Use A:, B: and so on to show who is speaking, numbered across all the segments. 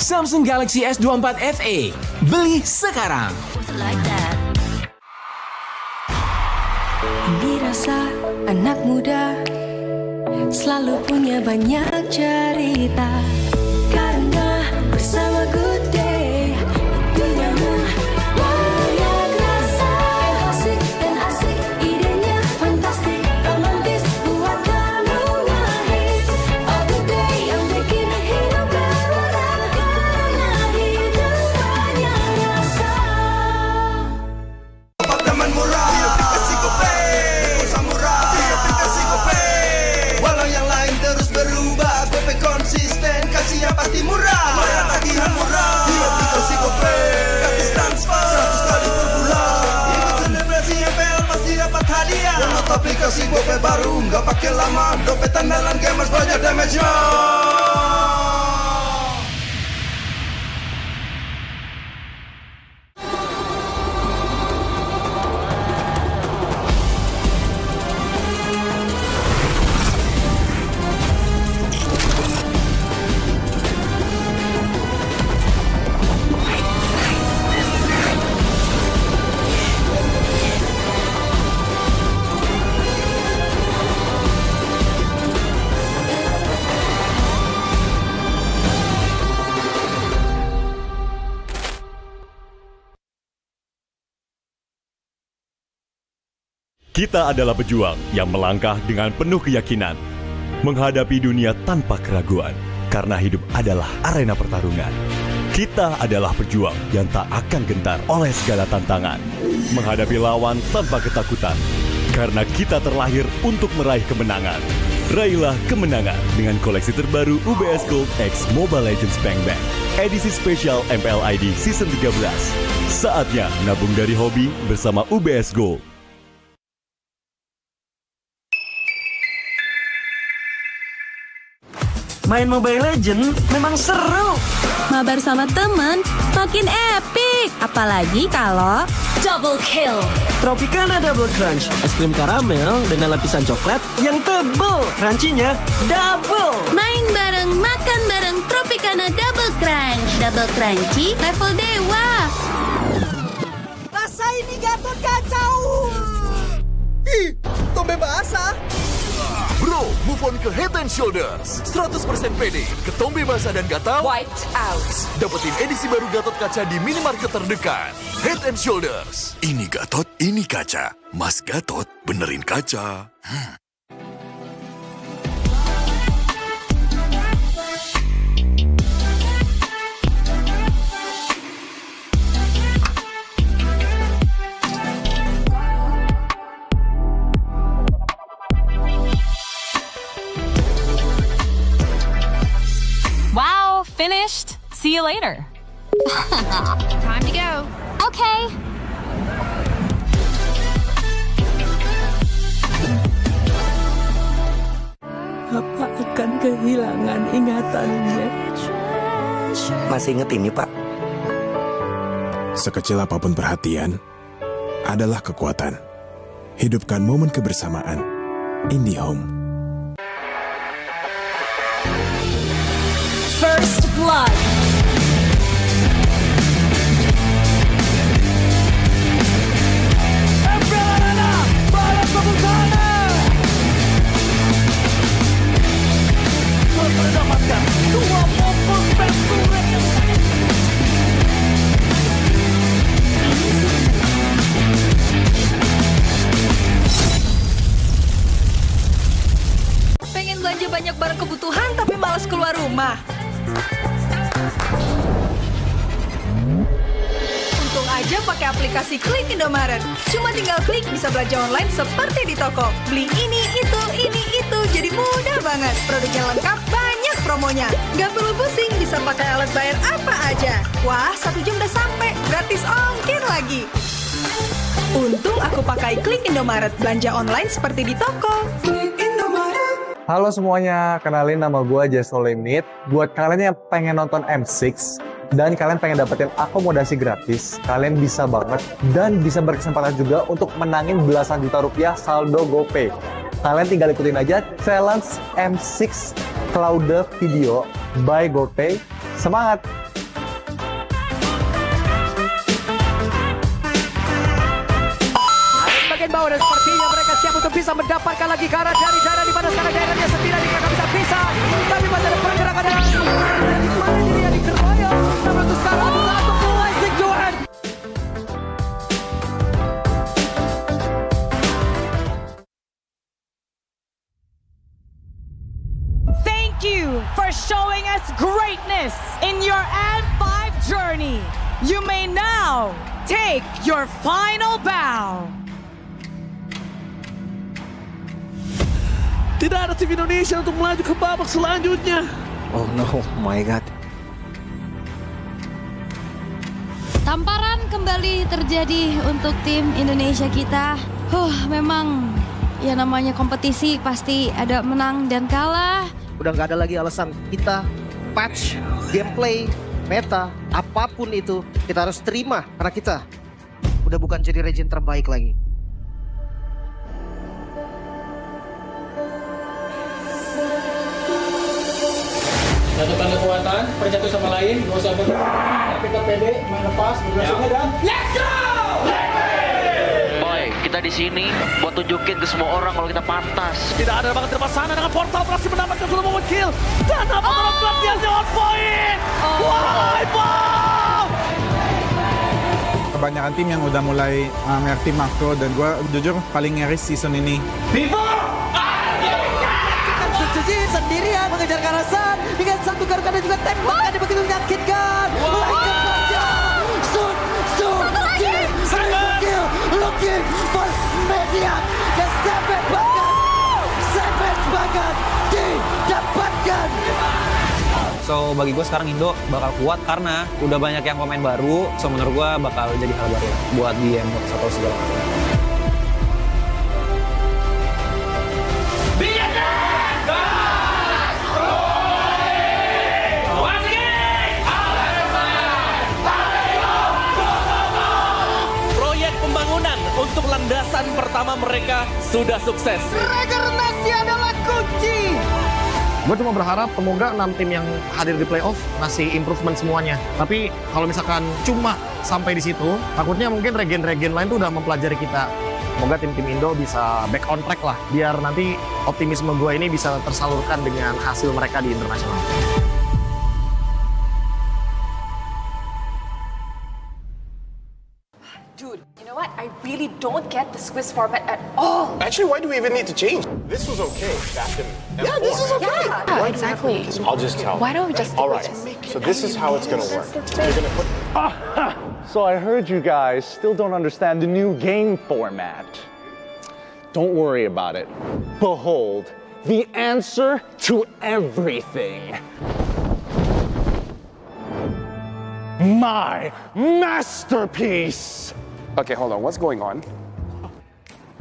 A: Samsung Galaxy S24 FE. Beli sekarang.
B: Dirasa anak muda selalu punya banyak cerita, karena bersama Good Day dunianya banyak rasa. Asik dan asik, idenya fantastik, romantis buat kamu ngehits. Oh Good Day yang bikin hidup berwarna, karena hidup banyak rasa.
C: Apartemen murah, kasih gope, pulsa murah, kasih gope. Walau yang lain terus berubah, gope konsisten, kasih yang pasti murah. Bayar tagihan murah, di aplikasi gope, gratis transfer 100 kali per bulan. Ikut selebrasi MPL pasti dapat hadiah. Download aplikasi gope baru, nggak pakai lama. Dompet andalan gamers banyak damage-nya.
D: Kita adalah pejuang yang melangkah dengan penuh keyakinan, menghadapi dunia tanpa keraguan, karena hidup adalah arena pertarungan. Kita adalah pejuang yang tak akan gentar oleh segala tantangan, menghadapi lawan tanpa ketakutan, karena kita terlahir untuk meraih kemenangan. Raihlah kemenangan dengan koleksi terbaru UBS Gold X Mobile Legends Bang Bang, edisi spesial MPL ID Season 13. Saatnya nabung dari hobi bersama UBS Gold.
E: Main Mobile Legends memang seru.
F: Mabar sama temen makin epic. Apalagi kalau double kill.
E: Tropicana Double Crunch, es krim karamel dengan lapisan coklat yang tebal. Crunchy-nya double.
F: Main bareng, makan bareng Tropicana Double Crunch. Double crunchy level dewa.
G: Rasa ini Gatot kacau. Ih, tombe basah.
H: Bro, move on ke Head and Shoulders. 100% pede, ketombe basah dan gatal
G: Wiped out.
H: dapetin edisi baru Gatot kaca di minimarket terdekat. Head and Shoulders. Ini Gatot, ini kaca. Mas Gatot, benerin kaca.
I: Wow, finished. See you later.
J: Time to go.
I: Okay.
B: Apa akan kehilangan ingatannya?
E: Masih inget ini, Pak?
K: Sekecil apapun perhatian adalah kekuatan. Hidupkan momen kebersamaan. IndiHome.
F: First blood.
G: Pengen belanja banyak barang kebutuhan tapi malas keluar rumah. Untung aja pakai aplikasi Klik Indomaret. Cuma tinggal klik bisa belanja online seperti di toko. Beli ini, itu, jadi mudah banget. Produknya lengkap, banyak promonya. Gak perlu pusing, bisa pakai alat bayar apa aja. Wah, 1 jam udah sampai, gratis ongkir lagi. Untung aku pakai Klik Indomaret, belanja online seperti di toko. Klik Indomaret.
L: Halo semuanya, kenalin nama gue S14. Buat kalian yang pengen nonton M6 dan kalian pengen dapetin akomodasi gratis, kalian bisa banget dan bisa berkesempatan juga untuk menangin belasan juta rupiah saldo GoPay. Kalian tinggal ikutin aja challenge M6 Cloud Video by GoPay. Semangat!
M: Bagian bawah dan sepertinya mereka siap untuk bisa mendapatkan lagi ke arah dari daerah di mana sekarang daerahnya sendiri mereka bisa pisah, tapi masih ada pergerakan dari mana diri yang dikeroyok. Namun untuk sekarang satu Blazing Johan.
N: Thank you for showing us greatness in your M5 journey. You may now take your final bow.
E: Tidak ada tim Indonesia untuk melaju ke babak selanjutnya.
M: Oh no, my god.
O: Tamparan kembali terjadi untuk tim Indonesia kita. Memang ya namanya kompetisi pasti ada menang dan kalah.
M: Udah nggak ada lagi alasan kita patch, gameplay, meta, apapun itu kita harus terima karena kita udah bukan jadi region terbaik lagi.
P: Satukan kekuatan, berjatuh sama lain, gak usah tapi kita pede, main lepas, berhasilnya dan let's go!
Q: Boy, kita di sini buat tunjukin ke semua orang kalau kita pantas.
E: Tidak ada banget terpas sana dengan portal berhasil mendapatkan solo moment kill. Dan apakah pelatihannya on point? Why, Bob?
R: Kebanyakan tim yang udah mulai ngerti makro dan gue jujur paling ngeris season ini.
M: Vivo! Sendirian mengejar ke arah San dengan satu garuda juga tembakannya begitu menyakitkan. Looking for media dan Savage banget didapatkan.
S: So bagi gue sekarang Indo bakal kuat karena udah banyak yang pemain baru. So menurut gue bakal jadi hal baru buat di M1 atau segala macam.
E: Untuk landasan pertama mereka sudah sukses.
M: Regenerasi adalah kunci.
T: Gue cuma berharap semoga 6 tim yang hadir di playoff ngasih improvement semuanya. Tapi kalau misalkan cuma sampai di situ, takutnya mungkin regen-regen lain tuh udah mempelajari kita. Semoga tim-tim Indo bisa back on track lah, biar nanti optimisme gue ini bisa tersalurkan dengan hasil mereka di internasional.
U: Dude, you know what? I really don't get the Swiss format at all.
V: Actually, why do we even need to change? This was okay back in M4. Yeah, this is okay.
U: Yeah, exactly.
V: I'll just tell.
U: Why don't we just
V: All right, so this is how it's going to work. You're going to put...
W: So I heard you guys still don't understand the new game format. Don't worry about it. Behold, the answer to everything. My masterpiece!
V: Okay, hold on. What's going on?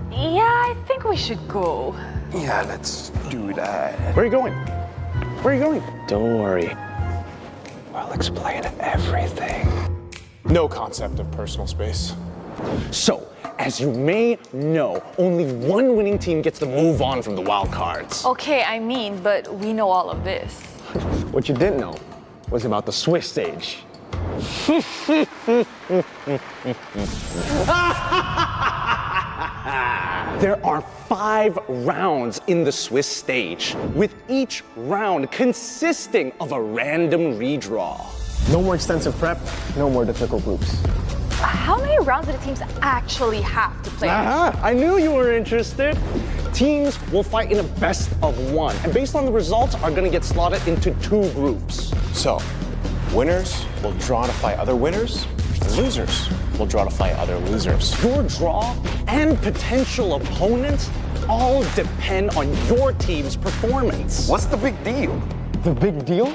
U: Yeah, I think we should go.
V: Yeah, let's do that.
W: Where are you going? Where are you going?
V: Don't worry. I'll explain everything. No concept of personal space.
W: So, as you may know, only one winning team gets to move on from the wild cards.
U: Okay, I mean, but we know all of this.
W: What you didn't know was about the Swiss stage. There are 5 rounds in the Swiss stage, with each round consisting of a random redraw.
V: No more extensive prep, no more difficult groups.
U: How many rounds do the teams actually have to play?
W: I knew you were interested. Teams will fight in a best of 1, and based on the results, are going to get slotted into 2 groups.
V: So, winners will draw to fight other winners, and losers will draw to fight other losers.
W: Your draw and potential opponents all depend on your team's performance.
V: What's the big deal?
T: The big deal?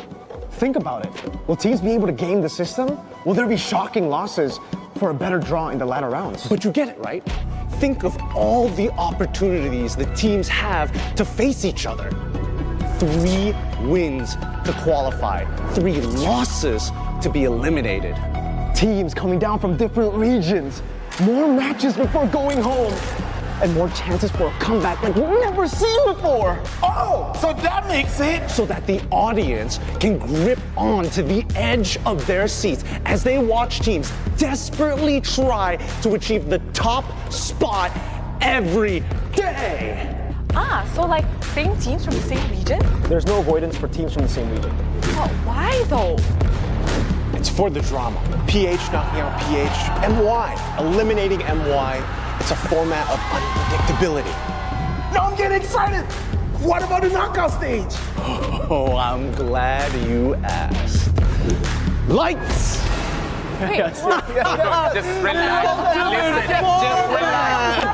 T: Think about it. Will teams be able to game the system? Will there be shocking losses for a better draw in the latter rounds?
W: But you get it, right? Think of all the opportunities the teams have to face each other. 3 wins to qualify, 3 losses to be eliminated. Teams coming down from different regions, more matches before going home, and more chances for a comeback like we've never seen before.
V: Oh, so that makes it.
W: So that the audience can grip on to the edge of their seats as they watch teams desperately try to achieve the top spot every day.
U: So like same teams from the same region?
V: There's no avoidance for teams from the same region.
U: Oh, why though?
V: It's for the drama. PH knocking out PH. MY eliminating MY. It's a format of unpredictability. Now I'm getting excited. What about the knockout stage?
W: Oh, I'm glad you asked. Lights!
U: Wait,
W: Just relax. Listen, just relax.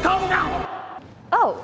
V: Calm down.
U: Oh.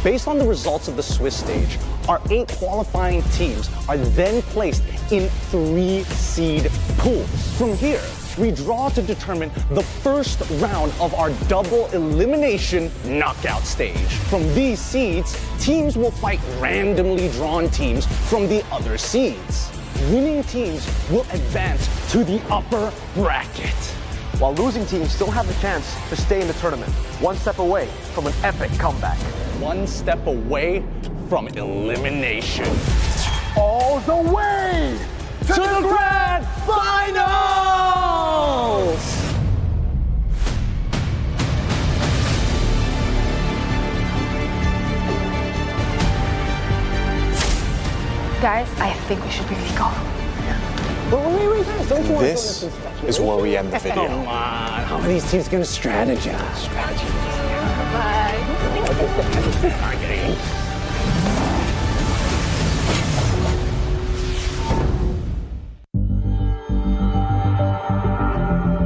W: Based on the results of the Swiss stage, our 8 qualifying teams are then placed in 3 seed pools. From here, we draw to determine the first round of our double elimination knockout stage. From these seeds, teams will fight randomly drawn teams from the other seeds. Winning teams will advance to the upper bracket,
V: While losing teams still have the chance to stay in the tournament, one step away from an epic comeback.
W: one step away from elimination.
V: All the way
W: To the grand finals!
U: Guys, I think we should really go.
W: Wait, guys, don't you want
V: This is where we end the video.
W: Come on, how are these teams gonna strategize?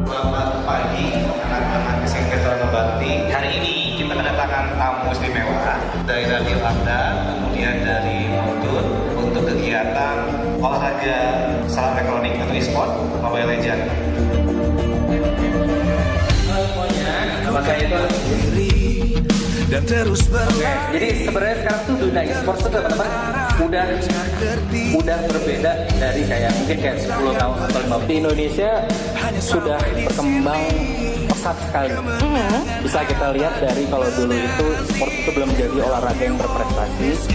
A: Selamat pagi anak-anak Singketon Ngebakti. Hari ini kita kedatangan tamu istimewa dari Radio Anda, kemudian dari Modur untuk kegiatan olahraga salam elektronik atau e-sport Mobile Legends.
C: Semuanya, nama saya itu dan terus jadi sebenarnya sekarang tuh dunia e-sport tuh teman-teman udah berbeda dari kayak mungkin kayak 10 tahun atau 15. Di Indonesia sudah berkembang pesat sekali. Bisa kita lihat dari kalau dulu itu sport itu belum jadi olahraga yang berprestasi.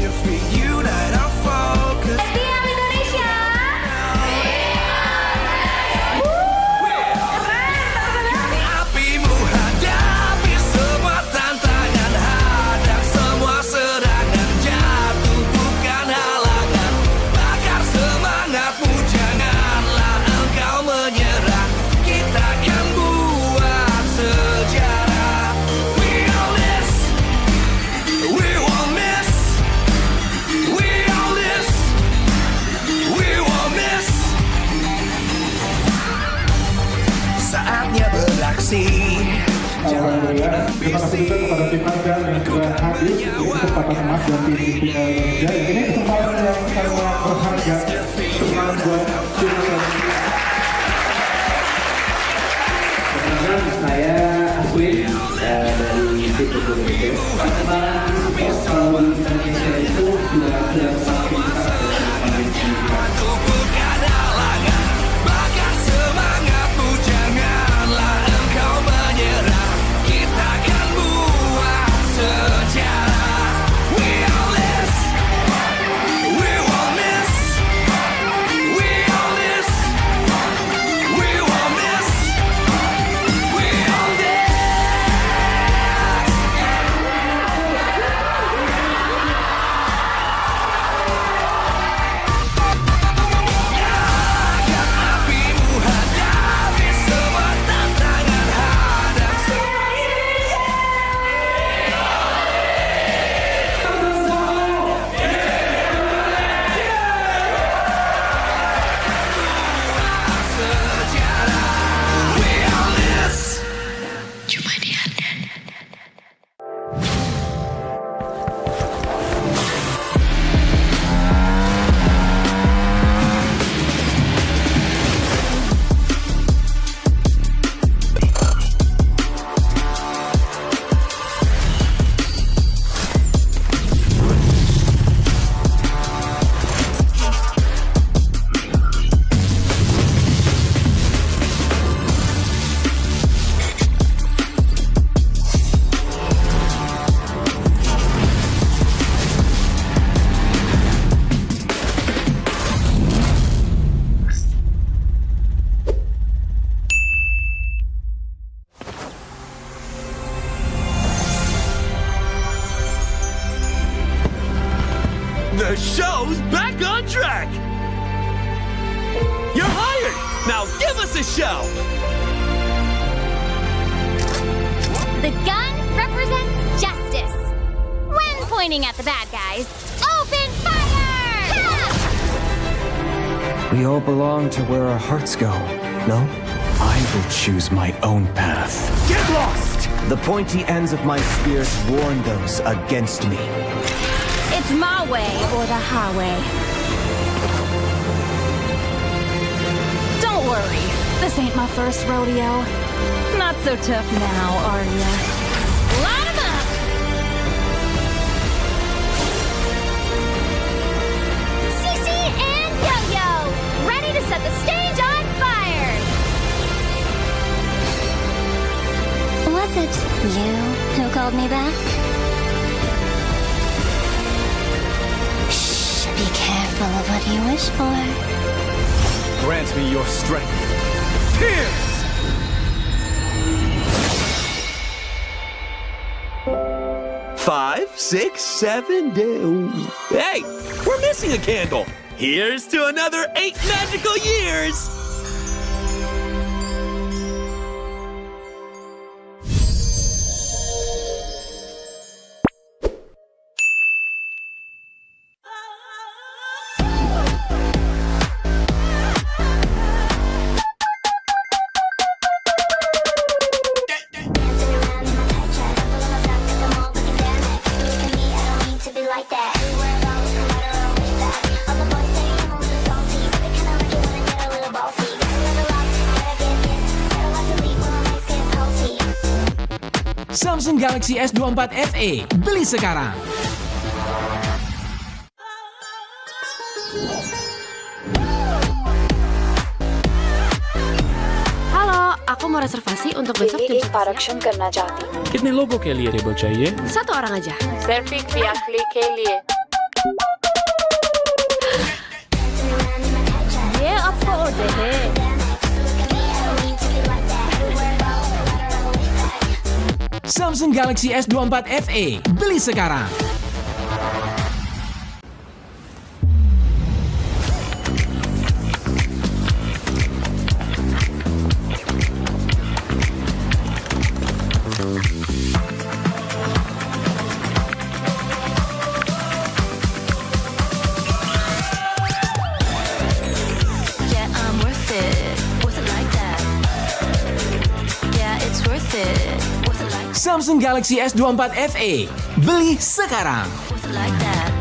B: MPL Indonesia.
C: apimu hadapi semua tantangan, hadang semua serangan, jatuh bukan halangan, bakar semangatmu, janganlah engkau menyerah, kita akan buat sejarah. We all this, we won't miss, we all this, we won't miss. Saatnya beraksi.
R: Alhamdulillah, terima kasih juga kepada tim Argan yang sudah hadir di kesempatan emas dan tim MPL Indonesia. Ini kesempatan yang sangat berharga. Semangat buat tim
C: Saya Aswin dari tim Indonesia. Perkembangan e-sport di Indonesia itu sudah semakin besar dan semakin bakar semangatmu, janganlah engkau menyerah, kita akan buat sejarah. We all this, we won't miss, we all this, we won't miss, we all this.
E: The show's back on track! You're hired! Now give us a show!
B: The gun represents justice. When pointing at the bad guys, open fire!
D: We all belong to where our hearts go, no? I will choose my own path.
E: Get lost!
D: The pointy ends of my spears warn those against me.
B: It's my way or the highway.
I: Don't worry, this ain't my first rodeo. Not so tough now, are ya?
B: Line 'em up! Cece and Yo-Yo, ready to set the stage on fire! Was it you who called me back? Shh, be careful of what you wish for.
D: Grant me your strength.
E: Pierce! Five, 6, 7, hey, we're missing a candle. Here's to another 8 magical years.
H: Samsung Galaxy S24 FE, beli sekarang.
J: Halo, aku mau reservasi untuk besok jam 11 करना चाहती हूँ।
C: कितने लोगों के लिए table चाहिए?
J: 1 orang aja. सिर्फ एक यात्री के लिए. ये आपको ऑर्डर है.
H: Samsung Galaxy S24 FE, beli sekarang.
F: Yeah, I'm worth it. Worth it like that. Yeah, it's worth it. Worth it like
H: Samsung Galaxy S24 FE, beli sekarang.
F: worth it like that.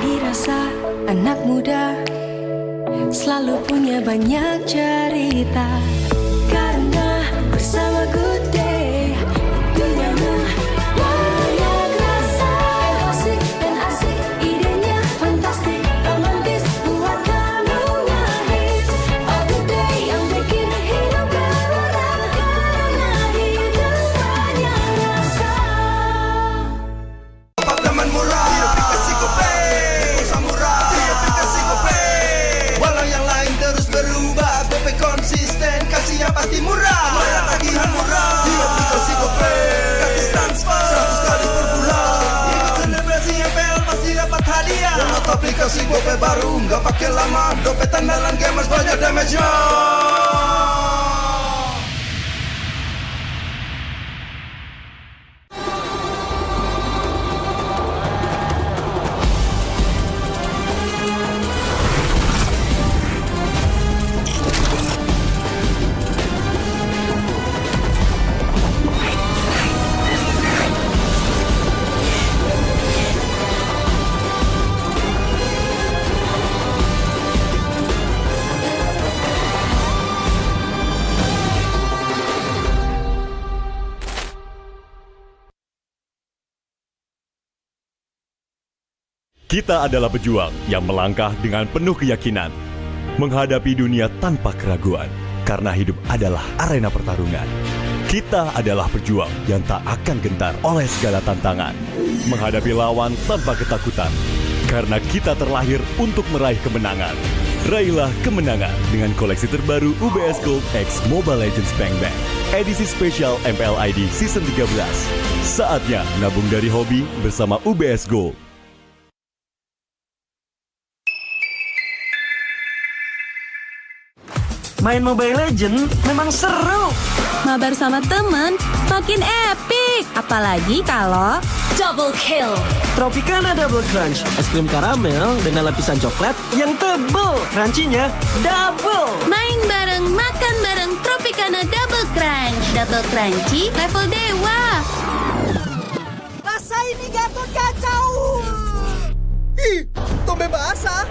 X: Dirasa anak muda selalu punya banyak cerita karena bersama Good Day duniamu banyak rasa asik dan asik idenya fantastik romantis buat kamu ngehits oh Good Day yang bikin hidup berwarna karena hidup banyak rasa.
Y: Apartemen murah, dia aplikasi GoPay, pulsa murah, dia aplikasi GoPay. Walau yang lain terus berubah, GoPay konsisten, kasih yang pasti murah. Bayar tagihan murah, dia aplikasi GoPay. Gratis transfer, 100 kali per bulan. Ikut selebrasi MPL pasti dapat hadiah. Download aplikasi GoPay baru, nggak pakai lama. Dompet andalan gamers banyak damage-nya.
Z: Kita adalah pejuang yang melangkah dengan penuh keyakinan, menghadapi dunia tanpa keraguan, karena hidup adalah arena pertarungan. Kita adalah pejuang yang tak akan gentar oleh segala tantangan, menghadapi lawan tanpa ketakutan, karena kita terlahir untuk meraih kemenangan. Raihlah kemenangan dengan koleksi terbaru UBS Gold X Mobile Legends Bang Bang. Edisi spesial MPL ID Season 13. Saatnya nabung dari hobi bersama UBS Gold.
G: Main Mobile Legends memang seru.
F: Mabar sama temen makin epic. Apalagi kalau
I: Double kill.
G: Tropicana Double Crunch, es krim karamel dengan lapisan coklat yang tebal. Crunchy-nya double.
F: main bareng, makan bareng Tropicana Double Crunch. Double crunchy level dewa.
Y: Rasa ini Gatot kacau. Ih, tombe basah.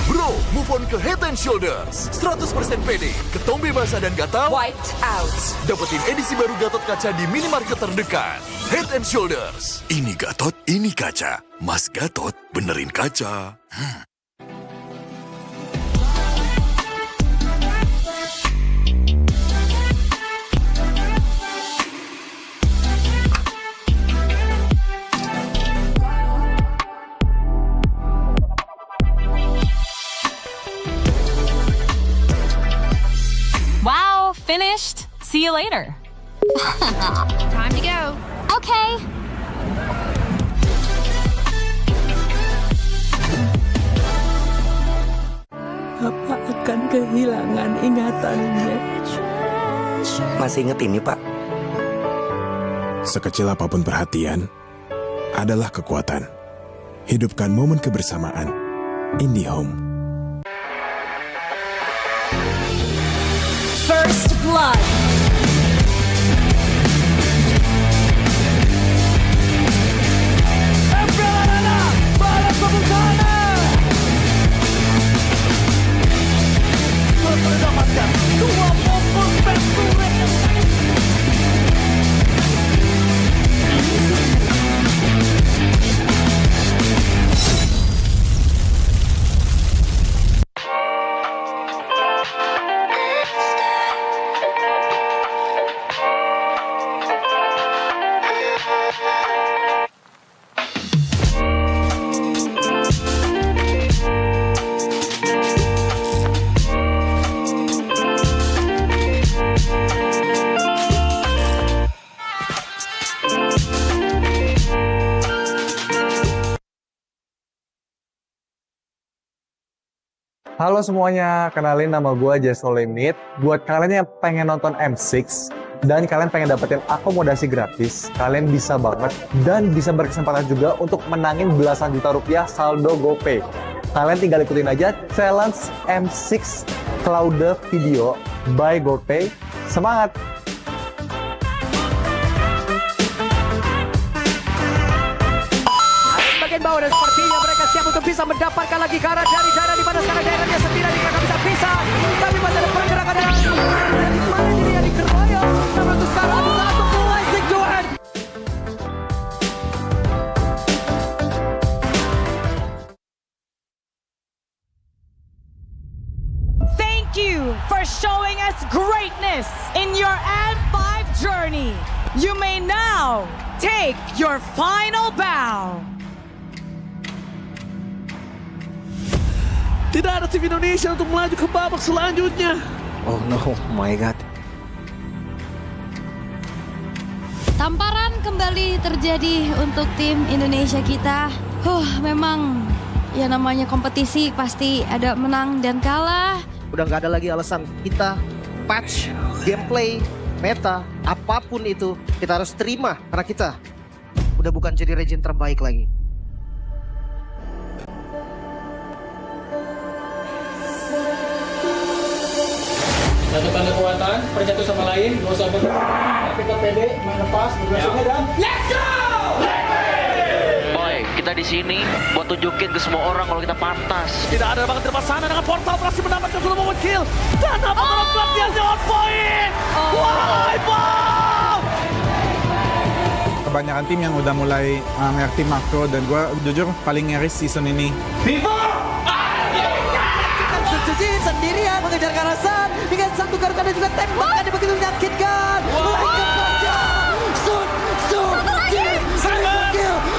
K: Bro, move on ke Head and Shoulders. 100% pede, ketombe basah dan gatal.
I: Wiped out.
K: Dapetin edisi baru Gatot kaca di minimarket terdekat. Head and Shoulders. Ini Gatot, ini kaca. Mas Gatot, benerin kaca.
I: Wow, finished. See you later.
B: Time to go. Okay.
F: Apa akan kehilangan ingatannya?
L: Masih inget ini, Pak?
N: Sekecil apapun perhatian adalah kekuatan. Hidupkan momen kebersamaan. IndiHome.
I: First blood.
Y: Mendapatkan 2 momen
W: Halo semuanya, kenalin nama gue S14. Buat kalian yang pengen nonton M6 dan kalian pengen dapetin akomodasi gratis, kalian bisa banget dan bisa berkesempatan juga untuk menangin belasan juta rupiah saldo GoPay. Kalian tinggal ikutin aja challenge M6 Cloud Video by GoPay. Semangat!
M: Bagian bawah dan sepertinya mereka siap untuk bisa mendapatkan lagi ke arah dari daerah di mana sekarang daerahnya S14 mereka bisa pisah. Tapi masih ada pergerakan dari mana ini yang dikeroyok. Namun untuk sekarang satu mulai Johan.
O: Thank you for showing us greatness in your M5 journey. You may now take your final bow.
G: Tidak ada tim Indonesia untuk melaju ke babak selanjutnya.
S: Oh no, my god.
P: Tamparan kembali terjadi untuk tim Indonesia kita. Memang ya namanya kompetisi pasti ada menang dan kalah.
M: Udah nggak ada lagi alasan kita patch, gameplay, meta, apapun itu kita harus terima karena kita udah bukan jadi region terbaik lagi.
C: Satukan kekuatan, bersatu sama lain, gak usah tapi kita pede, main lepas, bergeraknya dan
O: Let's go!
Q: Boy, kita di sini buat tunjukin ke semua orang kalau kita pantas.
G: Tidak ada banget di sana dengan portal berhasil mendapatkan solo moment kill. Dan apakah pelatihannya on point? Why, wow!
R: Kebanyakan tim yang udah mulai ngerti makro dan gue jujur paling ngeris season ini.
M: Suci sendirian mengejar Karasan dengan satu garuda dan juga tembakan yang begitu menyakitkan. Melainkan saja.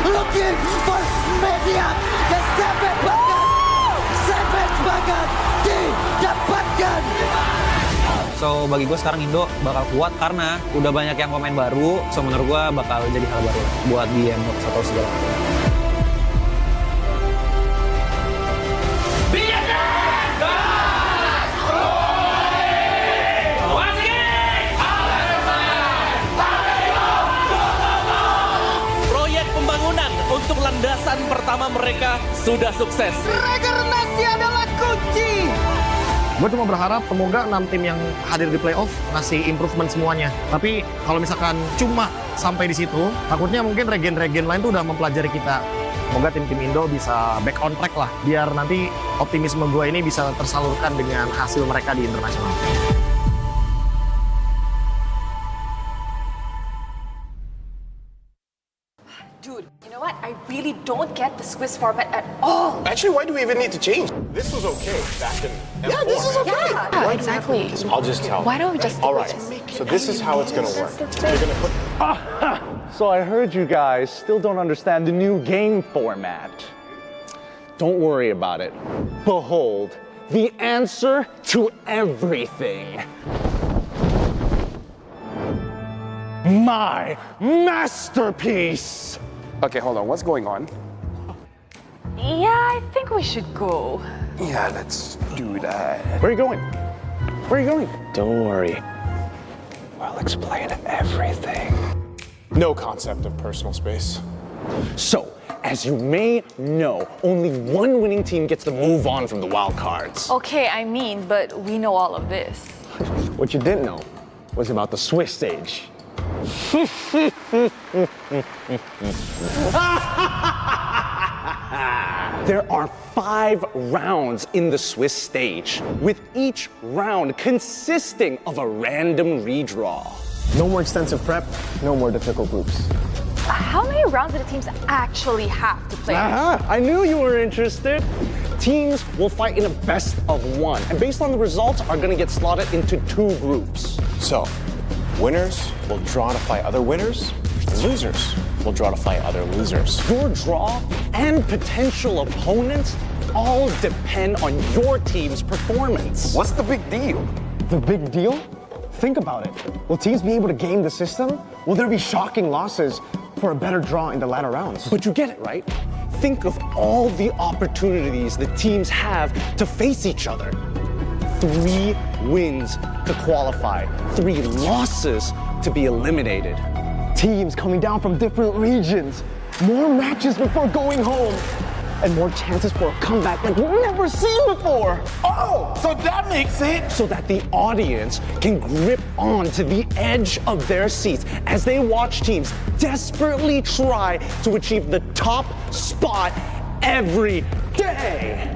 M: Looking for media. The Savage Bagat
S: So bagi gue sekarang Indo bakal kuat karena udah banyak yang pemain baru. So menurut gue bakal jadi hal baru buat di M14 atau segala macam.
G: Proyek pembangunan untuk landasan pertama mereka sudah sukses.
M: Regenerasi adalah kunci. Gue cuma berharap semoga 6 tim yang hadir di playoff ngasih improvement semuanya. Tapi kalau misalkan cuma sampai di situ, takutnya mungkin regen-regen lain tuh udah mempelajari kita. Semoga tim-tim Indo bisa back on track lah, biar nanti optimisme gue ini bisa tersalurkan dengan hasil mereka di internasional.
J: Dude, you know what? I really don't get the Swiss format at all.
A: Actually, why do we even need to change? This was okay back in M4.
J: Yeah, this is okay.
A: Yeah,
J: exactly.
A: I'll just tell.
J: Why don't we just
A: All right, so this is how it's going to work. You're going to put...
W: So I heard you guys still don't understand the new game format. Don't worry about it. Behold, the answer to everything. My masterpiece!
A: Okay, hold on. What's going on?
J: Yeah, I think we should go.
A: Yeah, let's do that.
W: Where are you going? Where are you going?
A: Don't worry. I'll explain everything. No concept of personal space.
W: So, as you may know, only one winning team gets to move on from the wild cards.
J: Okay, I mean, but we know all of this.
W: What you didn't know was about the Swiss stage. There are 5 rounds in the Swiss stage, with each round consisting of a random redraw.
A: No more extensive prep, no more difficult groups.
J: How many rounds do the teams actually have to play?
W: I knew you were interested. Teams will fight in a best of 1, and based on the results, are going to get slotted into 2 groups.
A: So, winners will draw to fight other winners, and losers will draw to fight other losers.
W: Your draw and potential opponents all depend on your team's performance.
A: What's the big deal?
D: The big deal? Think about it. Will teams be able to game the system? Will there be shocking losses for a better draw in the latter rounds?
W: But you get it, right? Think of all the opportunities the teams have to face each other. 3 wins to qualify, 3 losses to be eliminated.
D: Teams coming down from different regions, more matches before going home, and more chances for a comeback like we've never seen before.
A: Oh, so that makes it.
W: So that the audience can grip on to the edge of their seats as they watch teams desperately try to achieve the top spot every day.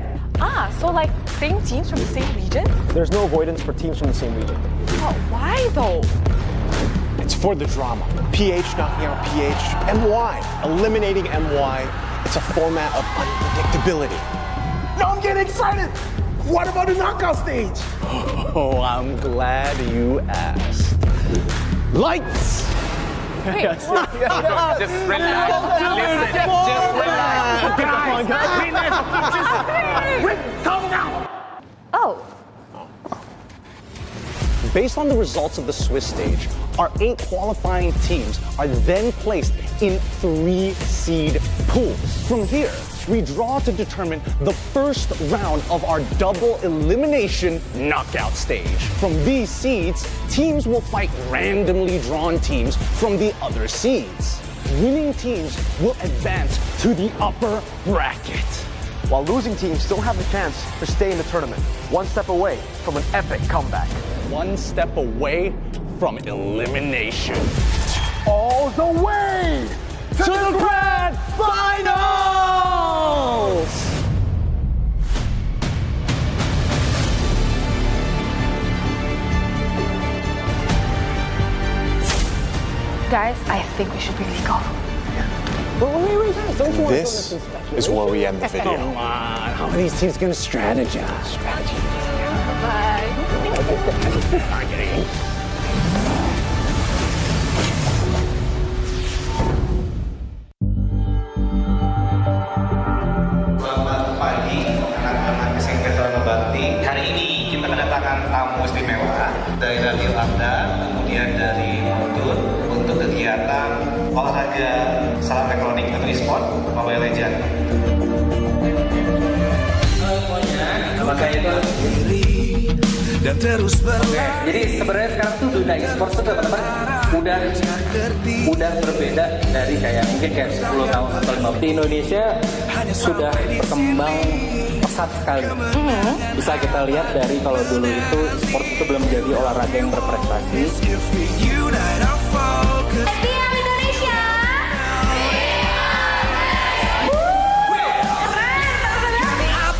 J: So like same teams from the same region?
D: There's no avoidance for teams from the same region.
J: Oh, why though?
A: It's for the drama. PH knocking out PH. MY eliminating MY. It's a format of unpredictability. Now I'm getting excited. What about the knockout stage?
W: Oh, I'm glad you asked. Lights!
J: Wait,
A: Just relax. Listen, just relax.
W: Calm down!
J: Oh.
W: Based on the results of the Swiss stage, our 8 qualifying teams are then placed in 3 seed pools. From here, we draw to determine the first round of our double elimination knockout stage. From these seeds, teams will fight randomly drawn teams from the other seeds. Winning teams will advance to the upper bracket,
D: while losing teams still have the chance to stay in the tournament, 1 step away from an epic comeback.
W: 1 step away from elimination.
D: All the way
W: to the grand finals!
J: Guys, I think we should really go.
W: Wait, guys, don't you want to
A: This is where we end the video.
W: Come on, how are these teams going to strategize?
E: Selamat pagi, anak-anak SMP Bakti. Hari ini kita kedatangan tamu istimewa dari
C: olahraga salam elektronik atau e-sport Mobile Legends. Maka itu
Y: dan terus
C: jadi sebenarnya sekarang tuh dunia e-sport tuh teman-teman udah berbeda dari kayak mungkin kayak 10 tahun atau 15 di Indonesia sudah berkembang pesat sekali. Bisa kita lihat dari kalau dulu itu sport itu belum jadi olahraga yang berprestasi.
B: MPL Indonesia.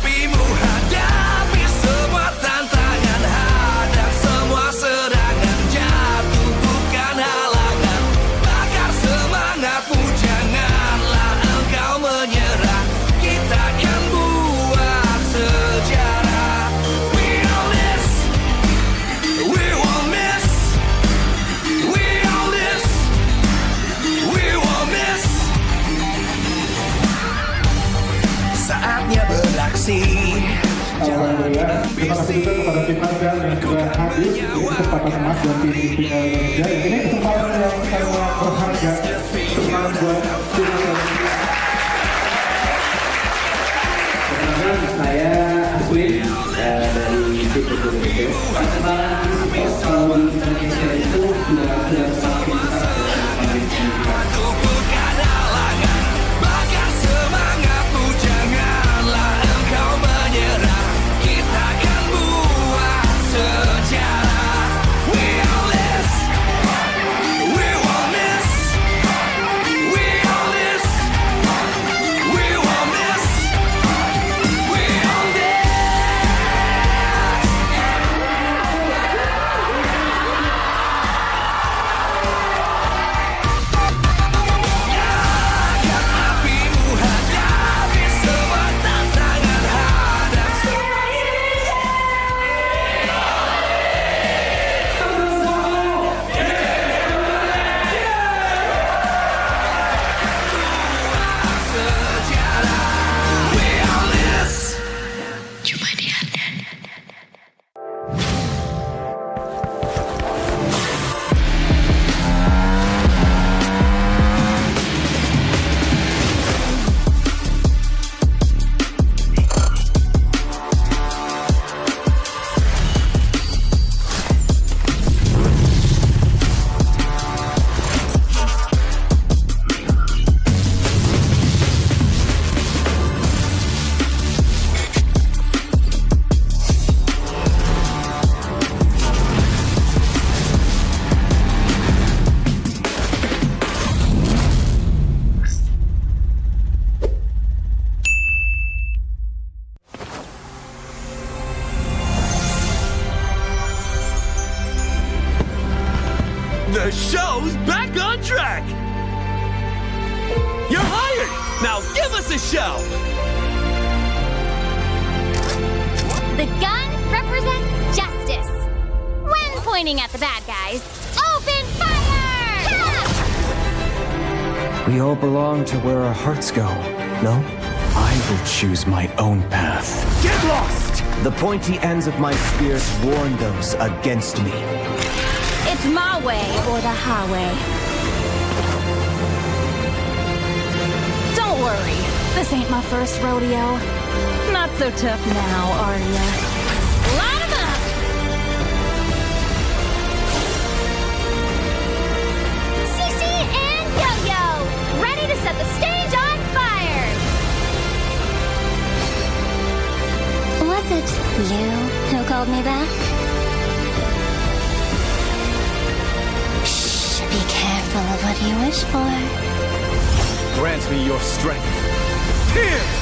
Y: apimu hadapi semua tantangan, hadang semua serangan, jatuh bukan halangan, bakar semangatmu, janganlah engkau menyerah, kita akan buat sejarah. We all this, we won't miss, we all this, we won't miss. Saatnya beraksi.
R: Alhamdulillah, terima kasih juga kepada tim Argan yang sudah hadir di kesempatan emas dan tim MPL Indonesia. Ini kesempatan yang sangat berharga, semangat buat tim Indonesia.
E: Perkenalkan, saya Aswin dari tim Indonesia. Perkembangan e-sport di Indonesia itu sudah semakin besar.
Y: Bakar semangatmu, janganlah engkau menyerah, kita akan buat sejarah. We all this, we won't miss, we all this, we won't miss, we all this. Apimu hadapi semua tantangan, hadang sejarah. We all this. Cuma di
G: The show's back on track! You're hired! Now give us a show!
B: The gun represents justice. When pointing at the bad guys, open fire!
H: We all belong to where our hearts go, no? I will choose my own path.
G: Get lost!
H: The pointy ends of my spears warn those against me.
I: It's my way or the highway. Don't worry, this ain't my first rodeo. Not so tough now, are ya? Line 'em up!
B: CC and Yo-Yo, ready to set the stage on fire! Was it you who called me back? Shh, be careful of what you wish for.
H: Grant me your strength.
G: Pierce!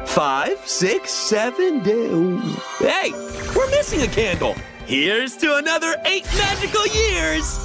G: 5, 6, 7, hey, we're missing a candle. Here's to another 8 magical years!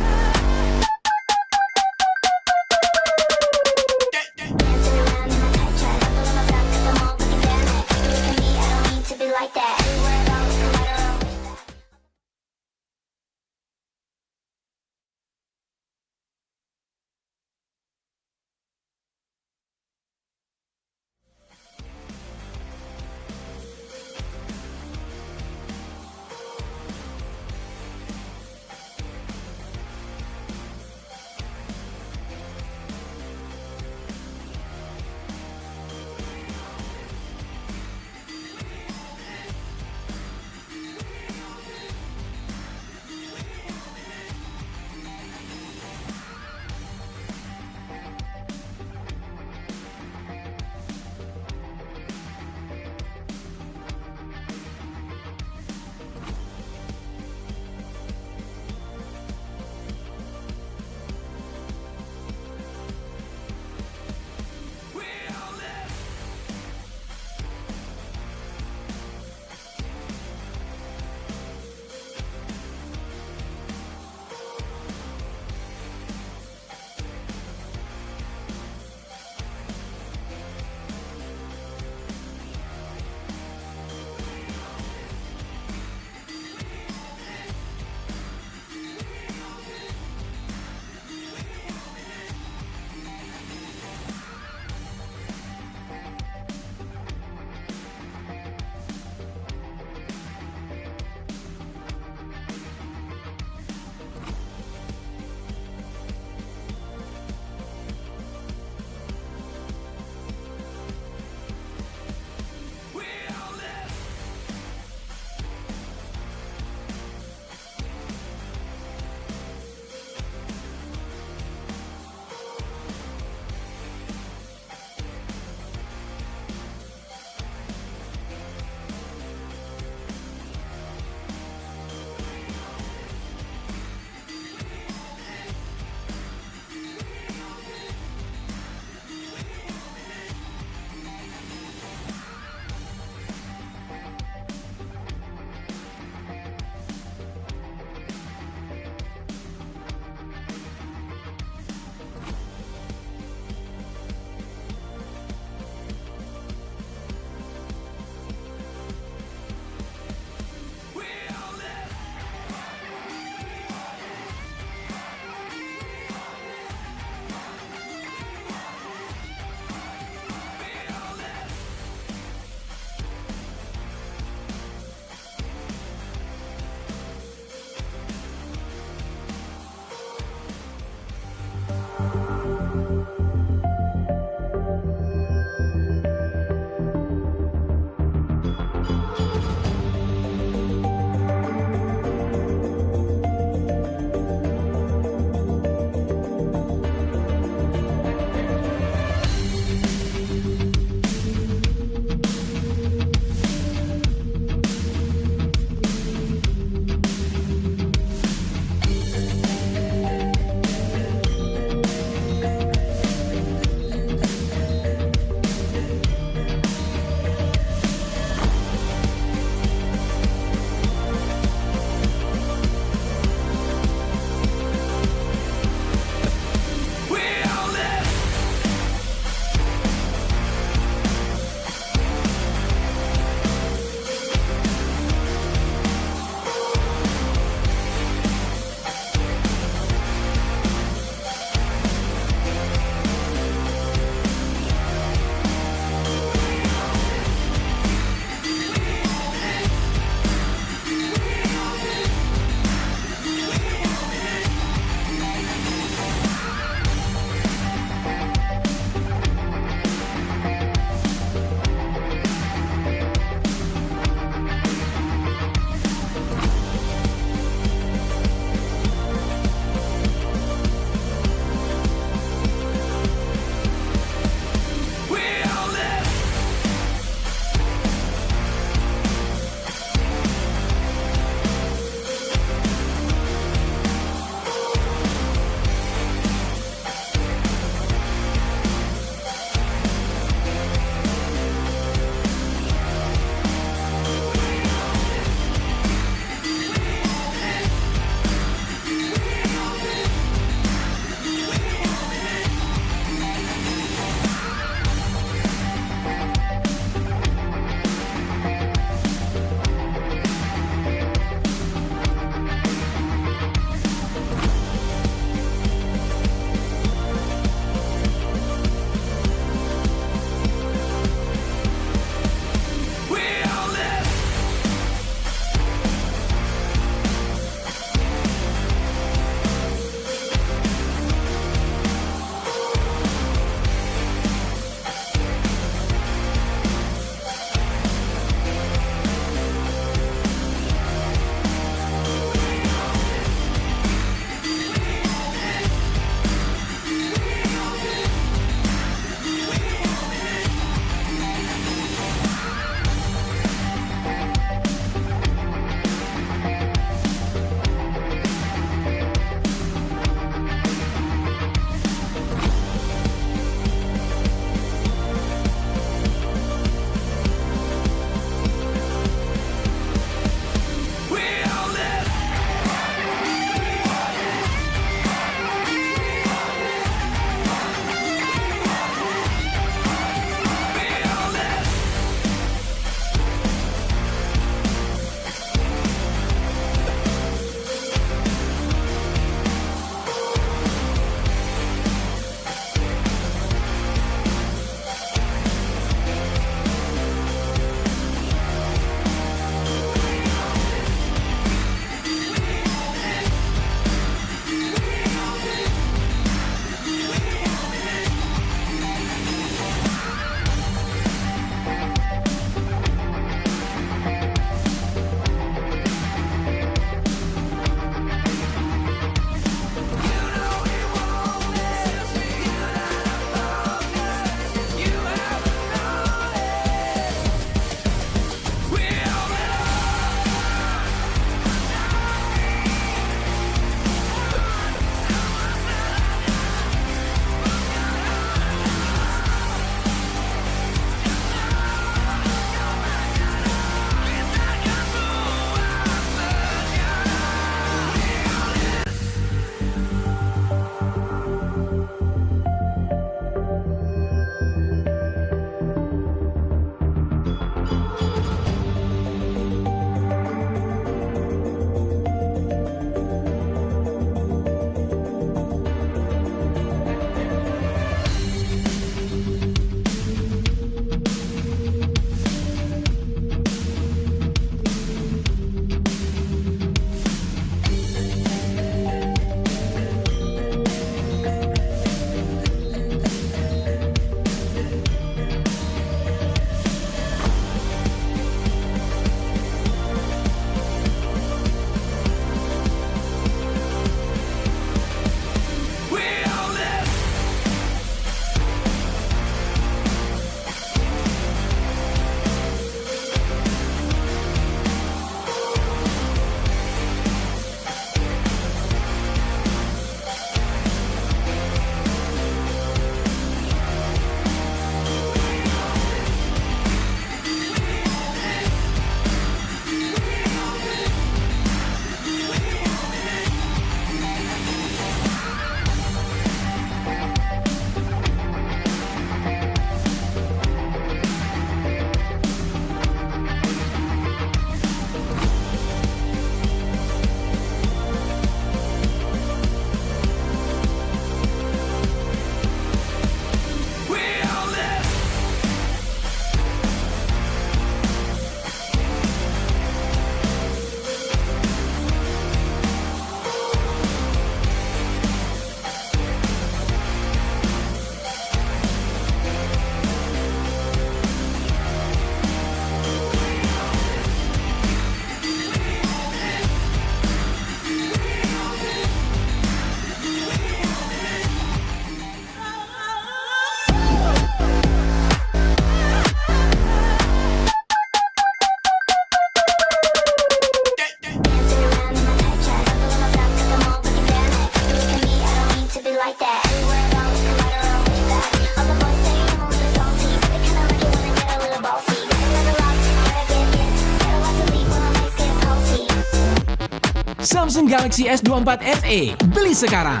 K: Samsung Galaxy S24 FE, beli sekarang.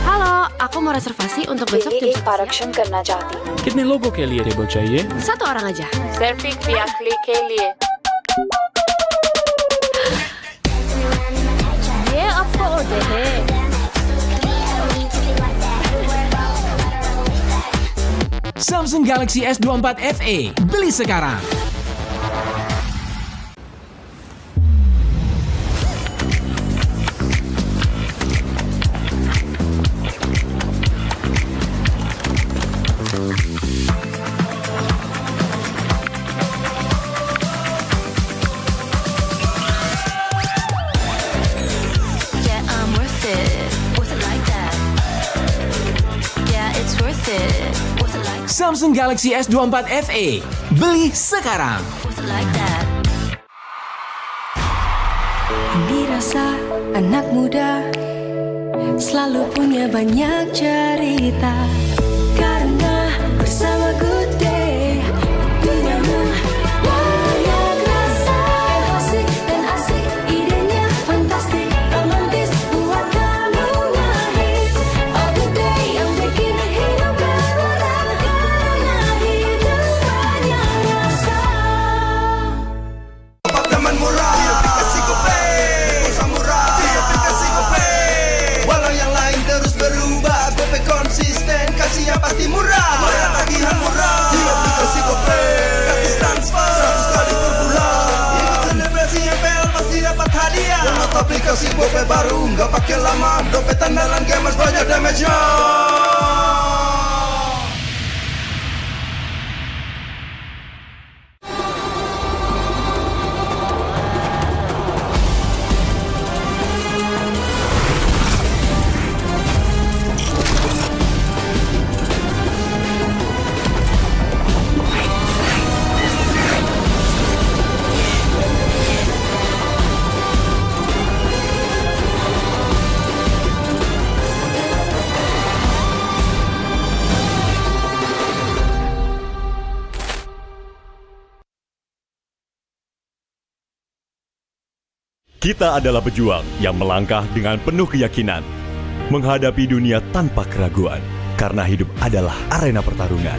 J: Halo, aku mau reservasi untuk besok jam 11 siang. करना चाहती हूँ।
T: कितने लोगों के लिए table चाहिए?
J: Satu orang aja. Surfing via klik के लिए। ये आपका order है।
K: Samsung Galaxy S24 FE, beli sekarang. Samsung Galaxy S24 FE, beli sekarang.
U: Dirasa anak muda selalu punya banyak cerita, karena bersama Good Day duniamu banyak rasa, asik dan asik, idenya fantastik, romantis, buat kamu ngehits. Oh Good Day yang bikin hidup berwarna, karena hidup banyak rasa.
Y: Apartemen murah di aplikasi GoPay, pulsa murah di aplikasi GoPay. Walau yang lain terus berubah, GoPay konsisten, kasihnya pasti murah. Bayar tagihan murah di aplikasi GoPay, gratis transfer 100 kali per bulan. Ikut selebrasi MPL pasti dapat hadiah. Download aplikasi GoPay baru, nggak pakai lama. Dompet andalan gamers banyak damage-nya.
V: Kita adalah pejuang yang melangkah dengan penuh keyakinan, menghadapi dunia tanpa keraguan, karena hidup adalah arena pertarungan.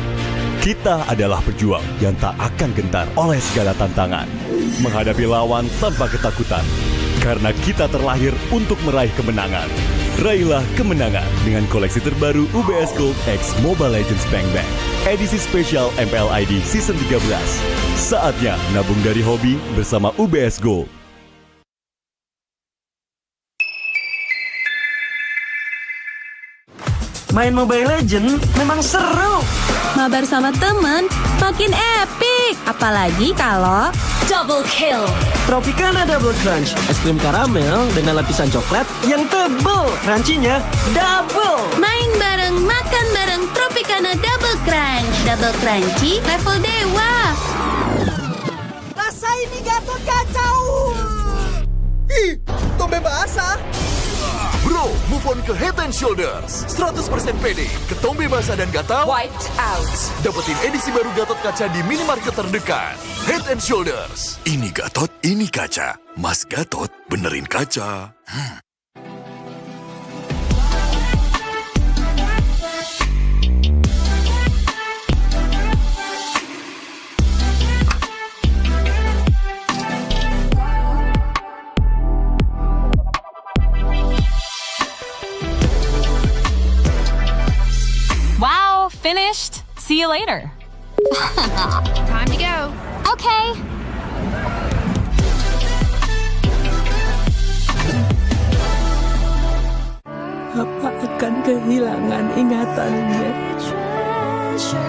V: Kita adalah pejuang yang tak akan gentar oleh segala tantangan, menghadapi lawan tanpa ketakutan, karena kita terlahir untuk meraih kemenangan. Raihlah kemenangan dengan koleksi terbaru UBS Gold X Mobile Legends Bang Bang, edisi spesial MPL ID Season 13. Saatnya nabung dari hobi bersama UBS Gold.
L: Main Mobile Legends memang seru.
F: Mabar sama temen makin epic. Apalagi kalau
L: Double Kill. Tropicana Double Crunch, es krim karamel dengan lapisan coklat yang tebal. Crunchy-nya double.
F: main bareng, makan bareng Tropicana Double Crunch. Double crunchy level dewa.
M: Rasa ini Gatot kacau. Ih, tombe basah.
X: Bro, move on ke Head and Shoulders. 100% pede, ketombe basah dan gatal
M: Wiped out.
X: dapetin edisi baru Gatot Kaca di minimarket terdekat. Head and Shoulders. Ini Gatot, ini kaca. Mas Gatot, benerin kaca.
I: Wow, finished. See you later.
B: Time to go. Okay.
U: Apa akan kehilangan ingatannya?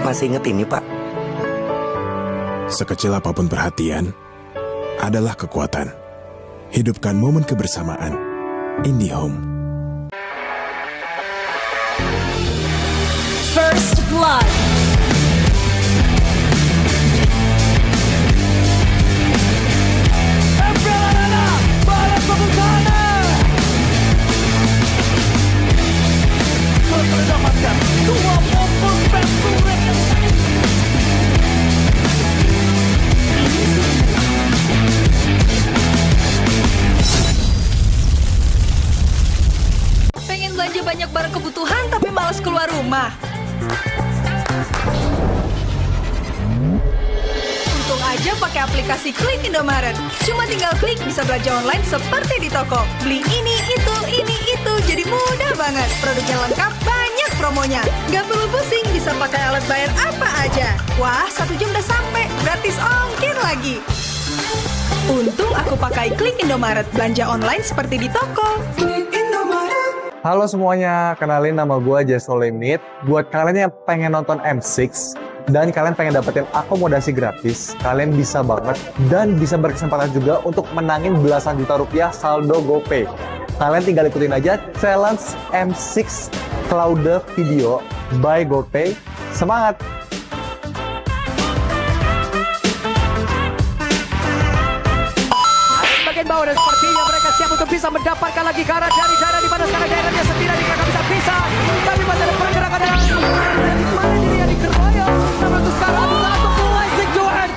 L: Masih inget ini, Pak?
N: Sekecil apapun perhatian adalah kekuatan. Hidupkan momen kebersamaan. IndiHome.
O: First blood.
G: Mendapatkan 2 momen back to
U: aplikasi Klik Indomaret. Cuma tinggal klik bisa belanja online seperti di toko. Beli ini, itu, jadi mudah banget. Produknya lengkap, banyak promonya. Gak perlu pusing, bisa pakai alat bayar apa aja. Wah, 1 jam udah sampai, gratis ongkir lagi. Untung aku pakai Klik Indomaret, belanja online seperti di toko.
D: Halo semuanya, kenalin nama gue Jasolimit. Buat kalian yang pengen nonton M6 dan kalian pengen dapetin akomodasi gratis, kalian bisa banget dan bisa berkesempatan juga untuk menangin belasan juta rupiah saldo GoPay. Kalian tinggal ikutin aja challenge M6 Cloud Video by GoPay. Semangat!
M: Bagian bawah dan sepertinya mereka siap untuk bisa mendapatkan lagi ke arah dari di mana sekarang daerahnya setidaknya mereka bisa pisah, tapi masih ada pergerakan dari mana diri yang dikeroyok. Namun untuk sekarang satu mulai Johan.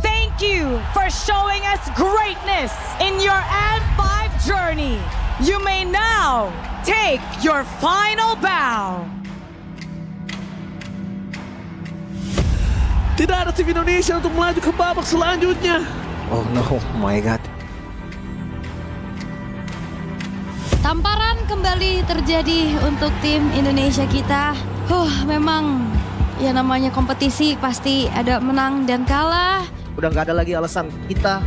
M: Thank you for showing us greatness in your M5 journey. You may now take your final bow.
G: Tidak ada tim Indonesia untuk melaju ke babak selanjutnya.
L: Oh no, my god.
I: Tamparan kembali terjadi untuk tim Indonesia kita. Memang ya namanya kompetisi pasti ada menang dan kalah.
L: Udah nggak ada lagi alasan kita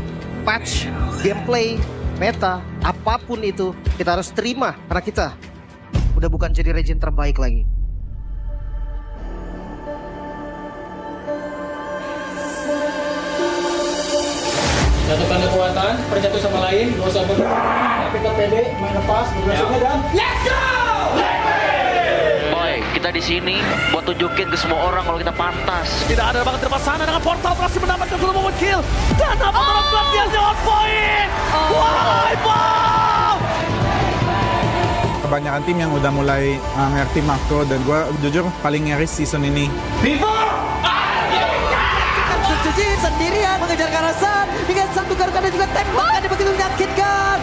L: patch, gameplay, meta, apapun itu kita harus terima karena kita udah bukan jadi region terbaik lagi.
C: Satukan kekuatan, bersatu sama lain, gak usah kita pede, main lepas, berhasilnya dan let's go!
P: Boy, kita di sini buat tunjukin ke semua orang kalau kita pantas.
G: Tidak ada banget di sana dengan portal berhasil mendapatkan satu momen kill dan apakah pelatihannya on point? Why ball?
R: Kebanyakan tim yang udah mulai ngerti makro dan gue jujur paling nyaris season ini.
M: Sendirian mengejar ke arah San, hingga satu garukan dan juga tembakan yang begitu menyakitkan.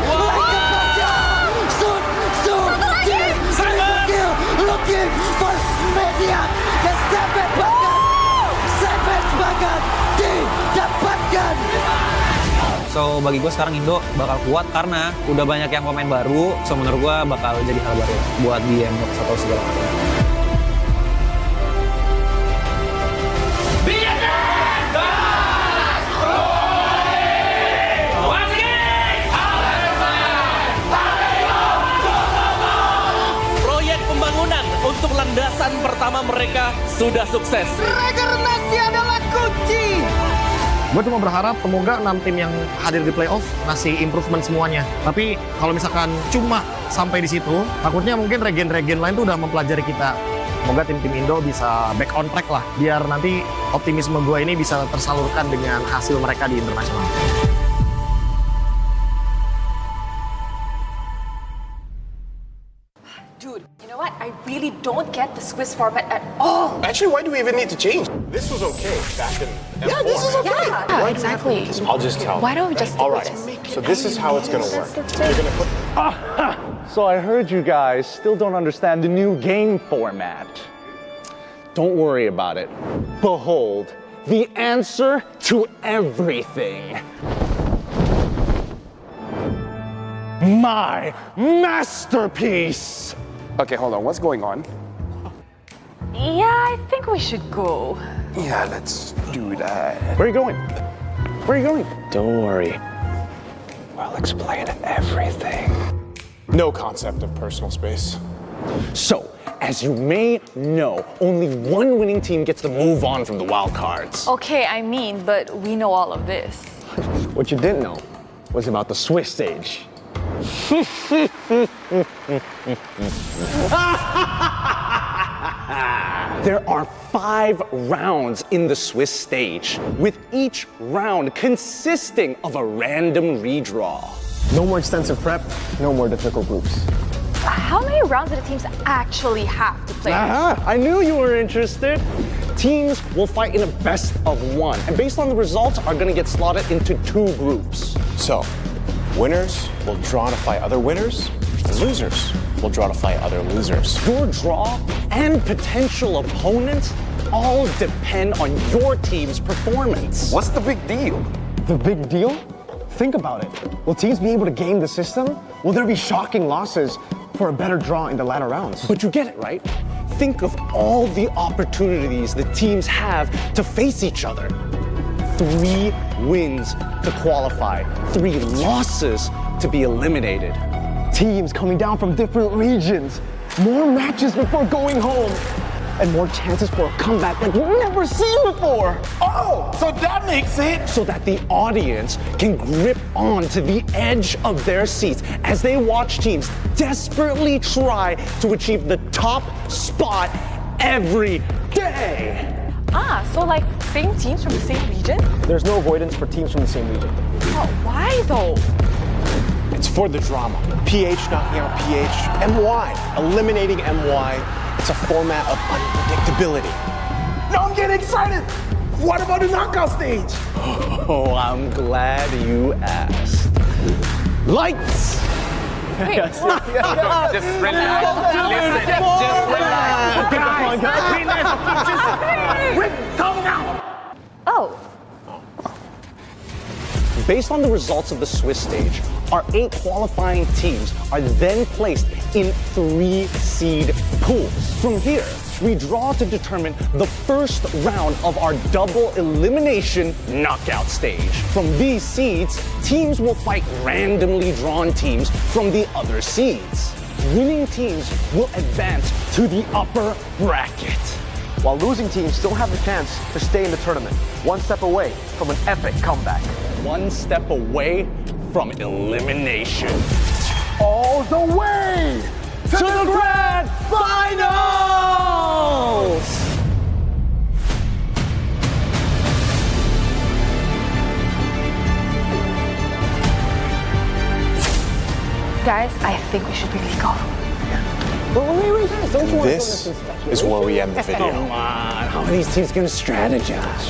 M: Looking for media dan Savage bahkan didapatkan.
Q: So bagi gue sekarang Indo bakal kuat karena udah banyak yang pemain baru. So menurut gue bakal jadi hal baru buat di M6 atau segala macam.
G: Untuk landasan pertama mereka sudah sukses.
M: Regenerasi adalah kunci.
S: Gue cuma berharap semoga 6 tim yang hadir di playoff ngasih improvement semuanya. Tapi kalau misalkan cuma sampai di situ, takutnya mungkin regen-regen lain tuh udah mempelajari kita. Semoga tim-tim Indo bisa back on track lah, biar nanti optimisme gue ini bisa tersalurkan dengan hasil mereka di internasional.
J: Dude, you know what? I really don't get the Swiss format at all.
A: Actually, why do we even need to change? This was okay back in M4.
J: Yeah, this is okay. Yeah, exactly.
A: I'll just tell.
J: Why don't we just
A: All
J: do
A: right.
J: this?
A: So this is how it's gonna work. You're gonna put.
W: So I heard you guys still don't understand the new game format. Don't worry about it. Behold, the answer to everything. My masterpiece!
A: Okay, hold on. What's going on?
J: Yeah, I think we should go.
A: Yeah, let's do that.
W: Where are you going? Where are you going?
A: Don't worry. I'll explain everything. No concept of personal space.
W: So, as you may know, only one winning team gets to move on from the wild cards.
J: Okay, I mean, but we know all of this.
W: What you didn't know was about the Swiss stage. There are 5 rounds in the Swiss stage, with each round consisting of a random redraw.
A: No more extensive prep, no more difficult groups.
J: How many rounds do the teams actually have to play?
W: I knew you were interested. Teams will fight in a best of 1, and based on the results, are going to get slotted into 2 groups.
A: So, winners will draw to fight other winners, and losers will possible draw to fight other losers.
W: Your draw and potential opponents all depend on your team's performance.
A: What's the big deal? The big deal? Think about it. Will teams be able to game the system? Will there be shocking losses for a better draw in the latter rounds?
W: But you get it, right? Think of all the opportunities the teams have to face each other. 3 wins to qualify, 3 losses to be eliminated.
A: Teams coming down from different regions, more matches before going home, and more chances for a comeback like we've never seen before.
W: Oh, so that makes it so that the audience can grip on to the edge of their seats as they watch teams desperately try to achieve the top spot every day.
E: So like same teams from the same region?
A: There's no avoidance for teams from the same region.
E: Oh, why though?
A: It's for the drama. PH knocking out PH, MY eliminating MY. It's a format of unpredictability.
W: Now I'm getting excited! What about the knockout stage? Oh, I'm glad you asked. Lights!
E: Wait,
W: Just relax. Listen, just relax. Guys, calm down.
E: Oh.
W: Based on the results of the Swiss stage, our 8 qualifying teams are then placed in 3 seed pools. From here, we draw to determine the first round of our double elimination knockout stage. From these seeds, teams will fight randomly drawn teams from the other seeds. Winning teams will advance to the upper bracket,
A: While losing teams still have the chance to stay in the tournament, one step away from an epic comeback.
W: one step away from elimination.
A: All the way
W: to the grand finals!
E: Guys, I think we should really go.
W: Wait, guys, don't you want
A: This is where we end the video.
W: Come on, how are these teams gonna strategize?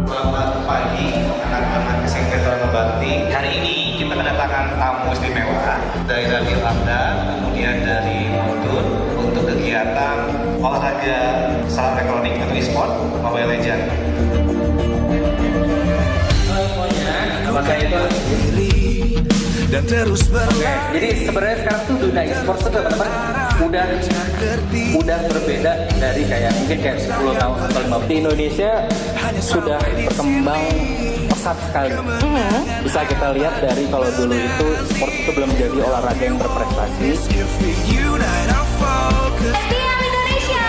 H: Selamat pagi anak-anak SMP Taruna Bakti. Hari ini kita kedatangan tamu istimewa dari Radio Anda, kemudian dari Montun untuk kegiatan olahraga salam elektronik atau e-sport Mobile Legends.
C: Nama saya itu
X: dan terus
C: jadi sebenarnya sekarang tuh dunia e-sport tuh teman-teman udah berbeda dari kayak mungkin kayak 10 tahun atau 15 di Indonesia sudah berkembang pesat sekali. Bisa kita lihat dari kalau dulu itu sport itu belum menjadi olahraga yang berprestasi.
B: MPL Indonesia.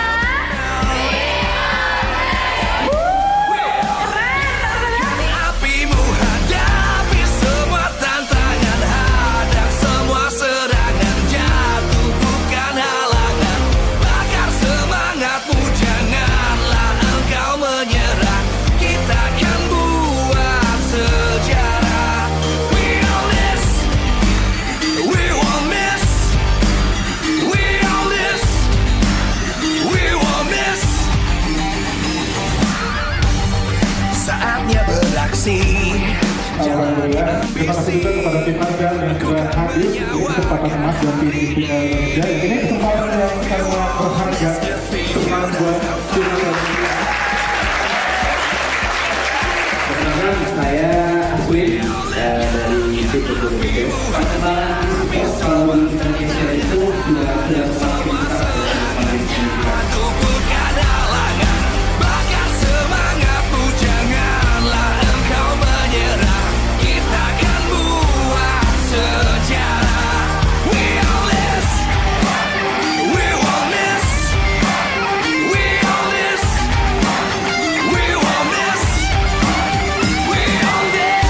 X: apimu hadapi semua tantangan, hadang semua serangan, jatuh bukan halangan, bakar semangatmu, janganlah engkau menyerah, kita akan buat sejarah. We on this, we won't miss, we on this, we won't miss. Saatnya beraksi.
R: Alhamdulillah, terima kasih juga kepada tim Argan yang sudah hadir di kesempatan emas dan tim MPL Indonesia. Ini kesempatan yang sangat berharga, kesempatan buat tim Indonesia.
K: Perkenalkan, saya Aswin dari tim Indonesia. Perkembangan e-sport di Indonesia itu sudah semakin besar.
X: Bakar semangatmu, janganlah engkau menyerah, kita akan buat sejarah. We on this, we won't miss, we on this, we won't miss, we on this.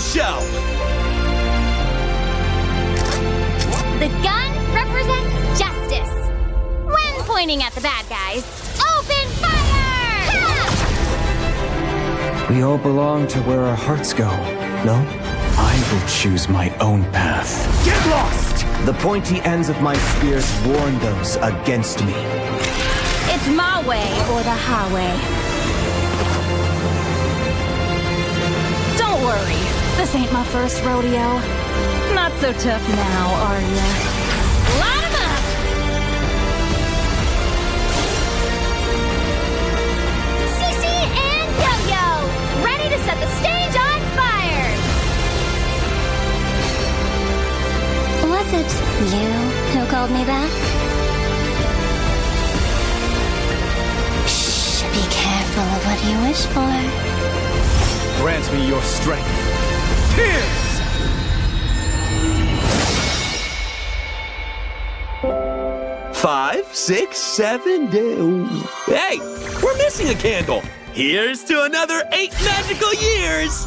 G: the show.
B: The gun represents justice. When pointing at the bad guys, open fire!
F: We all belong to where our hearts go, no? I will choose my own path.
G: Get lost!
F: The pointy ends of my spears warn those against me.
B: It's my way or the highway. Don't worry, this ain't my first rodeo. Not so tough now, are ya? Line 'em up! Cece and Yo-Yo, ready to set the stage on fire! Was it you who called me back? Shh, be careful of what you wish for.
G: Grant me your strength. Tears! 5, 6, 7. Hey, we're missing a candle. Here's to another 8 magical years.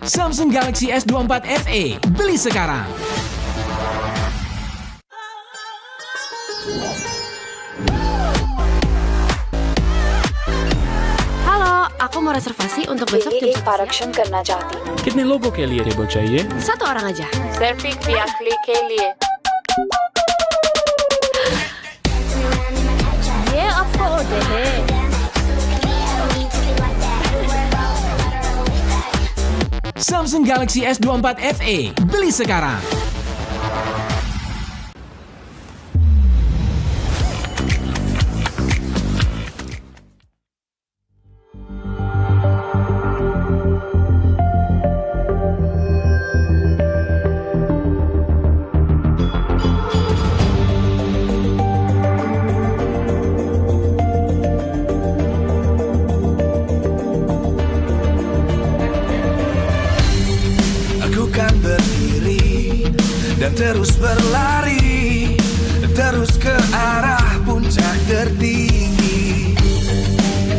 N: Samsung Galaxy S24 FE, beli sekarang.
J: Halo, aku mau reservasi untuk besok jam 11 siang.
T: करना चाहती हूँ।
N: कितने लोगों के लिए table चाहिए?
J: Satu orang aja.
T: सिर्फ एक व्याक्ली के लिए।
B: ये आपको ऑर्डर है।
N: Samsung Galaxy S24 FE, beli sekarang.
V: Terus berlari, terus ke arah puncak tertinggi.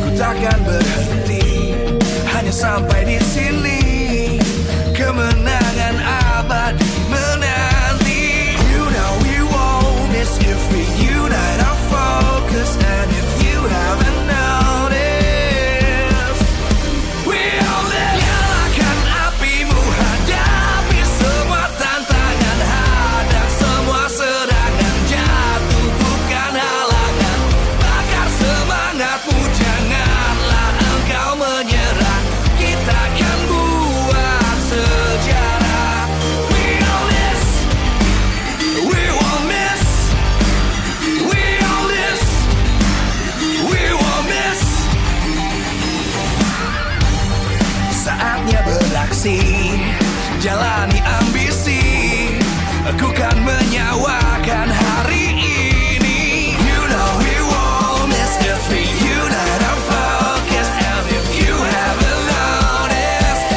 V: Ku takkan berhenti, hanya sampai di sini. Kemenangan abadi menanti. You know we won't miss if we unite our focus. And if you haven't noticed, we all live. Nyalakan apimu, hadapi semua tantangan. Hadang semua serangan, jatuh bukan halangan. Bakar semangatmu, janganlah engkau menyerah. Kita akan buat sejarah. We all this, we won't miss. We all this, we won't miss. Saatnya beraksi, jalani ambisi. Aku kan menyawakan hari ini. You know we won't miss if we unite our focus. And if you haven't noticed,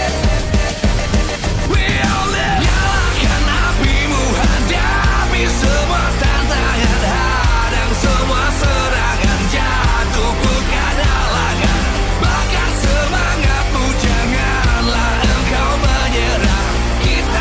V: we all live. Nyalakan apimu, hadapi semua tantangan. Hadang semua serangan, jatuh bukan halangan. Bakar semangatmu, janganlah engkau menyerah. Kita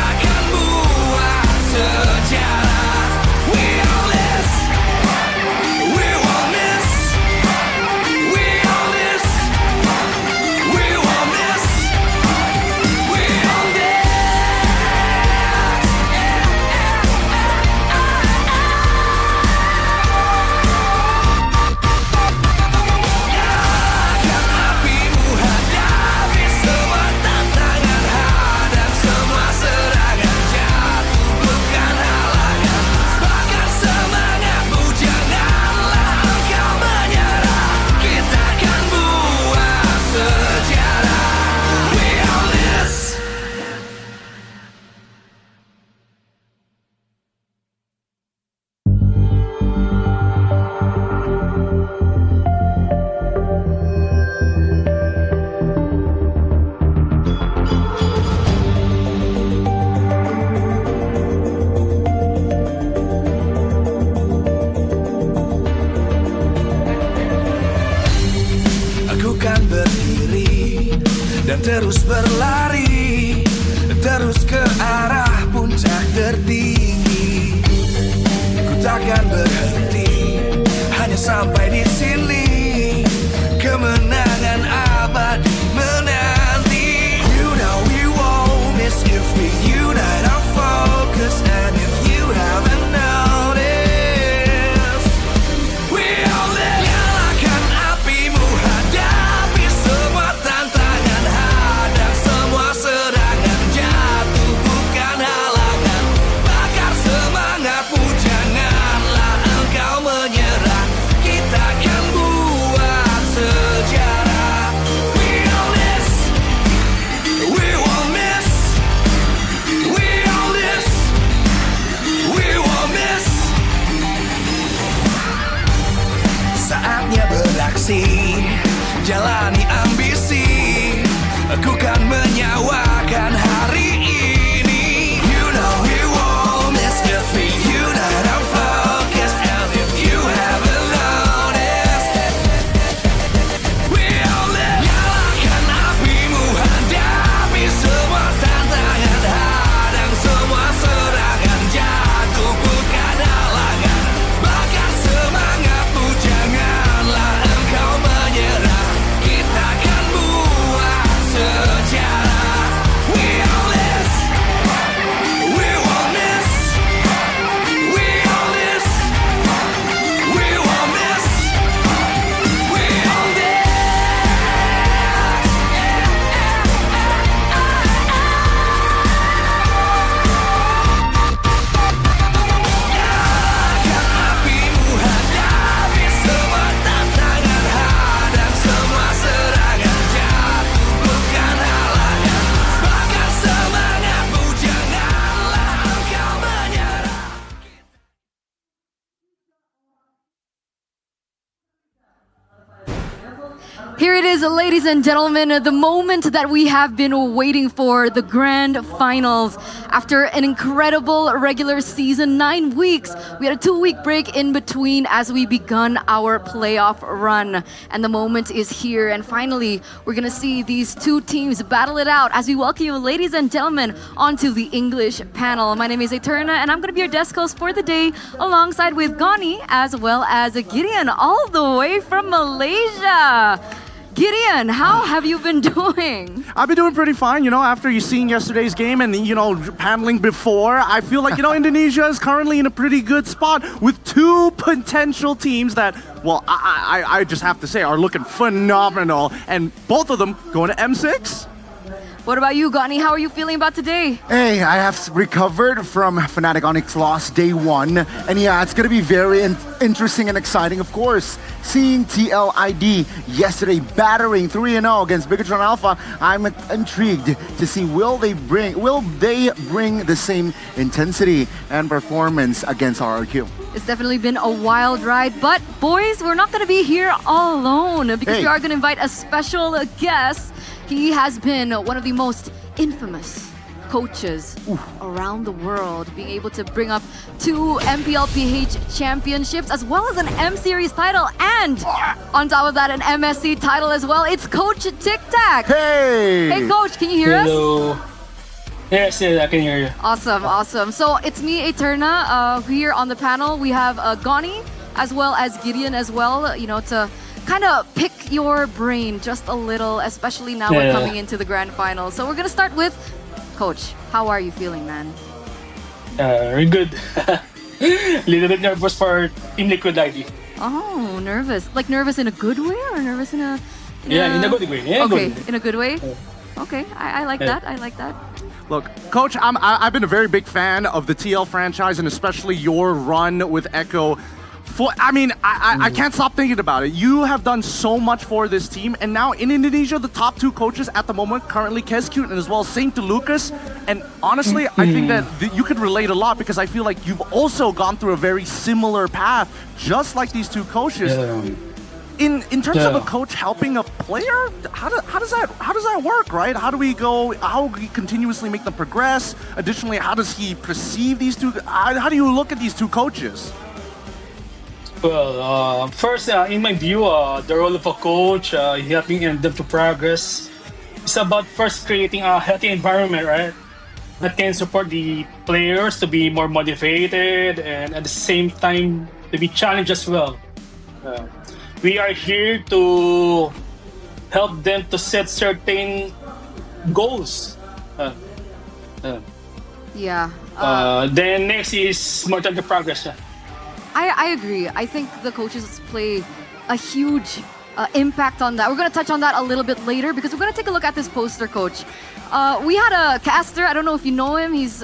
V: dan terus berlari, terus ke arah puncak tertinggi. Ku takkan berhenti, hanya sampai di sini. Kemenangan abadi menanti. You know we won't miss if we unite our focus. And if you haven't noticed, we all live. Nyalakan apimu, hadapi semua tantangan, hadang semua serangan, jatuh bukan halangan. Bakar semangatmu, janganlah engkau menyerah. Kita akan buat sejarah. We all this, we won't miss. We all this, we won't miss. Saatnya beraksi, jalani ambisi. Aku kan menyawakan hari ini. You know we won't miss if we unite our focus. And if you haven't noticed, we all live. Nyalakan apimu, hadapi semua tantangan, hadang semua serangan, jatuh bukan halangan. Bakar semangatmu, janganlah engkau menyerah. Kita akan buat sejarah. We all this, we won't miss. We all this, we won't miss. We all this. Nyalakan apimu, hadapi semua tantangan, hadang semua serangan, jatuh bukan halangan. Bakar semangatmu, janganlah engkau menyerah.
D: Here it is, ladies and gentlemen, the moment that we have been waiting for, the grand finals. After an incredible regular season, 9 weeks, we had a 2-week break in between as we begun our playoff run. And the moment is here, and finally, we're gonna see these two teams battle it out as we welcome you, ladies and gentlemen, onto the English panel. My name is Eterna, and I'm gonna be your desk host for the day, alongside with Gani, as well as Gideon, all the way from Malaysia. Gideon, how have you been doing?
S: I've been doing pretty fine, after you seen yesterday's game and, paneling before. I feel like, Indonesia is currently in a pretty good spot with two potential teams that, well, I just have to say are looking phenomenal. And both of them going to M6.
D: What about you, Gani? How are you feeling about today?
I: Hey, I have recovered from Fnatic Onyx loss day 1. And yeah, it's going to be very interesting and exciting, of course. Seeing TLID yesterday battering 3-0 against Bigatron Alpha, I'm intrigued to see will they bring the same intensity and performance against RRQ.
D: It's definitely been a wild ride, but boys, we're not going to be here all alone because we are going to invite a special guest. He has been one of the most infamous coaches around the world, being able to bring up 2 MPL PH championships as well as an M Series title, and on top of that, an MSC title as well. It's Coach Tic Tac. Hey, Coach, can you hear us?
O: Yes, I can hear you.
D: Awesome. So it's me, Eterna. Here on the panel, we have Gani as well as Gideon as well, to kind of pick your brain just a little, especially now we're coming into the grand final. So we're going to start with Coach. How are you feeling, man?
O: Very good. Little bit nervous for Team Liquid ID.
D: Oh, nervous. Like nervous in a good way or nervous in a...
O: in a good way.
D: In a good way? Okay, I like that. I like that.
S: Look, Coach, I've been a very big fan of the TL franchise and especially your run with Echo. I can't stop thinking about it. You have done so much for this team, and now in Indonesia, the top 2 coaches at the moment, currently Kescute and as well as Saint Lucas. And honestly, I think that you could relate a lot because I feel like you've also gone through a very similar path, just like these 2 coaches. In terms of a coach helping a player, how does that work, right? How do we continuously make them progress? Additionally, how does he perceive these 2? How do you look at these 2 coaches?
O: Well, first, in my view, the role of a coach, helping them to progress, it's about first creating a healthy environment, right? That can support the players to be more motivated and at the same time to be challenged as well. We are here to help them to set certain goals.
D: Yeah.
O: Then next is monitor the progress.
D: I agree. I think the coaches play a huge impact on that. We're going to touch on that a little bit later because we're going to take a look at this poster, Coach. We had a caster. I don't know if you know him. He's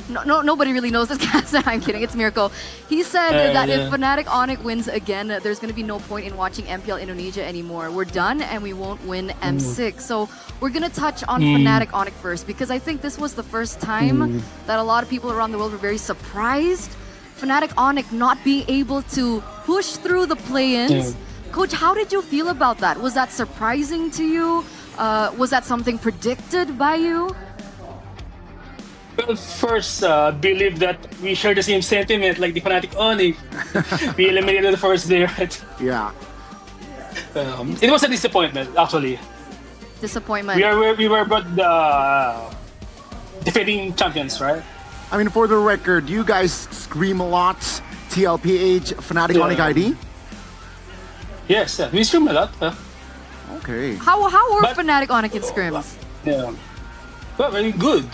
D: nobody really knows this caster. I'm kidding. It's Mirko. He said that if Fnatic Onyx wins again, there's going to be no point in watching MPL Indonesia anymore. We're done and we won't win M6. So we're going to touch on Fnatic Onyx first because I think this was the first time that a lot of people around the world were very surprised. Fnatic Onyx not being able to push through the play-ins. Coach, how did you feel about that? Was that surprising to you? Was that something predicted by you?
O: Well, first, believe that we share the same sentiment like the Fnatic Onyx. We eliminated the first day, right?
I: Yeah.
O: It was a disappointment, actually.
D: Disappointment.
O: We were both the defending champions, right?
I: I mean, for the record, you guys scream a lot. TLPH, Fnatic Onyx ID?
O: Yes, we scream a lot.
I: Okay.
D: How were Fnatic Onyx in scrims?
O: Yeah. Well, very good.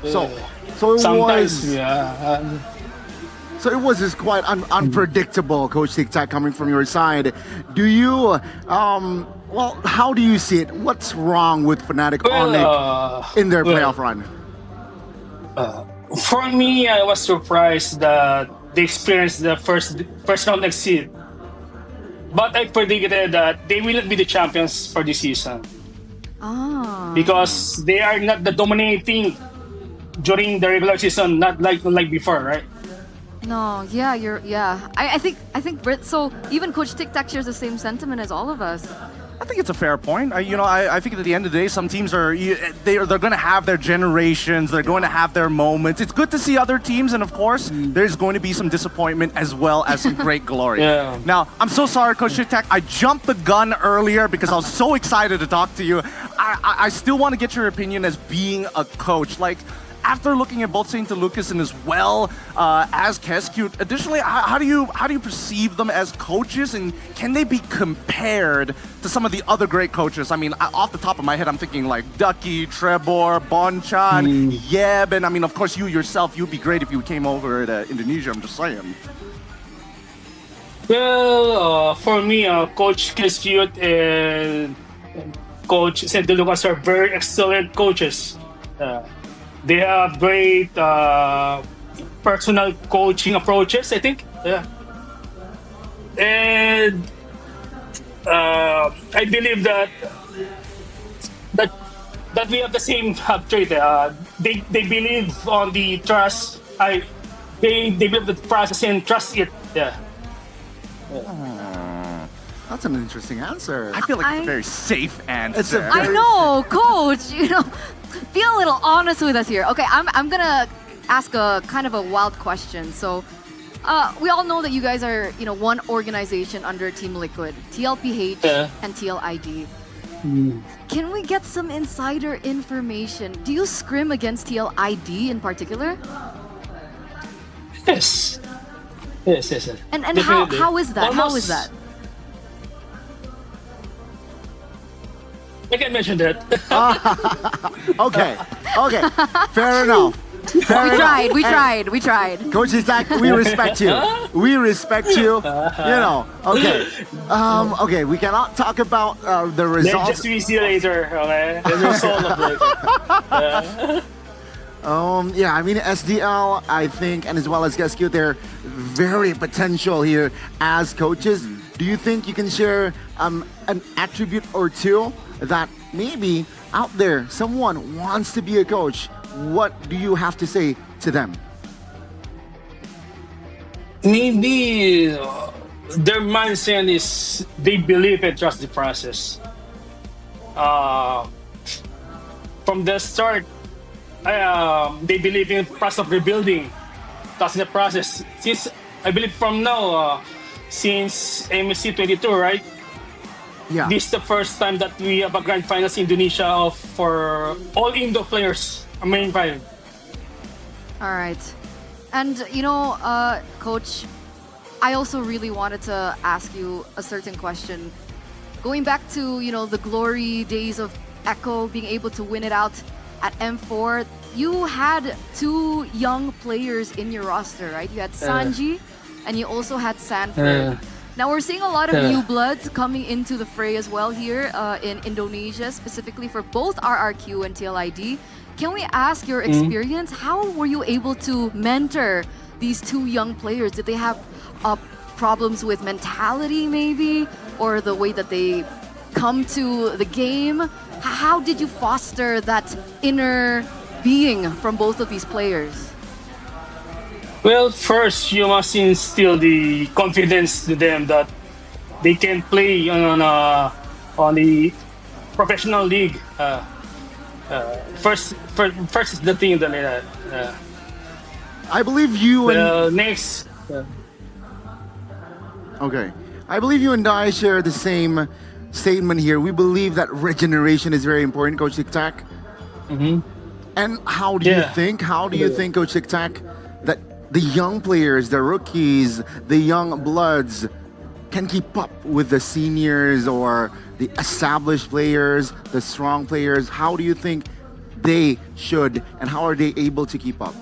I: So it
O: sometimes,
I: was.
O: yeah.
I: So it was just quite unpredictable, Coach Tic-Tac, coming from your side. Do you, well, how do you see it? What's wrong with Fnatic Onyx in their playoff run?
O: For me, I was surprised that they experienced the first round exit. But I predicted that they will not be the champions for this season. Because they are not the dominating during the regular season, not like before, right?
D: No, yeah. I think Brit. So even Coach Tic-Tac shares the same sentiment as all of us.
S: I think it's a fair point. I think at the end of the day, some teams they're going to have their generations. They're going to have their moments. It's good to see other teams, and of course, there's going to be some disappointment as well as some great glory.
O: Yeah.
S: Now, I'm so sorry, Coach Tic-Tac. I jumped the gun earlier because I was so excited to talk to you. I still want to get your opinion as being a coach. Like, after looking at both St. Lucas and as well as Keskute, additionally, how do you perceive them as coaches, and can they be compared to some of the other great coaches? I mean, off the top of my head, I'm thinking like Ducky, Trebor, Bonchan, Yeb, and I mean, of course, you yourself, you'd be great if you came over to Indonesia, I'm just saying.
O: Well, for me, Coach Keskute and Coach St. Lucas are very excellent coaches. They have great personal coaching approaches, I think. Yeah. And I believe that we have the same trait. They believe on the trust. They believe the process and trust it. Yeah.
I: That's an interesting answer.
S: I feel like it's a very safe answer.
D: I know, Coach. Be a little honest with us here. Okay, I'm gonna ask a kind of a wild question. So, we all know that you guys are one organization under Team Liquid, TLPH and TLID. Can we get some insider information? Do you scrim against TLID in particular?
O: Yes.
D: And how is that? How is that?
O: I can mention that.
I: Okay. Fair enough.
D: We tried.
I: Coach Tic-Tac, we respect you. Okay. Okay, we cannot talk about the results.
O: Just we see you later, okay? There's no soul of later.
I: Yeah, I mean, SDL, I think, and as well as Keskute, they're very potential here as coaches. Do you think you can share an attribute or two that maybe out there someone wants to be a coach? What do you have to say to them?
O: Maybe their mindset is they believe and trust the process. From the start, they believe in the process of rebuilding, trusting the process. Since I believe from now, since MSC 22, right?
I: Yeah.
O: This is the first time that we have a grand finals in Indonesia for all Indo players, main 5.
D: All right. And, Coach, I also really wanted to ask you a certain question. Going back to, the glory days of Echo being able to win it out at M4, you had 2 young players in your roster, right? You had Sanji and you also had Sanford. Now we're seeing a lot of new bloods coming into the fray as well here in Indonesia, specifically for both RRQ and TLID. Can we ask your experience? How were you able to mentor these 2 young players? Did they have problems with mentality maybe? Or the way that they come to the game? How did you foster that inner being from both of these players?
O: Well, first you must instill the confidence to them that they can play on the professional league. First is the thing that.
I: I believe you and
O: next.
I: Okay, I believe you and I share the same statement here. We believe that regeneration is very important, Coach Tic Tac. And how do you think? How do you think, Coach Tic Tac, that the young players, the rookies, the young bloods can keep up with the seniors or the established players, the strong players? How do you think they should, and how are they able to keep up?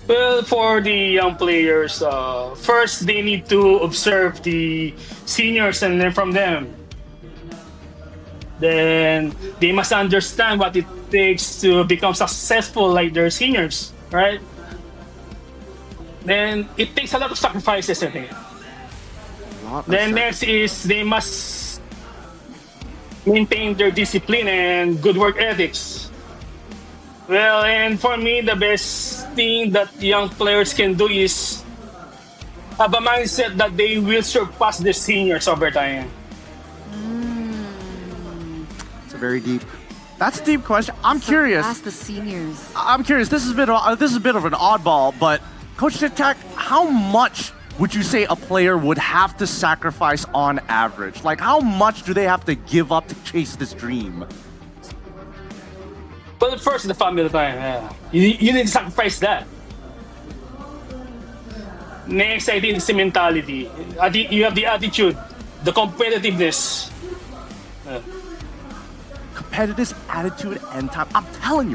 O: Well, for the young players, first they need to observe the seniors and learn from them. Then they must understand what it takes to become successful like their seniors, right? Then it takes a lot of sacrifices, I think. Then next is they must maintain their discipline and good work ethics. Well, and for me, the best thing that young players can do is have a mindset that they will surpass the seniors over time.
I: It's a very deep.
S: That's a deep question. I'm curious.
D: Ask the seniors.
S: I'm curious. This is a bit of an oddball, but Coach Tic Tac, how much would you say a player would have to sacrifice on average? Like, how much do they have to give up to chase this dream?
O: Well, first, the family time. Yeah. You need to sacrifice that. Next, I think it's the mentality. You have the attitude, the competitiveness.
S: Competitive attitude and time. I'm telling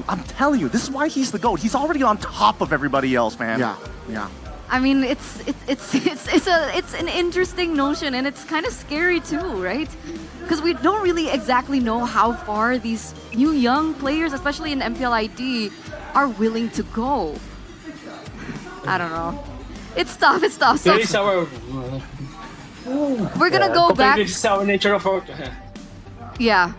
S: you, this is why he's the GOAT. He's already on top of everybody else, man.
I: Yeah.
D: I mean, it's an interesting notion, and it's kind of scary too, right? Because we don't really exactly know how far these new young players, especially in MPL ID, are willing to go. I don't know. It's tough. So
O: It is our.
D: we're gonna go back.
O: It's our nature of work.
D: Yeah.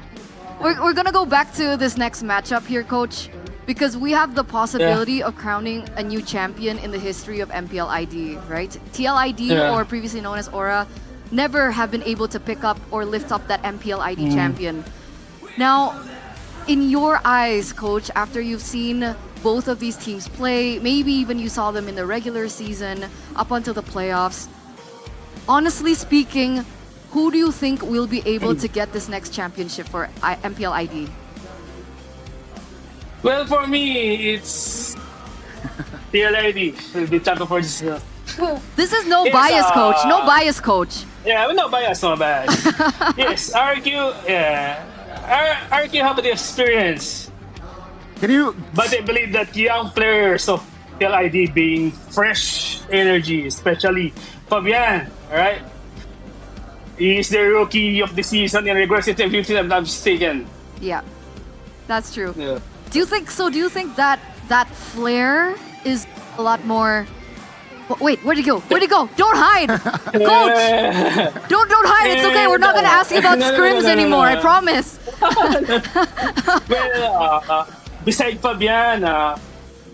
D: We're gonna go back to this next matchup here, Coach, because we have the possibility of crowning a new champion in the history of MPL ID, right? TLID, or previously known as Aura, never have been able to pick up or lift up that MPL ID champion. Now, in your eyes, Coach, after you've seen both of these teams play, maybe even you saw them in the regular season up until the playoffs, honestly speaking, who do you think will be able to get this next championship for MPL ID?
O: Well, for me, it's TLID will be champion for this.
D: This is no bias, Coach. No bias, Coach.
O: Yeah, no bias. Yes, RQ. Yeah, RQ have the experience.
I: Can you?
O: But I believe that young players of TLID being fresh energy, especially Fabian, right? He is the rookie of the season in regular season, if I'm not mistaken.
D: Yeah, that's true.
O: Yeah.
D: Do you think that flair is a lot more? Wait, where'd he go? Don't hide, Coach. Don't hide. It's okay. We're not gonna ask you about scrims anymore. I promise.
O: Well, besides Fabian,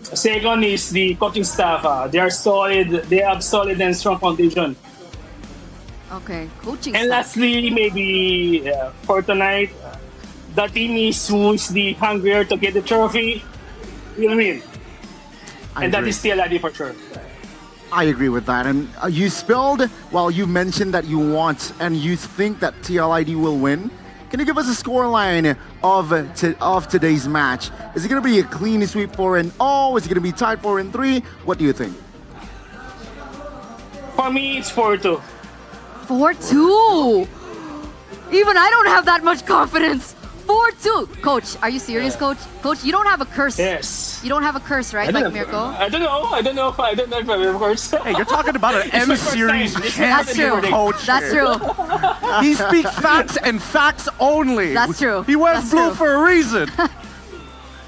O: second is the coaching staff. They are solid. They have solid and strong foundation.
D: Okay, coaching.
O: And
D: staff.
O: lastly, maybe for tonight, the team who is the hungrier to get the trophy will win. And that is TLID for sure.
I: I agree with that. And you spilled, well, you mentioned that you want and you think that TLID will win. Can you give us a scoreline of today's match? Is it going to be a clean sweep 4-0? Is it going to be tied 4-3? What do you think?
O: For me, it's 4-2.
D: 4-2. Even I don't have that much confidence. 4-2. Coach, are you serious, Coach? Coach, you don't have a curse.
O: Yes.
D: You don't have a curse, right? Like Mirko?
O: I don't know if I have a curse.
W: Hey, you're talking about an M Series
D: That's true.
W: coach.
D: That's
W: here.
D: true.
W: He speaks facts and facts only.
D: That's true.
W: He wears
D: That's
W: blue
D: true.
W: for a reason.
D: I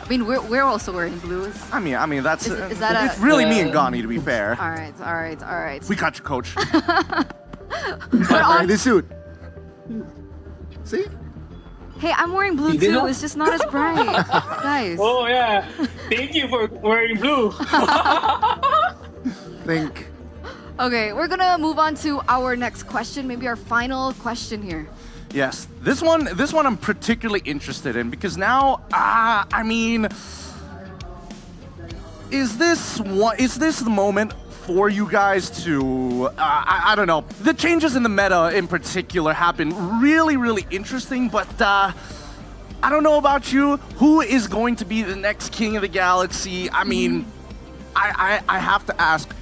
D: mean, we're also wearing blues.
W: I mean that's
D: Is that
W: it's
D: a-
W: really me and Gani, to be fair.
D: All right.
W: We got you, coach.
I: Wearing the suit. See?
D: Hey, I'm wearing blue
O: You did
D: too.
O: not?
D: It's just not as bright, guys.
O: Oh yeah, thank you for wearing blue.
I: Think.
D: Okay, we're gonna move on to our next question. Maybe our final question here.
W: Yes, this one I'm particularly interested in because now, I mean, is this the moment for you guys to, I don't know, the changes in the meta in particular have been really, really interesting, but I don't know about you, who is going to be the next king of the galaxy? I mean, I have to ask,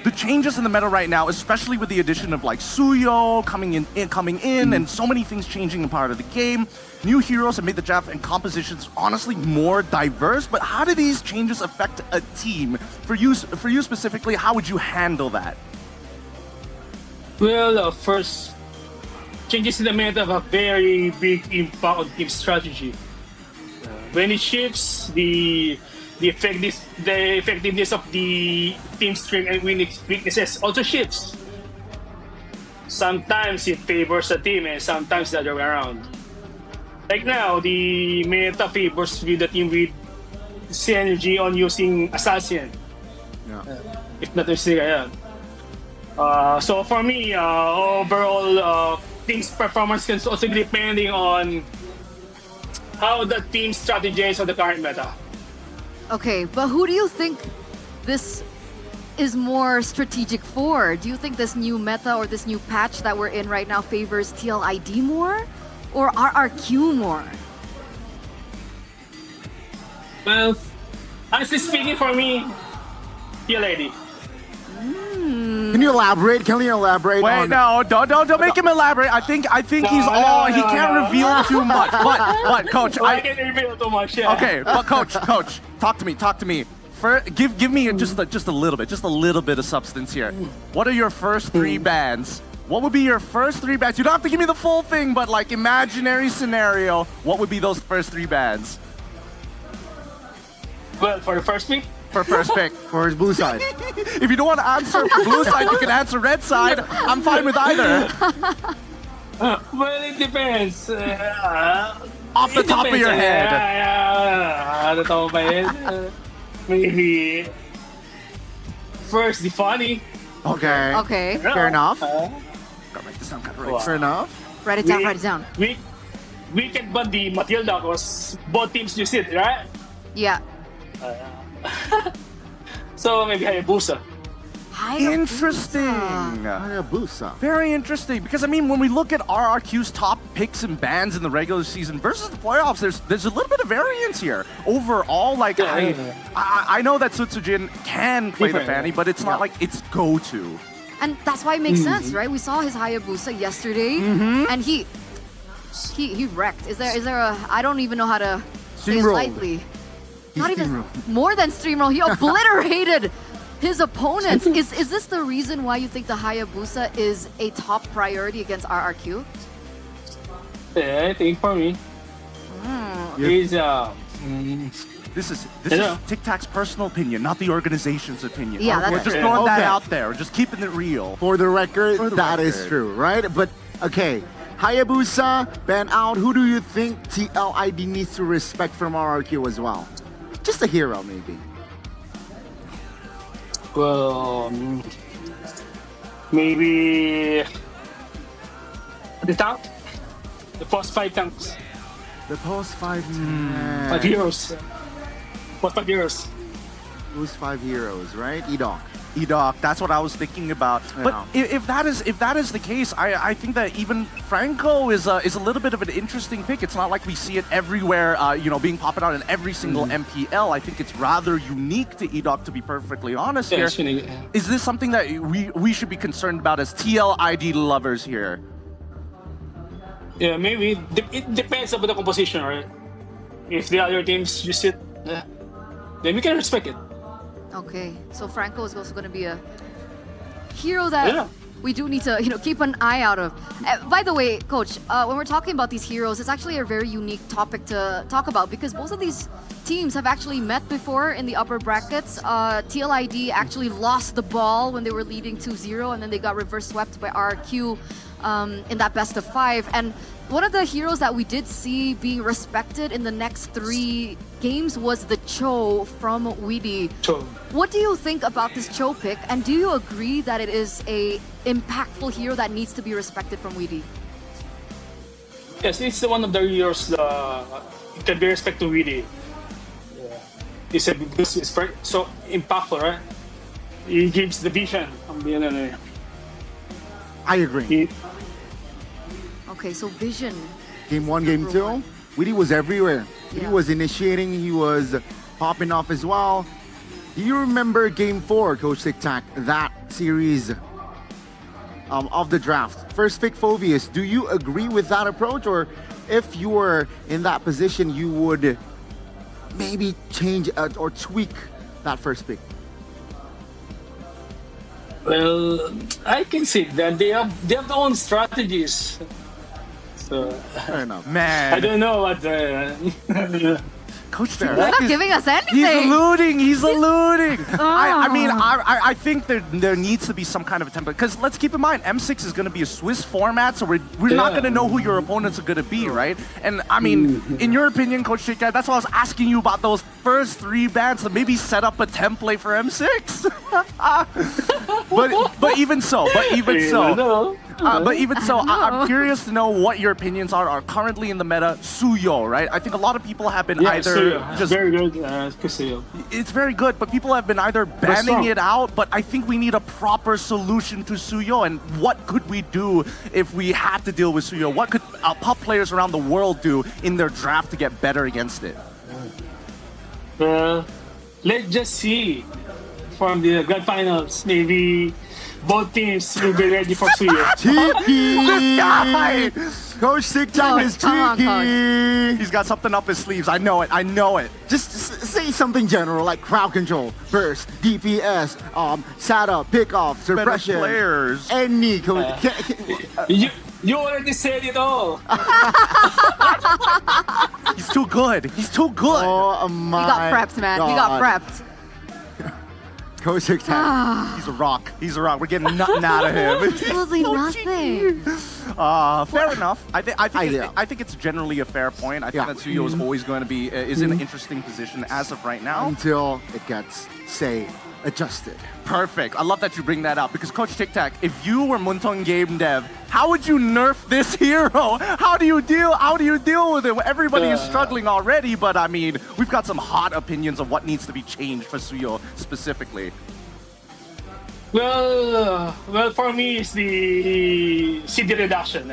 W: the changes in the meta right now, especially with the addition of like Suyo coming in, and so many things changing in part of the game. New heroes have made the draft and compositions honestly more diverse. But how do these changes affect a team? For you specifically, how would you handle that?
O: Well, first, changes in the meta have a very big impact on team strategy. When it shifts, the effectiveness of the team strength and weaknesses also shifts. Sometimes it favors a team and sometimes the other way around. Like now, the meta favors with the team with synergy on using Assassin. If not mistaken, so for me, overall, team's performance can also be depending on how the team strategies on the current meta.
D: Okay, but who do you think this is more strategic for? Do you think this new meta or this new patch that we're in right now favors TLID more or RRQ more?
O: Well, honestly speaking, for me, TLID.
I: Can you elaborate?
W: Wait, no, don't make him elaborate. I think he's he can't reveal too much. But coach,
O: I can't reveal too much. Yeah.
W: Okay, but coach, talk to me. Give me just a little bit of substance here. What are your first 3 bans? What would be your first 3 bans? You don't have to give me the full thing, but like imaginary scenario, what would be those first 3 bans?
O: Well, for the first pick.
W: For first pick.
I: For his blue side.
W: If you don't want to answer blue side, you can answer red side. I'm fine with either.
O: Well, it depends.
W: Off the top of your head.
O: Yeah, the top of my head. Maybe first the funny.
I: Okay.
D: Okay.
I: Fair enough.
W: Gotta make this sound kind of right.
I: Fair enough.
D: Write it down.
O: We can ban the Matilda because both teams use it, right?
D: Yeah.
O: So maybe Hayabusa.
W: Interesting.
I: Hayabusa.
W: Very interesting. Because I mean, when we look at RRQ's top picks and bans in the regular season versus the playoffs, there's a little bit of variance here. Overall, like I know that Sutsujin can play the Fanny, but it's not like it's go-to.
D: And that's why it makes sense, right? We saw his Hayabusa yesterday, and he wrecked. Is there a? I don't even know how to say it lightly. Not even more than steamroll. He obliterated his opponents. Is this the reason why you think the Hayabusa is a top priority against RRQ?
O: Yeah, I think for me, he's
W: This is Tic Tac's personal opinion, not the organization's opinion.
D: Yeah,
W: we're just throwing that out there. We're just keeping it real.
I: For the record, that is true, right? But okay, Hayabusa, ban out. Who do you think TLID needs to respect from RRQ as well? Just a hero, maybe.
O: well, maybe the tank, the post 5 tanks,
I: The post 5
O: 5 heroes, post 5 heroes.
I: Post 5 heroes, right? Edok.
L: E-Doc, that's what I was thinking about. But if that is the case, I think that even Franco is a little bit of an interesting pick. It's not like we see it everywhere, being popping out in every single MPL. I think it's rather unique to E-Doc, to be perfectly honest here. Is this something that we should be concerned about as TLID lovers here?
O: Yeah, maybe. It depends on the composition, right? If the other teams use it, then we can respect it.
D: Okay, so Franco is also going to be a hero that we do need to, keep an eye out of. By the way, Coach, when we're talking about these heroes, it's actually a very unique topic to talk about because both of these teams have actually met before in the upper brackets. TLID actually lost the ball when they were leading 2-0, and then they got reverse swept by RQ in that best of 5. And one of the heroes that we did see being respected in the next 3 games was the Cho from Weedy. What do you think about this Cho pick, and do you agree that it is a impactful hero that needs to be respected from Weedy?
O: Yes, it's one of the heroes that can be respected to Weedy. It's so impactful, right? He gives the vision.
I: I agree.
D: Okay, so vision.
I: Game 1, Game 2, Weedy was everywhere. He was initiating, he was popping off as well. Do you remember Game 4, Coach Tic Tac, that series of the draft? First pick Phoveus, do you agree with that approach? Or if you were in that position, you would maybe change or tweak that first pick?
O: Well, I can see that they have their own strategies. So,
I: fair enough.
L: Man,
O: I don't know what
L: Coach
D: They're not giving us anything.
L: He's alluding. I think there needs to be some kind of a template. Because let's keep in mind, M6 is going to be a Swiss format, so we're not going to know who your opponents are going to be, right? And I mean, in your opinion, Coach Chica, that's why I was asking you about those first 3 bands to maybe set up a template for M6. but even so, I'm curious to know what your opinions are currently in the meta. Suyo, right? I think a lot of people have been either
O: just very good. Suyo.
L: It's very good, but people have been either banning it out. But I think we need a proper solution to Suyo. And what could we do if we had to deal with Suyo? What could pop players around the world do in their draft to get better against it?
O: Let's just see from the grand finals. Maybe both teams will be ready for Suyo.
I: Cheeky! This guy! Coach Tic Tac is cheeky!
L: He's got something up his sleeves. I know it.
I: Just say something general like crowd control, burst, DPS, setup, pickoff, suppression.
L: Better players.
I: Any coach.
O: You already said it all.
L: He's too good.
I: Oh my!
D: He got prepped, man.
I: God.
D: He got prepped.
I: Coach Tic Tac.
L: He's a rock. We're getting nothing out of him.
D: Absolutely nothing.
L: Fair enough. I think it's generally a fair point. I think that Suyo is always going to be in an interesting position as of right now.
I: Until it gets, say, adjusted.
L: Perfect. I love that you bring that up because Coach Tic Tac, if you were Muntong Game Dev, how would you nerf this hero? How do you deal with it? Everybody is struggling already, but I mean, we've got some hot opinions of what needs to be changed for Suyo specifically.
O: Well, for me, it's the CD reduction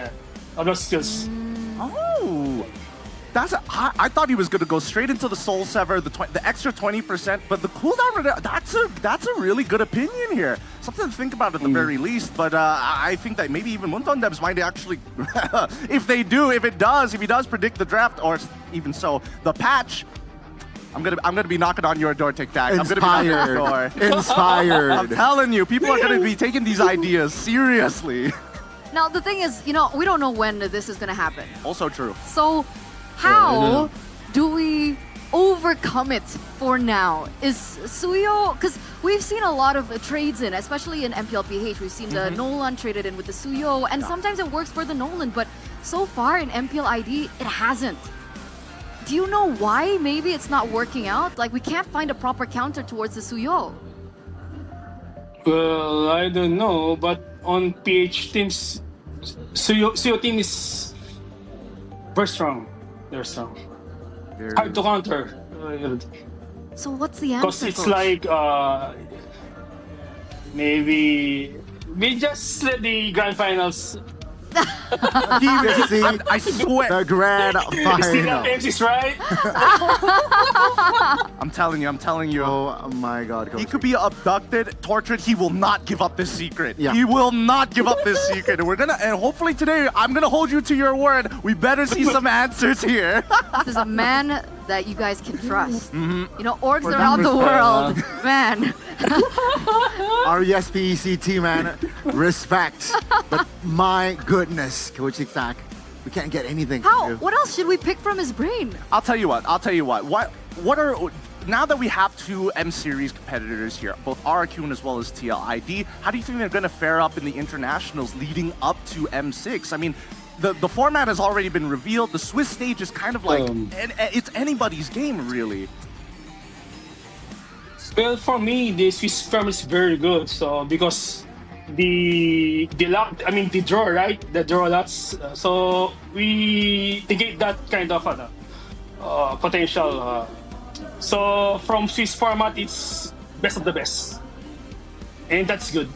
O: of those skills.
L: Oh, I thought he was going to go straight into the Soul Sever, the extra 20%, but the cooldown, that's a really good opinion here. Something to think about at the very least, but I think that maybe even Muntong Devs might actually, if he does predict the draft, or even so, the patch, I'm gonna be knocking on your door, Tic Tac.
I: Inspired.
L: I'm telling you, people are gonna be taking these ideas seriously.
D: Now, the thing is, we don't know when this is gonna happen.
L: Also true.
D: So, how do we overcome it for now? Is Suyo, because we've seen a lot of trades in, especially in MPL PH, we've seen the Nolan traded in with the Suyo, and sometimes it works for the Nolan, but so far in MPL ID, it hasn't. Do you know why maybe it's not working out? Like, we can't find a proper counter towards the Suyo.
O: Well, I don't know, but on PH teams, Suyo team is very strong. They're strong. Hard to counter.
D: So what's the answer?
O: Because it's like maybe we just let the grand finals.
L: I swear.
I: The grand
O: Still
I: final.
O: not MC's right.
L: I'm telling you.
I: Oh my God, Coach.
L: He could be abducted, tortured. He will not give up this secret.
I: Yeah.
L: He will not give up this secret. And hopefully today, I'm gonna hold you to your word. We better see some answers here.
D: This is a man that you guys can trust.
I: Mm-hmm.
D: You know, orgs
I: For that
D: around the world,
I: respect,
D: man.
I: RESPECT, man. Respect. But my goodness, Coach TikTok, we can't get anything from
D: How?
I: you.
D: What else should we pick from his brain?
L: I'll tell you what. What are now that we have two M Series competitors here, both RRQ as well as TLID, how do you think they're going to fare up in the internationals leading up to M6? I mean, the format has already been revealed. The Swiss stage is kind of like it's anybody's game, really.
O: Well, for me, the Swiss format is very good. So because the draw, right? The draw lots. So we get that kind of potential. So from Swiss format, it's best of the best, and that's good.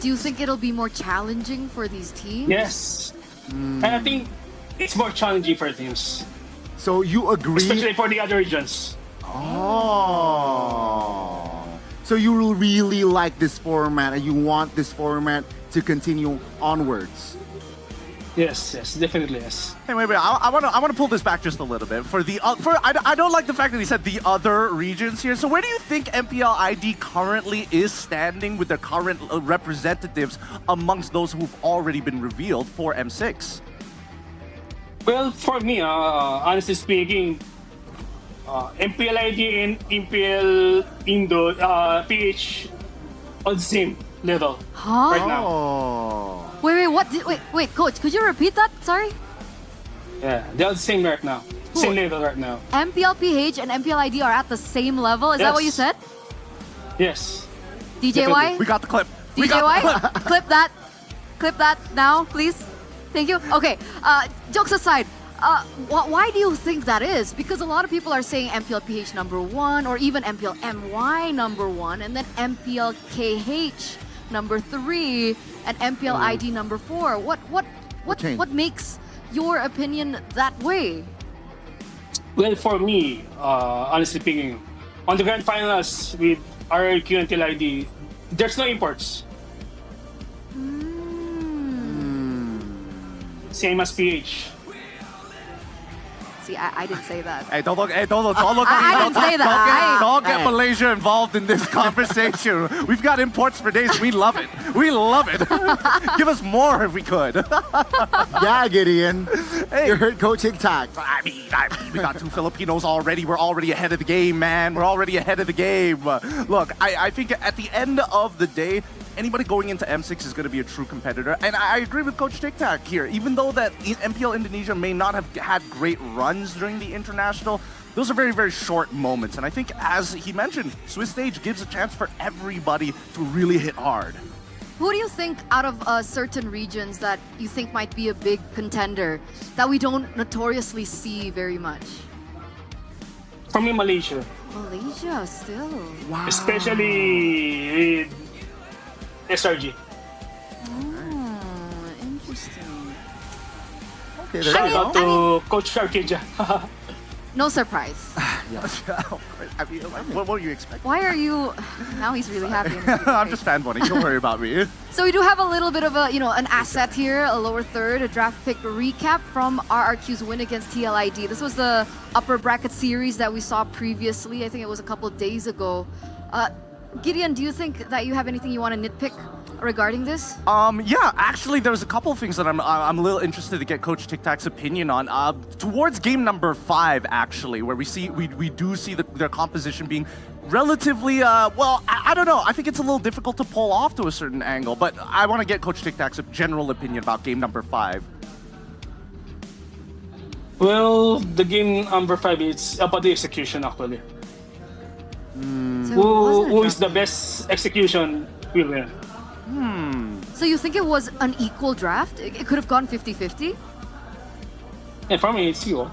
D: Do you think it'll be more challenging for these teams?
O: Yes, and I think it's more challenging for teams.
I: So you agree?
O: Especially for the other regions.
I: Oh. So you really like this format and you want this format to continue onwards?
O: Yes, definitely yes.
L: Hey, wait. I want to pull this back just a little bit. I don't like the fact that he said the other regions here. So where do you think MPL ID currently is standing with their current representatives amongst those who've already been revealed for M6?
O: Well, for me, honestly speaking, MPL ID and MPL Indo PH on the same level right now.
D: Wait, Coach, could you repeat that? Sorry?
O: Yeah, they're the same right now. Same level right now.
D: MPL PH and MPL ID are at the same level? Is that what you said?
O: Yes.
D: DJY?
L: We got the clip.
D: DJY? Clip that. Clip that now, please. Thank you. Okay, jokes aside, why do you think that is? Because a lot of people are saying MPL PH #1 or even MPL MY #1 and then MPL KH #3 and MPL ID #4. What makes your opinion that way?
O: Well, for me, honestly speaking, on the grand finals with RRQ and TLID, there's no imports. Same as PH.
D: See, I didn't say that.
L: Hey, don't look at me.
D: I didn't say that.
L: Don't get Malaysia involved in this conversation. We've got imports for days. We love it. We love it. Give us more if we could.
I: Yeah, Gideon.
L: Hey.
I: You heard Coach TikTok.
L: I mean, we got two Filipinos already. We're already ahead of the game, man. We're already ahead of the game. Look, I think at the end of the day, anybody going into M6 is going to be a true competitor. And I agree with Coach TikTok here. Even though that MPL Indonesia may not have had great runs during the international, those are very, very short moments. And I think, as he mentioned, Swiss stage gives a chance for everybody to really hit hard.
D: Who do you think out of certain regions that you think might be a big contender that we don't notoriously see very much?
O: For me, Malaysia.
D: Malaysia still.
I: Wow.
O: Especially with SRG.
D: Interesting.
I: Okay,
O: Shout out to Coach Sharkija.
D: No surprise.
L: I mean, what were you expecting?
D: Why are you... Now he's really happy.
L: I'm just fanboying. Don't worry about me.
D: So we do have a little bit of an asset here, a lower third, a draft pick recap from RRQ's win against TLID. This was the upper bracket series that we saw previously. I think it was a couple of days ago. Gideon, do you think that you have anything you want to nitpick regarding this?
L: Yeah, actually, there's a couple of things that I'm a little interested to get Coach TikTok's opinion on. Towards game number 5, actually, where we do see their composition being relatively, well, I don't know. I think it's a little difficult to pull off to a certain angle, but I want to get Coach TikTok's general opinion about game number 5.
O: Well, the game number 5 is about the execution, actually. Who is the best execution will win.
D: So you think it was an equal draft? It could have gone 50-50?
O: Yeah, for me, it's equal.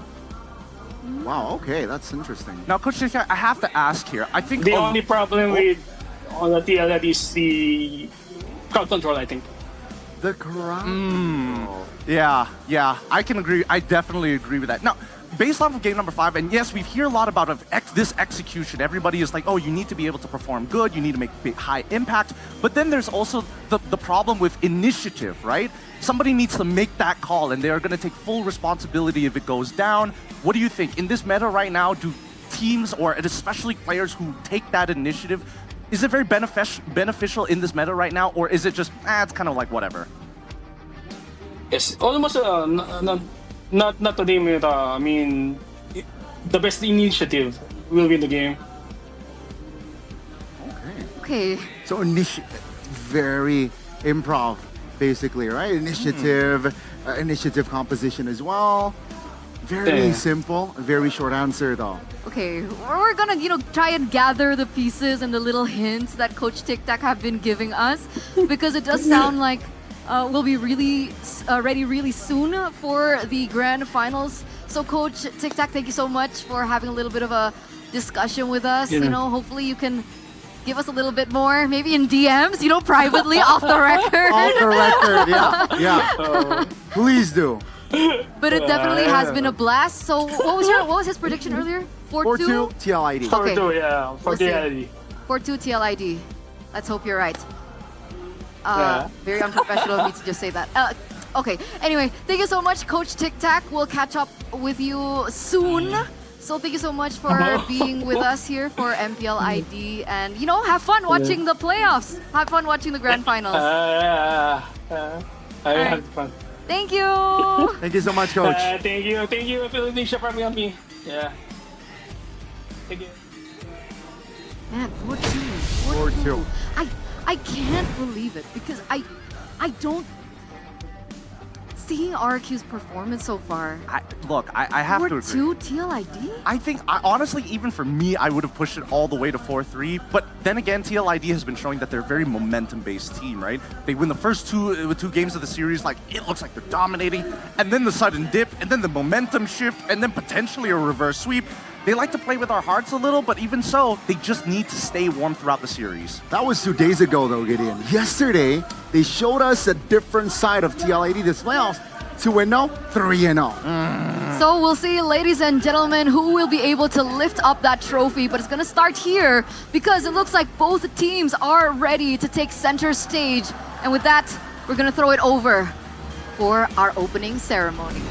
I: Wow, okay, that's interesting.
L: Now, Coach TikTok, I have to ask here. I think
O: the only problem with on the TL is the crowd control, I think.
I: The crowd.
L: Yeah, I can agree. I definitely agree with that. Now, based off of game number 5, and yes, we hear a lot about this execution. Everybody is like, oh, you need to be able to perform good, you need to make high impact. But then there's also the problem with initiative, right? Somebody needs to make that call, and they're going to take full responsibility if it goes down. What do you think? In this meta right now, do teams, or especially players who take that initiative, is it very beneficial in this meta right now, or is it just, it's kind of like whatever?
O: Yes, almost not today meta. I mean, the best initiative will win the game.
D: Okay.
I: So very improv, basically, right? Initiative composition as well. Very simple, very short answer though.
D: Okay, we're gonna, try and gather the pieces and the little hints that Coach Tic Tac have been giving us, because it does sound like we'll be really ready really soon for the grand finals. So Coach Tic Tac, thank you so much for having a little bit of a discussion with us. Hopefully you can give us a little bit more, maybe in DMs, privately, off the record.
I: Off the record, yeah. Please do.
D: But it definitely has been a blast. So what was his prediction earlier?
I: 4-2 TLID.
O: 4-2, yeah, for TLID.
D: 4-2 TLID. Let's hope you're right. Very unprofessional of me to just say that. Okay, anyway, thank you so much, Coach Tic Tac. We'll catch up with you soon. So thank you so much for being with us here for MPL ID. And, have fun watching the playoffs. Have fun watching the grand finals.
O: I had fun.
D: Thank you.
I: Thank you so much, Coach.
O: Thank you, Indonesia, for me. Yeah. Thank you.
D: Man, 4-2. I can't believe it, because I don't... Seeing RQ's performance so far.
L: I have to agree.
D: 4-2 TLID?
L: I think, honestly, even for me, I would have pushed it all the way to 4-3. But then again, TLID has been showing that they're a very momentum-based team, right? They win the first two games of the series, it looks like they're dominating. And then the sudden dip, and then the momentum shift, and then potentially a reverse sweep. They like to play with our hearts a little, but even so, they just need to stay warm throughout the series.
I: That was 2 days ago, though, Gideon. Yesterday, they showed us a different side of TLID this playoffs. 2-0, 3-0.
D: So we'll see, ladies and gentlemen, who will be able to lift up that trophy. But it's going to start here, because it looks like both teams are ready to take center stage. And with that, we're going to throw it over for our opening ceremony.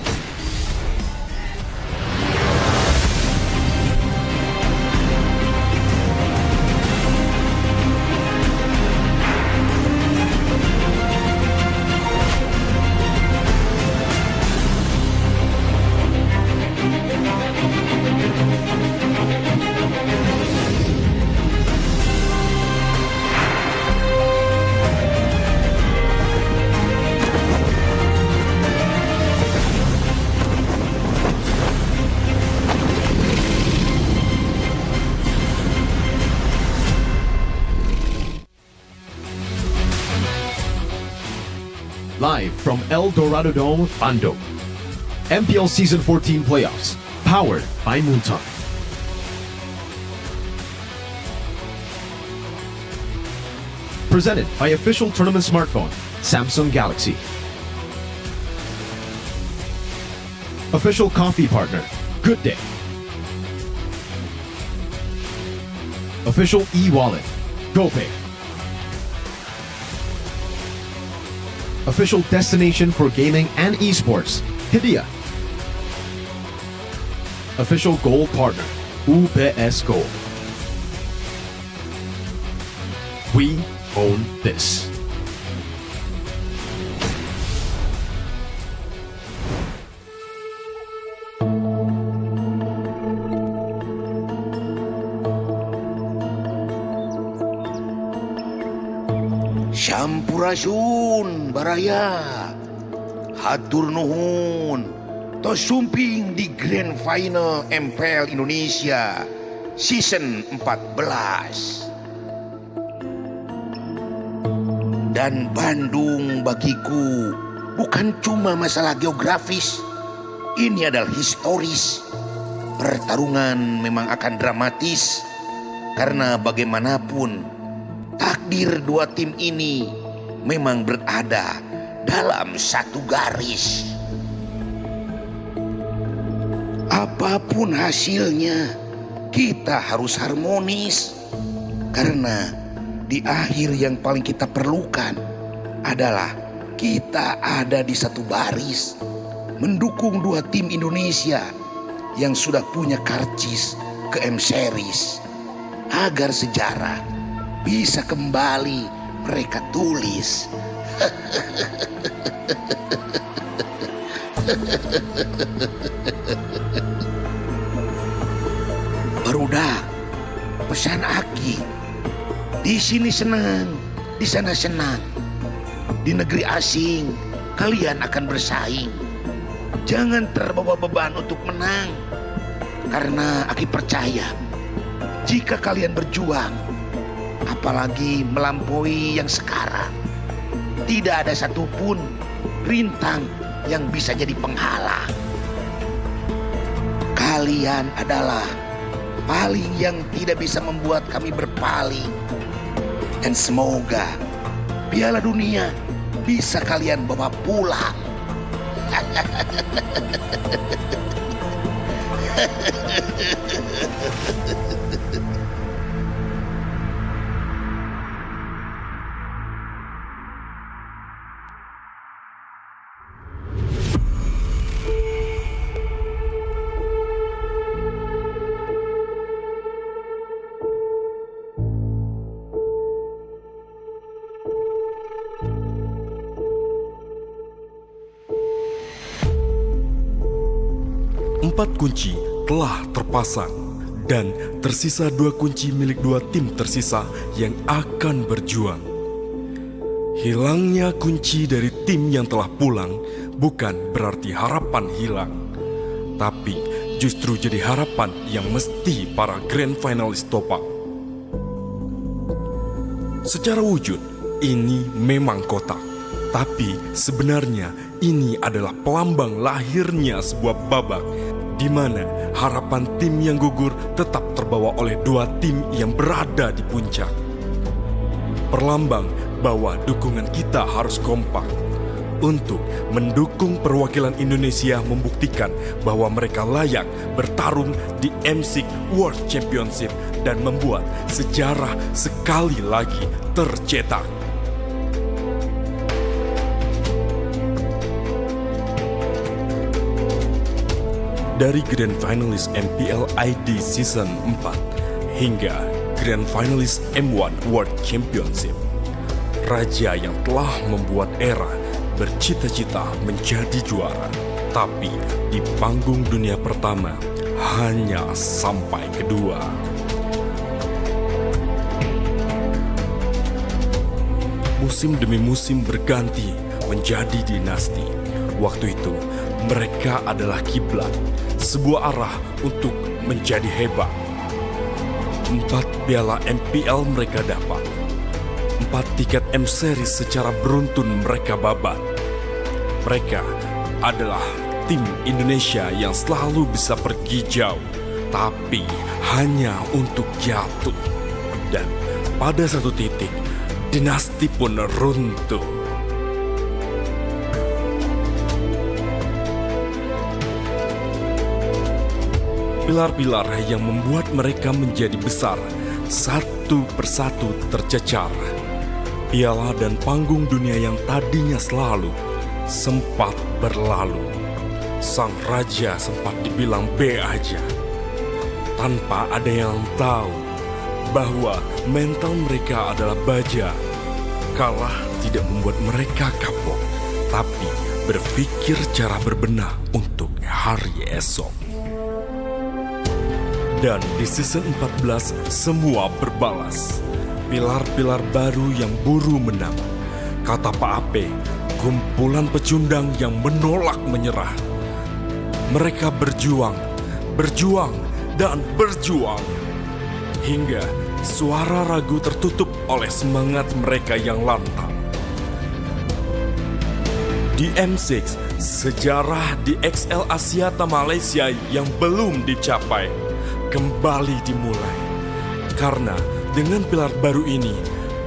M: Live from El Dorado Dome, Ando. MPL Season 14 Playoffs, powered by Moonton. Presented by official tournament smartphone, Samsung Galaxy. Official coffee partner, Good Day. Official e-wallet, GoPay. Official destination for gaming and esports, Hidea. Official gold partner, UBS Gold. We own this.
P: Sampurasun baraya, hatur nuhun, tos sumping di Grand Final MPL Indonesia Season 14. Dan Bandung bagiku bukan cuma masalah geografis, ini adalah historis. Pertarungan memang akan dramatis, karena bagaimanapun takdir dua tim ini memang berada dalam satu garis. Apapun hasilnya, kita harus harmonis. Karena di akhir yang paling kita perlukan adalah kita ada di satu baris, mendukung dua tim Indonesia yang sudah punya karcis ke M Series, agar sejarah bisa kembali mereka tulis. Barudak, pesan Aki. Di sini senang, di sana senang. Di negeri asing, kalian akan bersaing. Jangan terbawa beban untuk menang. Karena Aki percaya, jika kalian berjuang, apalagi melampaui yang sekarang, tidak ada satupun rintang yang bisa jadi penghalang. Kalian adalah paling yang tidak bisa membuat kami berpaling. Dan semoga Piala Dunia bisa kalian bawa pulang.
A: Empat kunci telah terpasang dan tersisa 2 kunci milik 2 tim tersisa yang akan berjuang. Hilangnya kunci dari tim yang telah pulang bukan berarti harapan hilang, tapi justru jadi harapan yang mesti para grand finalis topang. Secara wujud, ini memang kotak, tapi sebenarnya ini adalah pelambang lahirnya sebuah babak di mana harapan tim yang gugur tetap terbawa oleh 2 tim yang berada di puncak. Perlambang bahwa dukungan kita harus kompak untuk mendukung perwakilan Indonesia membuktikan bahwa mereka layak bertarung di M6 World Championship dan membuat sejarah sekali lagi tercetak. Dari Grand Finalist MPL ID Season 4 hingga Grand Finalist M1 World Championship, raja yang telah membuat era bercita-cita menjadi juara, tapi di panggung dunia pertama hanya sampai kedua. Musim demi musim berganti menjadi dinasti. Waktu itu mereka adalah kiblat, sebuah arah untuk menjadi hebat. 4 piala MPL mereka dapat. 4 tiket M Series secara beruntun mereka babat. Mereka adalah tim Indonesia yang selalu bisa pergi jauh, tapi hanya untuk jatuh. Dan pada satu titik, dinasti pun runtuh. Pilar-pilar yang membuat mereka menjadi besar satu persatu tercecar. Piala dan panggung dunia yang tadinya selalu sempat berlalu. Sang raja sempat dibilang B aja, tanpa ada yang tahu bahwa mental mereka adalah baja. Kalah tidak membuat mereka kapok, tapi berpikir cara berbenah untuk hari esok. Dan di season 14 semua berbalas. Pilar-pilar baru yang buru menang. Kata Pak Ape, kumpulan pecundang yang menolak menyerah. Mereka berjuang, berjuang, dan berjuang. Hingga suara ragu tertutup oleh semangat mereka yang lantang. Di M6, sejarah di XL Asiata Malaysia yang belum dicapai kembali dimulai. Karena dengan pilar baru ini,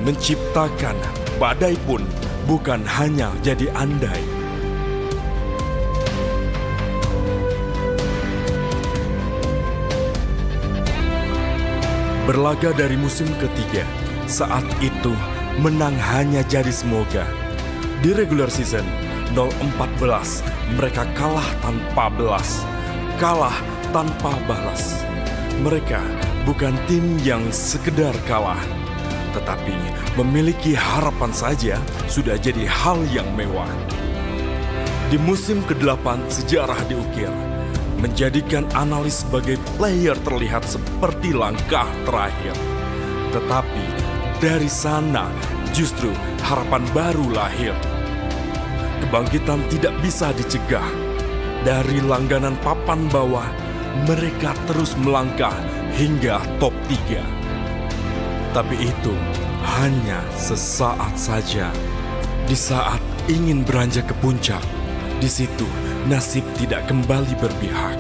A: menciptakan badai pun bukan hanya jadi andai. Berlaga dari musim ketiga, saat itu menang hanya jadi semoga. Di regular season 0-14, mereka kalah tanpa belas. Kalah tanpa balas. Mereka bukan tim yang sekedar kalah, tetapi memiliki harapan saja sudah jadi hal yang mewah. Di musim ke-8 sejarah diukir, menjadikan analis sebagai player terlihat seperti langkah terakhir. Tetapi dari sana justru harapan baru lahir. Kebangkitan tidak bisa dicegah. Dari langganan papan bawah, mereka terus melangkah hingga top 3. Tapi itu hanya sesaat saja. Di saat ingin beranjak ke puncak, di situ nasib tidak kembali berpihak.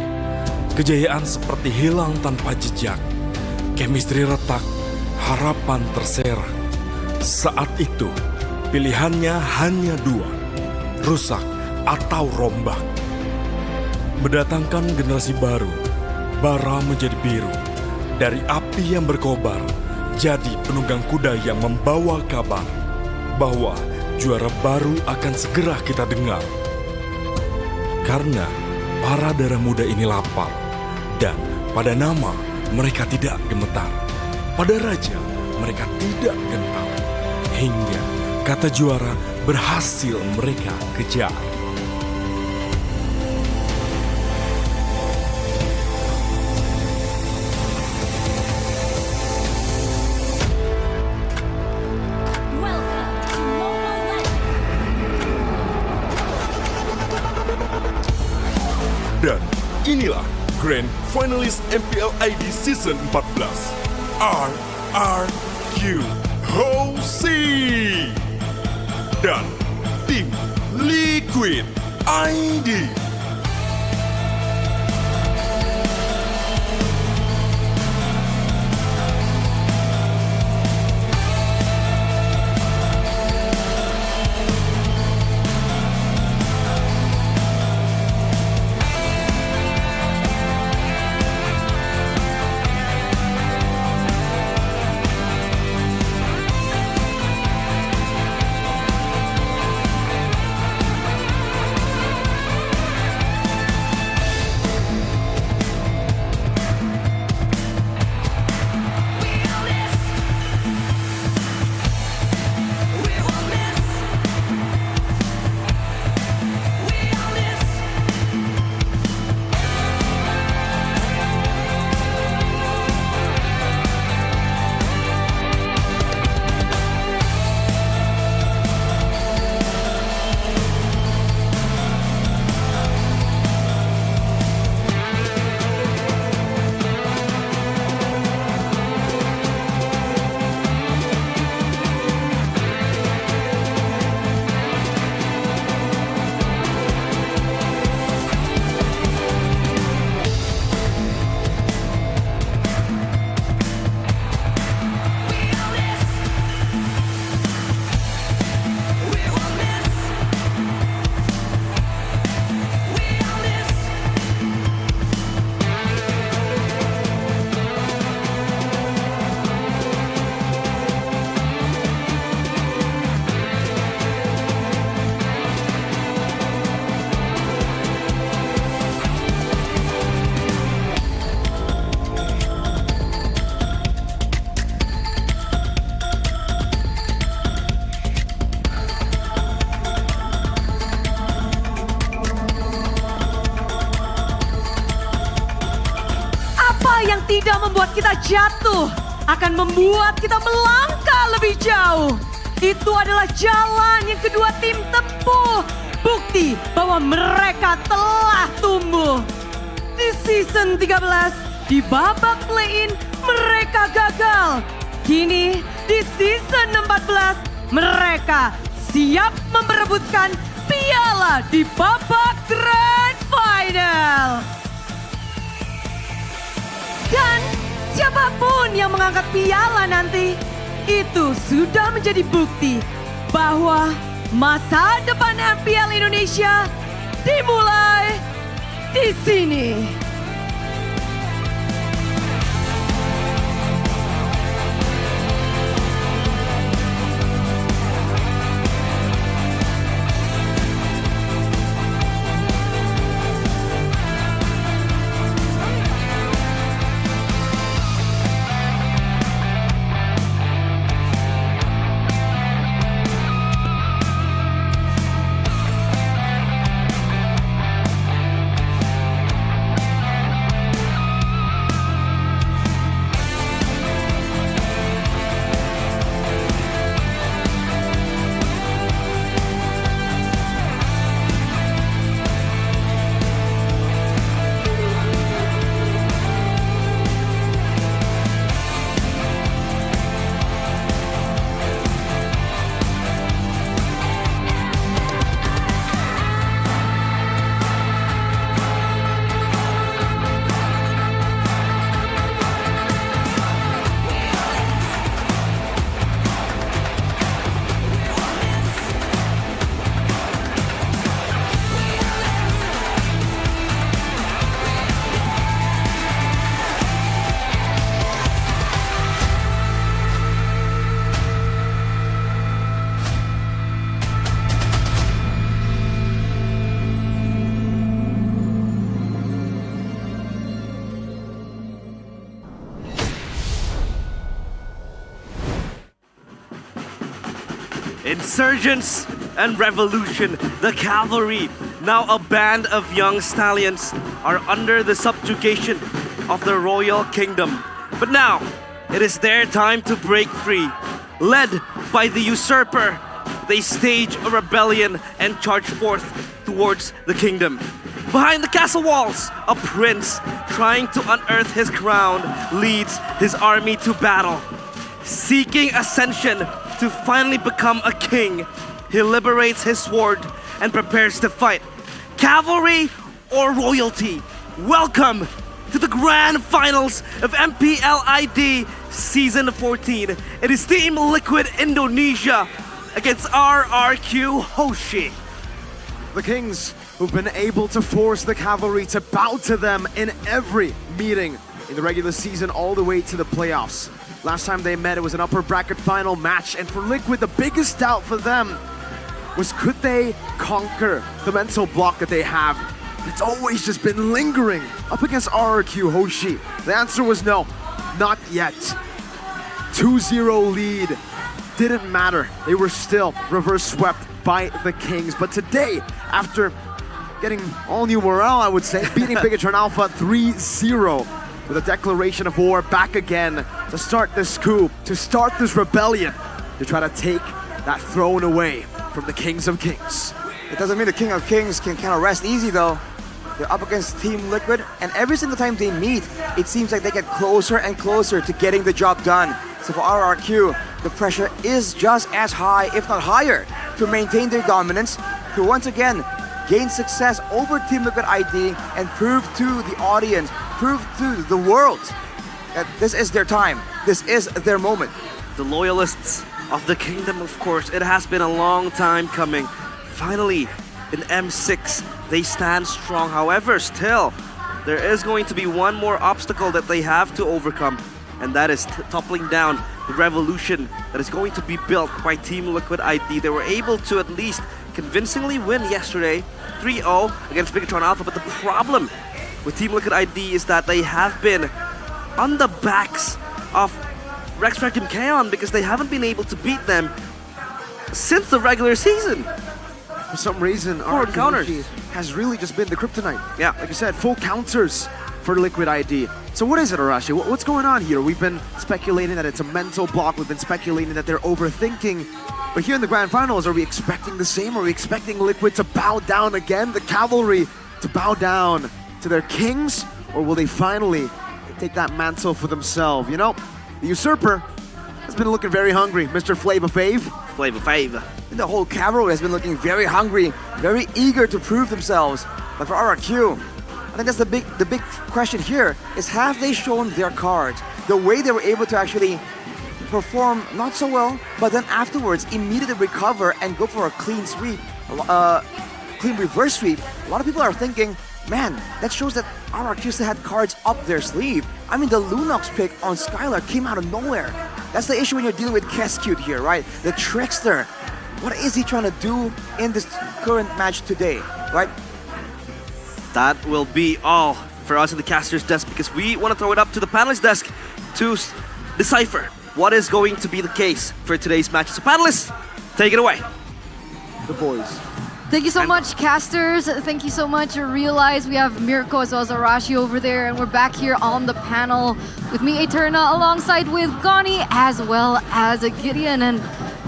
A: Kejayaan seperti hilang tanpa jejak. Chemistry retak, harapan terserak. Saat itu, pilihannya hanya 2, rusak atau rombak. Mendatangkan generasi baru, bara menjadi biru. Dari api yang berkobar, jadi penunggang kuda yang membawa kabar bahwa juara baru akan segera kita dengar. Karena para darah muda ini lapar, dan pada nama mereka tidak gemetar. Pada raja mereka tidak gentar. Hingga kata juara berhasil mereka kejar. Dan inilah Grand Finalist MPL ID Season 14, RRQ Hosi dan tim Liquid ID.
D: Yang tidak membuat kita jatuh akan membuat kita melangkah lebih jauh. Itu adalah jalan yang kedua tim tempuh. Bukti bahwa mereka telah tumbuh. Di season 13, di babak play-in mereka gagal. Kini di season 14 mereka siap memperebutkan piala di babak grand final. Dan siapapun yang mengangkat piala nanti,
E: itu sudah menjadi bukti bahwa masa depan MPL Indonesia dimulai di sini.
H: Insurgents and revolution, the cavalry, now a band of young stallions, are under the subjugation of the royal kingdom. But now, it is their time to break free. Led by the usurper, they stage a rebellion and charge forth towards the kingdom. Behind the castle walls, a prince trying to unearth his crown leads his army to battle. Seeking ascension to finally become a king, he liberates his sword and prepares to fight. Cavalry or royalty? Welcome to the grand finals of MPL ID Season 14. It is Team Liquid Indonesia against RRQ Hoshi.
Q: The Kings, who've been able to force the cavalry to bow to them in every meeting in the regular season all the way to the playoffs. Last time they met, it was an upper bracket final match, and for Liquid, the biggest doubt for them was could they conquer the mental block that they have? It's always just been lingering up against RRQ Hoshi. The answer was no, not yet. 2-0 lead, didn't matter. They were still reverse swept by the Kings. But today, after getting all new morale, I would say, beating Bigatron Alpha 3-0, with a declaration of war back again to start this coup, to start this rebellion, to try to take that throne away from the Kings of Kings.
U: It doesn't mean the King of Kings can kind of rest easy though. They're up against Team Liquid, and every single time they meet, it seems like they get closer and closer to getting the job done. So for RRQ, the pressure is just as high, if not higher, to maintain their dominance, to once again gain success over Team Liquid ID and prove to the audience, prove to the world that this is their time, this is their moment.
H: The loyalists of the kingdom, of course, it has been a long time coming. Finally, in M6, they stand strong. However, still, there is going to be one more obstacle that they have to overcome, and that is toppling down the revolution that is going to be built by Team Liquid ID. They were able to at least convincingly win yesterday, 3-0 against Bigatron Alpha, but the problem with Team Liquid ID is that they have been on the backs of Rex Team Kaon because they haven't been able to beat them since the regular season.
Q: For some reason,
H: our counters
Q: has really just been the kryptonite.
H: Yeah.
Q: Like you said, full counters for Liquid ID. So what is it, Arashi? What's going on here? We've been speculating that it's a mental block. We've been speculating that they're overthinking. But here in the grand finals, are we expecting the same? Are we expecting Liquid to bow down again? The cavalry to bow down to their kings? Or will they finally take that mantle for themselves? You know, the usurper has been looking very hungry. Mr. Flavor Fave.
H: Flavor Fave.
U: The whole cavalry has been looking very hungry, very eager to prove themselves. But for RRQ, I think that's the big question here is, have they shown their cards? The way they were able to actually perform not so well, but then afterwards immediately recover and go for a clean sweep, clean reverse sweep. A lot of people are thinking, man, that shows that RRQ still had cards up their sleeve. I mean, the Lunox pick on Skylar came out of nowhere. That's the issue when you're dealing with Keskute here, right? The Trickster. What is he trying to do in this current match today, right?
H: That will be all for us at the caster's desk, because we want to throw it up to the panelist desk to decipher what is going to be the case for today's match. So panelists, take it away.
I: The boys.
D: Thank you so much, casters. Thank you so much. Realize we have Mirko as well as Arashi over there, and we're back here on the panel with me, Eterna, alongside with Gani as well as Gideon. And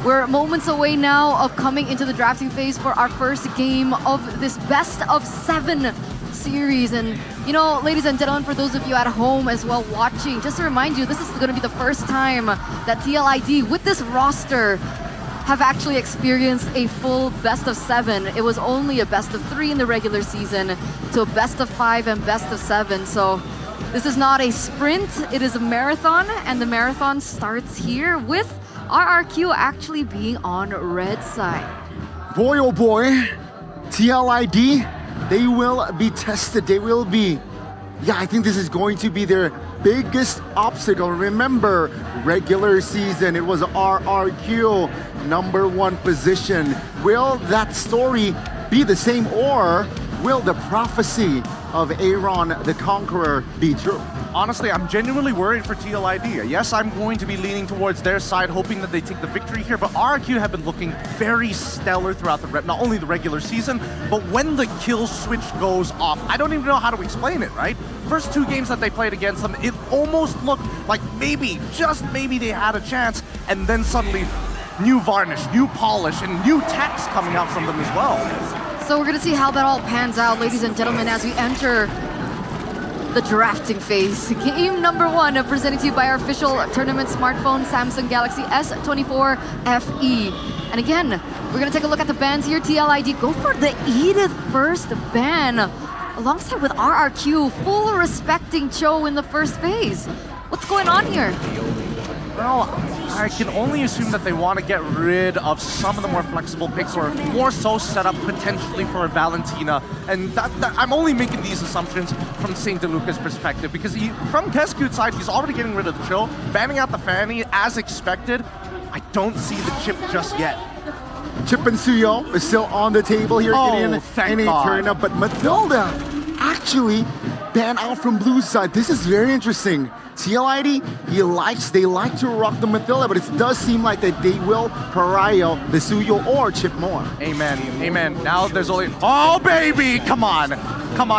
D: we're moments away now of coming into the drafting phase for our first game of this best of 7 series. And you know, ladies and gentlemen, for those of you at home as well watching, just to remind you, this is going to be the first time that TLID with this roster have actually experienced a full best of 7. It was only a best of 3 in the regular season to a best of 5 and best of 7. So this is not a sprint, it is a marathon, and the marathon starts here with RRQ actually being on red side.
I: Boy, oh boy, TLID, they will be tested. They will be, I think this is going to be their biggest obstacle. Remember, regular season, it was RRQ #1 position. Will that story be the same, or will the prophecy of Aaron the Conqueror be true?
L: Honestly, I'm genuinely worried for TLID. Yes, I'm going to be leaning towards their side, hoping that they take the victory here, but RRQ have been looking very stellar throughout not only the regular season, but when the kill switch goes off, I don't even know how to explain it, right? First 2 games that they played against them, it almost looked like maybe, just maybe they had a chance, and then suddenly new varnish, new polish, and new text coming out from them as well.
D: So we're going to see how that all pans out, ladies and gentlemen, as we enter the drafting phase. Game #1 presented to you by our official tournament smartphone, Samsung Galaxy S14 FE. And again, we're going to take a look at the bans here. TLID go for the Edith first ban, alongside with RRQ, full respecting Cho in the first phase. What's going on here?
L: Well, I can only assume that they want to get rid of some of the more flexible picks, or more so set up potentially for a Valentina. And I'm only making these assumptions from St. DeLuca's perspective, because from Keskute's side, he's already getting rid of the Chill, banning out the Fanny as expected. I don't see the chip just yet.
I: Chip and Suyo is still on the table here, Gideon.
L: Thank God.
I: Eterna, but Matilda actually banned out from blue side. This is very interesting. TLID, they like to rock the Matilda, but it does seem like that they will pariah the Suyo or Chip more.
L: Amen, amen. Now there's only, oh baby, come on,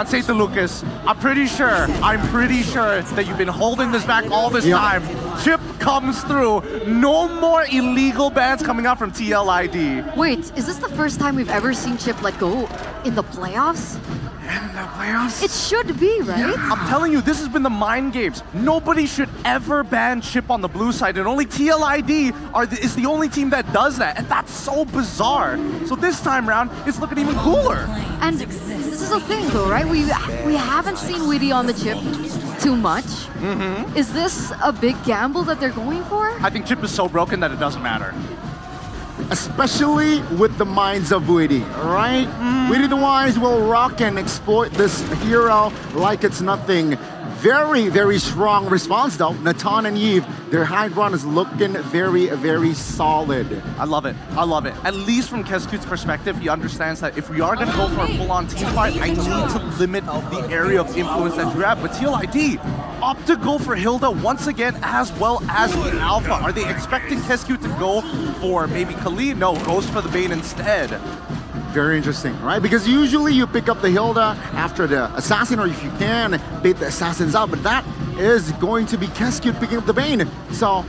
L: St. Lucas. I'm pretty sure that you've been holding this back all this time. Chip comes through. No more illegal bans coming out from TLID.
D: Wait, is this the first time we've ever seen Chip let go in the playoffs?
L: In the playoffs?
D: It should be, right?
L: Yeah, I'm telling you, this has been the mind games. Nobody should ever ban Chip on the blue side, and only TLID is the only team that does that, and that's so bizarre. So this time around, it's looking even cooler.
D: And this is the thing, though, right? We haven't seen Witty on the Chip too much.
L: Mm-hmm.
D: Is this a big gamble that they're going for?
L: I think Chip is so broken that it doesn't matter.
I: Especially with the minds of Witty, right? Witty the Wise will rock and exploit this hero like it's nothing. Very, very strong response though. Natan and Yves, their high ground is looking very, very solid.
L: I love it. I love it. At least from Keskute's perspective, he understands that if we are going to go for a full-on team fight, I need to limit the area of influence that you have. But TLID opt to go for Hilda once again, as well as the Alpha. Are they expecting Keskute to go for maybe Khalid? No, goes for the Bane instead.
I: Very interesting, right? Because usually you pick up the Hilda after the Assassin, or if you can, bait the Assassins out, but that is going to be Keskute picking up the Bane. So,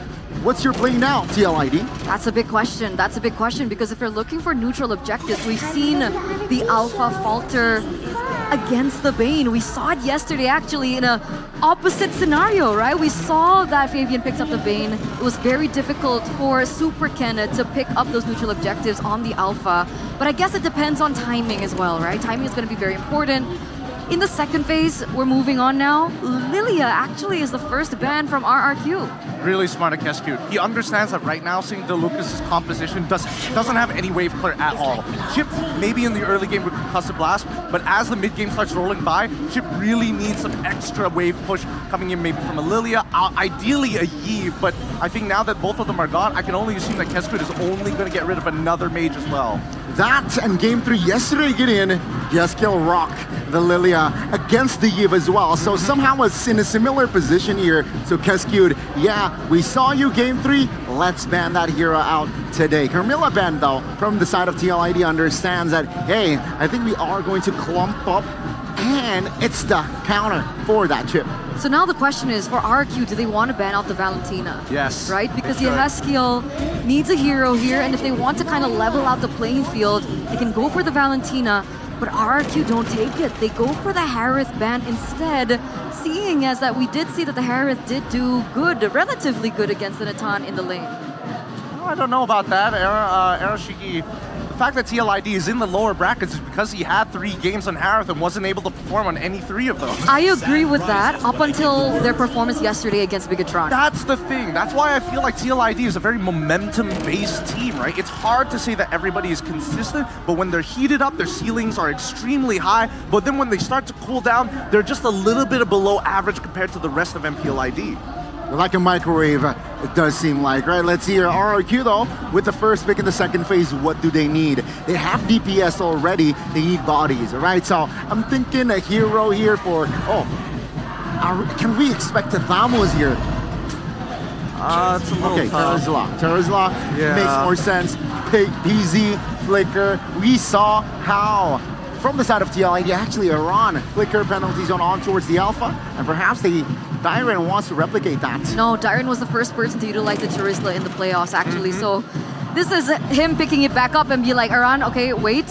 I: what's your play now, TLID?
D: That's a big question. That's a big question, because if you're looking for neutral objectives, we've seen the Alpha falter against the Bane. We saw it yesterday, actually, in a opposite scenario, right? We saw that Fabian picks up the Bane. It was very difficult for Super Ken to pick up those neutral objectives on the Alpha. But I guess it depends on timing as well, right? Timing is going to be very important. In the second phase, we're moving on now. Lilia actually is the first ban from RRQ.
L: Really smart at Kescute. He understands that right now, seeing DeLucas's composition doesn't have any wave clear at all. Chip, maybe in the early game with Concussive Blast, but as the mid game starts rolling by, Chip really needs some extra wave push coming in maybe from a Lilia, ideally a Yi, but I think now that both of them are gone, I can only assume that Kescute is only going to get rid of another mage as well.
I: That and Game 3 yesterday, Gideon, Yeskiel rock the Lilia against the Yiv as well. So somehow was in a similar position here. So Kescute, yeah, we saw you Game 3, let's ban that hero out today. Carmilla ban though, from the side of TLID understands that, hey, I think we are going to clump up and it's the counter for that chip.
D: So now the question is, for RRQ, do they want to ban out the Valentina?
L: Yes.
D: Right? Because Yeskiel needs a hero here, and if they want to kind of level out the playing field, they can go for the Valentina, but RRQ don't take it. They go for the Harith ban instead, seeing as that we did see that the Harith did do good, relatively good against the Natan in the lane.
L: Oh, I don't know about that, Arashiki. The fact that TLID is in the lower brackets is because he had 3 games on Harith and wasn't able to perform on any 3 of them.
D: I agree with that, up until their performance yesterday against Bigatron.
L: That's the thing. That's why I feel like TLID is a very momentum-based team, right? It's hard to say that everybody is consistent, but when they're heated up, their ceilings are extremely high, but then when they start to cool down, they're just a little bit below average compared to the rest of MPLID.
I: Like a microwave, it does seem like, right? Let's see here, RRQ though, with the first pick in the second phase, what do they need? They have DPS already, they need bodies, right? So I'm thinking a hero here for, can we expect a Thamos here?
L: It's a little
I: okay,
L: tough.
I: Terrazlock
L: Yeah.
I: makes more sense. PZ, Flicker, we saw how from the side of TLID, actually Iran, Flicker penalty zone on towards the Alpha, and perhaps Dyren wants to replicate that.
D: No, Dyren was the first person to utilize the Charisla in the playoffs, actually. So this is him picking it back up and be like, Iran, okay, wait.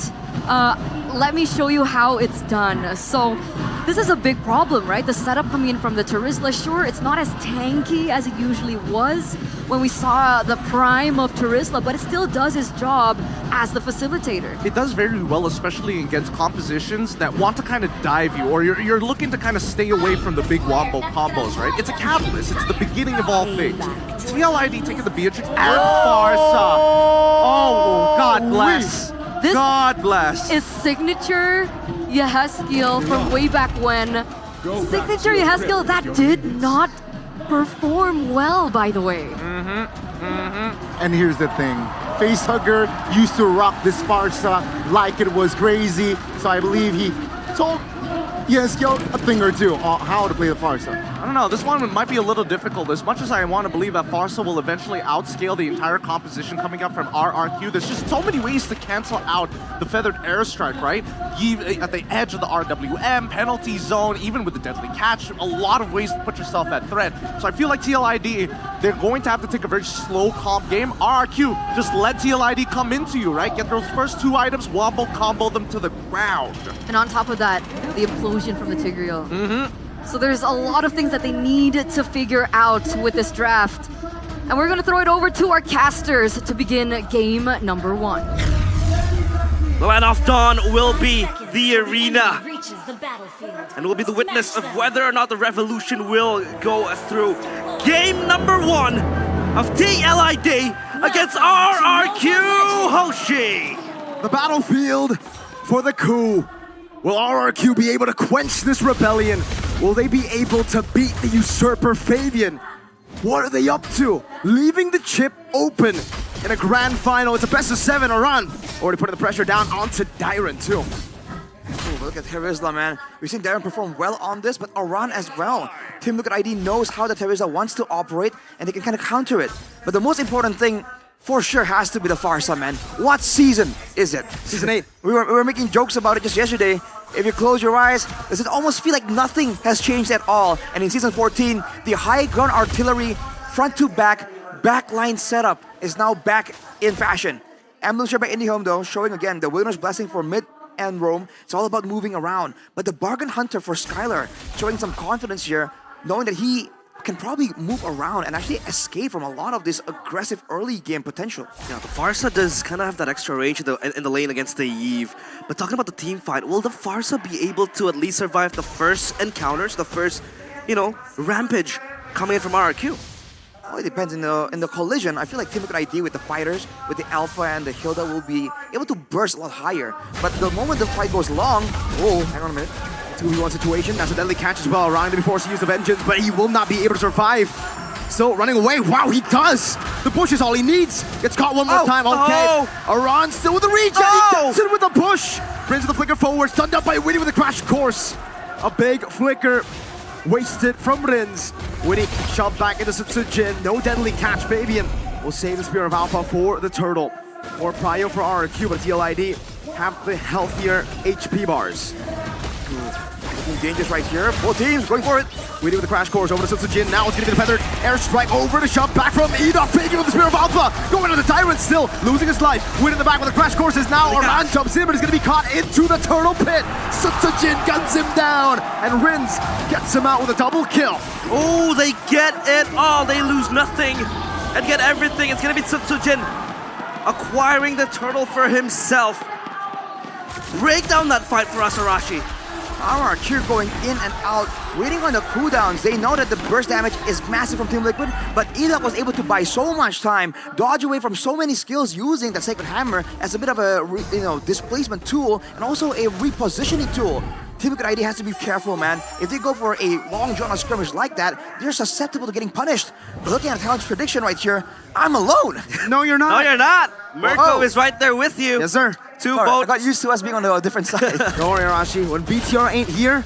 D: Let me show you how it's done. So this is a big problem, right? The setup coming in from the Charisla, sure, it's not as tanky as it usually was when we saw the prime of Charisla, but it still does its job as the facilitator.
L: It does very well, especially against compositions that want to kind of dive you, or you're looking to kind of stay away from the big wombo combos, right? It's a catalyst. It's the beginning of all things. TLID taking the Beatrix and Farsa. Oh, God bless.
D: This
L: God bless.
D: is signature Yeskiel from way back when. Signature Yeskiel that did not perform well, by the way.
I: And here's the thing. Facehugger used to rock this Farsa like it was crazy, so I believe he told Yeskiel a thing or two on how to play the Farsa.
L: I don't know, this one might be a little difficult. As much as I want to believe that Farsa will eventually outscale the entire composition coming up from RRQ, there's just so many ways to cancel out the Feathered Airstrike, right? At the edge of the RWM, penalty zone, even with the Deadly Catch, a lot of ways to put yourself at threat. So I feel like TLID, they're going to have to take a very slow comp game. RRQ, just let TLID come into you, right? Get those first 2 items, wobble, combo them to the ground.
D: And on top of that, the implosion from the Tigreal. So there's a lot of things that they need to figure out with this draft. And we're going to throw it over to our casters to begin game number 1.
H: The Land of Dawn will be the arena. And will be the witness of whether or not the revolution will go through. Game number 1 of TLID against RRQ Hoshi.
Q: The battlefield for the coup. Will RRQ be able to quench this rebellion? Will they be able to beat the usurper Fabian? What are they up to? Leaving the chip open in a grand final. It's a best of 7. Iran already putting the pressure down onto Dyren too.
U: Ooh, look at Terizla, man. We've seen Dyren perform well on this, but Iran as well. Team Liquid ID knows how the Terizla wants to operate, and they can kind of counter it. But the most important thing for sure has to be the Farsa, man. What season is it? Season 8. We were making jokes about it just yesterday. If you close your eyes, does it almost feel like nothing has changed at all? And in Season 14, the high ground artillery, front to back, backline setup is now back in fashion. Emblem share by IndieHome though, showing again the Wilderness Blessing for mid and roam. It's all about moving around. But the Bargain Hunter for Skylar, showing some confidence here, knowing that he can probably move around and actually escape from a lot of this aggressive early game potential.
H: Yeah, the Farsa does kind of have that extra range in the lane against the Eve. But talking about the team fight, will the Farsa be able to at least survive the first encounters, the first, rampage coming in from RRQ?
U: Well, it depends. In the collision, I feel like Team Liquid ID with the fighters, with the Alpha and the Hilda will be able to burst a lot higher. But the moment the fight goes long, hang on a minute.
Q: 2v1 situation, that's a deadly catch as well. Ryan to be forced to use the Vengeance, but he will not be able to survive. Still running away. Wow, he does! The push is all he needs. Gets caught one more time. Okay. Aran still with the reach, and he gets it with the push. Brings the flicker forward, stunned up by Winnie with a crash course. A big flicker wasted from Rins. Winnie shoved back into Sujin. No deadly catch. Fabian will save the Spear of Alpha for the Turtle. Or Prio for RRQ, but TLID have the healthier HP bars.
U: Looking dangerous right here. Both teams going for it.
Q: Winnie with the crash course over to Sujin. Now it's going to be the feathered airstrike over to shove back from Edok. Fabian with the Spear of Alpha. Going on the Tyrant still. Losing his life. Winnie in the back with the crash course is now. Aran jumps in, but he's going to be caught into the turtle pit. Sujin guns him down. And Rins gets him out with a double kill.
H: Oh, they get it all. They lose nothing and get everything. It's going to be Sujin acquiring the turtle for himself. Break down that fight for us, Arashi.
U: RRQ going in and out, waiting on the cooldowns. They know that the burst damage is massive from Team Liquid, but Edok was able to buy so much time, dodge away from so many skills using the Sacred Hammer as a bit of a displacement tool and also a repositioning tool. Team Liquid ID has to be careful, man. If they go for a long drawn skirmish like that, they're susceptible to getting punished. But looking at Talent's prediction right here, I'm alone.
Q: No, you're not.
H: No, you're not. Mirko is right there with you.
Q: Yes, sir.
U: Sorry, I got used to us being on the different side.
Q: Don't worry, Arashi. When BTR ain't here,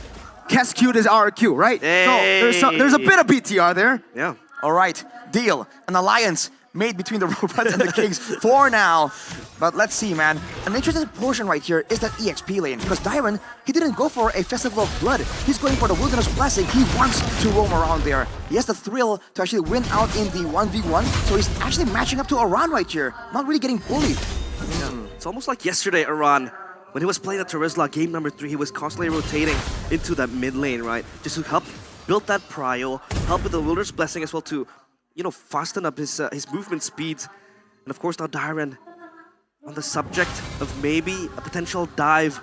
Q: Kescute is RQ, right?
H: Hey.
Q: So there's a bit of BTR there.
H: Yeah.
U: All right, deal. An alliance made between the robots and the kings for now. But let's see, man. An interesting portion right here is that EXP lane. Because Dyron, he didn't go for a Festival of Blood. He's going for the Wilderness Blessing. He wants to roam around there. He has the thrill to actually win out in the 1v1. So he's actually matching up to Aran right here. Not really getting bullied.
H: Yeah. It's almost like yesterday, Aran, when he was playing at Terizla, game number 3, he was constantly rotating into that mid lane, right? Just to help build that prio, help with the Wilderness Blessing as well to, fasten up his movement speeds. And of course now Dyron on the subject of maybe a potential dive.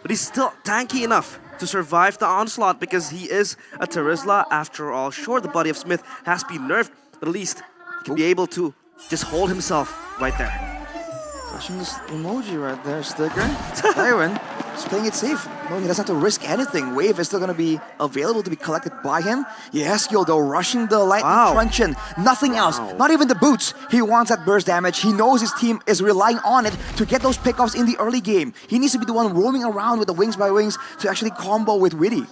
H: But he's still tanky enough to survive the onslaught because he is a Terizla after all. Sure, the body of Smith has been nerfed, but at least he can be able to just hold himself right there.
U: Flashing this emoji right there, Sticker. Dyron is playing it safe. No, he doesn't have to risk anything. Wave is still going to be available to be collected by him. Yes, though, rushing the lightning truncheon. Nothing else. Not even the boots. He wants that burst damage. He knows his team is relying on it to get those pickoffs in the early game. He needs to be the one roaming around with the wings by wings to actually combo with Witty.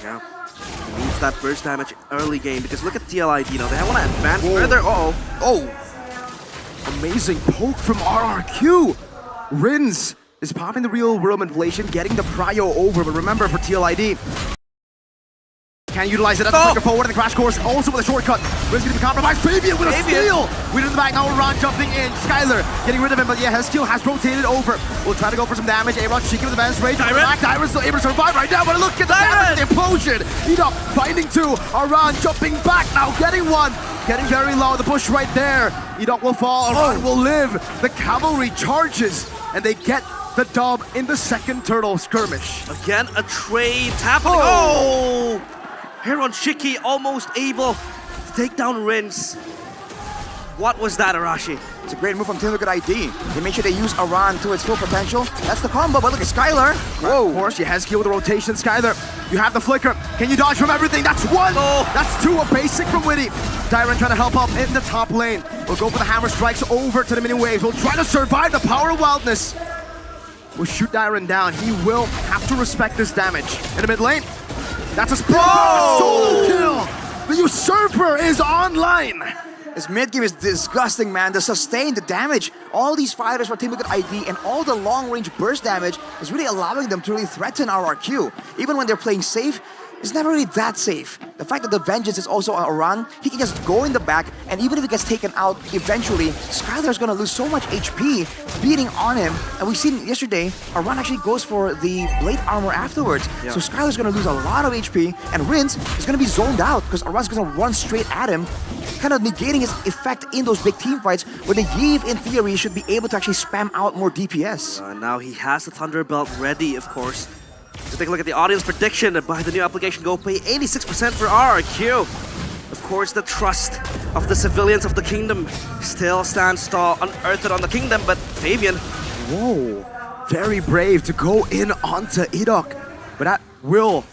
H: Yeah. He needs that burst damage early game because look at TLID, they want to advance further.
U: Oh.
Q: Amazing poke from RRQ. Rins is popping the real world manipulation, getting the prio over. But remember, for TLID, can utilize it at the flicker forward in the crash course, also with a shortcut. Rins going to be compromised. Fabian with a steal. We're in the back now. Ron jumping in. Skylar getting rid of him, but yeah, Heskiel has rotated over. We'll try to go for some damage. A-Rod cheeky with the Vance Rage. Dyron's still able to survive right now, but look at the damage, the implosion. Edok finding two. Aran jumping back now, getting one. Getting very low, the push right there. Edok will fall, Aran will live. The cavalry charges, and they get the dub in the second turtle skirmish.
H: Again, a trade happening. Heron Shiki almost able to take down Rins. What was that, Arashi?
U: It's a great move from Team Liquid ID. They make sure they use Aran to its full potential. That's the combo, but look at Skylar.
Q: Whoa. Of course, she has skill with the rotation. Skylar, you have the flicker. Can you dodge from everything? That's one. That's two, a basic from Witty. Dyron trying to help up in the top lane. We'll go for the hammer strikes over to the mini waves. We'll try to survive the power of wildness. We'll shoot Dyron down. He will have to respect this damage. In the mid lane, that's a solo kill. The Usurper is online.
U: This mid game is disgusting, man. The sustain, the damage, all these fighters for Team Liquid ID and all the long-range burst damage is really allowing them to really threaten RRQ. Even when they're playing safe, it's never really that safe. the fact that the vengeance is also on Aran, he can just go in the back, and even if he gets taken out eventually, Skylar's gonna lose so much HP beating on him. And we've seen yesterday, Aran actually goes for the blade armor afterwards.
H: Yeah.
U: So Skylar's gonna lose a lot of HP, and Rince is gonna be zoned out because Aran's gonna run straight at him, kind of negating his effect in those big team fights, where the Yve, in theory, should be able to actually spam out more DPS.
H: Now he has the Thunderbelt ready, of course. So take a look at the audience prediction by the new application GoPay, 86% for RRQ. Of course, the trust of the civilians of the kingdom still stands tall, unearthed on the kingdom, but Fabian.
Q: Whoa, very brave to go in onto Edok, but that will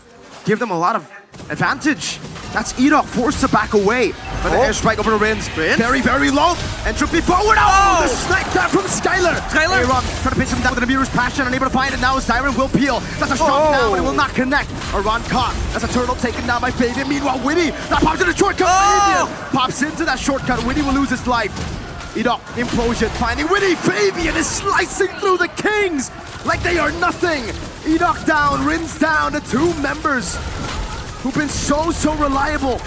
Q: give them a lot of advantage. That's Edok forced to back away, but the airstrike over to Rince. Very, very low. Entropy forward. Oh, the snipe down from Skylar.
H: Skylar
Q: trying to pinch him down with an Amir's passion, unable to find it now. Siren will peel. That's a shot now, but it will not connect. Aran caught. That's a turtle taken down by Fabian. Meanwhile, Witty that pops into the shortcut. Fabian pops into that shortcut. Witty will lose his life. Edok, implosion, finding Witty. Fabian is slicing through the Kings like they are nothing. Edok down, Rince down. The two members who've been so reliable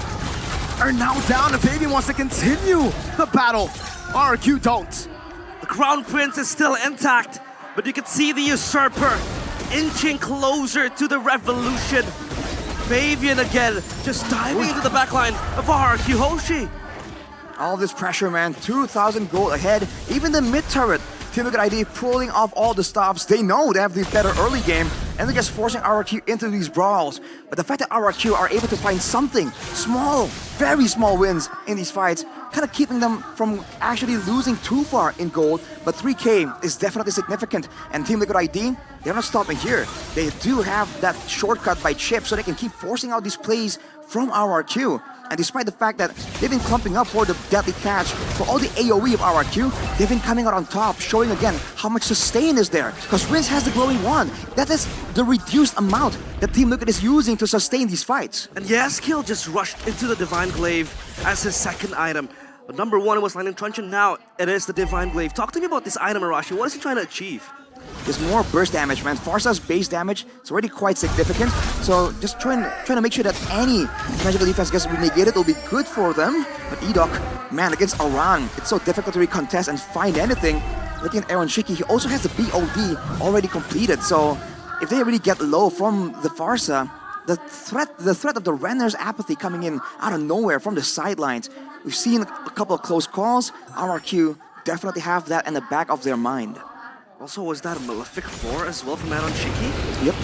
Q: are now down, and Fabian wants to continue the battle. RRQ don't.
H: The Crown Prince is still intact, but you can see the Usurper inching closer to the Revolution. Fabian again, just diving into the backline of RRQ Hoshi.
U: All this pressure, man. 2,000 gold ahead. Even the mid turret, Team Liquid ID pulling off all the stops. They know they have the better early game, and they're just forcing RRQ into these brawls. But the fact that RRQ are able to find something small, very small wins in these fights, kind of keeping them from actually losing too far in gold. But 3K is definitely significant, and Team Liquid ID, they're not stopping here. They do have that shortcut by Chip, so they can keep forcing out these plays from RRQ. And despite the fact that they've been clumping up for the deadly catch, for all the AoE of RRQ, they've been coming out on top, showing again how much sustain is there. Because Rince has the glowing wand. That is the reduced amount that Team Liquid is using to sustain these fights.
H: And Yaskill just rushed into the Divine Glaive as his second item. But number one, it was Lightning Truncheon. Now it is the Divine Glaive. Talk to me about this item, Arashi. What is he trying to achieve?
U: There's more burst damage, man. Farsa's base damage is already quite significant. So just trying to make sure that any magical defense gets negated will be good for them. But Edok, man, against Aran, it's so difficult to recontest and find anything. Looking at Aaron Shiki, he also has the BOD already completed. So if they really get low from the Farsa, the threat of the Renner's apathy coming in out of nowhere from the sidelines. We've seen a couple of close calls. RRQ definitely have that in the back of their mind.
H: Also, was that a Malefic 4 as well from Aaron Shiki?
U: Yep.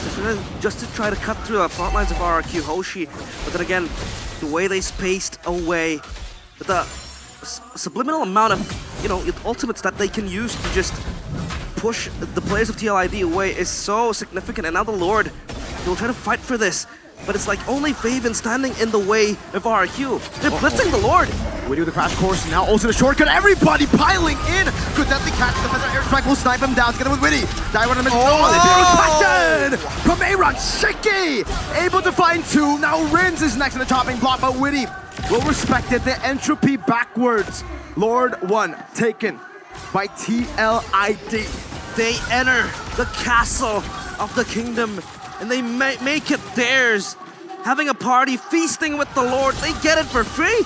H: Just to try to cut through the front lines of RRQ Hoshi. But then again, the way they spaced away, the subliminal amount of, ultimates that they can use to just push the players of TLID away is so significant. And now the Lord, he'll try to fight for this. But it's like only Fabian standing in the way of RRQ. They're blitzing the Lord.
Q: We do the crash course, now also the shortcut. Everybody piling in. Good deadly catch. The Defender airstrike will snipe him down together with Witty. Die one in the middle. Oh, the passion from Aaron Shiki. Able to find two. Now Rince is next in the chopping block, but Witty will respect it. The entropy backwards. Lord 1 taken by TLID.
H: They enter the castle of the kingdom, and they make it theirs. Having a party, feasting with the Lord, they get it for free.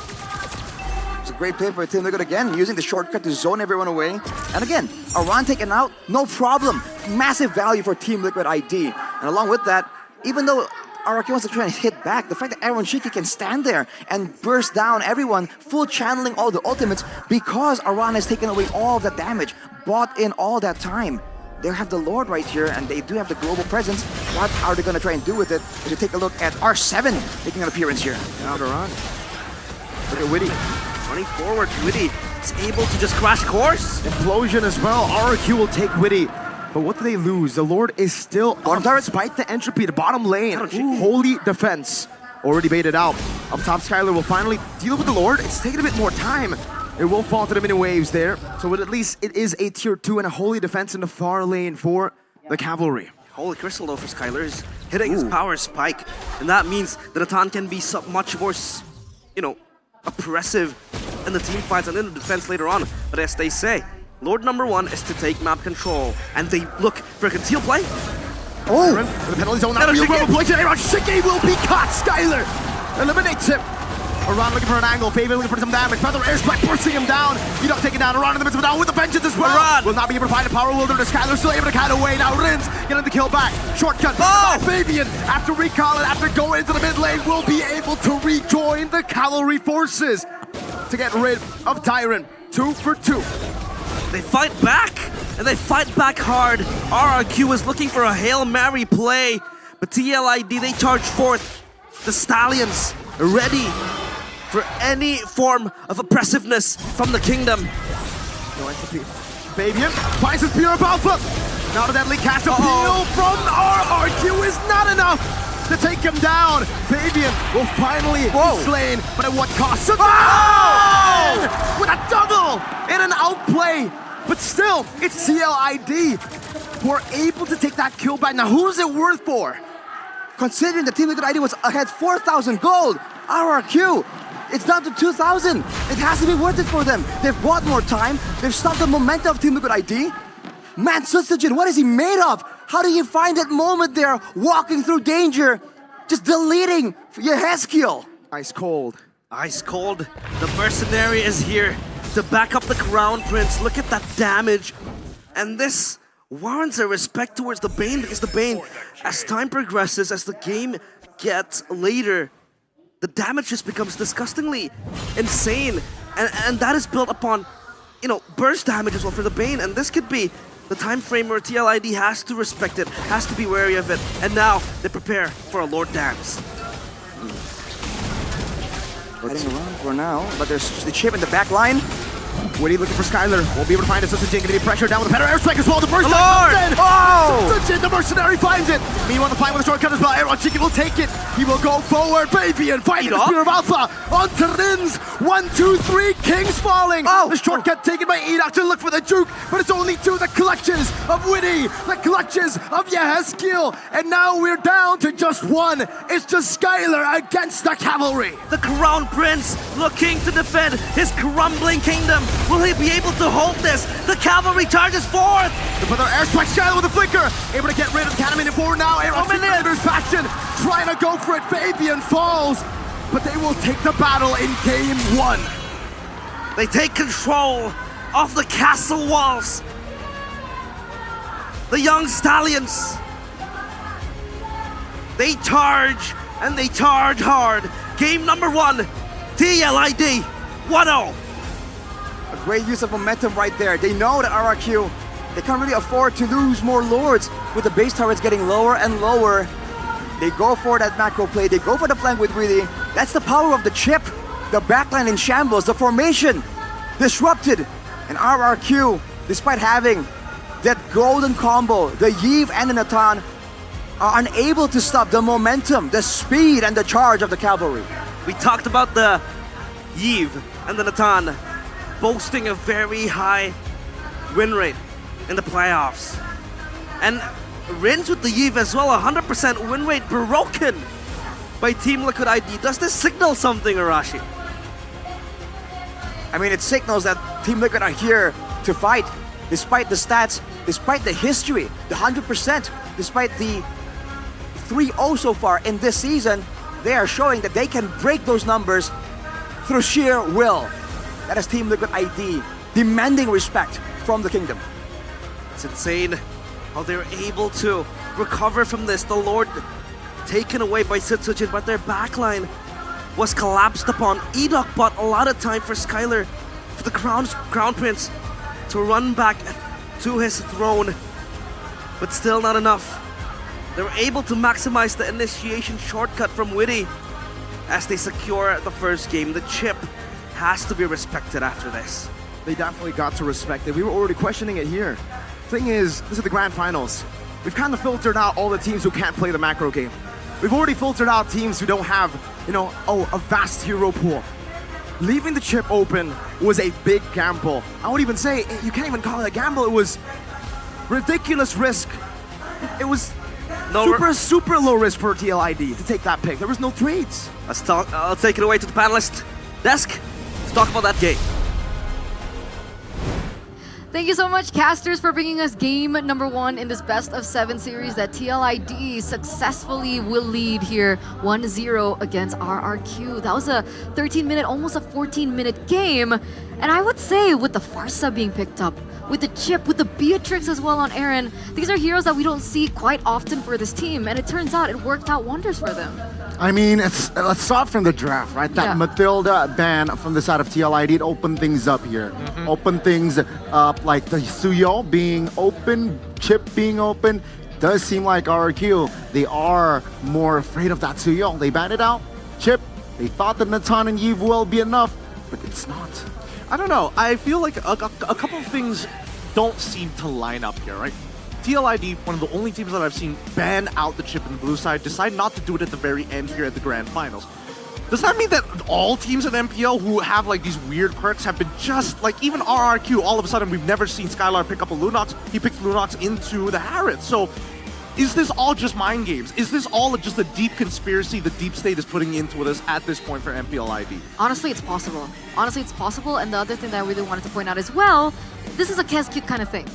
U: It's a great play for Team Liquid again, using the shortcut to zone everyone away. And again, Aran taken out, no problem. Massive value for Team Liquid ID. And along with that, even though RRQ wants to try and hit back, the fact that Aaron Shiki can stand there and burst down everyone, full channeling all the ultimates, because Aran has taken away all of that damage, bought in all that time. They have the Lord right here, and they do have the global presence. What are they going to try and do with it? If you take a look at R7 making an appearance here.
Q: Now Aran. Look at Witty.
H: Running forward, Witty is able to just crash course.
Q: Implosion as well. RRQ will take Witty. But what do they lose? The Lord is still on target despite the entropy, the bottom lane. Holy defense. Already baited out. Up top, Skylar will finally deal with the Lord. It's taking a bit more time. It will fall to the mini waves there. So at least it is a tier 2 and a holy defense in the far lane for the cavalry.
H: Holy crystal though for Skylar is hitting his power spike. And that means that Natan can be much more, oppressive in the team fights and in the defense later on. But as they say, Lord number 1 is to take map control. And they look for a conceal play.
Q: The penalty zone, not real global play today. Shiki will be caught. Skylar eliminates him. Around looking for an angle, Fabian looking for some damage. Feather air strike forcing him down. Enoch taking down Aran in the midst of it down with the vengeance as well.
H: Aran
Q: will not be able to find a power wielder to Skylar, still able to cut away. Now Rins getting the kill back. Shortcut. Fabian, after recall and after going into the mid lane, will be able to rejoin the cavalry forces to get rid of Tyrant. 2 for 2.
H: They fight back, and they fight back hard. RRQ is looking for a Hail Mary play, but TLID, they charge forth. The Stallions ready for any form of oppressiveness from the kingdom.
Q: Fabian finds his pure alpha. Now the deadly cast appeal from RRQ is not enough to take him down. Fabian will finally be slain, but at what cost? With a double in an outplay. But still, it's TLID who are able to take that kill back. Now, who's it worth for? Considering the Team Liquid ID was ahead 4,000 gold, RRQ, it's down to 2,000. It has to be worth it for them. They've bought more time. They've stopped the momentum of Team Liquid ID. Man, Sutsujin, what is he made of? How do you find that moment there, walking through danger, just deleting Yehezkiel? Ice cold.
H: Ice cold. The mercenary is here to back up the Crown Prince. Look at that damage. And this warrants a respect towards the Bane, because the Bane, as time progresses, as the game gets later, the damage just becomes disgustingly insane. And that is built upon, you know, burst damage as well for the Bane. And this could be the time frame where TLID has to respect it, has to be wary of it. And now they prepare for a Lord Dance.
Q: Heading around for now, but there's the chip in the back line. Witty looking for Skylar. Won't be able to find it. Sutsujin getting pressure down with a better airstrike as well. The burst comes in. Sutsujin, the mercenary finds it. Meanwhile, the fight with a shortcut as well. Aaron Chicken will take it. He will go forward. Baby and finding the Spear of Alpha onto Rins. 1, 2, 3. Kings falling. The shortcut taken by Enoch to look for the juke, but it's only 2. The clutches of Witty, the clutches of Yehezkiel, and now we're down to just 1. It's just Skylar against the cavalry.
H: The Crown Prince looking to defend his crumbling kingdom. Will he be able to hold this? The cavalry charges forth!
Q: They put their airstrike Skylar with a flicker. Able to get rid of the cannon forward now. Aaron Chicken faction trying to go for it. Fabian falls, but they will take the battle in game 1.
H: They take control of the castle walls. The young Stallions. They charge, and they charge hard. Game number 1, TLID 1-0.
Q: A great use of momentum right there. They know that RRQ, they can't really afford to lose more lords with the base turrets getting lower and lower. They go for that macro play. They go for the flank with Witty. That's the power of the chip. The backline in shambles. The formation disrupted. And RRQ, despite having that golden combo, the Yve and the Natan, are unable to stop the momentum, the speed, and the charge of the cavalry.
H: We talked about the Yve and the Natan boasting a very high win rate in the playoffs. And Rins with the Yve as well, 100% win rate broken by Team Liquid ID. Does this signal something, Arashi?
Q: I mean, it signals that Team Liquid are here to fight, despite the stats, despite the history, the 100%, despite the 3-0 so far in this season. They are showing that they can break those numbers through sheer will. That is Team Liquid ID demanding respect from the kingdom.
H: It's insane how they're able to recover from this. The Lord taken away by Sutsujin, but their backline was collapsed upon. Enoch bought a lot of time for Skylar, for the Crown Prince, to run back to his throne, but still not enough. They were able to maximize the initiation shortcut from Witty as they secure the first game. The chip has to be respected after this.
Q: They definitely got to respect it. We were already questioning it here. Thing is, this is the grand finals. We've kind of filtered out all the teams who can't play the macro game. We've already filtered out teams who don't have, a vast hero pool. Leaving the chip open was a big gamble. I would even say, you can't even call it a gamble. It was ridiculous risk. It was super low risk for TLID to take that pick. There was no trades.
H: I'll take it away to the panelist desk. Let's talk about that game.
D: Thank you so much, casters, for bringing us game number 1 in this best of 7 series that TLID successfully will lead here 1-0 against RRQ. That was a 13-minute, almost a 14-minute game. And I would say with the Farsa being picked up, with the Chip, with the Beatrix as well on Aaron, these are heroes that we don't see quite often for this team. And it turns out it worked out wonders for them.
I: I mean, let's start from the draft, right? That Matilda ban from the side of TLID, it opened things up here. Opened things up, like the Suyo being open, Chip being open. Does seem like RRQ, they are more afraid of that Suyo. They banned it out. Chip, they thought that Natan and Yves will be enough, but it's not.
L: I don't know. I feel like a couple of things don't seem to line up here, right? TLID, one of the only teams that I've seen ban out the Chip in the blue side, decide not to do it at the very end here at the Grand Finals. Does that mean that all teams in MPL who have like these weird perks have been just like, even RRQ, all of a sudden we've never seen Skylar pick up a Lunox, he picks Lunox into the Harith. So is this all just mind games? Is this all just a deep conspiracy the deep state is putting into this at this point for MPL ID?
D: Honestly, it's possible. Honestly, it's possible. And the other thing that I really wanted to point out as well, this is a Keskut kind of thing.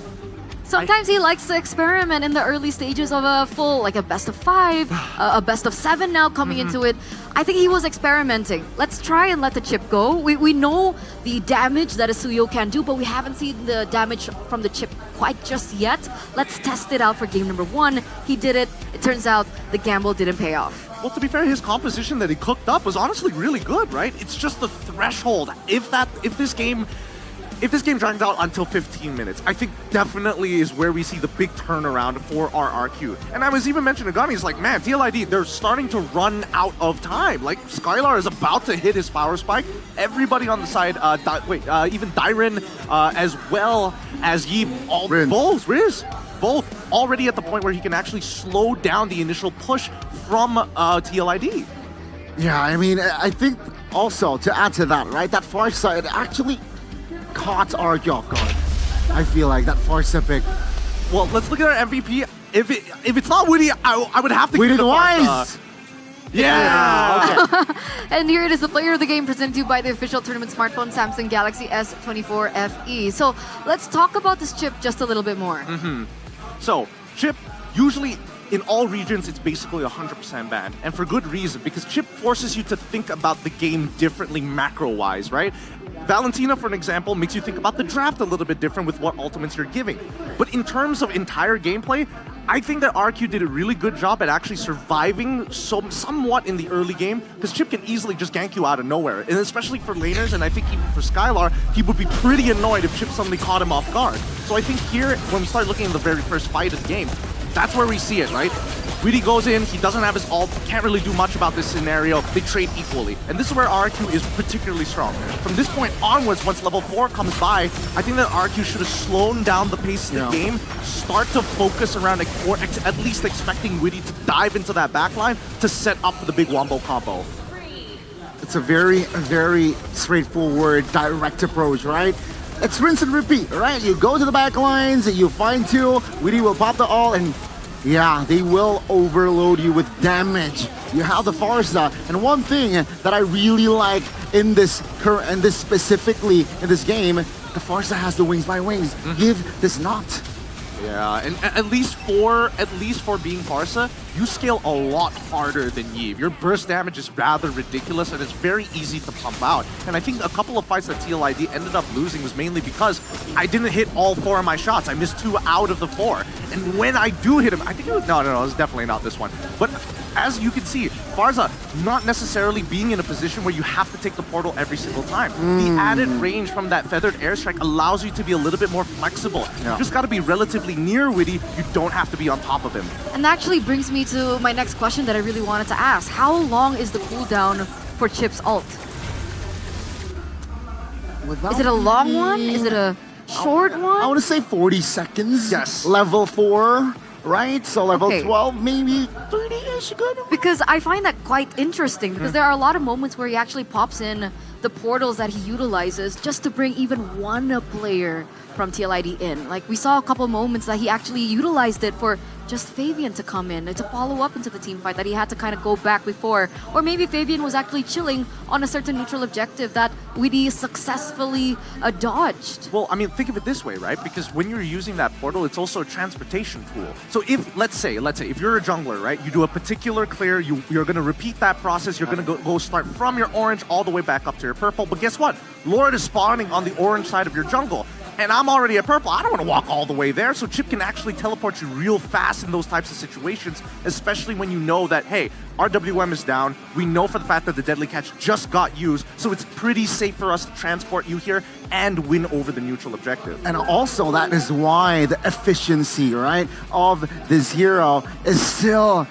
D: Sometimes he likes to experiment in the early stages of a full, like a best of 5, a best of 7 now coming into it. I think he was experimenting. Let's try and let the Chip go. We know the damage that a Suyo can do, but we haven't seen the damage from the Chip quite just yet. Let's test it out for game number 1. He did it. It turns out the gamble didn't pay off.
L: Well, to be fair, his composition that he cooked up was honestly really good, right? It's just the threshold. If this game drags out until 15 minutes, I think definitely is where we see the big turnaround for RRQ. And I was even mentioning to Gami, it's like, man, TLID, they're starting to run out of time. Like, Skylar is about to hit his power spike. Everybody on the side, even Dyren, as well as Yi, both already at the point where he can actually slow down the initial push from TLID.
I: Yeah, I mean, I think also to add to that, right, that far side actually caught RRQ off guard. I feel like that Farsa pick.
L: Well, let's look at our MVP. If it's not Woody, I would have to give it to Farsa. Yeah!
D: Okay. And here it is, the player of the game presented to you by the official tournament smartphone Samsung Galaxy S14 FE. So let's talk about this Chip just a little bit more.
L: So, Chip, usually in all regions, it's basically 100% banned. And for good reason, because Chip forces you to think about the game differently macro-wise, right? Valentina, for an example, makes you think about the draft a little bit different with what ultimates you're giving. But in terms of entire gameplay, I think that RQ did a really good job at actually surviving somewhat in the early game, because Chip can easily just gank you out of nowhere. And especially for laners, and I think even for Skylar, he would be pretty annoyed if Chip suddenly caught him off guard. So I think here, when we start looking at the very first fight of the game, that's where we see it, right? Weedy goes in, he doesn't have his ult, can't really do much about this scenario, they trade equally. And this is where RQ is particularly strong. From this point onwards, once level 4 comes by, I think that RQ should have slowed down the pace of the game, start to focus around, or at least expecting Weedy to dive into that backline to set up for the big wombo combo.
I: It's a very, very straightforward, direct approach, right? It's rinse and repeat, right? You go to the back lines, you find 2, Weedy will pop the ult, and yeah, they will overload you with damage. You have the Farsa, and one thing that I really like in this specifically in this game, the Farsa has the wings by wings. Give does not.
L: Yeah, and at least for being Farsa, you scale a lot harder than Yves. Your burst damage is rather ridiculous, and it's very easy to pump out. And I think a couple of fights that TLID ended up losing was mainly because I didn't hit all 4 of my shots. I missed 2 out of the 4. And when I do hit him, I think it was, no, it was definitely not this one. But as you can see, Farsa not necessarily being in a position where you have to take the portal every single time. The added range from that feathered airstrike allows you to be a little bit more flexible. You just got to be relatively near Witty. You don't have to be on top of him.
D: And that actually brings me to my next question that I really wanted to ask. How long is the cooldown for Chip's ult? Is it a long one? Is it a short one?
I: I want to say 40 seconds.
L: Yes.
I: Level 4. Right? So level 12, maybe 30-ish good?
D: Because I find that quite interesting, because there are a lot of moments where he actually pops in the portals that he utilizes just to bring even one player from TLID in. Like, we saw a couple moments that he actually utilized it for just Fabian to come in, to follow up into the team fight that he had to kind of go back before. Or maybe Fabian was actually chilling on a certain neutral objective that Weedy successfully dodged.
L: Well, I mean, think of it this way, right? Because when you're using that portal, it's also a transportation tool. So if, let's say, if you're a jungler, right? You do a particular clear, you're going to repeat that process. You're going to go start from your orange all the way back up to your purple. But guess what? Lord is spawning on the orange side of your jungle. And I'm already at purple. I don't want to walk all the way there. So Chip can actually teleport you real fast in those types of situations, especially when you know that, hey, our WM is down. We know for the fact that the Deadly Catch just got used. So it's pretty safe for us to transport you here and win over the neutral objective.
I: And also, that is why the efficiency, right, of this hero is still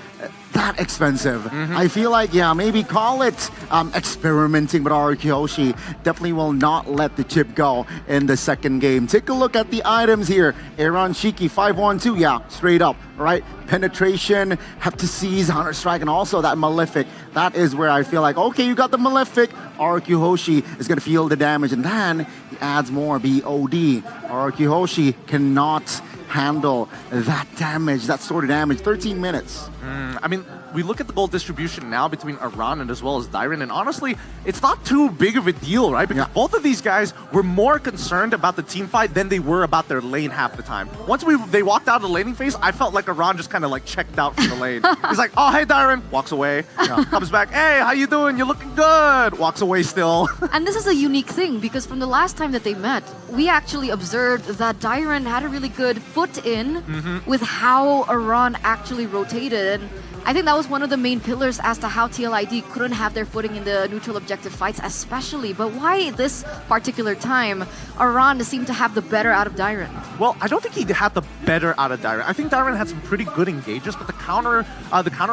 I: that expensive. I feel like, yeah, maybe call it experimenting, but Arkiyoshi definitely will not let the chip go in the second game. Take a look at the items here. Aaron Shiki, 512, yeah, straight up, right? Penetration, have to seize, Hunter Strike, and also that Malefic. That is where I feel like, okay, you got the Malefic, Arkiyoshi is going to feel the damage, and then he adds more BOD. Arkiyoshi cannot handle that damage, that sort of damage. 13 minutes.
L: I mean, we look at the gold distribution now between Aran and as well as Dairon, and honestly, it's not too big of a deal, right? Because both of these guys were more concerned about the team fight than they were about their lane half the time. Once they walked out of the laning phase, I felt like Aran just kind of like checked out from the lane. He's like, oh, hey, Dairon, walks away. Comes back, hey, how you doing? You're looking good. Walks away still.
D: And this is a unique thing because from the last time that they met, we actually observed that Dairon had a really good foot in with how Aran actually rotated. And I think that was one of the main pillars as to how TLID couldn't have their footing in the neutral objective fights especially. But why this particular time, Aran seemed to have the better out of Dairon?
L: Well, I don't think he had the better out of Dairon. I think Dairon had some pretty good engages, but the counter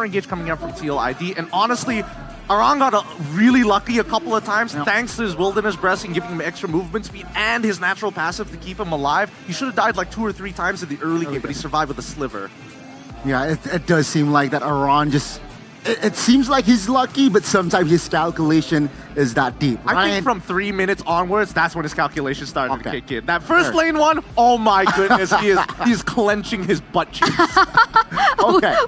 L: engage coming out from TLID, and honestly, Aran got really lucky a couple of times thanks to his Wilderness Breath and giving him extra movement speed and his natural passive to keep him alive. He should have died like 2 or 3 times in the early game, but he survived with a sliver.
I: Yeah, it does seem like that Aran just... It seems like he's lucky, but sometimes his calculation is that deep, right?
L: I think from 3 minutes onwards, that's when his calculation started to kick in. That first lane one, oh my goodness, he's clenching his butt cheeks.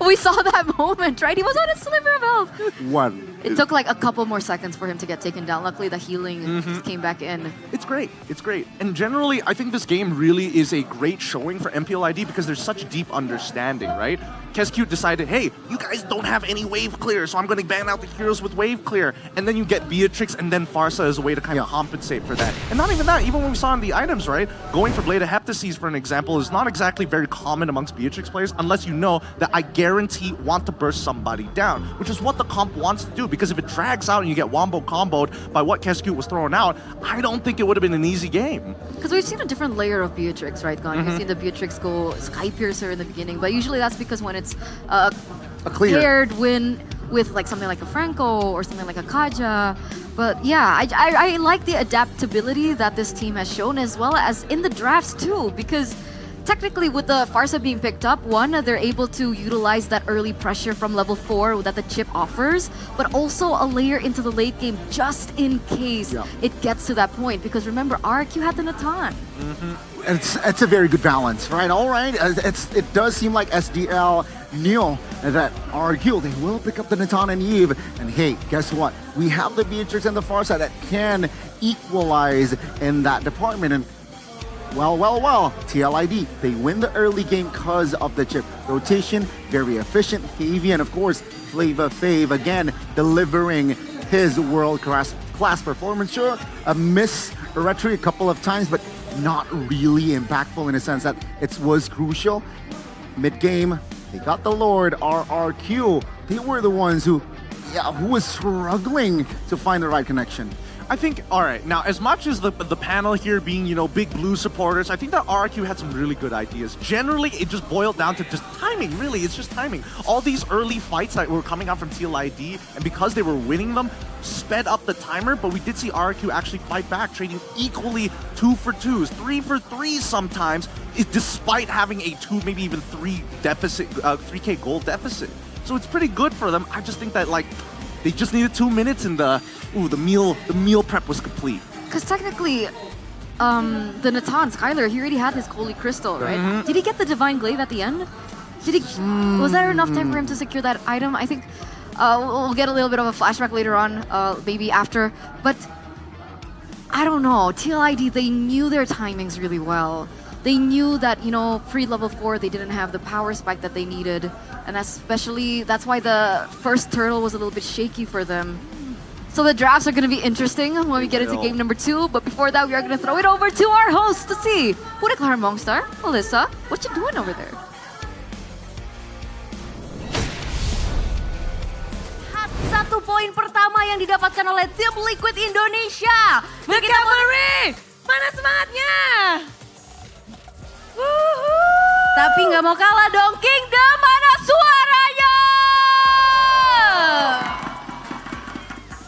D: We saw that moment, right? He was on a sliver of health.
I: One.
D: It took like a couple more seconds for him to get taken down. Luckily, the healing just came back in.
L: It's great. It's great. And generally, I think this game really is a great showing for MPL ID because there's such deep understanding, right? KesQ decided, hey, you guys don't have any wave clear, so I'm going to ban out the heroes with wave clear. And then you get Beatrix and then Farsa as a way to kind of compensate for that. And not even that, even when we saw in the items, right? Going for Blade of Heptases, for an example, is not exactly very common amongst Beatrix players unless you know that I guarantee want to burst somebody down, which is what the comp wants to do. Because if it drags out and you get wombo comboed by what KesQ was throwing out, I don't think it would have been an easy game.
D: Because we've seen a different layer of Beatrix, right, Gon? We've seen the Beatrix go Sky Piercer in the beginning, but usually that's because when it's
I: a clear
D: paired with like something like a Franco or something like a Kaja. But yeah, I like the adaptability that this team has shown as well as in the drafts too, because technically with the Farsa being picked up, one, they're able to utilize that early pressure from level 4 that the chip offers, but also a layer into the late game just in case it gets to that point. Because remember, RQ had the Natan.
I: It's a very good balance, right? All right, it does seem like SDL knew that RQ, they will pick up the Natan and Eve. And hey, guess what? We have the Beatrix and the Farsa that can equalize in that department. And well, TLID, they win the early game because of the chip rotation, very efficient. Favian, of course, Flava Fave, again, delivering his world-class performance. Sure, a miss retry a couple of times, but not really impactful in a sense that it was crucial. Mid-game, they got the Lord, RRQ. They were the ones who was struggling to find the right connection.
L: I think, all right, now as much as the panel here being, you know, big blue supporters, I think that RQ had some really good ideas. Generally, it just boiled down to just timing, really. It's just timing. All these early fights that were coming out from TLID, and because they were winning them, sped up the timer, but we did see RQ actually fight back, trading equally 2 for 2s, 3 for 3s sometimes, despite having a 2, maybe even 3 deficit, 3K gold deficit. So it's pretty good for them. I just think that, like, they just needed 2 minutes and the meal prep was complete.
D: Because technically, the Natan, Skylar, he already had his Holy Crystal, right? Did he get the Divine Glaive at the end? Was there enough time for him to secure that item? I think we'll get a little bit of a flashback later on, maybe after. But I don't know, TLID, they knew their timings really well. They knew that, pre-level 4, they didn't have the power spike that they needed. And especially, that's why the first turtle was a little bit shaky for them. So the drafts are going to be interesting when we get into game number 2. But before that, we are going to throw it over to our host to see who declared Mongstar. Melissa, what you doing over there?
E: Satu poin pertama yang didapatkan oleh tim Liquid Indonesia. The Cavalry! Mana semangatnya? Tapi nggak mau kalah dong, Kingdom, mana suaranya?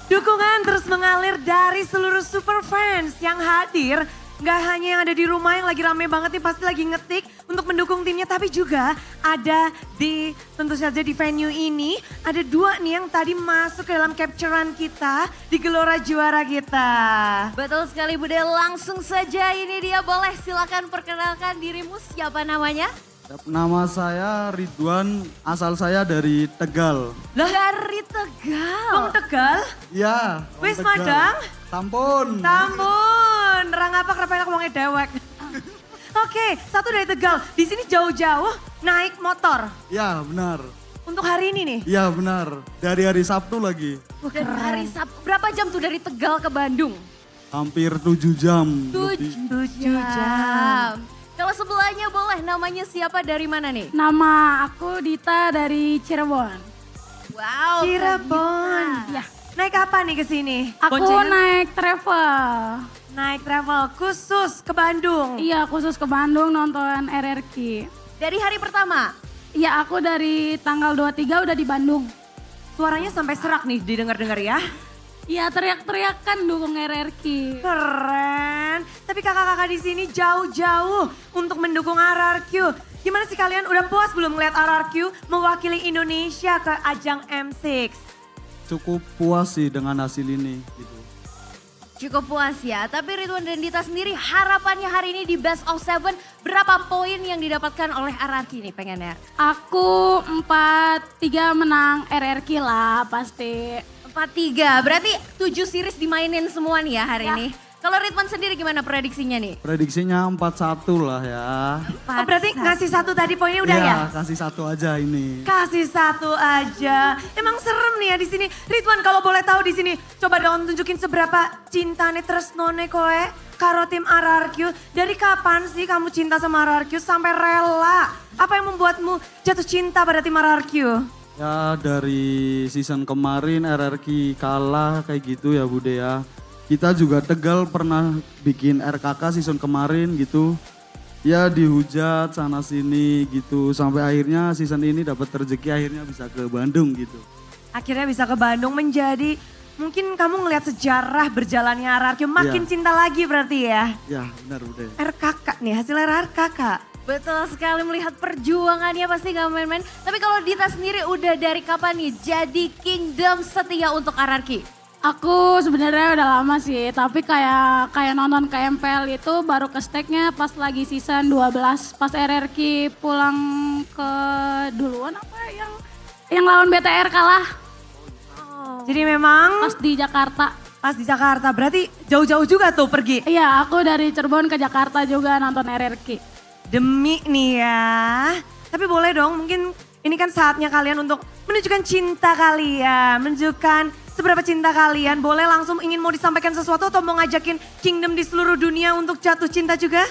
E: Dukungan terus mengalir dari seluruh super fans yang hadir. Nggak hanya yang ada di rumah yang lagi rame banget nih, pasti lagi ngetik untuk mendukung timnya. Tapi juga ada tentu saja di venue ini, ada 2 nih yang tadi masuk ke dalam capturean kita di gelora juara kita. Betul sekali Bude, langsung saja ini dia, boleh silakan perkenalkan dirimu, siapa namanya?
C: Nama saya Ridwan, asal saya dari Tegal.
E: Lah dari Tegal? Bang Tegal?
C: Ya.
E: Wis Madang?
C: Tampun.
E: Tampun, rangapa kerapanya ngomongnya dewek. Oke, satu dari Tegal. Di sini jauh-jauh naik motor.
C: Ya benar.
E: Untuk hari ini nih?
C: Ya benar, dari hari Sabtu lagi.
E: Dari hari Sabtu, berapa jam tuh dari Tegal ke Bandung?
C: Hampir 7 jam.
E: 7 jam. Kalau sebelahnya boleh, namanya siapa, dari mana nih?
K: Nama aku Dita dari Cirebon.
E: Wow, Cirebon. Ya. Naik apa nih ke sini?
K: Aku naik travel.
E: Naik travel khusus ke Bandung?
K: Iya, khusus ke Bandung nonton RRQ.
E: Dari hari pertama?
K: Iya, aku dari tanggal 23 udah di Bandung.
E: Suaranya sampai serak nih didengar-dengar ya?
K: Iya, teriak-teriakan dukung RRQ.
E: Keren. Tapi kakak-kakak di sini jauh-jauh untuk mendukung RRQ. Gimana sih kalian, udah puas belum ngeliat RRQ mewakili Indonesia ke ajang M6?
C: Cukup puas sih dengan hasil ini. Gitu.
E: Cukup puas ya, tapi Ridwan dan Dita sendiri harapannya hari ini di Best of 7, berapa poin yang didapatkan oleh RRQ nih pengennya?
K: Aku 4-3 menang RRQ lah pasti.
E: 4-3, berarti 7 series dimainin semua nih ya hari ini. Kalau Ridwan sendiri gimana prediksinya nih?
C: Prediksinya 4-1 lah ya.
E: Oh, berarti ngasih 1 tadi poinnya udah ya?
C: Iya, kasih 1 aja ini.
E: Kasih 1 aja. Emang serem nih ya di sini. Ridwan kalau boleh tahu di sini, coba dong tunjukin seberapa cinta nih tresnone koe karo tim RRQ. Dari kapan sih kamu cinta sama RRQ sampai rela? Apa yang membuatmu jatuh cinta pada tim RRQ?
C: Ya dari season kemarin RRQ kalah kayak gitu ya Bude ya. Kita juga Tegal pernah bikin RKK season kemarin gitu. Ya dihujat sana sini gitu. Sampai akhirnya season ini dapat rezeki akhirnya bisa ke Bandung gitu.
E: Akhirnya bisa ke Bandung menjadi, mungkin kamu ngelihat sejarah berjalannya RRQ makin cinta lagi berarti ya?
C: Ya benar Bude.
E: RKK nih, hasil RKK. Betul sekali, melihat perjuangannya pasti gak main-main. Tapi kalau Dita sendiri udah dari kapan nih jadi Kingdom setia untuk RRQ?
K: Aku sebenarnya udah lama sih, tapi kayak nonton ke MPL itu baru ke stake-nya pas lagi season 12. Pas RRQ pulang ke duluan apa yang lawan BTR kalah.
E: Oh. Jadi memang
K: pas di Jakarta.
E: Pas di Jakarta, berarti jauh-jauh juga tuh pergi?
K: Iya, aku dari Cirebon ke Jakarta juga nonton RRQ.
E: Demi nih ya. Tapi boleh dong, mungkin ini kan saatnya kalian untuk menunjukkan cinta kalian, menunjukkan seberapa cinta kalian. Boleh langsung ingin mau disampaikan sesuatu atau mau ngajakin Kingdom di seluruh dunia untuk jatuh cinta juga?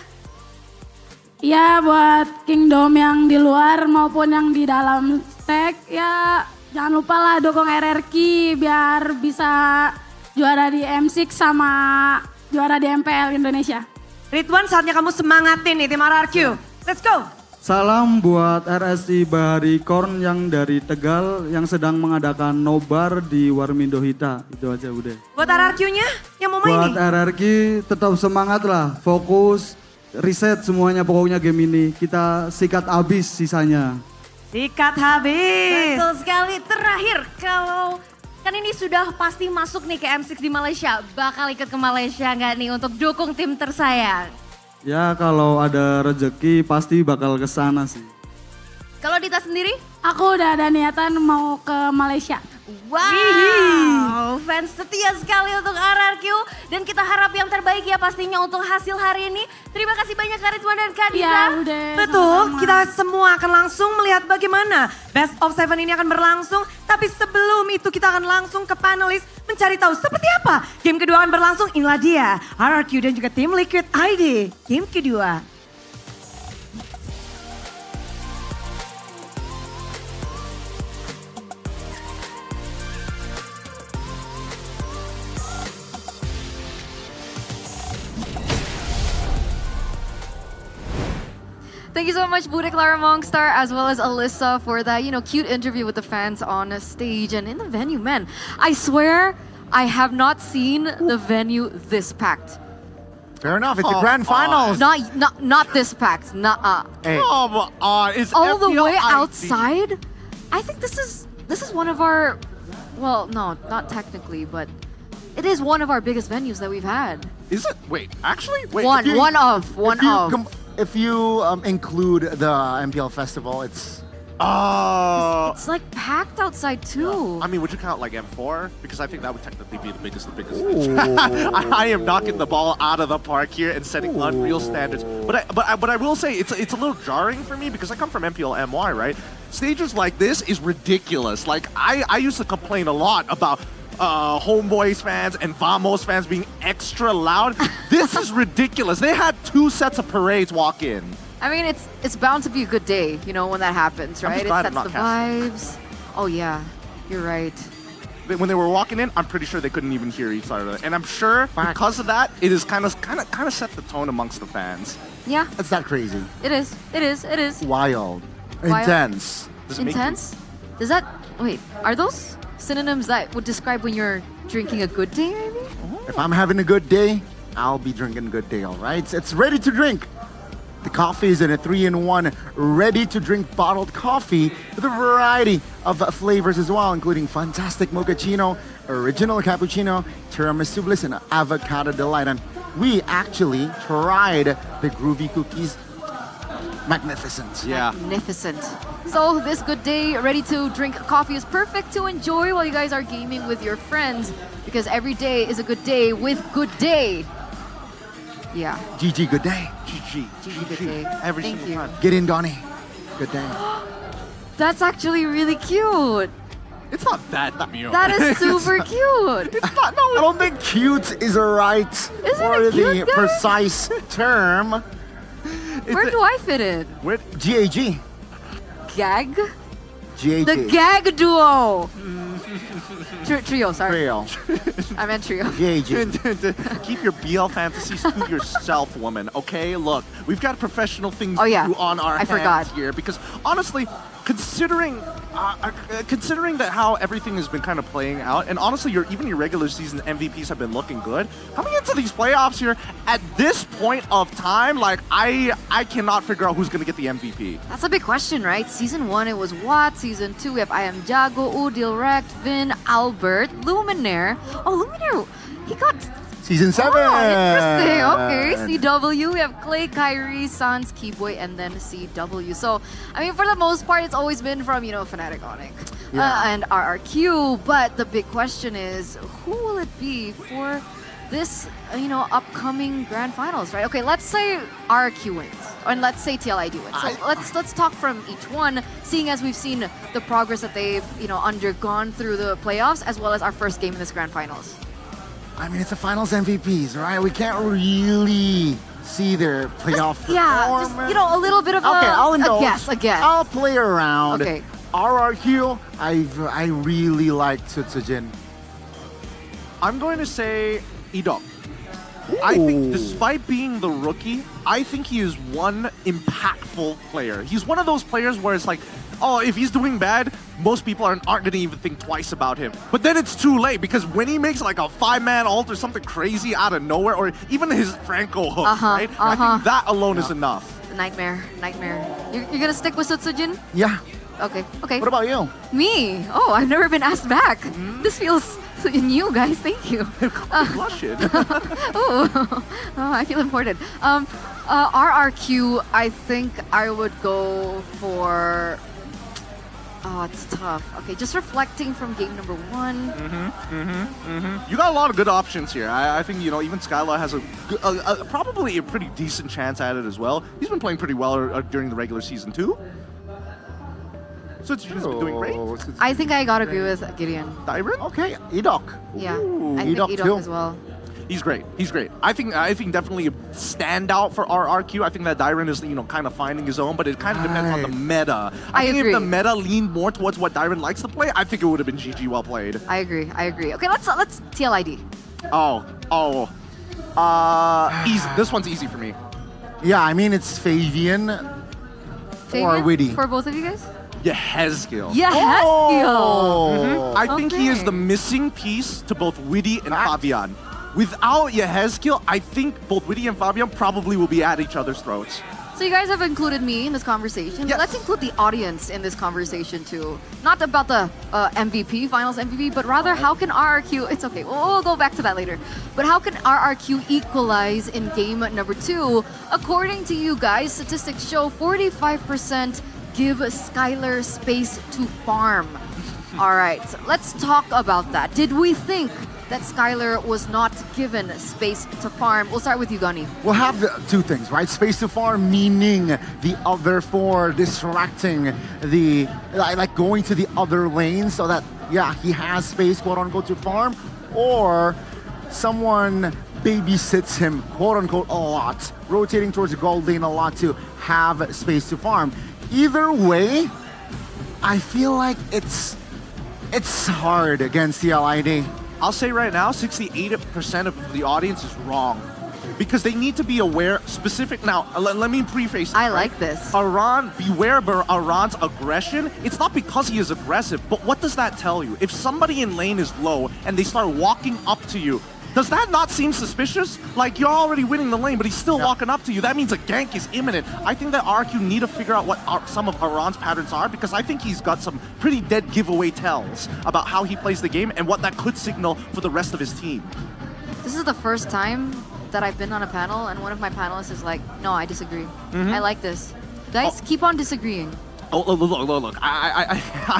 K: Ya buat Kingdom yang di luar maupun yang di dalam stake, ya jangan lupa lah dukung RRQ biar bisa juara di M6 sama juara di MPL Indonesia.
E: Ridwan, saatnya kamu semangatin nih tim RRQ. Let's go!
C: Salam buat RSI Bahari Korn yang dari Tegal yang sedang mengadakan nobar di Warmindo Hita. Itu aja udah.
E: Buat RRQ-nya yang mau main
C: buat
E: nih?
C: RRQ tetap semangat lah, fokus, riset semuanya pokoknya game ini. Kita sikat habis sisanya.
E: Sikat habis! Betul sekali. Terakhir, kalau kan ini sudah pasti masuk nih ke M6 di Malaysia. Bakal ikut ke Malaysia nggak nih untuk dukung tim tersayang?
C: Ya kalau ada rezeki pasti bakal ke sana sih.
E: Kalau Dita sendiri?
K: Aku udah ada niatan mau ke Malaysia.
E: Wow, fans setia sekali untuk RRQ. Dan kita harap yang terbaik ya pastinya untuk hasil hari ini. Terima kasih banyak Karisma dan Kadita.
K: Iya, Bude,
E: Betul,
K: sama-sama.
E: kita semua akan langsung melihat bagaimana Best of 7 ini akan berlangsung. Tapi sebelum itu kita akan langsung ke panelis mencari tahu seperti apa game kedua akan berlangsung. Inilah dia, RRQ dan juga tim Liquid ID. Game kedua.
D: Thank you so much, Bude, Clara Mongstar, as well as Alyssa for that, cute interview with the fans on a stage and in the venue. Man, I swear I have not seen the venue this packed.
I: Fair enough, it's the grand finals.
D: Not this packed. Nuh-uh.
I: Hey.
L: Come on, it's
D: All the
L: MPL
D: way
L: ID.
D: outside. I think this is one of our, well, no, not technically, but it is one of our biggest venues that we've had.
L: Is it? Wait, actually? Wait.
D: One of.
I: If you include the MPL festival, it's
D: It's like packed outside too.
L: I mean, would you count like M4? Because I think that would technically be the biggest. I am knocking the ball out of the park here and setting unreal standards. But I will say it's a little jarring for me because I come from MPL MY, right? Stages like this is ridiculous. Like I used to complain a lot about Homeboys fans and Vamos fans being extra loud. This is ridiculous. They had 2 sets of parades walk in.
D: I mean, it's bound to be a good day, when that happens,
L: I'm
D: right?
L: just
D: It
L: glad
D: sets
L: I'm
D: the
L: not casting.
D: vibes. Oh yeah, you're right.
L: When they were walking in, I'm pretty sure they couldn't even hear each other. And I'm sure because of that, it is kind of set the tone amongst the fans.
D: Yeah.
I: It's not crazy.
D: It is.
I: Wild.
D: Wild.
I: Intense.
D: Intense? Does that, wait, are those synonyms that would describe when you're drinking a good day, maybe?
I: If I'm having a good day, I'll be drinking a good day, all right? It's ready to drink. The coffee is in a 3-in-1 ready-to-drink bottled coffee with a variety of flavors as well, including fantastic mochaccino, original cappuccino, tiramisu bliss, and avocado delight. And we actually tried the groovy cookies. Magnificent.
L: Yeah.
D: Magnificent. So this good day, ready to drink coffee is perfect to enjoy while you guys are gaming with your friends, because every day is a good day with good day. Yeah.
I: GG, good day.
D: GG, good day.
L: Every
D: Thank
L: single
D: you.
L: time.
I: Get in, Donnie. Good day.
D: That's actually really cute.
L: It's not that cute.
D: That is super cute.
L: It's not. No,
I: I don't think cute is a right or
D: it cute,
I: the
D: guys?
I: precise term.
D: Where do I fit in?
L: Where?
I: GAG.
D: Gag?
I: GAG.
D: The gag duo. Trio, sorry.
I: Trio.
D: I meant trio.
I: GAG.
L: Keep your BL fantasies to yourself, woman. Okay, look, we've got professional things
D: Oh, yeah.
L: to do on our hands
D: forgot.
L: here because honestly, considering that how everything has been kind of playing out, and honestly, even your regular season MVPs have been looking good. Coming into these playoffs here at this point of time, like I cannot figure out who's going to get the MVP.
D: That's a big question, right? Season 1, it was Watt. Season 2, we have I Am Jago, Udil Rect, Vin, Albert, Luminaire. Oh, Luminaire, he got...
I: Season 7.
D: Oh, interesting. Okay, CW, we have Clay, Kyrie, Sans, Keyboy, and then CW. So, I mean, for the most part, it's always been from, Fnatic Onyx and RRQ. But the big question is, who will it be for this, upcoming grand finals, right? Okay, let's say RRQ wins, and let's say TLID wins. So let's talk from each one, seeing as we've seen the progress that they've, undergone through the playoffs, as well as our first game in this grand finals.
I: I mean, it's the finals MVPs, right? We can't really see their playoff
D: Yeah, just, a little bit of
I: I'll indulge.
D: a guess.
I: I'll play around.
D: Okay.
I: RRQ, I really like Tsutsujin.
L: I'm going to say Edok. I think despite being the rookie, I think he is one impactful player. He's one of those players where it's like, oh, if he's doing bad, most people aren't going to even think twice about him. But then it's too late because when he makes like a 5-man ult or something crazy out of nowhere, or even his Franco hook, right? I think that alone is enough.
D: Nightmare. You're gonna stick with Tsutsujin?
I: Yeah.
D: Okay.
I: What about you?
D: Me? Oh, I've never been asked back. This feels new, guys. Thank you.
L: Blushing.
D: Oh, I feel important. RRQ, I think I would go for... Oh, it's tough. Okay, just reflecting from game number 1.
L: You got a lot of good options here. I think, you know, even Skylar has probably a pretty decent chance at it as well. He's been playing pretty well during the regular season too. So he's been doing great.
D: I think I gotta agree with Gideon.
L: Dyron?
I: Okay, Edok.
D: Yeah,
I: Ooh,
D: I think
I: Edok
D: Edok
I: too.
D: as well.
L: He's great. He's great. I think definitely a standout for RRQ. I think that Dyron is, you know, kind of finding his own, but it kind of depends on the meta. I think
D: agree.
L: if the meta leaned more towards what Dyron likes to play, I think it would have been GG well played.
D: I agree. Okay, let's TLID.
L: Easy. This one's easy for me.
I: Yeah, I mean, it's Fabian or
D: Fabian,
I: Witty.
D: for both of you guys?
L: Yehezkiel.
D: Yehezkiel.
L: I think he is the missing piece to both Witty and Fabian. Without Yehezkiel, I think both Witty and Fabian probably will be at each other's throats.
D: So you guys have included me in this conversation.
L: Yes.
D: Let's include the audience in this conversation too. Not about the MVP, finals MVP, but rather how can RRQ, it's okay, we'll go back to that later. But how can RRQ equalize in game number 2? According to you guys, statistics show 45% give Skylar space to farm. All right, so let's talk about that. Did we think that Skylar was not given space to farm? We'll start with you, Gunny.
I: We'll have two things, right? Space to farm, meaning the other 4 distracting the, like going to the other lane so that, yeah, he has space, quote unquote, to farm, or someone babysits him, quote unquote, a lot, rotating towards the gold lane a lot to have space to farm. Either way, I feel like it's hard against TLID.
L: I'll say right now, 68% of the audience is wrong. Because they need to be aware, specific. Now, let me preface it.
D: I like this.
L: Aran, beware Aran's aggression. It's not because he is aggressive, but what does that tell you? If somebody in lane is low and they start walking up to you, does that not seem suspicious? Like, you're already winning the lane, but he's still walking up to you. That means a gank is imminent. I think that RQ need to figure out what some of Aran's patterns are, because I think he's got some pretty dead giveaway tells about how he plays the game and what that could signal for the rest of his team.
D: This is the first time that I've been on a panel and one of my panelists is like, no, I disagree. I like this. Guys, keep on disagreeing.
L: Oh, look.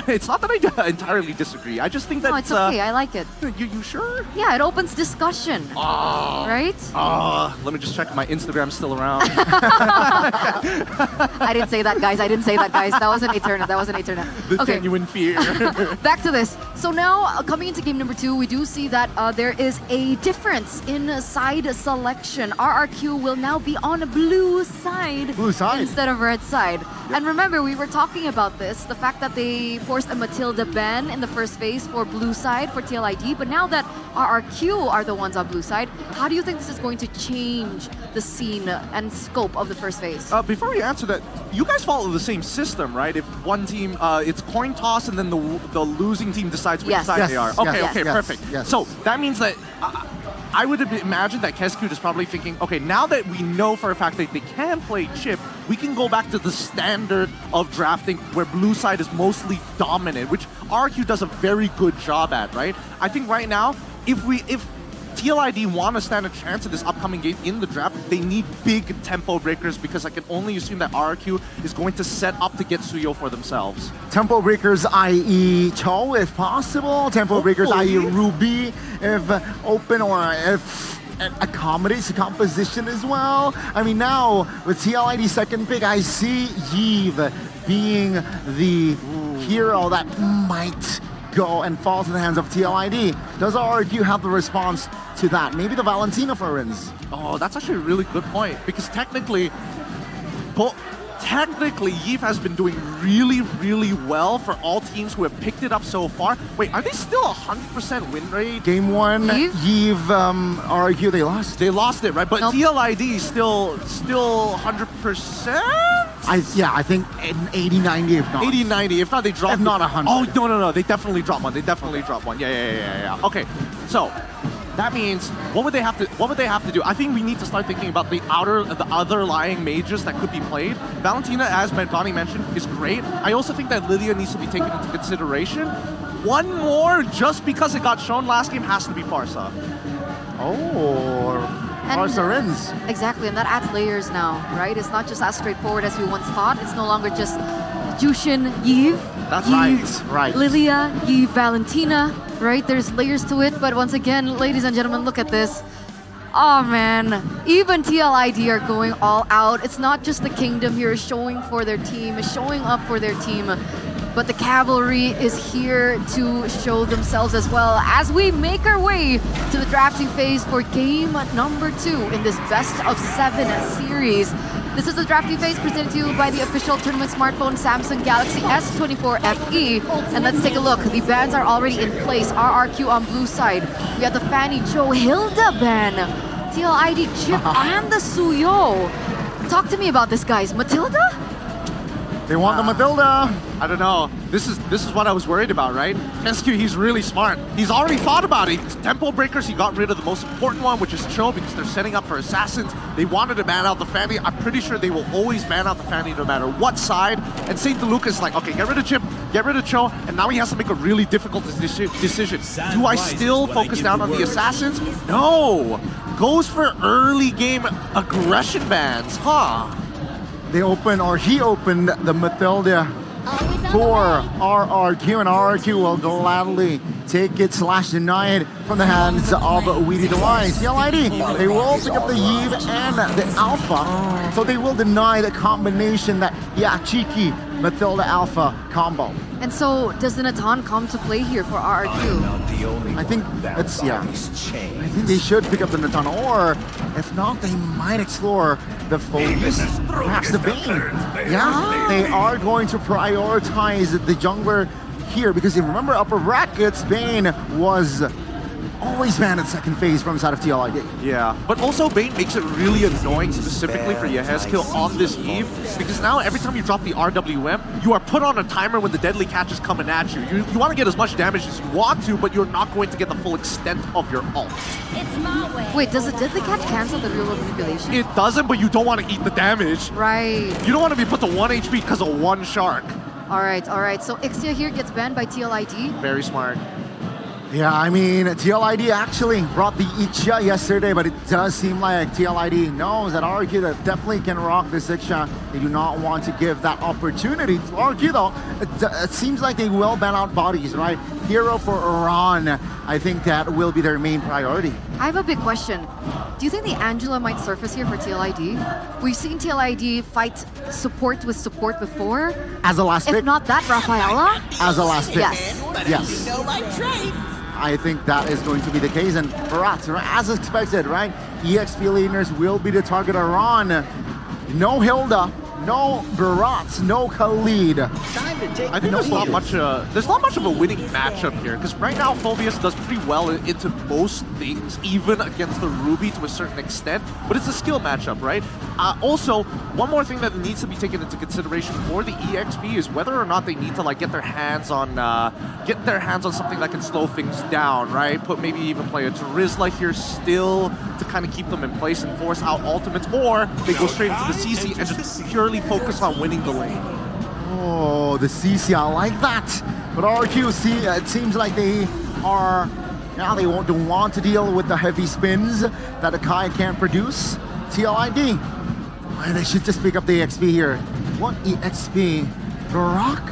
L: It's not that I entirely disagree. I just think that...
D: No, it's okay. I like it.
L: You sure?
D: Yeah, it opens discussion. Right?
L: Let me just check if my Instagram's still around.
D: I didn't say that, guys. That was an Eternal.
L: The genuine fear.
D: Back to this. So now, coming into game number 2, we do see that there is a difference in side selection. RRQ will now be on a blue side instead of red side. And remember, we were talking about this, the fact that they forced a Matilda ban in the first phase for blue side for TLID, but now that RRQ are the ones on blue side, how do you think this is going to change the scene and scope of the first phase?
L: Before we answer that, you guys follow the same system, right? If one team, it's coin toss and then the losing team decides which side they are. Okay, perfect. So that means that I would imagine that Keskut is probably thinking, okay, now that we know for a fact that they can play chip, we can go back to the standard of drafting where blue side is mostly dominant, which RQ does a very good job at, right? I think right now, if TLID want to stand a chance in this upcoming game in the draft, they need big tempo breakers, because I can only assume that RQ is going to set up to get Suyo for themselves.
I: Tempo breakers, i.e. Cho, if possible. Tempo breakers, i.e. Ruby, if open, or if it accommodates the composition as well. I mean, now with TLID second pick, I see Yves being the hero that might go and fall to the hands of TLID. Does RRQ have the response to that? Maybe the Valentina for instance.
L: Oh, that's actually a really good point, because technically, Yves has been doing really, really well for all teams who have picked it up so far. Wait, are they still 100% win rate?
I: Game 1, Yves, RRQ, they lost.
L: They lost it, right? But TLID still 100%?
I: I think 80-90 if not.
L: 80-90, if not they dropped.
I: If not 100.
L: Oh, no, they definitely dropped one. Yeah. Okay, so that means what would they have to do? I think we need to start thinking about the other lying mages that could be played. Valentina, as Medvani mentioned, is great. I also think that Lilia needs to be taken into consideration. One more, just because it got shown last game, has to be Farsa.
I: Farsa wins.
D: Exactly, and that adds layers now, right? It's not just as straightforward as we once thought. It's no longer just Jushin Yves.
L: That's
D: Eve Lilia, Eve Valentina, right? There's layers to it, but once again, ladies and gentlemen, look at this. Oh man, even TLID are going all out. It's not just the Kingdom here showing for their team, showing up for their team, but the Cavalry is here to show themselves as well as we make our way to the drafting phase for game number 2 in this best of 7 series. This is the drafting phase presented to you by the official tournament smartphone Samsung Galaxy S14 FE. And let's take a look. The bans are already in place. RRQ on blue side. We have the Fanny Joe Hilda ban. TLID Chip and the Suyo. Talk to me about this, guys. Matilda?
L: They want the Matilda. I don't know. This is what I was worried about, right? SQ, he's really smart. He's already thought about it. It's Tempo Breakers, he got rid of the most important one, which is Cho, because they're setting up for Assassins. They wanted to ban out the Fanny. I'm pretty sure they will always ban out the Fanny no matter what side. And St. DeLuca is like, okay, get rid of Chip, get rid of Cho, and now he has to make a really difficult decision. Do I still focus down on the Assassins? No! Goes for early game aggression bans, huh?
I: He opened the Matilda for RRQ, and RRQ will gladly take it / deny it from the hands of Weedy Device. TLID, they will pick up the Eve and the Alpha, so they will deny the combination that, cheeky Matilda Alpha combo.
D: And so, does the Natan come to play here for RRQ?
I: I think it's, I think they should pick up the Natan, or if not, they might explore the Phoebus, perhaps the Bane. Yeah, they are going to prioritize the jungler here, because if you remember upper brackets, Bane was always banned at second phase from inside of TLID.
L: Yeah, but also Bane makes it really annoying specifically for Yehezkiel on this Eve, because now every time you drop the RWM, you are put on a timer when the deadly catch is coming at you. You want to get as much damage as you want to, but you're not going to get the full extent of your ult.
D: Wait, does the deadly catch cancel the real manipulation?
L: It doesn't, but you don't want to eat the damage.
D: Right.
L: You don't want to be put to 1 HP because of one shark.
D: All right. So Ixia here gets banned by TLID.
L: Very smart.
I: Yeah, I mean, TLID actually brought the Ixia yesterday, but it does seem like TLID knows that RRQ that definitely can rock this Ixia. They do not want to give that opportunity to RRQ, though. It seems like they will ban out bodies, right? Hero for Iran, I think that will be their main priority.
D: I have a big question. Do you think the Angela might surface here for TLID? We've seen TLID fight support with support before.
I: As a last pick?
D: If not that, Rafaela?
I: As a last pick.
D: Yes.
I: Yes. I think that is going to be the case, and Barat, as expected, right? EXP leaders will be the target. Iran, no Hilda, no Barat, no Khalid.
L: I think there's not much of a winning matchup here, because right now Phobius does pretty well into most things, even against the Ruby to a certain extent, but it's a skill matchup, right? Also, one more thing that needs to be taken into consideration for the EXP is whether or not they need to like get their hands on something that can slow things down, right? Maybe even play a Terizla here still to kind of keep them in place and force out ultimates, or they go straight into the CC and just purely focus on winning the lane.
I: Oh, the CC, I like that. But RRQ, it seems like they are, now they don't want to deal with the heavy spins that Akai can't produce. TLID, they should just pick up the EXP here. What EXP? Rock?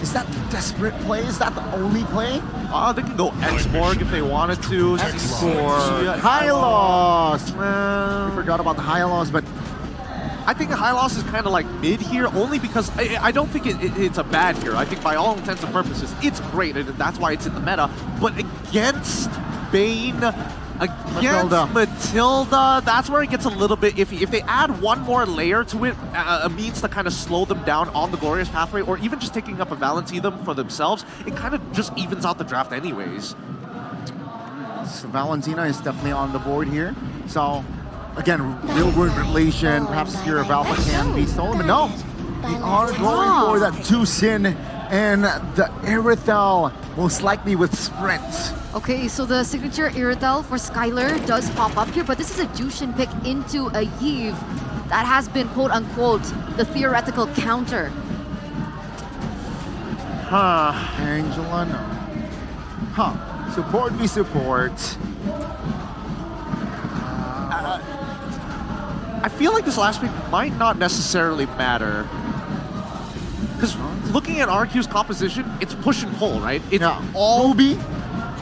I: Is that the desperate play? Is that the only play?
L: They can go X-Morg if they wanted to.
I: X-Morg. High loss. I forgot about the high loss, but
L: I think high loss is kind of like mid here, only because I don't think it's a bad hero. I think by all intents and purposes, it's great, and that's why it's in the meta. But against Bane, against Matilda, that's where it gets a little bit iffy. If they add one more layer to it, a means to kind of slow them down on the Glorious Pathway, or even just taking up a Valentina for themselves, it kind of just evens out the draft anyways.
I: So Valentina is definitely on the board here. So again, real world relation, perhaps Sphere of Alpha can be stolen, but no, they are going for that 2-Sin and the Irithel, most likely with Sprint.
D: Okay, so the signature Irithel for Skylar does pop up here, but this is a Jushin pick into a Eve that has been quote-unquote the theoretical counter.
I: Angela, no. Support v support.
L: I feel like this last pick might not necessarily matter. Because looking at RQ's composition, it's push and pull, right? It's
I: all
L: Ruby.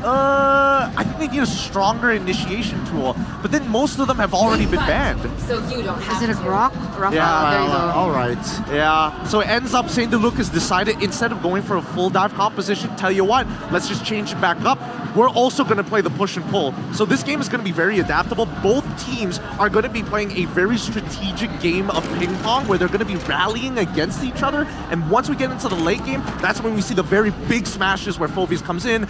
L: I think they need a stronger initiation tool, but then most of them have already been banned.
D: So you don't have. Is it a Grok? There you go.
L: All right. Yeah. So it ends up Saint Lucas decided instead of going for a full dive composition, tell you what, let's just change it back up. We're also going to play the push and pull. So this game is going to be very adaptable. Both teams are going to be playing a very strategic game of ping pong where they're going to be rallying against each other. And once we get into the late game, that's when we see the very big smashes where Phoveus comes in,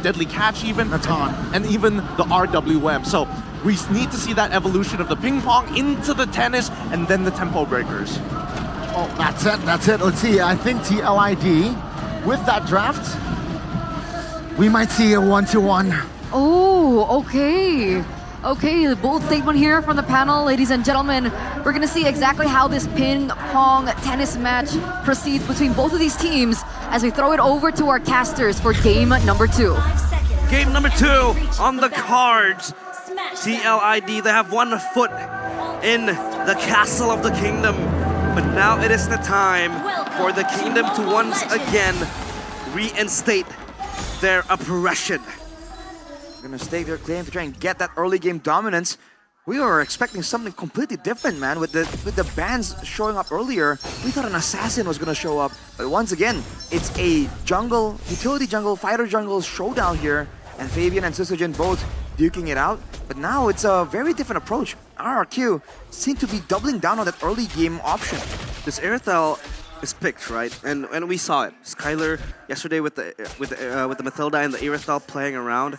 L: Deadly Catch even, and even the RWM. So we need to see that evolution of the ping pong into the tennis and then the tempo breakers.
I: Oh, that's it. That's it. Let's see. I think TLID with that draft, we might see a 1-1.
D: Oh, okay. Okay, the bold statement here from the panel, ladies and gentlemen. We're gonna see exactly how this ping pong tennis match proceeds between both of these teams as we throw it over to our casters for game number 2.
H: Game number 2 on the cards. TLID, they have 1 foot in the castle of the kingdom. But now it is the time for the kingdom to once again reinstate their oppression.
U: Gonna stake their claim to try and get that early game dominance. We were expecting something completely different, man. With the bans showing up earlier, we thought an assassin was gonna show up. But once again, it's a jungle, utility jungle, fighter jungle showdown here. And Fabian and Sysogen both duking it out. But now it's a very different approach. RRQ seem to be doubling down on that early game option.
H: This Irithel is picked, right? And we saw it. Skylar yesterday with the Mathilda and the Irithel playing around.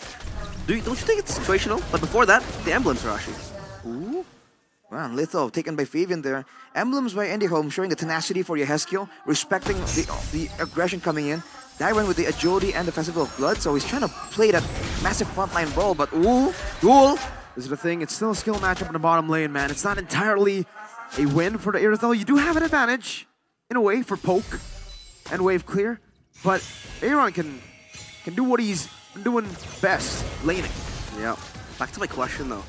H: Don't you think it's situational? But before that, the emblems are actually.
U: Ooh. Wow, Litho taken by Fabian there. Emblems by Endyholm showing the tenacity for Yehezkiel, respecting the aggression coming in. Dairon with the agility and the Festival of Blood, so he's trying to play that massive frontline role, but ooh, duel.
Q: This is the thing, it's still a skill matchup in the bottom lane, man. It's not entirely a win for the Irithel. You do have an advantage, in a way, for poke and wave clear, but Aaron can do what he's doing best, laning.
H: Yeah. Back to my question though.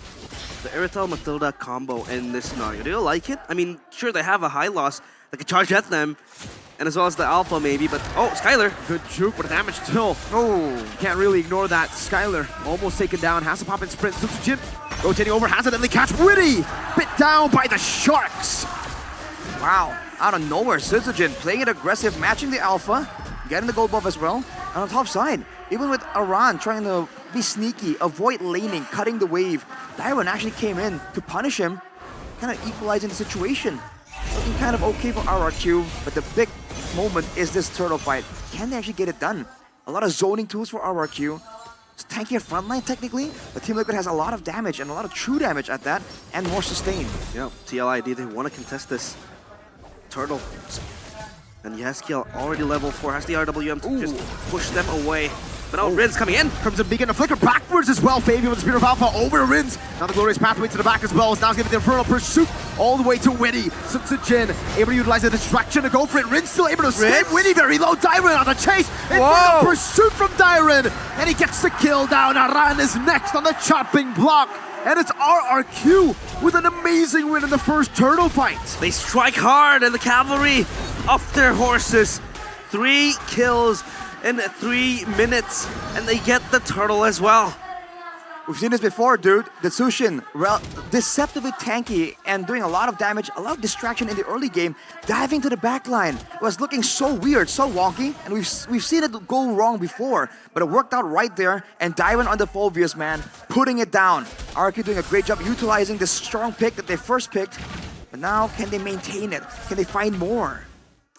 H: The Irithel Mathilda combo in this scenario, do you like it? I mean, sure, they have a high loss, they can charge at them, and as well as the Alpha maybe, but oh, Skylar.
Q: Good juke, but the damage still. Oh, can't really ignore that. Skylar almost taken down, has to pop in sprint. Sysogen rotating over, has a deadly catch. Witty bit down by the Sharks.
U: Wow, out of nowhere, Sysogen playing it aggressive, matching the Alpha, getting the gold buff as well. And on the top side, even with Aran trying to be sneaky, avoid laning, cutting the wave, Dairon actually came in to punish him, kind of equalizing the situation. Looking kind of okay for RRQ, but the big moment is this turtle fight. Can they actually get it done? A lot of zoning tools for RRQ. It's tankier frontline technically, but Team Liquid has a lot of damage and a lot of true damage at that, and more sustain.
H: Yeah, TLID, they want to contest this turtle. And Yehezkiel already level 4, has the RWM to just push them away. But now Rin's coming in.
Q: Crimson Beacon, a flicker backwards as well. Fabian with the Spear of Alpha over Rin's. Now the Glorious Pathway to the back as well. Now he's giving the Infernal Pursuit all the way to Witty. Sysogen able to utilize the distraction to go for it. Rin's still able to escape. Witty very low. Dairon on the chase. Infernal Pursuit from Dairon. And he gets the kill down. Aran is next on the chopping block. And it's RRQ with an amazing win in the first turtle fight.
H: They strike hard and the cavalry off their horses. 3 kills in 3 minutes, and they get the turtle as well.
U: We've seen this before, dude. The Tsushin, deceptively tanky and doing a lot of damage, a lot of distraction in the early game, diving to the back line. It was looking so weird, so wonky, and we've seen it go wrong before, but it worked out right there, and Dairon on the Phoveus, man, putting it down. RQ doing a great job utilizing the strong pick that they first picked, but now can they maintain it? Can they find more?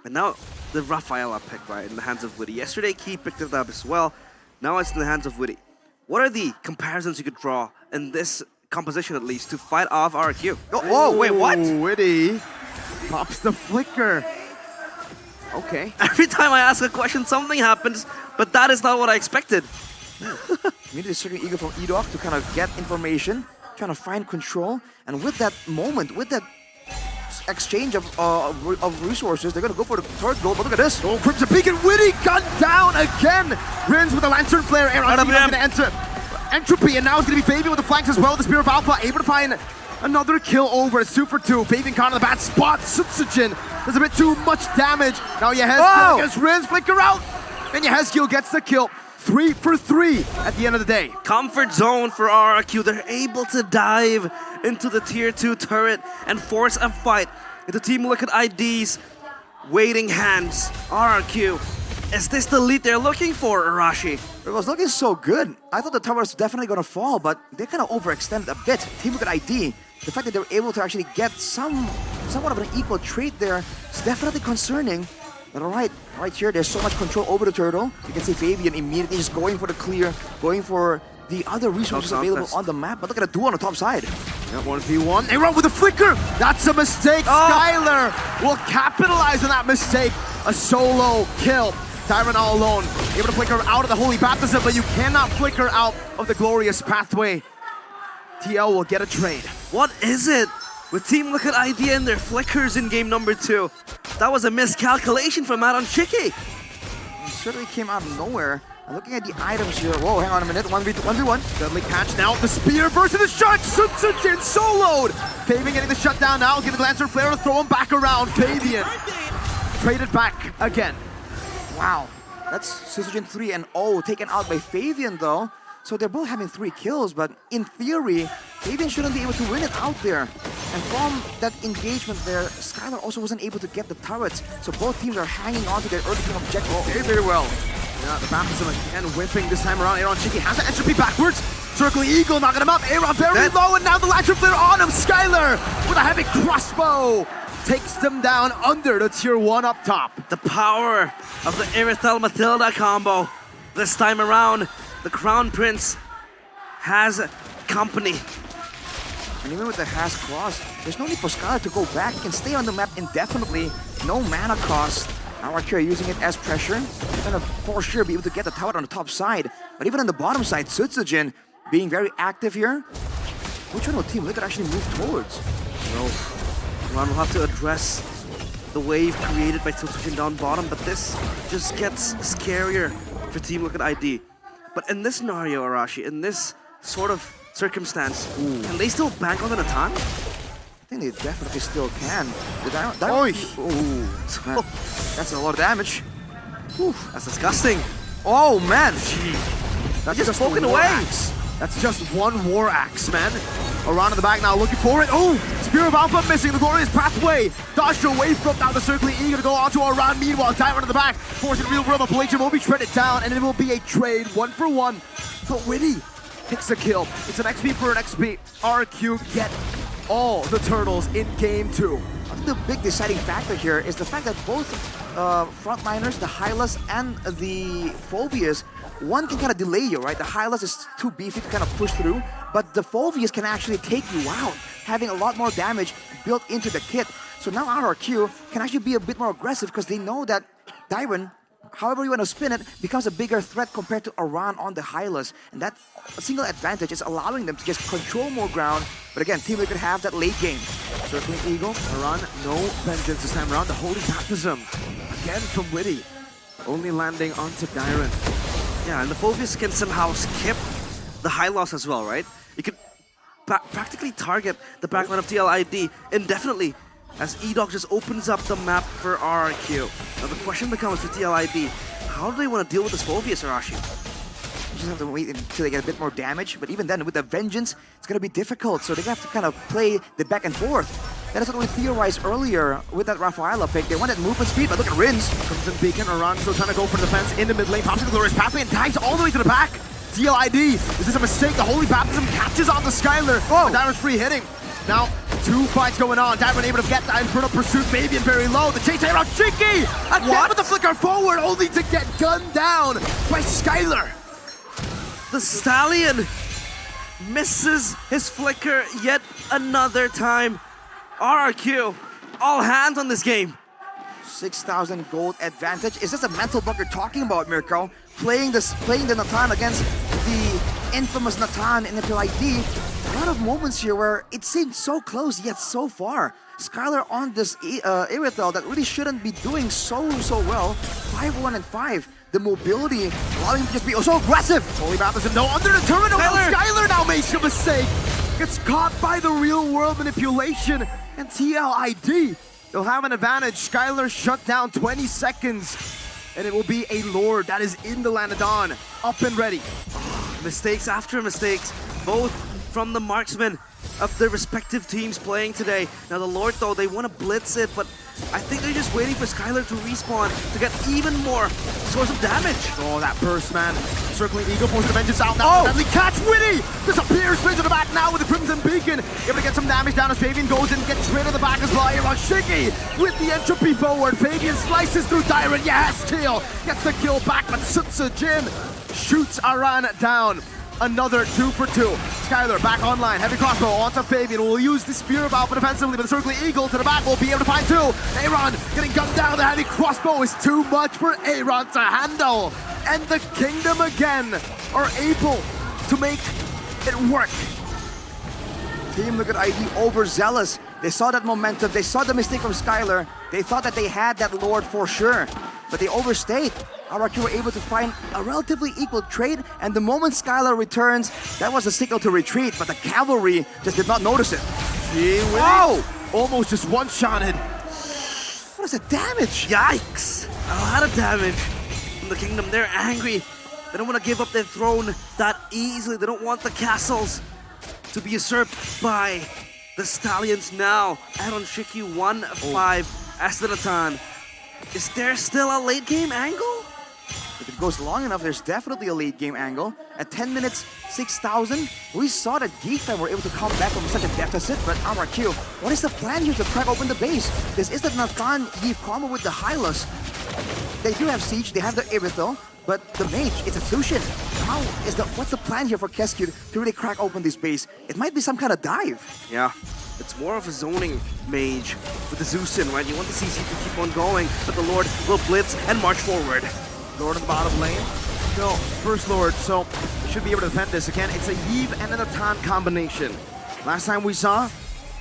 H: And now the Rafaela pick, right, in the hands of Witty. Yesterday, Key picked it up as well. Now it's in the hands of Witty. What are the comparisons you could draw in this composition, at least, to fight off RQ?
U: Oh, wait, what?
Q: Witty pops the flicker. Okay.
H: Every time I ask a question, something happens, but that is not what I expected.
U: Immediately circling eager from Edok to kind of get information, trying to find control, and with that moment, with that exchange of resources, they're gonna go for the third goal, but look at this.
Q: Oh, Crimson Beacon, Witty gunned down again. Rins with the Lantern Flare, Aaron gonna enter Entropy, and now it's gonna be Fabian with the flanks as well. The Spear of Alpha able to find Another kill over. It's 2 for 2. Fabian caught in the bad spot. Sutsujin does a bit too much damage. Now Yehezkiel against Riz. Flicker out. And Yehezkiel gets the kill. 3 for 3 at the end of the day.
H: Comfort zone for RRQ. They're able to dive into the tier 2 turret and force a fight into Team Liquid ID's waiting hands. RRQ, is this the lead they're looking for, Arashi?
U: It was looking so good. I thought the tower was definitely going to fall, but they kind of overextended a bit. Team Liquid ID, the fact that they were able to actually get somewhat of an equal trade there is definitely concerning. But right here, there's so much control over the turtle. You can see Fabian immediately just going for the clear, going for the other resources available on the map. But look at the duo on the top side.
Q: Yeah, 1v1. They run with the flicker. That's a mistake. Skylar will capitalize on that mistake. A solo kill. Tyron all alone. Able to flicker out of the Holy Baptism, but you cannot flicker out of the glorious pathway. TL will get a trade.
H: What is it with Team Liquid ID and their flickers in game number 2? That was a miscalculation from Matt on Chicky.
U: It certainly came out of nowhere. And looking at the items here, whoa, hang on a minute, 1v1.
Q: Deadly catch now, the spear versus the shot, Sutsujin soloed! Fabian getting the shutdown now, getting the Lancer Flare to throw him back around. Fabian traded back again.
U: Wow, that's Sutsujin 3 and 0 taken out by Fabian though. So they're both having 3 kills, but in theory, Fabian shouldn't be able to win it out there. And from that engagement there, Skylar also wasn't able to get the turrets. So both teams are hanging on to their early game objective very, very well.
Q: Yeah, the baptism again whipping this time around. Aaron Chicky has the entropy backwards. Circling Eagle, knocking him up. Aaron very low, and now the Lancer Flare on him. Skylar with a heavy crossbow takes them down under the tier 1 up top.
H: The power of the Irithel Matilda combo. This time around, the Crown Prince has company.
U: And even with the Has Cross, there's no need for Skylar to go back. He can stay on the map indefinitely. No mana cost. RRQ are using it as pressure. They're gonna for sure be able to get the tower on the top side. But even on the bottom side, Sutsujin being very active here. Which one will Team Liquid actually move towards?
H: No. Ron will have to address the wave created by Sutsujin down bottom, but this just gets scarier for Team Liquid ID. But in this scenario, Arashi, in this sort of circumstance, can they still bank on the Natan?
U: I think they definitely still can. That's a lot of damage.
H: That's disgusting.
U: Oh man!
Q: That's just spoken away. That's just one war axe, man. Around in the back now, looking for it. Oh, Spear of Alpha missing the glorious pathway. Dodged away from now the circling eager to go onto Aran. Meanwhile, Diamond in the back, forcing real world. The Palladium will be shredded down, and it will be a trade 1 for 1. But Witty takes the kill. It's an XP for an XP. RQ get all the turtles in game 2.
U: I think the big deciding factor here is the fact that both frontliners, the Hylas and the Phobias, one can kind of delay you, right? The Hylas is too beefy to kind of push through, but the Phobias can actually take you out, having a lot more damage built into the kit. So now RRQ can actually be a bit more aggressive because they know that Dyron, however you want to spin it, becomes a bigger threat compared to Aran on the Hylas. And that single advantage is allowing them to just control more ground. But again, Team Liquid have that late game.
Q: Circling Eagle, Aran, no vengeance this time around. The Holy Baptism, again from Witty, only landing onto Dyron.
H: Yeah, and the Phobias can somehow skip the high loss as well, right? You could practically target the backline of TLID indefinitely as E-Dog just opens up the map for RRQ. Now the question becomes for TLID, how do they want to deal with this Phobias, Arashi?
U: You just have to wait until they get a bit more damage, but even then, with the Vengeance, it's going to be difficult, so they have to kind of play the back and forth. That is what we theorized earlier with that Rafaela pick. They wanted movement speed, but look at Rins.
Q: Crimson Beacon, Aran still trying to go for the defense in the mid lane, pops into the glorious pathway and dives all the way to the back. TLID, is this a mistake? The Holy Baptism catches on the Skylar. Oh, Diamond's free hitting. Now, 2 fights going on. Diamond able to get that Infernal Pursuit, Fabian very low. The chase around Cheeky! Again with the flicker forward, only to get gunned down by Skylar.
H: The Stallion misses his flicker yet another time. RRQ, all hands on this game.
U: 6,000 gold advantage. Is this a mental block you're talking about, Mirko? Playing the Natan against the infamous Natan in the PLID. A lot of moments here where it seemed so close yet so far. Skylar on this Irithel that really shouldn't be doing so well. 5-1 and 5. The mobility allowing him to just be so aggressive.
Q: Holy Baptism, no under the turret. No, Skylar now makes a mistake. gets caught by the real world manipulation, and TLID, they'll have an advantage. Skylar shut down 20 seconds, and it will be a Lord that is in the Lanadon, up and ready.
H: Mistakes after mistakes, both from the marksmen of their respective teams playing today. Now the Lord, though, they want to blitz it, but I think they're just waiting for Skylar to respawn to get even more source of damage.
Q: Oh, that burst, man. Circling Eagle, forcing the vengeance out now. Deadly catch, Witty! Disappears straight to the back now with the Crimson Beacon. Able to get some damage down as Fabian goes in, gets rid of the back as well. Here on Shiki with the entropy forward. Fabian slices through Dyron. Yes, Teal gets the kill back, but Sutsa Jin shoots Aran down. Another 2 for 2. Skylar back online. Heavy crossbow onto Fabian. Will use the spear about defensively, but the circling eagle to the back will be able to find 2. Aaron getting gunned down. The heavy crossbow is too much for Aaron to handle. And the Kingdom again are able to make it work.
U: Team Liquid ID overzealous. They saw that momentum. They saw the mistake from Skylar. They thought that they had that Lord for sure, but they overstayed. RRQ were able to find a relatively equal trade, and the moment Skylar returns, that was a signal to retreat, but the cavalry just did not notice it.
Q: Wow! Almost just one-shotted.
U: What is the damage?
H: Yikes! A lot of damage from the Kingdom. They're angry. They don't want to give up their throne that easily. They don't want the castles to be usurped by the Stallions now. Aaron Shiki 1-5 Aslanatan. Is there still a late game angle?
U: If it goes long enough, there's definitely a late game angle. At 10 minutes, 6,000, we saw that Geek Fan were able to come back from such a deficit, but RRQ, what is the plan here to crack open the base? This is the Nathan Eve combo with the Hylos. They do have Siege, they have the Ibithel, but the Mage, it's a Sushin. What's the plan here for Kescue to really crack open this base? It might be some kind of dive.
H: Yeah, it's more of a zoning mage with the Zeusin, right? You want the CC to keep on going, but the Lord will blitz and march forward.
Q: Lord in the bottom lane. No, first Lord, so they should be able to defend this again. It's a Yve and a Natan combination. Last time we saw,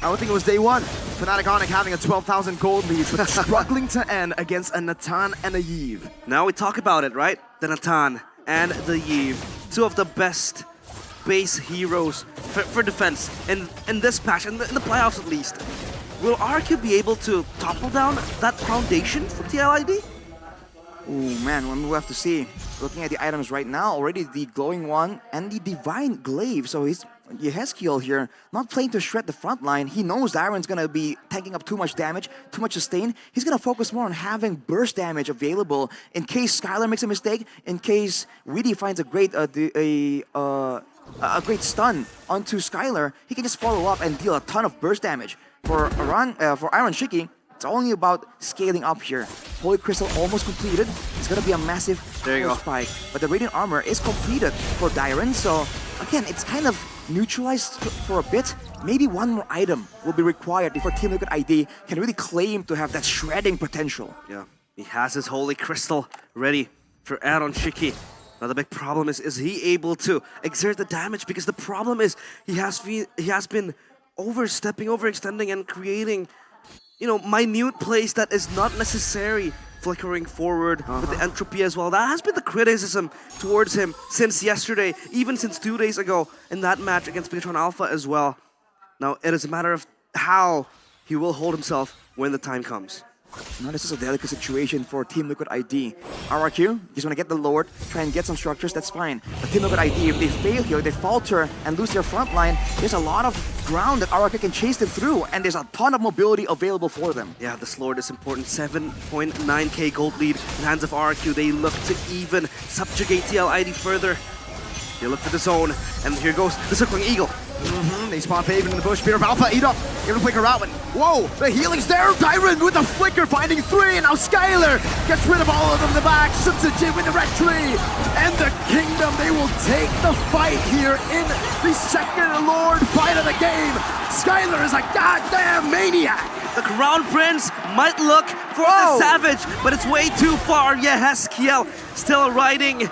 Q: I would think it was day one. Fnatic Onyx having a 12,000 gold lead, but struggling to end against a Natan and a Yve.
H: Now we talk about it, right? The Natan and the Yve. Two of the best base heroes for defense in this patch, in the playoffs at least. Will RQ be able to topple down that foundation for TLID?
U: Ooh, man, we'll have to see. Looking at the items right now, already the Glowing One and the Divine Glaive. So he's Yehezkiel here, not playing to shred the front line. He knows Iron's gonna be tanking up too much damage, too much sustain. He's gonna focus more on having burst damage available in case Skylar makes a mistake, in case Weedy finds a great stun onto Skylar. He can just follow up and deal a ton of burst damage. For Iron Shiki, it's only about scaling up here. Holy Crystal almost completed. It's gonna be a massive spike. But the Radiant Armor is completed for Dyron, so again, it's kind of neutralized for a bit. Maybe one more item will be required before Team Liquid ID can really claim to have that shredding potential.
H: Yeah, he has his Holy Crystal ready for Aaron Shiki. Now the big problem is he able to exert the damage? Because the problem is he has been overextending and creating, you know, minute plays that is not necessary, flickering forward with the entropy as well. That has been the criticism towards him since yesterday, even since 2 days ago in that match against Bigatron Alpha as well. Now it is a matter of how he will hold himself when the time comes.
U: Now this is a delicate situation for Team Liquid ID. RRQ, just want to get the Lord, try and get some structures, that's fine. But Team Liquid ID, if they fail here, they falter and lose their front line, there's a lot of ground that RRQ can chase them through, and there's a ton of mobility available for them.
H: Yeah, this Lord is important. 7.9k gold lead in the hands of RRQ. They look to even subjugate TLID further. They look for the zone, and here goes the Circling Eagle.
Q: They spot Fabian in the bush. Spear of Alpha, eat up. Able to flicker out, but whoa, the healing's there. Dyron with the flicker, finding 3, and now Skylar gets rid of all of them in the back. Sutsuji with the red tree, and the Kingdom, they will take the fight here in the second Lord fight of the game. Skylar is a goddamn maniac.
H: The Crown Prince might look for the Savage, but it's way too far. Yehezkiel still riding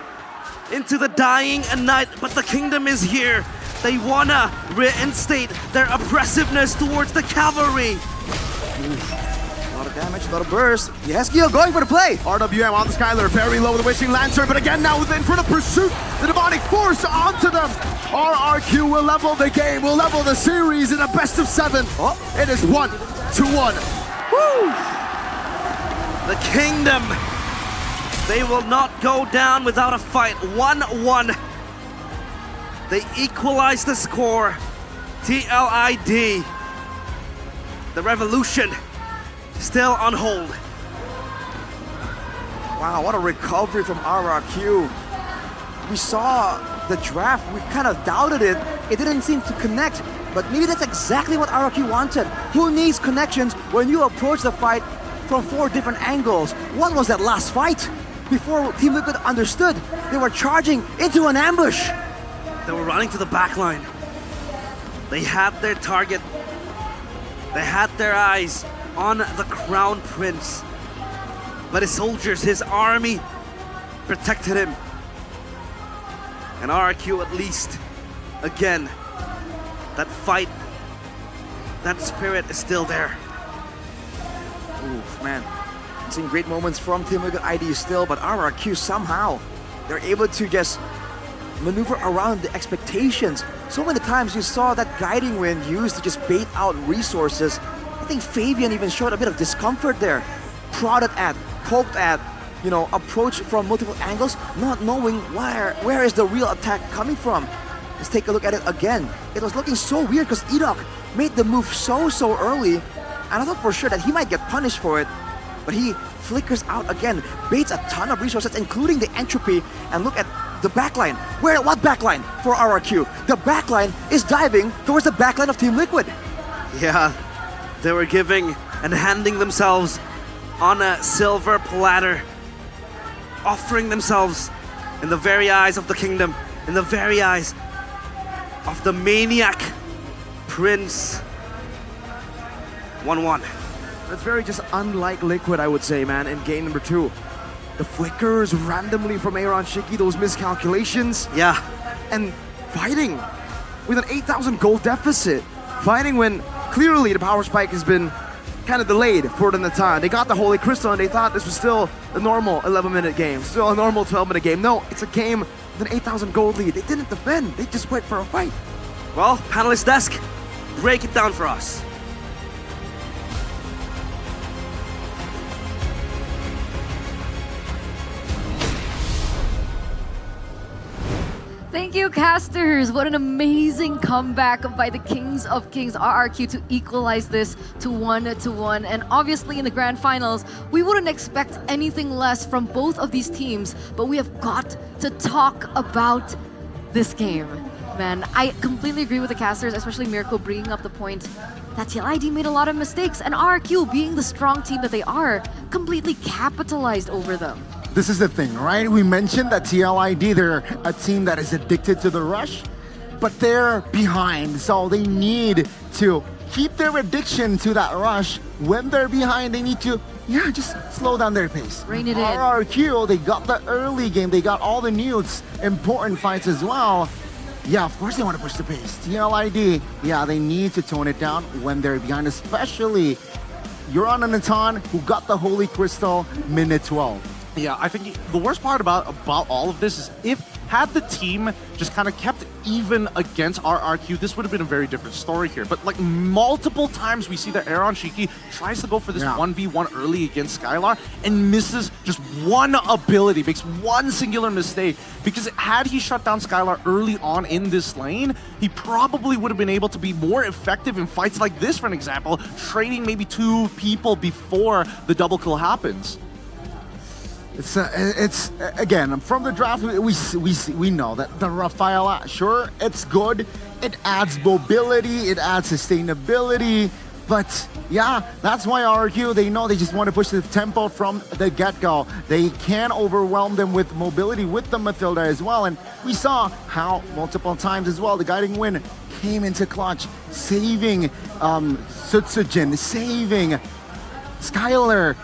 H: into the dying night, but the Kingdom is here. They wanna reinstate their oppressiveness towards the cavalry.
U: A lot lot of damage, a lot of burst. Yeskio going for the play.
Q: RWM on the Skylar, very low with the Wishing Lantern, but again now in front of pursuit. The demonic force onto them. RRQ will level the game, will level the series in a best of 7. Oh, it is 1-1.
H: Woo! The Kingdom, they will not go down without a fight. 1-1. They equalize the score. TLID. The revolution still on hold.
U: Wow, what a recovery from RRQ. We saw the draft, we kind of doubted it. It didn't seem to connect, but maybe that's exactly what RRQ wanted. Who needs connections when you approach the fight from 4 different angles? What was that last fight? Before Team Liquid understood, they were charging into an ambush.
H: They were running to the back line. They had their target. They had their eyes on the Crown Prince. But his soldiers, his army, protected him. And RRQ at least, again, that fight, that spirit is still there.
U: Oof, man. I'm seeing great moments from Team Liquid ID still, but RRQ somehow, they're able to just maneuver around the expectations. So many times you saw that guiding wind used to just bait out resources. I think Fabian even showed a bit of discomfort there. Prodded at, poked at, you know, approached from multiple angles, not knowing where is the real attack coming from. Let's take a look at it again. It was looking so weird because Edok made the move so early, and I thought for sure that he might get punished for it. But he flickers out again, baits a ton of resources, including the entropy, and look at the backline. What backline for RRQ? The backline is diving towards the backline of Team Liquid.
H: Yeah, they were giving and handing themselves on a silver platter, offering themselves in the very eyes of the Kingdom, in the very eyes of the maniac Prince. 1-1.
Q: That's very just unlike Liquid, I would say, man, in game number 2. The flickers randomly from Aaron Shiki, those miscalculations.
H: Yeah.
Q: And fighting with an 8,000 gold deficit. Fighting when clearly the power spike has been kind of delayed for the time. They got the Holy Crystal and they thought this was still a normal 11-minute game, still a normal 12-minute game. No, it's a game with an 8,000 gold lead. They didn't defend, they just went for a fight.
H: Well, panelist desk, break it down for us.
D: Thank you, casters. What an amazing comeback by the Kings of Kings RRQ to equalize this to 1-1. And obviously in the grand finals, we wouldn't expect anything less from both of these teams, but we have got to talk about this game. Man, I completely agree with the casters, especially Mirko bringing up the point that TLID made a lot of mistakes, and RRQ, being the strong team that they are, completely capitalized over them.
I: This is the thing, right? We mentioned that TLID, they're a team that is addicted to the rush, but they're behind, so they need to keep their addiction to that rush. When they're behind, they need to, just slow down their pace.
D: Rein it in.
I: RRQ, they got the early game, they got all the nukes, important fights as well. Yeah, of course they want to push the pace. TLID, they need to tone it down when they're behind, especially Euron and Natan, who got the Holy Crystal minute 12.
L: Yeah, I think the worst part about all of this is had the team just kind of kept even against RRQ, this would have been a very different story here. But like multiple times we see that Aaron Shiki tries to go for this 1v1 early against Skylar and misses just one ability, makes one singular mistake. Because had he shut down Skylar early on in this lane, he probably would have been able to be more effective in fights like this, for an example, trading maybe 2 people before the double kill happens.
I: It's again, from the draft, we know that the Rafaela, sure, it's good. It adds mobility, it adds sustainability. But that's why RRQ, they know they just want to push the tempo from the get-go. They can overwhelm them with mobility with the Matilda as well. And we saw how multiple times as well, the Guiding Wind came into clutch, saving Sutsujin, saving Skylar,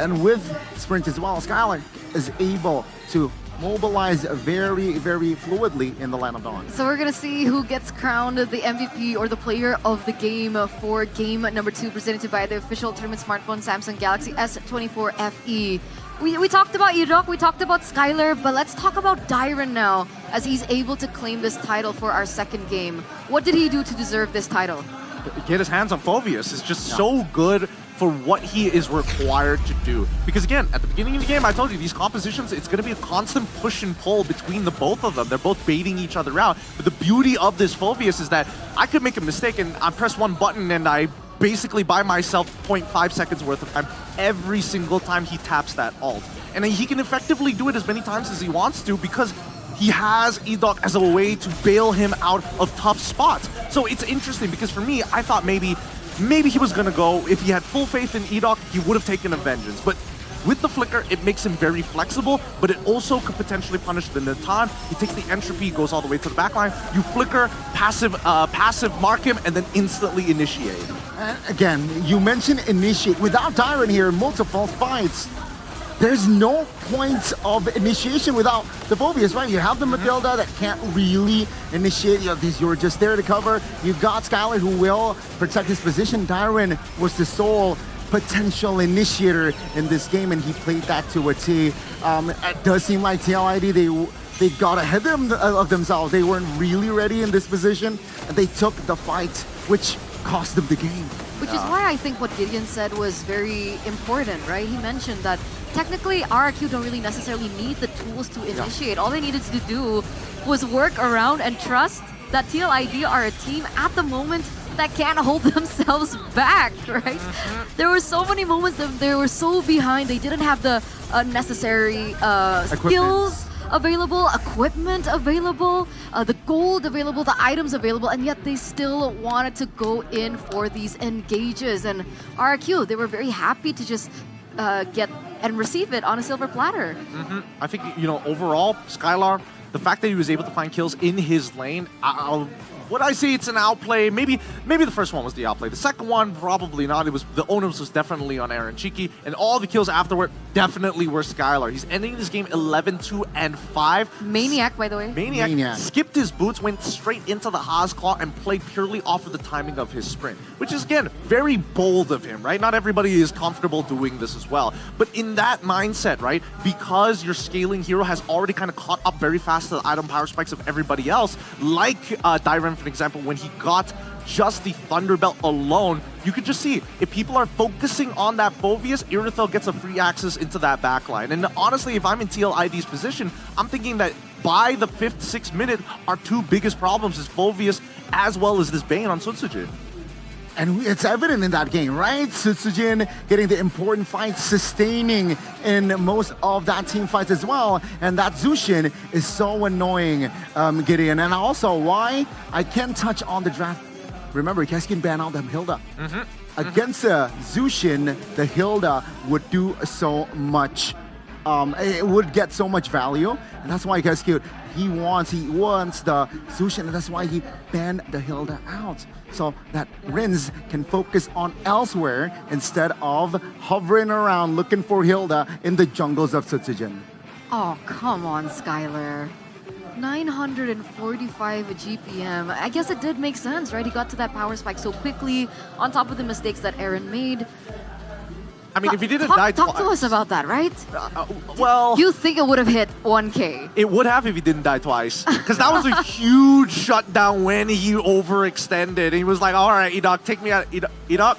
I: and with Sprint as well, Skylar is able to mobilize very, very fluidly in the Land of Dawn.
D: So we're gonna see who gets crowned the MVP or the player of the game for game number 2, presented by the official tournament smartphone Samsung Galaxy S14 FE. We talked about Edok, we talked about Skylar, but let's talk about Dyron now, as he's able to claim this title for our second game. What did he do to deserve this title?
L: Get his hands on Phoveus is just so good for what he is required to do. Because again, at the beginning of the game, I told you, these compositions, it's going to be a constant push and pull between the both of them. They're both baiting each other out. But the beauty of this Phoveus is that I could make a mistake and I press one button and I basically buy myself 0.5 seconds worth of time every single time he taps that ult. And he can effectively do it as many times as he wants to because he has Edok as a way to bail him out of tough spots. So it's interesting because for me, I thought maybe he was gonna go, if he had full faith in Edok, he would have taken a Vengeance. But with the Flicker, it makes him very flexible, but it also could potentially punish the Natan. He takes the Entropy, goes all the way to the backline. You Flicker, passive mark him, and then instantly initiate.
I: And again, you mentioned initiate. Without Dyron here, multiple fights. There's no point of initiation without the Phoveus, right? You have the Matilda that can't really initiate. You're just there to cover. You've got Skylar who will protect his position. Dyron was the sole potential initiator in this game, and he played that to a T. It does seem like TLID, they got ahead of themselves. They weren't really ready in this position, and they took the fight, which cost them the game.
D: Which is why I think what Gideon said was very important, right? He mentioned that technically RRQ don't really necessarily need the tools to initiate. All they needed to do was work around and trust that TLID are a team at the moment that can't hold themselves back, right? There were so many moments that they were so behind, they didn't have the necessary skills available, equipment available, the gold available, the items available, and yet they still wanted to go in for these engages. And RRQ, they were very happy to just get and receive it on a silver platter.
L: I think, overall, Skylar, the fact that he was able to find kills in his lane, would I say it's an outplay? Maybe the first one was the outplay. The second one, probably not. The onus was definitely on Aaron Cheeky, and all the kills afterward definitely were Skylar. He's ending this game 11-2-5.
D: Maniac, by the way.
L: Maniac skipped his boots, went straight into the Haas Claw, and played purely off of the timing of his sprint, which is, again, very bold of him, right? Not everybody is comfortable doing this as well. But in that mindset, right, because your scaling hero has already kind of caught up very fast to the item power spikes of everybody else, like Dyron, for example, when he got just the Thunderbelt alone, you could just see, if people are focusing on that Phoveus, Irithel gets a free access into that backline. And honestly, if I'm in TLID's position, I'm thinking that by the 5th, 6th minute, our two biggest problems is Phoveus as well as this Bane on Sunsujin.
I: And it's evident in that game, right? Sutsujin getting the important fights, sustaining in most of that team fights as well. And that Zushin is so annoying, Gideon. And also, why? I can't touch on the draft. Remember, Keskin banned out the Hilda. Against Zushin, the Hilda would do so much. It would get so much value. And that's why Keskin, he wants the Zushin, and that's why he banned the Hilda out. So that Rins can focus on elsewhere instead of hovering around looking for Hilda in the jungles of Sutsujin.
D: Oh, come on, Skylar. 945 GPM. I guess it did make sense, right? He got to that power spike so quickly, on top of the mistakes that Aaron made.
L: I mean, if he didn't die
D: Talk to us about that, right?
L: Well,
D: you think it would have hit 1K?
L: It would have if he didn't die twice. Because that was a huge shutdown when he overextended. He was like, all right, Edok, take me out. Edok.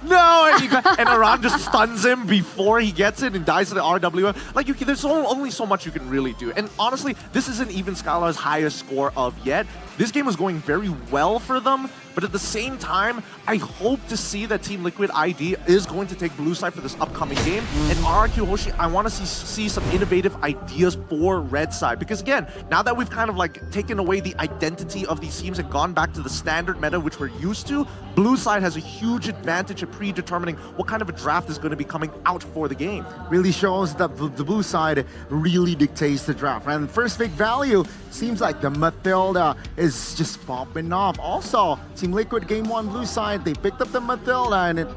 L: No! And Aran just stuns him before he gets it and dies to the RWM. Like, there's only so much you can really do. And honestly, this isn't even Skylar's highest score of yet. This game was going very well for them, but at the same time, I hope to see that Team Liquid ID is going to take blue side for this upcoming game. And RRQ Hoshi, I want to see some innovative ideas for red side. Because again, now that we've kind of like taken away the identity of these teams and gone back to the standard meta, which we're used to, blue side has a huge advantage of predetermining what kind of a draft is going to be coming out for the game.
I: Really shows that the blue side really dictates the draft. And first pick value seems like the Matilda is just popping off. Also, Team Liquid Game 1 blue side, they picked up the Matilda and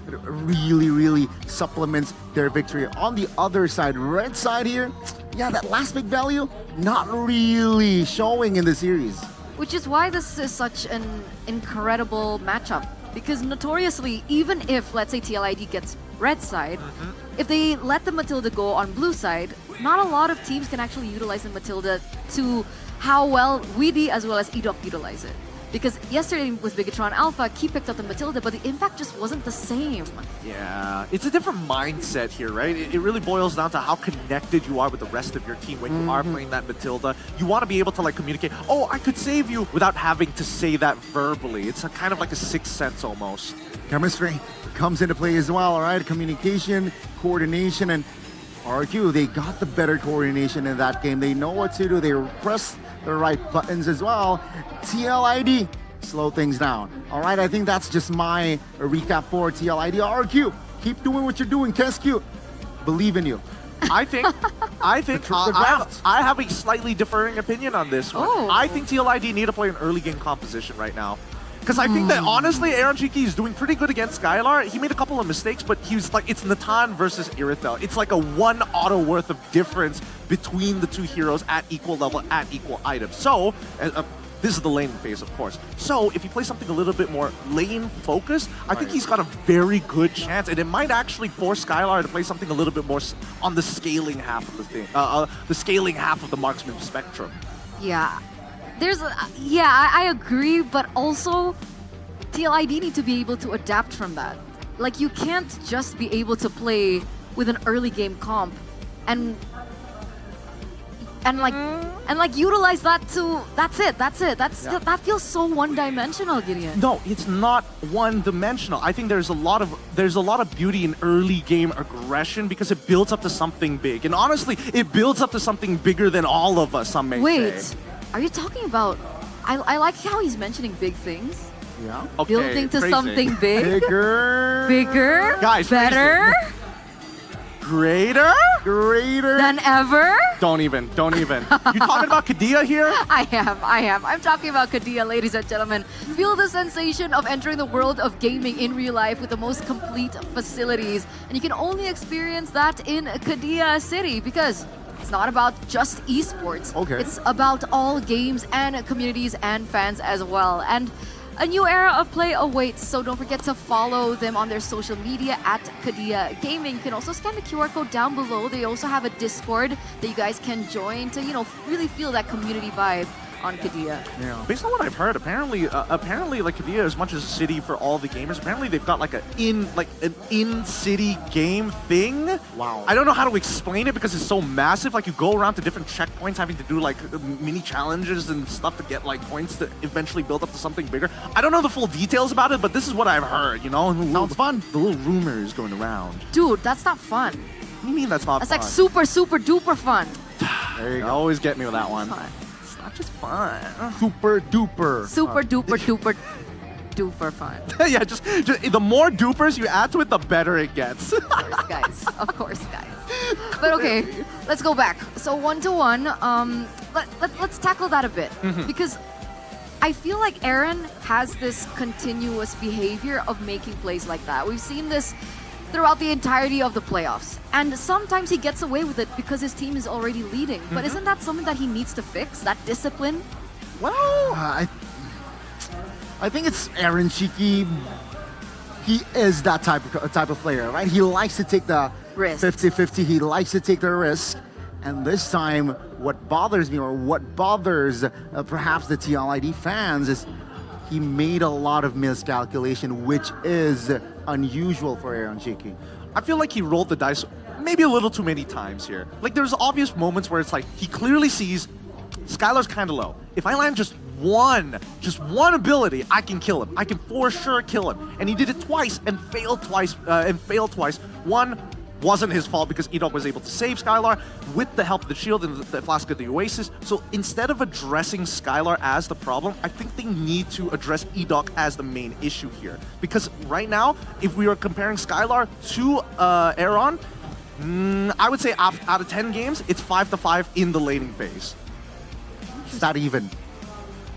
I: really supplements their victory. On the other side, red side here, yeah, that last pick value, not really showing in the series.
D: Which is why this is such an incredible matchup. Because notoriously, even if, let's say, TLID gets red side, if they let the Matilda go on blue side, not a lot of teams can actually utilize the Matilda to how well Weedy as well as Edok utilize it. Because yesterday with Bigatron Alpha, Key picked up the Matilda, but the impact just wasn't the same.
L: Yeah, it's a different mindset here, right? It really boils down to how connected you are with the rest of your team when you are playing that Matilda. You want to be able to like communicate, oh, I could save you, without having to say that verbally. It's kind of like a sixth sense almost.
I: Chemistry comes into play as well, all right? Communication, coordination, and RQ, they got the better coordination in that game. They know what to do. They press the right buttons as well. TLID, slow things down. All right, I think that's just my recap for TLID. RQ, keep doing what you're doing. KSQ, believe in you.
L: I think I have a slightly differing opinion on this one.
D: Oh.
L: I think TLID need to play an early game composition right now. Because I think that honestly, Aaron Cheeky is doing pretty good against Skylar. He made a couple of mistakes, but he was like, it's Natan versus Irithel. It's like a 1 auto worth of difference between the two heroes at equal level, at equal items. So, this is the laning phase, of course. So, if you play something a little bit more lane focused, I think he's got a very good chance, and it might actually force Skylar to play something a little bit more on the scaling half of the thing, the scaling half of the marksman spectrum.
D: Yeah. I agree, but also TLID need to be able to adapt from that. Like, you can't just be able to play with an early game comp and utilize that to that's it. That feels so one-dimensional, Gideon.
L: No, it's not one-dimensional. I think there's a lot of beauty in early game aggression because it builds up to something big. And honestly, it builds up to something bigger than all of us, some may say.
D: Are you talking about... I like how he's mentioning big things.
I: Yeah.
L: Okay,
D: Building to
L: phrasing.
D: something big.
I: Bigger.
L: Guys,
D: better.
L: Greater?
D: Than ever.
L: Don't even. You talking about Kadia here?
D: I am. I'm talking about Kadia, ladies and gentlemen. Feel the sensation of entering the world of gaming in real life with the most complete facilities. And you can only experience that in Kadia City because it's not about just esports.
I: Okay.
D: It's about all games and communities and fans as well. And a new era of play awaits, so don't forget to follow them on their social media at Kadia Gaming. You can also scan the QR code down below. They also have a Discord that you guys can join to, really feel that community vibe on Kadia.
L: Yeah. Based on what I've heard, apparently like Kadia, as much as a city for all the gamers, apparently they've got like an in-city game thing.
I: Wow.
L: I don't know how to explain it because it's so massive. Like you go around to different checkpoints, having to do like mini challenges and stuff to get like points to eventually build up to something bigger. I don't know the full details about it, but this is what I've heard.
I: Sounds fun.
L: The little rumors going around.
D: Dude, that's not fun.
L: What do you mean that's not
D: That's
L: fun?
D: like super, super duper fun.
L: There you go. Always get me with that one. It's not just fun.
I: Super duper.
D: Super duper duper duper fun.
L: Yeah, just the more dupers you add to it, the better it gets.
D: Of course, guys. But okay, let's go back. So 1-to-1, let's tackle that a bit. Because I feel like Aaron has this continuous behavior of making plays like that. We've seen this throughout the entirety of the playoffs. And sometimes he gets away with it because his team is already leading. But isn't that something that he needs to fix, that discipline?
I: Well, I think it's Aaron Cheeky. He is that type of player, right? He likes to take the
D: risk.
I: 50-50. He likes to take the risk. And this time, what bothers me, or what bothers perhaps the TLID fans, is he made a lot of miscalculation, which is unusual for Aaron Cheeky.
L: I feel like he rolled the dice maybe a little too many times here. Like there's obvious moments where it's like he clearly sees Skylar's kind of low. If I land just one ability, I can kill him. I can for sure kill him. And he did it twice and failed twice. One wasn't his fault because Edok was able to save Skylar with the help of the shield and the Flask of the Oasis. So instead of addressing Skylar as the problem, I think they need to address Edok as the main issue here. Because right now, if we are comparing Skylar to Aaron, I would say out of 10 games, it's 5-5 in the laning phase.
I: It's not even.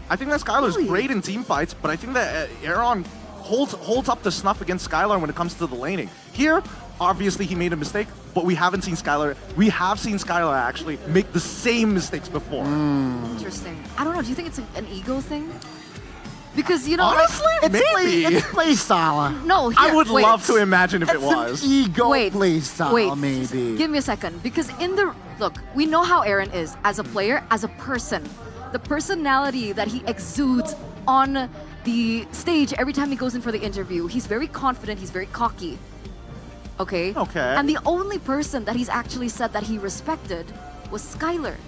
L: I think that Skylar's great in team fights, but I think that Aaron holds up the snuff against Skylar when it comes to the laning. Here, obviously he made a mistake, but we have seen Skylar actually make the same mistakes before.
D: Interesting. I don't know, do you think it's an ego thing? Because, you know,
L: honestly, maybe.
I: It's play style.
D: No, here,
L: I would
D: wait.
L: love to imagine if it
I: It's
L: was.
I: an ego
D: Wait,
I: play style,
D: wait,
I: maybe.
D: give me a second. Because look, we know how Aaron is as a player, as a person. The personality that he exudes on the stage every time he goes in for the interview. He's very confident, he's very cocky. Okay?
L: Okay.
D: And the only person that he's actually said that he respected was Skylar.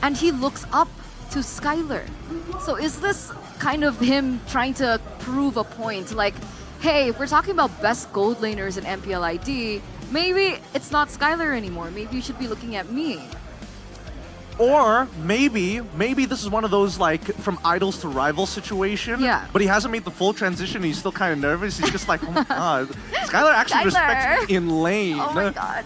D: And he looks up to Skylar. So is this kind of him trying to prove a point? Like, hey, if we're talking about best gold laners in MPL ID, maybe it's not Skylar anymore. Maybe you should be looking at me.
L: Or maybe this is one of those like from idols to rival situation.
D: Yeah.
L: But he hasn't made the full transition. He's still kind of nervous. He's just like, oh my god, Skylar actually respects me in lane.
D: Oh my god.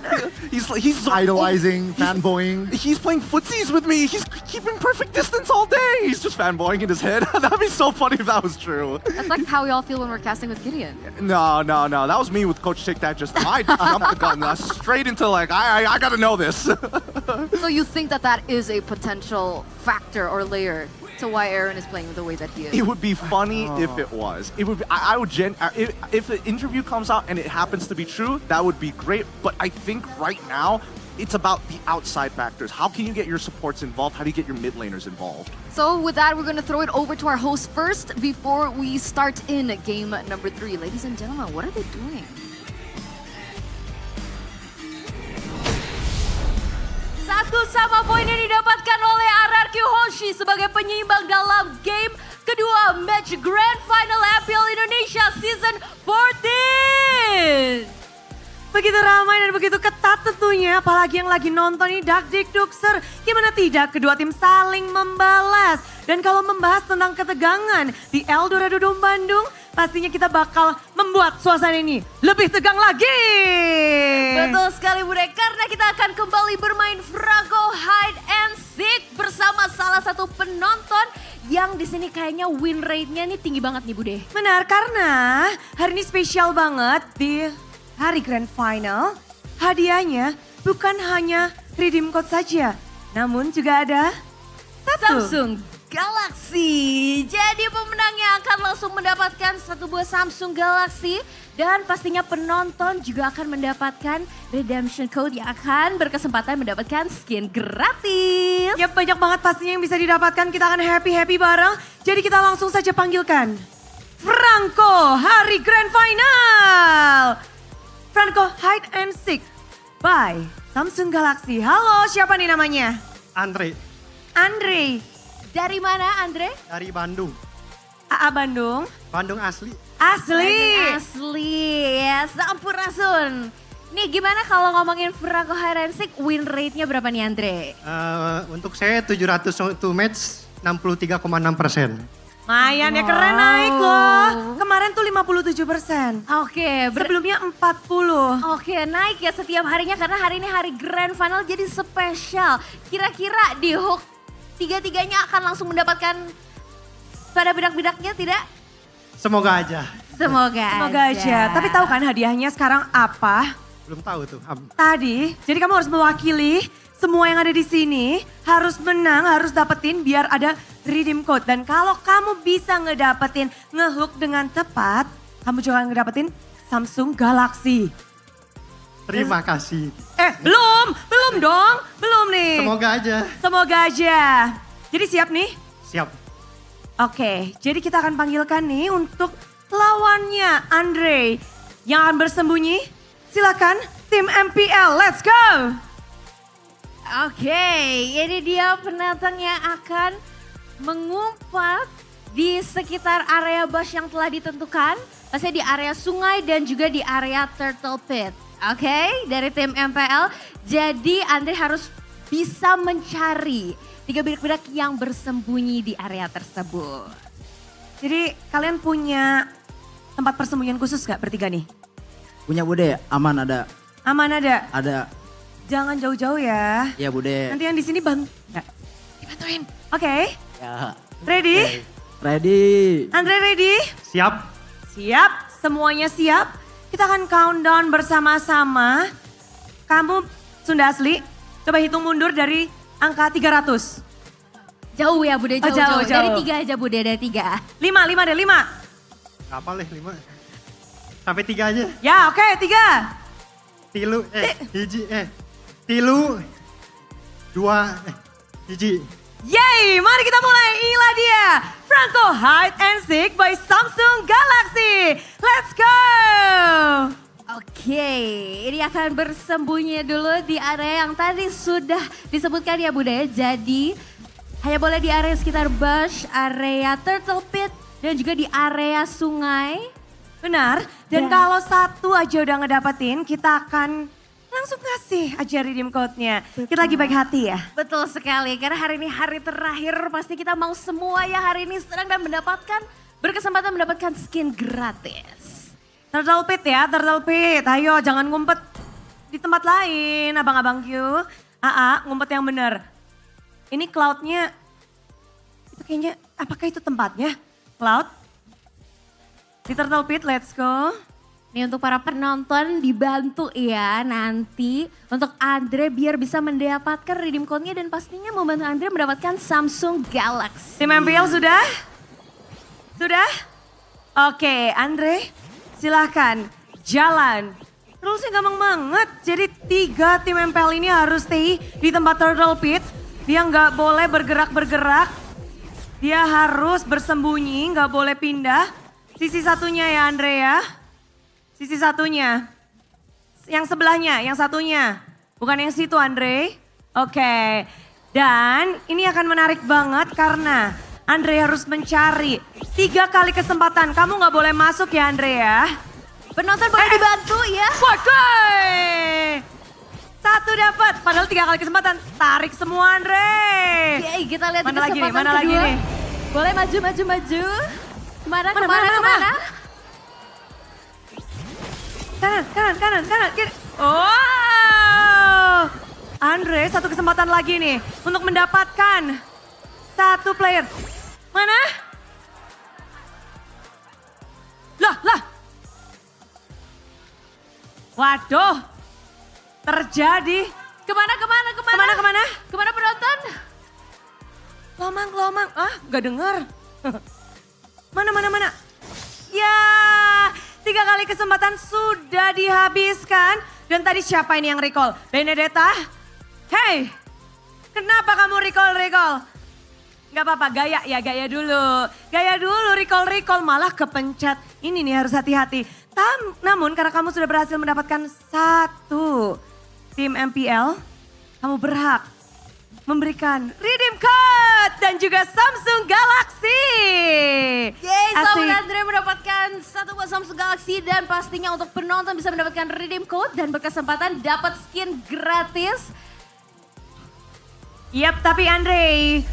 L: He's
I: idolizing, fanboying.
L: He's playing footsies with me. He's keeping perfect distance all day. He's just fanboying in his head. That'd be so funny if that was true.
D: That's like how we all feel when we're casting with Gideon.
L: No. That was me with Coach Take That. I jumped the gun straight into like, I gotta know this.
D: So you think that is a potential factor or layer to why Aaron is playing the way that he is?
L: It would be funny if it was. It would. I would. If the interview comes out and it happens to be true, that would be great. But I think right now it's about the outside factors. How can you get your supports involved? How do you get your mid laners involved?
D: So with that, we're going to throw it over to our host first before we start in game number 3. Ladies and gentlemen, what are they doing? Satu sama poin yang didapatkan oleh RRQ Hoshi sebagai penyeimbang dalam game kedua match Grand Final MPL Indonesia Season 14.
E: Begitu ramai dan begitu ketat tentunya, apalagi yang lagi nonton ini Dakdikdukser. Gimana tidak, kedua tim saling membalas. Dan kalau membahas tentang ketegangan di Eldorado Dome Bandung, pastinya kita bakal membuat suasana ini lebih tegang lagi.
D: Betul sekali Bude, karena kita akan kembali bermain Frago Hide and Seek bersama salah satu penonton yang di sini kayaknya win rate-nya nih tinggi banget nih Bude.
E: Benar, karena hari ini spesial banget di hari Grand Final. Hadiahnya bukan hanya redeem code saja, namun juga ada
D: Samsung Galaxy. Jadi pemenangnya akan langsung mendapatkan satu buah Samsung Galaxy. Dan pastinya penonton juga akan mendapatkan redemption code yang akan berkesempatan mendapatkan skin gratis.
E: Ya banyak banget pastinya yang bisa didapatkan. Kita akan happy-happy bareng. Jadi kita langsung saja panggilkan Franco hari Grand Final. Franco Hide and Seek by Samsung Galaxy. Halo, siapa nih namanya?
F: Andre.
E: Andre.
D: Dari mana Andre?
F: Dari Bandung.
E: AA Bandung.
F: Bandung asli.
E: Asli.
D: Asli, ya sampurasun. Nih gimana kalau ngomongin Franco Hide and Seek, win rate-nya berapa nih Andre?
F: Untuk saya 700 to match 63,6%.
E: Mayan ya, keren naik loh. Kemarin tuh 57%.
D: Oke.
E: Sebelumnya 40.
D: Oke, naik ya setiap harinya karena hari ini hari Grand Final jadi spesial. Kira-kira di hook tiga-tiganya akan langsung mendapatkan pada bidak-bidaknya tidak?
F: Semoga aja.
D: Semoga
E: aja. Tapi tahu kan hadiahnya sekarang apa?
F: Belum tahu tuh.
E: Tadi, jadi kamu harus mewakili semua yang ada di sini. Harus menang, harus dapetin biar ada redeem code. Dan kalau kamu bisa ngedapetin, ngehook dengan tepat, kamu juga ngedapetin Samsung Galaxy.
F: Terima kasih.
E: Belum dong. Belum nih.
F: Semoga aja.
E: Semoga aja. Jadi siap nih?
F: Siap.
E: Oke, jadi kita akan panggilkan nih untuk lawannya Andre yang akan bersembunyi. Silakan tim MPL, let's go!
D: Oke, ini dia penantang yang akan mengumpat di sekitar area bus yang telah ditentukan. Pastinya di area sungai dan juga di area turtle pit. Oke, dari tim MPL. Jadi Andre harus bisa mencari 3 bidak-bidak yang bersembunyi di area tersebut.
E: Jadi kalian punya tempat persembunyian khusus gak bertiga nih?
G: Punya Bude, aman ada.
E: Aman ada?
G: Ada.
E: Jangan jauh-jauh ya.
G: Ya Bude.
E: Nanti yang di sini dibantuin. Oke.
G: Ya.
E: Ready?
G: Okay. Ready.
E: Andre ready?
F: Siap.
E: Siap, semuanya siap. Kita akan countdown bersama-sama. Kamu Sunda Asli, coba hitung mundur dari angka 300.
D: Jauh ya Bude,
E: Oh,
D: jauh. Dari
E: jauh.
D: 3 aja Bude, dari 3.
E: 5 deh, 5.
F: Apa leh 5? Sampai 3 aja.
E: Ya oke, 3.
F: Tilu, hiji, tilu, 2, hiji.
E: Yeay, mari kita mulai. Inilah dia, Franco Hide and Seek by Samsung Galaxy. Let's go!
D: Oke, ini akan bersembunyi dulu di area yang tadi sudah disebutkan ya Bude. Jadi hanya boleh di area sekitar bush, area turtle pit, dan juga di area sungai.
E: Benar, dan kalau satu aja udah ngedapetin, kita akan langsung kasih aja redeem code-nya. Kita lagi baik hati ya.
D: Betul sekali, karena hari ini hari terakhir pasti kita mau semua ya hari ini senang dan berkesempatan mendapatkan skin gratis.
E: Turtle pit ya, turtle pit. Ayo jangan ngumpet di tempat lain, abang-abang Q. Ngumpet yang bener. Ini cloud-nya, itu kayaknya, apakah itu tempatnya? Cloud? Di turtle pit, let's go.
D: Ini untuk para penonton dibantu ya nanti untuk Andre biar bisa mendapatkan redeem code-nya dan pastinya membantu Andre mendapatkan Samsung Galaxy.
E: Tim MPL sudah? Sudah? Oke, Andre silahkan jalan. Rulesnya gampang banget, jadi 3 tim MPL ini harus stay di tempat turtle pit. Dia nggak boleh bergerak-bergerak, dia harus bersembunyi, nggak boleh pindah. Sisi satunya ya Andre ya. Sisi satunya. Yang sebelahnya, yang satunya. Bukan yang situ Andre. Oke. Dan ini akan menarik banget karena Andre harus mencari 3 kali kesempatan. Kamu gak boleh masuk ya Andre ya.
D: Penonton boleh dibantu ya.
E: Waduh. 1 dapat, padahal 3 kali kesempatan. Tarik semua Andre.
D: Oke, kita lihat
E: mana lagi nih,
D: kesempatan
E: mana lagi
D: kedua.
E: nih.
D: Boleh maju. Kemana?
E: Kanan, kiri. Oh, Andre 1 kesempatan lagi nih untuk mendapatkan 1 player. Mana? Lah. Waduh, terjadi. Kemana?
D: Kemana penonton?
E: Lomang. Gak denger. Mana? Ya, 3 kali kesempatan sudah dihabiskan. Dan tadi siapa ini yang recall? Benedetta? Hey, kenapa kamu recall? Gak apa-apa, gaya dulu. Recall, malah kepencet. Ini nih harus hati-hati. Namun karena kamu sudah berhasil mendapatkan 1 tim MPL, kamu berhak memberikan redeem code dan juga Samsung Galaxy.
D: Yeay, selamat Andre mendapatkan 1 buah Samsung Galaxy dan pastinya untuk penonton bisa mendapatkan redeem code dan berkesempatan dapat skin gratis.
E: Yap, tapi Andre,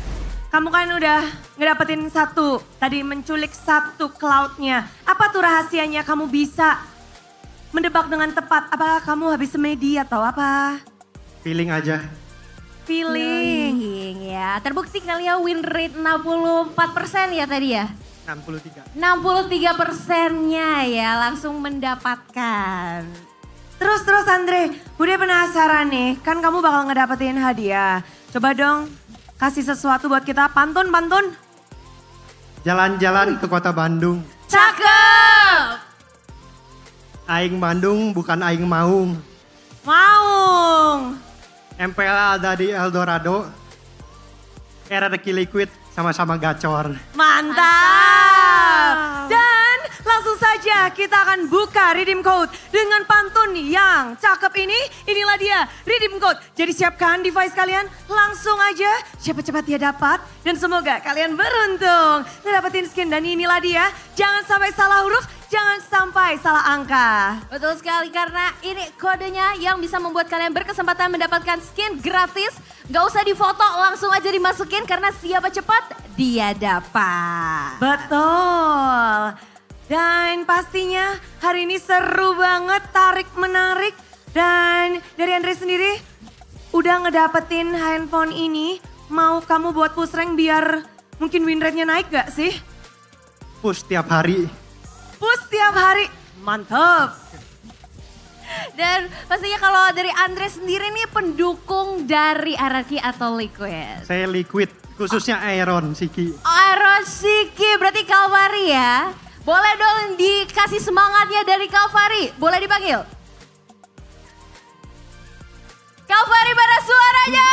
E: kamu kan udah ngedapetin 1, tadi menculik 1 cloud-nya. Apa tuh rahasianya kamu bisa mendebak dengan tepat? Apakah kamu habis semedi atau apa?
F: Feeling aja.
E: Feeling
D: ya. Terbukti kali ya win rate 64% ya tadi ya?
F: 63.
D: 63%-nya ya langsung mendapatkan.
E: Terus Andre, Bude penasaran nih, kan kamu bakal ngedapetin hadiah. Coba dong kasih sesuatu buat kita, pantun.
F: Jalan-jalan ke kota Bandung.
E: Cakep!
F: Aing Bandung bukan aing maung.
E: Maung!
F: MPL ada di Eldorado. RRQ Liquid sama-sama gacor.
E: Mantap! Dan langsung saja kita akan buka redeem code dengan pantun yang cakep ini. Inilah dia redeem code. Jadi siapkan device kalian, langsung aja cepat-cepat dia dapat. Dan semoga kalian beruntung ngedapetin skin. Dan inilah dia, jangan sampai salah huruf, jangan sampai salah angka.
D: Betul sekali karena ini kodenya yang bisa membuat kalian berkesempatan mendapatkan skin gratis. Gak usah difoto, langsung aja dimasukin karena siapa cepat dia dapat.
E: Betul. Dan pastinya hari ini seru banget, tarik menarik. Dan dari Andre sendiri udah ngedapetin handphone ini. Mau kamu buat push rank biar mungkin win rate-nya naik gak sih?
F: Push tiap hari.
E: Push tiap hari, mantap.
J: Dan pastinya kalau dari Andre sendiri nih pendukung dari RRQ atau Liquid?
F: Saya Liquid, khususnya Iron Siki.
J: Iron Siki, berarti Kalvari ya. Boleh dong dikasih semangatnya dari Kalvari, boleh dipanggil? Kalvari, mana suaranya?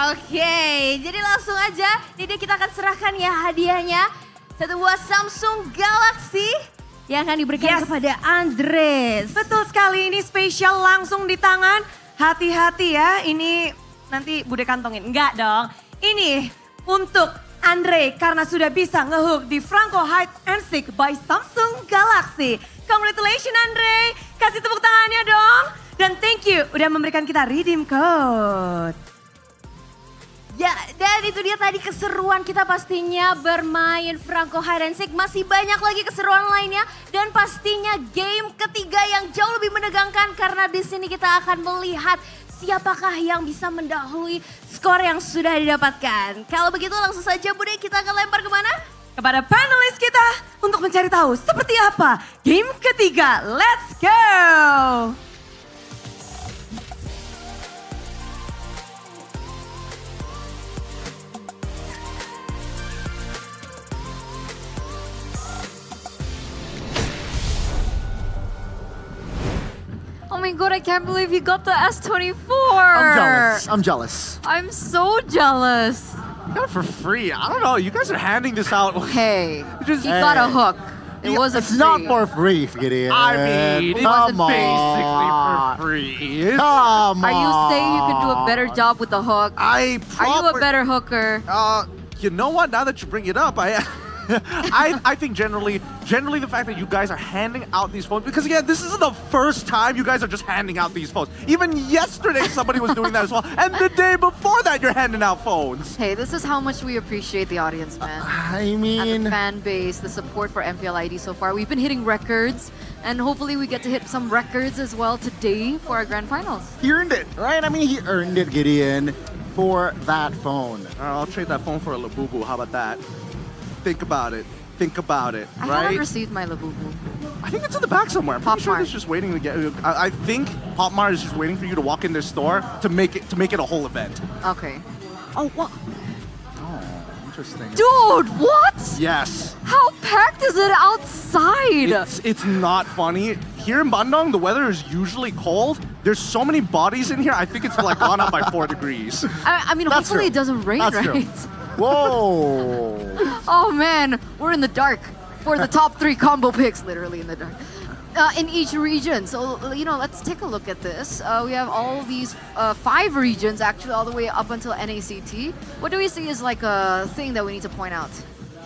J: Oke, jadi langsung aja, jadi kita akan serahkan ya hadiahnya. Satu buah Samsung Galaxy yang akan diberikan kepada Andres.
E: Betul sekali, ini spesial langsung di tangan. Hati-hati ya, ini nanti Bude kantongin. Enggak dong, ini untuk Andre karena sudah bisa ngehook di Franco Hide and Seek by Samsung Galaxy. Congratulations Andre, kasih tepuk tangannya dong. Dan thank you udah memberikan kita redeem code.
J: Ya, dan itu dia tadi keseruan kita pastinya bermain Franco Hide and Seek. Masih banyak lagi keseruan lainnya dan pastinya game ketiga yang jauh lebih menegangkan karena di sini kita akan melihat siapakah yang bisa mendahului skor yang sudah didapatkan. Kalau begitu langsung saja Bude, kita akan lempar kemana?
E: Kepada panelis kita untuk mencari tahu seperti apa game ketiga. Let's go!
D: Oh my god, I can't believe you got the S14.
I: I'm jealous.
D: I'm so jealous.
Q: You got it for free. I don't know. You guys are handing this out.
D: Hey, he got a hook. It wasn't
I: It's not for free, Gideon.
Q: I mean, it
I: Come
Q: wasn't basically
I: on.
Q: for free.
I: Come
D: Are you saying you could do a
I: on.
D: better job with the hook? Are you a better hooker?
Q: You know what? Now that you bring it up, I think generally the fact that you guys are handing out these phones, because again, this isn't the first time you guys are just handing out these phones. Even yesterday somebody was doing that as well, and the day before that you're handing out phones.
D: Hey, this is how much we appreciate the audience, man.
I: I mean,
D: and the fan base, the support for MPL ID so far. We've been hitting records, and hopefully we get to hit some records as well today for our grand finals.
I: he earned it, right? I mean, he earned it, Gideon, for that phone.
Q: I'll trade that phone for a Labubu. How about that? Think about it. Think about it,
D: I
Q: right?
D: haven't received my Labubu.
Q: I think it's in the back somewhere. I'm pretty sure it's just waiting to get. I think Popmart is just waiting for you to walk in their store to make it a whole event.
D: Okay. Oh, what?
I: Oh, interesting.
D: Dude, what?
Q: Yes.
D: How packed is it outside?
Q: It's not funny. Here in Bandung, the weather is usually cold. There's so many bodies in here. I think it's like gone up by 4 degrees.
D: I mean,
Q: That's
D: hopefully
Q: true.
D: it doesn't rain,
Q: That's
D: right?
Q: true.
I: Whoa.
D: Oh man, we're in the dark for the top 3 combo picks, literally in the dark. In each region. So, let's take a look at this. We have all these 5 regions, actually, all the way up until NACT. What do we see is like a thing that we need to point out?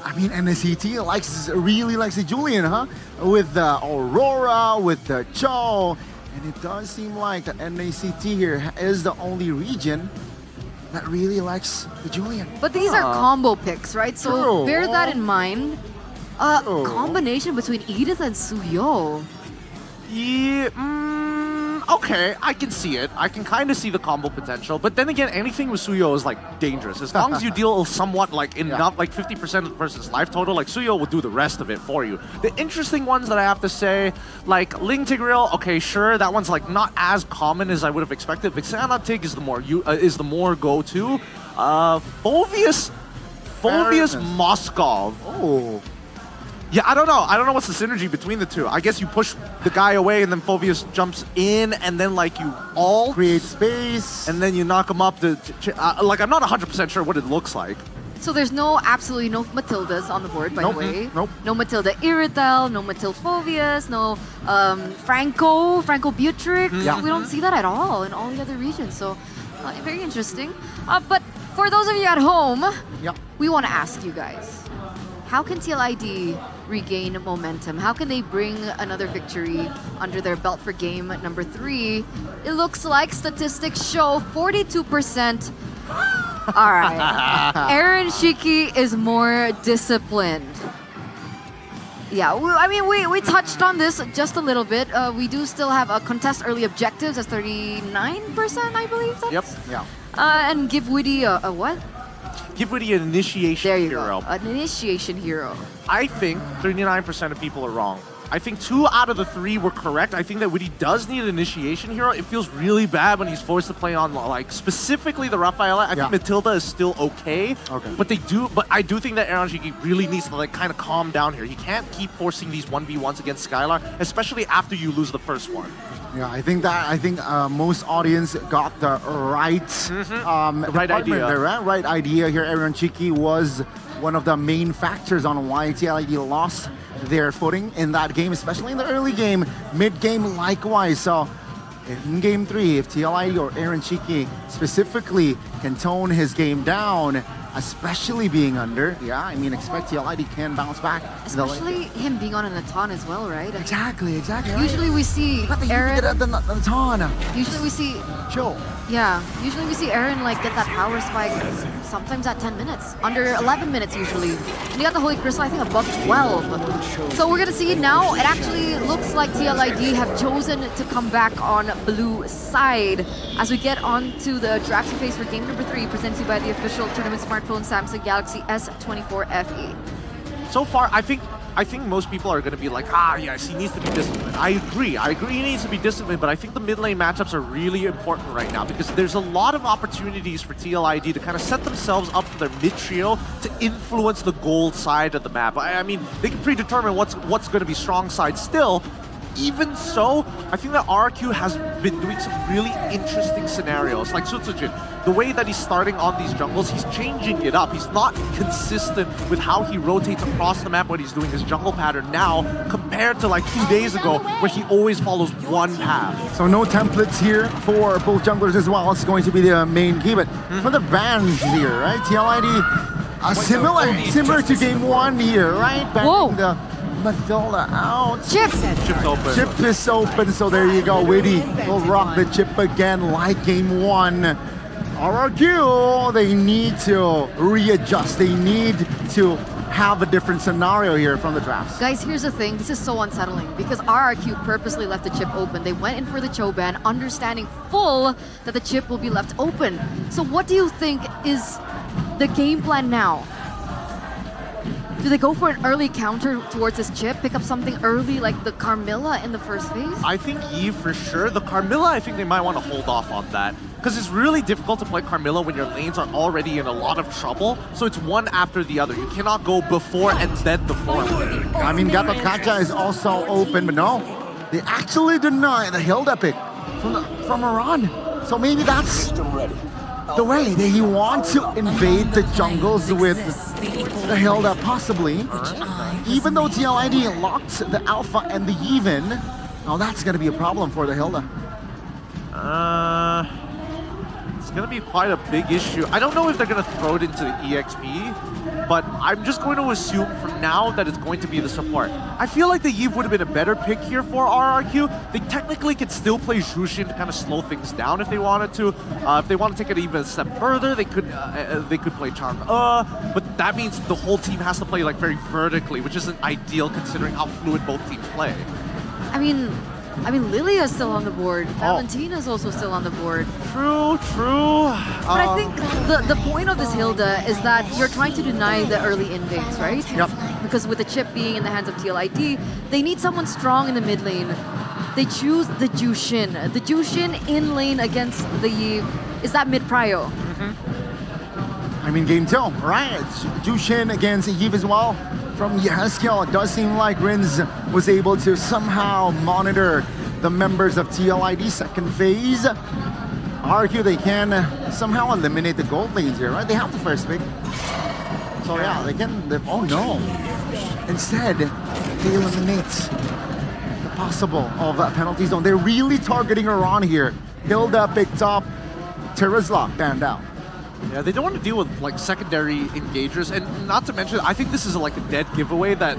I: I mean, NACT really likes the Julian, huh? With the Aurora, with the Cho. And it does seem like the NACT here is the only region that really likes the Julian.
D: But these are combo picks, right? So
I: True.
D: bear that in mind. Combination between Edith and Suyo.
Q: Yeah, okay, I can see it. I can kind of see the combo potential. But then again, anything with Suyo is like dangerous. As long as you deal somewhat like enough, like 50% of the person's life total, like Suyo will do the rest of it for you. The interesting ones that I have to say, like Ling Tigreal, okay, sure, that one's like not as common as I would have expected. Vixana Tig is the more go-to. Phoveus Moskov.
I: Oh.
Q: Yeah, I don't know. I don't know what's the synergy between the two. I guess you push the guy away and then Phoveus jumps in and then like you all
I: create space
Q: and then you knock him up to like I'm not 100% sure what it looks like.
D: So there's absolutely no Matildas on the board, by the way.
Q: Nope.
D: No Matilda Iritel, no Matilda Phoveus, no Franco Butrick.
Q: Yeah.
D: We don't see that at all in all the other regions. So very interesting. But for those of you at home, we want to ask you guys, how can TLID regain momentum? How can they bring another victory under their belt for game number 3? It looks like statistics show 42%. All right. Aaron Shiki is more disciplined. Yeah, we touched on this just a little bit. We do still have a contest early objectives as 39%, I believe.
Q: Yep.
I: Yeah.
D: And give Woody a what?
L: Give Woody an initiation hero.
D: An initiation hero.
L: I think 39% of people are wrong. I think 2 out of the 3 were correct. I think that Woody does need an initiation hero. It feels really bad when he's forced to play on, like, specifically the Rafaela. I think Matilda is still okay. But I do think that Aaron Shiki really needs to, like, kind of calm down here. He can't keep forcing these 1v1s against Skylar, especially after you lose the first one.
I: Yeah, I think most audience got the right
L: idea.
I: The right idea here. Aaron Chiki was one of the main factors on why TLID lost their footing in that game, especially in the early game, mid-game likewise. So in game 3, if TLID or Aaron Chiki specifically can tone his game down, especially being under, I mean, expect TLID can bounce back.
D: Especially him being on an Aton as well, right?
I: Exactly.
D: Usually we see Aaron...
I: the Aton.
D: Usually we see...
I: Chill.
D: Yeah, usually we see Aaron like get that power spike sometimes at 10 minutes, under 11 minutes usually. And he got the Holy Crystal, I think, above 12. So we're gonna see now, it actually looks like TLID have chosen to come back on blue side as we get on to the drafting phase for game number 3, presented to you by the official tournament smartphone Samsung Galaxy S14 FE.
L: So far, I think most people are going to be like, yes, he needs to be disciplined. I agree he needs to be disciplined, but I think the mid lane matchups are really important right now because there's a lot of opportunities for TLID to kind of set themselves up for their mid trio to influence the gold side of the map. I mean, they can predetermine what's going to be strong side still. Even so, I think that RRQ has been doing some really interesting scenarios, like Sutsujin. The way that he's starting on these jungles, he's changing it up. He's not consistent with how he rotates across the map when he's doing his jungle pattern now, compared to like 2 days ago, where he always follows one path.
I: So no templates here for both junglers as well. It's going to be the main key, but for the bans here, right? TLID, similar to game 1 here, right? Banning the Matilda out.
D: Chip's
L: open.
I: Chip is open, so there you go. Witty will rock the chip again like game 1. RRQ, they need to readjust. They need to have a different scenario here from the drafts.
D: Guys, here's the thing. This is so unsettling because RRQ purposely left the chip open. They went in for the Choban, understanding full that the chip will be left open. So what do you think is the game plan now? Do they go for an early counter towards this chip, pick up something early like the Carmilla in the first phase?
L: I think Eve for sure. The Carmilla, I think they might want to hold off on that. Because it's really difficult to play Carmilla when your lanes are already in a lot of trouble. So it's one after the other. You cannot go before and then the form.
I: I mean, Gatot Kacha is also open, but no. They actually deny the Hilda pick from Iran. So maybe that's the way that he wants to invade the jungles with the Hilda, possibly. Even though TLID locked the Alpha and the Even, now that's going to be a problem for the Hilda.
L: It's going to be quite a big issue. I don't know if they're going to throw it into the EXP, but I'm just going to assume for now that it's going to be the support. I feel like the Eve would have been a better pick here for RRQ. They technically could still play Jushin to kind of slow things down if they wanted to. If they want to take it even a step further, they could play Charm. But that means the whole team has to play like very vertically, which isn't ideal considering how fluid both teams play.
D: I mean, Lilia's still on the board. Valentina's also still on the board.
L: True.
D: But I think the point of this Hilda is that you're trying to deny the early invades, right?
I: Yep.
D: Because with the chip being in the hands of TLID, they need someone strong in the mid lane. They choose the Jushin. The Jushin in lane against the Eve is that mid prio.
I: I mean, game 2, right? Jushin against Eve as well. From Yeskel, it does seem like Rins was able to somehow monitor the members of TLID second phase. RQ, they can somehow eliminate the gold lanes here, right? They have the first pick. So yeah, they can, oh no. Instead, they eliminate the possible of a penalty zone. They're really targeting Iran here. Hilda picked up, Terizla banned out.
L: Yeah, they don't want to deal with like secondary engagers, and not to mention, I think this is like a dead giveaway that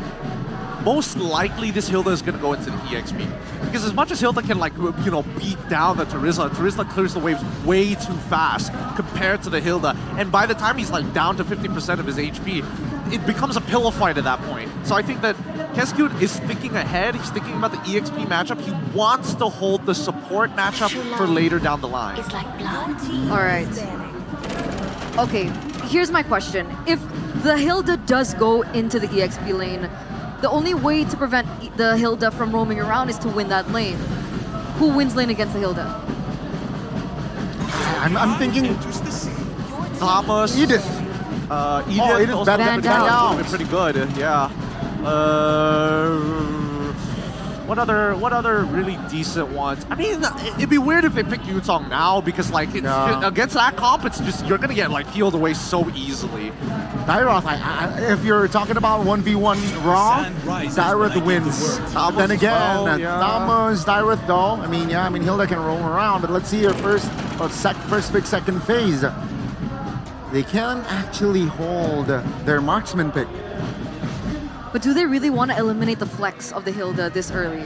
L: most likely this Hilda is going to go into the EXP. Because as much as Hilda can like, you know, beat down the Terizla clears the waves way too fast compared to the Hilda. And by the time he's like down to 50% of his HP, it becomes a pillow fight at that point. So I think that Keskut is thinking ahead. He's thinking about the EXP matchup. He wants to hold the support matchup for later down the line.
D: All right. Okay, here's my question. If the Hilda does go into the EXP lane, the only way to prevent the Hilda from roaming around is to win that lane. Who wins lane against the Hilda?
I: I'm thinking
Q: Thomas.
I: Edith.
Q: Edith also
D: Van Dal.
Q: been pretty good. Yeah. What other really decent ones? I mean, it'd be weird if they picked Yutong now because like against that comp, it's just you're gonna get like peeled away so easily.
I: Dairoth, if you're talking about 1v1 Raw, Dairoth wins. Then again, Thomas, Dairoth though. I mean, Hilda can roam around, but let's see her first pick, second phase. They can actually hold their marksman pick.
D: But do they really want to eliminate the flex of the Hilda this early?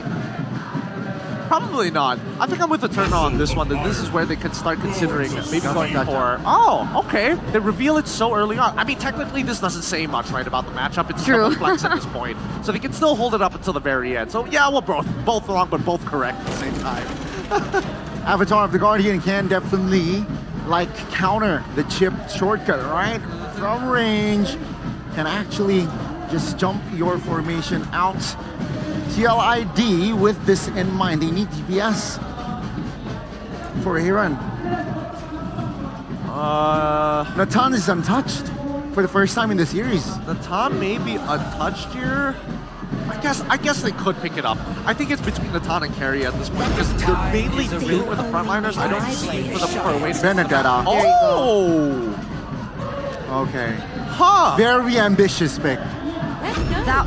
Q: Probably not. I think I'm with the turn on this one. That this is where they could start considering maybe going for. Oh, okay. They reveal it so early on. I mean, technically, this doesn't say much, right, about the matchup. It's
D: True.
Q: double flex at this point, so they can still hold it up until the very end. So yeah, we're both wrong, but both correct at the same time.
I: Avatar of the Guardian can definitely like counter the chip shortcut, right? From range, can actually just jump your formation out. TLID with this in mind, they need DPS for a run. Natan is untouched for the first time in the series.
Q: Natan may be untouched here. I guess they could pick it up. I think it's between Natan and Carry at this point because they're mainly dealing with the frontliners. I don't see for them for a way to
I: Benedetta.
Q: Oh!
I: Okay.
Q: Huh!
I: Very ambitious pick.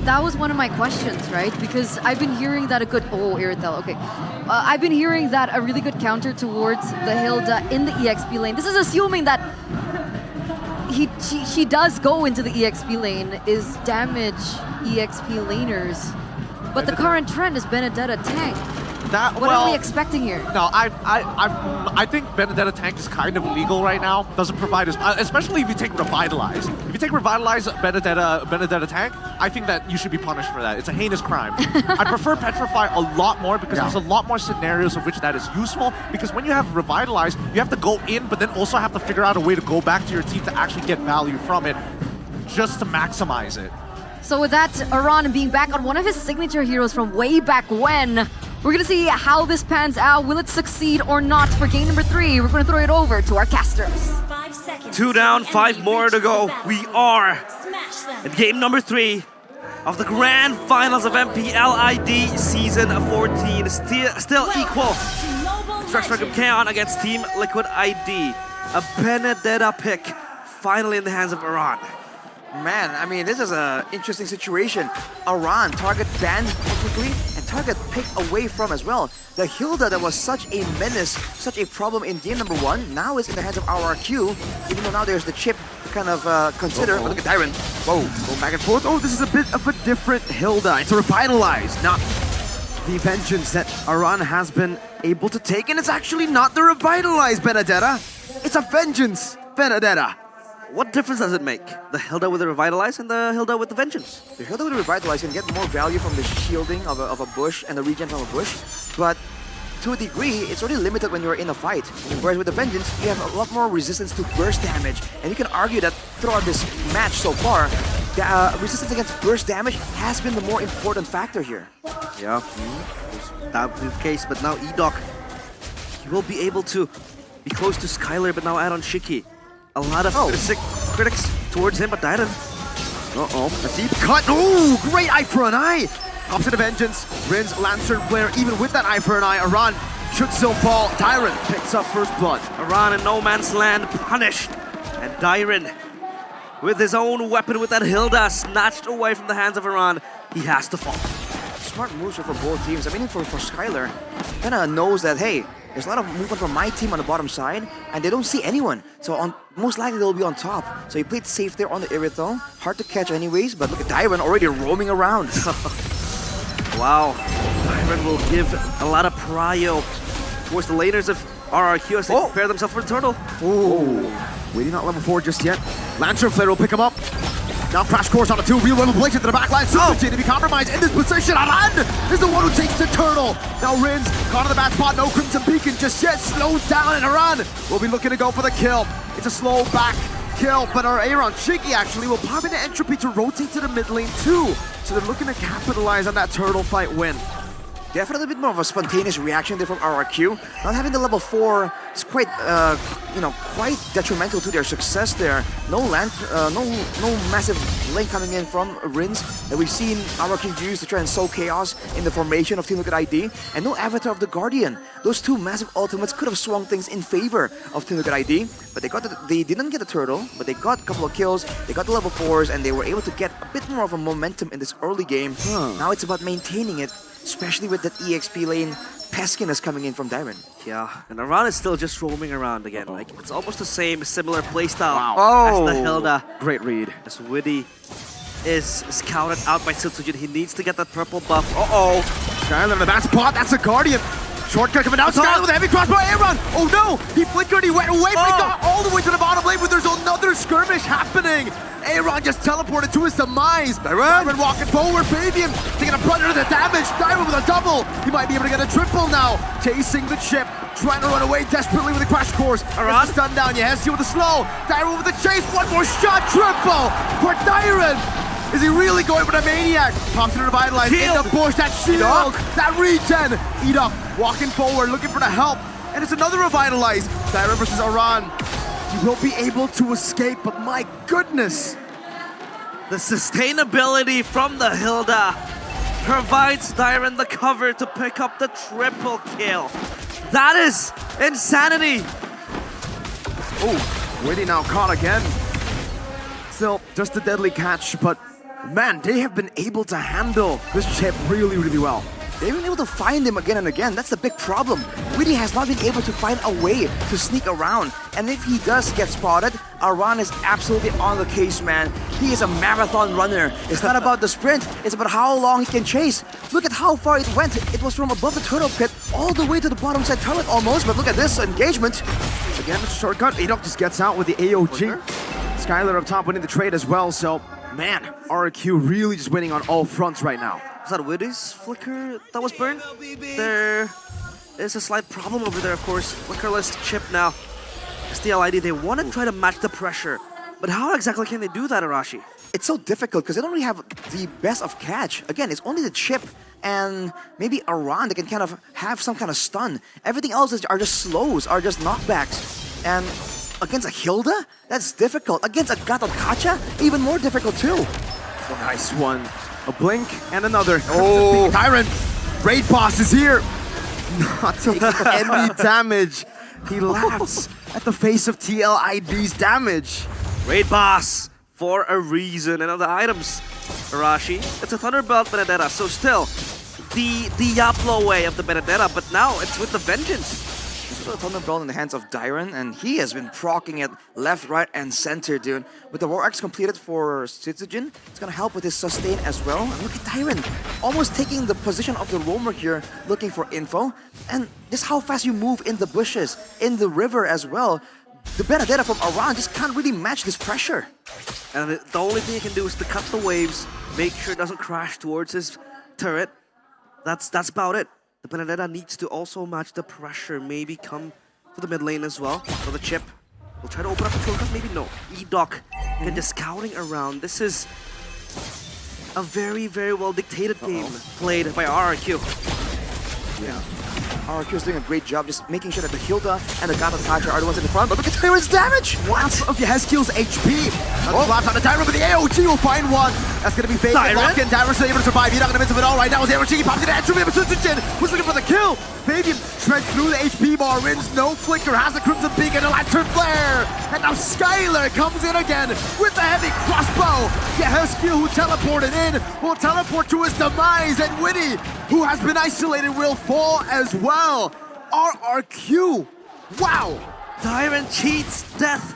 D: That was one of my questions, right? Because I've been hearing that Irithel, okay. I've been hearing that a really good counter towards the Hilda in the EXP lane. This is assuming that she does go into the EXP lane, is damage EXP laners. But the current trend is Benedetta tank. What are we expecting here?
Q: No, I think Benedetta tank is kind of legal right now. Doesn't provide as, especially if you take Revitalize. If you take Revitalize Benedetta tank, I think that you should be punished for that. It's a heinous crime. I prefer Petrify a lot more because there's a lot more scenarios of which that is useful. Because when you have Revitalize, you have to go in, but then also have to figure out a way to go back to your team to actually get value from it, just to maximize it.
D: So with that, Aran being back on one of his signature heroes from way back when, we're gonna see how this pans out. Will it succeed or not for game number 3? We're gonna throw it over to our casters.
H: 2 down, 5 more to go. We are in game number 3 of the grand finals of MPL ID Season 14. Still equal. Structure of Kaon against Team Liquid ID. A Benedetta pick finally in the hands of Aran.
U: Man, I mean, this is an interesting situation. Aran, target banned technically, and target picked away from as well. The Hilda that was such a menace, such a problem in game number 1, now is in the hands of RRQ, even though now there's the chip to kind of consider. But look at Tyron. Whoa, going back and forth. Oh, this is a bit of a different Hilda. It's a Revitalize, not the vengeance that Aran has been able to take. And it's actually not the Revitalize Benedetta. It's a vengeance Benedetta.
H: What difference does it make? The Hilda with the Revitalize and the Hilda with the Vengeance?
U: The Hilda with the Revitalize can get more value from the shielding of a bush and the regen from a bush, but to a degree, it's already limited when you're in a fight. Whereas with the Vengeance, you have a lot more resistance to burst damage, and you can argue that throughout this match so far, the resistance against burst damage has been the more important factor here.
H: Yeah, that would be the case, but now Edok, he will be able to be close to Skylar, but now add on Shiki. A lot of critics towards him, but Dyron.
U: A deep cut. Oh, great eye for an eye. Comes to the Vengeance. Rin's Lantern Flare, even with that eye for an eye. Aran should still fall. Dyron picks up first blood.
H: Aran in no man's land, punished. And Dyron, with his own weapon, with that Hilda snatched away from the hands of Aran, he has to fall.
U: Smart moves for both teams. I mean, for Skylar, kind of knows that, hey, there's a lot of movement from my team on the bottom side, and they don't see anyone. So most likely they'll be on top. So he played safe there on the Irithel. Hard to catch anyways, but look at Dyron already roaming around.
H: Wow. Dyron will give a lot of prio towards the laners of RRQ as they prepare themselves for the turtle.
U: Oh, waiting not level 4 just yet. Lantern Flare will pick him up. Now Crash Course on a 2, real level place into the backline. Super J to be compromised in this position. Aran is the one who takes the turtle. Now Rin's caught in the bad spot. No Crimson Beacon just yet. Slows down, and Aran will be looking to go for the kill. It's a slow back
Q: kill, but our Aaron Shiki actually will pop into Entropy to rotate to the mid lane too. So they're looking to capitalize on that turtle fight win.
U: Definitely a bit more of a spontaneous reaction there from RRQ. Not having the level 4 is quite, quite detrimental to their success there. No land, no massive lane coming in from Rins that we've seen RRQ use to try and sow chaos in the formation of Team Liquid ID, and no Avatar of the Guardian. Those two massive ultimates could have swung things in favor of Team Liquid ID, but they didn't get the turtle, but they got a couple of kills, they got the level 4s, and they were able to get a bit more of a momentum in this early game. Now it's about maintaining it, especially with that EXP lane peskiness coming in from Dyron.
H: Yeah, and Aran is still just roaming around again. Like, it's almost the same, similar playstyle
U: Wow.
H: as the Hilda.
Q: Great read.
H: As Witty is scouted out by Sitsujin. He needs to get that purple buff. Uh-oh.
Q: Skylar in the back spot, that's a Guardian. Shortcut coming down, Skylar with a heavy crossbow, Aaron! Oh no! He flickered, he went away, but he got all the way to the bottom lane, but there's another skirmish happening! Aaron just teleported to his demise. Dyron walking forward, Fabian taking a brunt of the damage. Dyron with a double. He might be able to get a triple now. Chasing the chip, trying to run away desperately with the crash course. Gets the stun down, Yehesky with the slow. Dyron with the chase, one more shot, triple for Dyron. Is he really going for the maniac? Pops to revitalize in the bush, that shield, that regen. Edok walking forward, looking for the help. And it's another revitalize. Dyron versus Aran. He will be able to escape, but my goodness.
H: The sustainability from the Hilda provides Dyron the cover to pick up the triple kill. That is insanity.
Q: Oh, Witty now caught again. Still, just a deadly catch, but man, they have been able to handle this chip really, really well.
U: They've been able to find him again and again. That's the big problem. Witty has not been able to find a way to sneak around. And if he does get spotted, Aran is absolutely on the case, man. He is a marathon runner. It's not about the sprint, it's about how long he can chase. Look at how far it went. It was from above the turtle pit all the way to the bottom side turret almost, but look at this engagement.
Q: Again, shortcut. Edok just gets out with the AOG. Skylar up top winning the trade as well, so man, RQ really just winning on all fronts right now.
H: Was that Witty's flicker that was burned? There is a slight problem over there, of course. Flickerless chip now. STLID, they want to try to match the pressure. But how exactly can they do that, Arashi?
U: It's so difficult because they don't really have the best of catch. Again, it's only the chip and maybe Aran that can kind of have some kind of stun. Everything else are just slows, are just knockbacks. And against a Hilda, that's difficult. Against a Gatot Kacha, even more difficult too.
Q: Oh, nice one. A blink and another. Oh, Dyron, Raid Boss is here. Not to any damage. He laughs at the face of TLID's damage.
H: Raid Boss for a reason. And other items, Arashi. It's a Thunderbelt Benedetta, so still the Diablo way of the Benedetta, but now it's with the Vengeance.
U: A Thunderbolt in the hands of Dyron, and he has been proccing it left, right, and center, dude. With the War Axe completed for Sitsujin, it's gonna help with his sustain as well. And look at Dyron, almost taking the position of the roamer here, looking for info. And just how fast you move in the bushes, in the river as well. The Benedetta from Aran just can't really match this pressure.
H: And the only thing he can do is to cut the waves, make sure it doesn't crash towards his turret. That's about it. The Benedetta needs to also match the pressure, maybe come to the mid lane as well. For the chip, we'll try to open up the shortcut, maybe no. Edok and just scouting around. This is a very, very well dictated game played by RRQ.
U: Yeah. RRQ is doing a great job just making sure that the Hilda and the Gatot Kacha are the ones in the front, but look at Dyron's damage!
Q: What? Of Yehesky's HP. Flaps on the Dyron, but the AOG will find one. That's gonna be fake. Lock in. Dyron's still able to survive. He's not in the midst of it all right now. As AOG pops in the entry, but Sitsujin was looking for the kill. Fabian shreds through the HP bar, wins no flicker, has the Crimson Peak and a Lantern Flare. And now Skylar comes in again with the heavy crossbow. Yehesky, who teleported in, will teleport to his demise, and Witty, who has been isolated, will fall as well. RRQ. Wow.
H: Dyron cheats death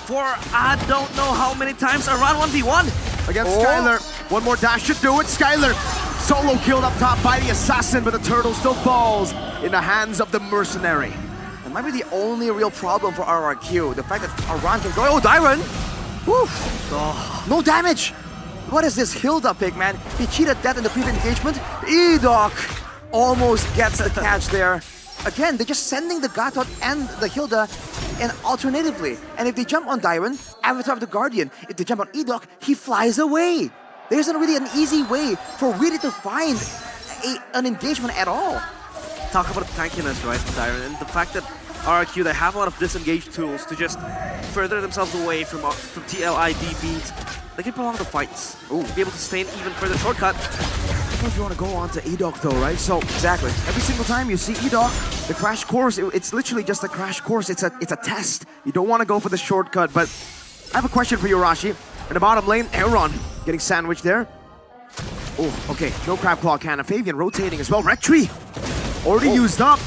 H: for I don't know how many times. Around 1v1.
Q: Against Skylar. One more dash should do it. Skylar solo killed up top by the assassin, but the turtle still falls in the hands of the mercenary.
U: That might be the only real problem for RRQ. The fact that Aran can go. Oh, Dyron! Woo! Oh, no damage! What is this Hilda pick, man? He cheated death in the previous engagement. Edok almost gets the catch there. again, they're just sending the Gatot and the Hilda and alternatively. And if they jump on Dyron, Avatar of the Guardian, if they jump on Edok, he flies away. There isn't really an easy way for Witty to find an engagement at all.
H: Talk about tankiness, right, Dyron, and the fact that RRQ, they have a lot of disengaged tools to just further themselves away from TLID beats. They can prolong the fights. Ooh, be able to sustain even further shortcut.
Q: If you want to go on to Edok though, right? So exactly, every single time you see Edok, the crash course, it's literally just a crash course. It's a test. You don't want to go for the shortcut. But I have a question for you, Arashi. In the bottom lane, Aaron getting sandwiched there. Oh, okay, no Crab Claw Cannon. Fabian rotating as well. Red Tree already used up.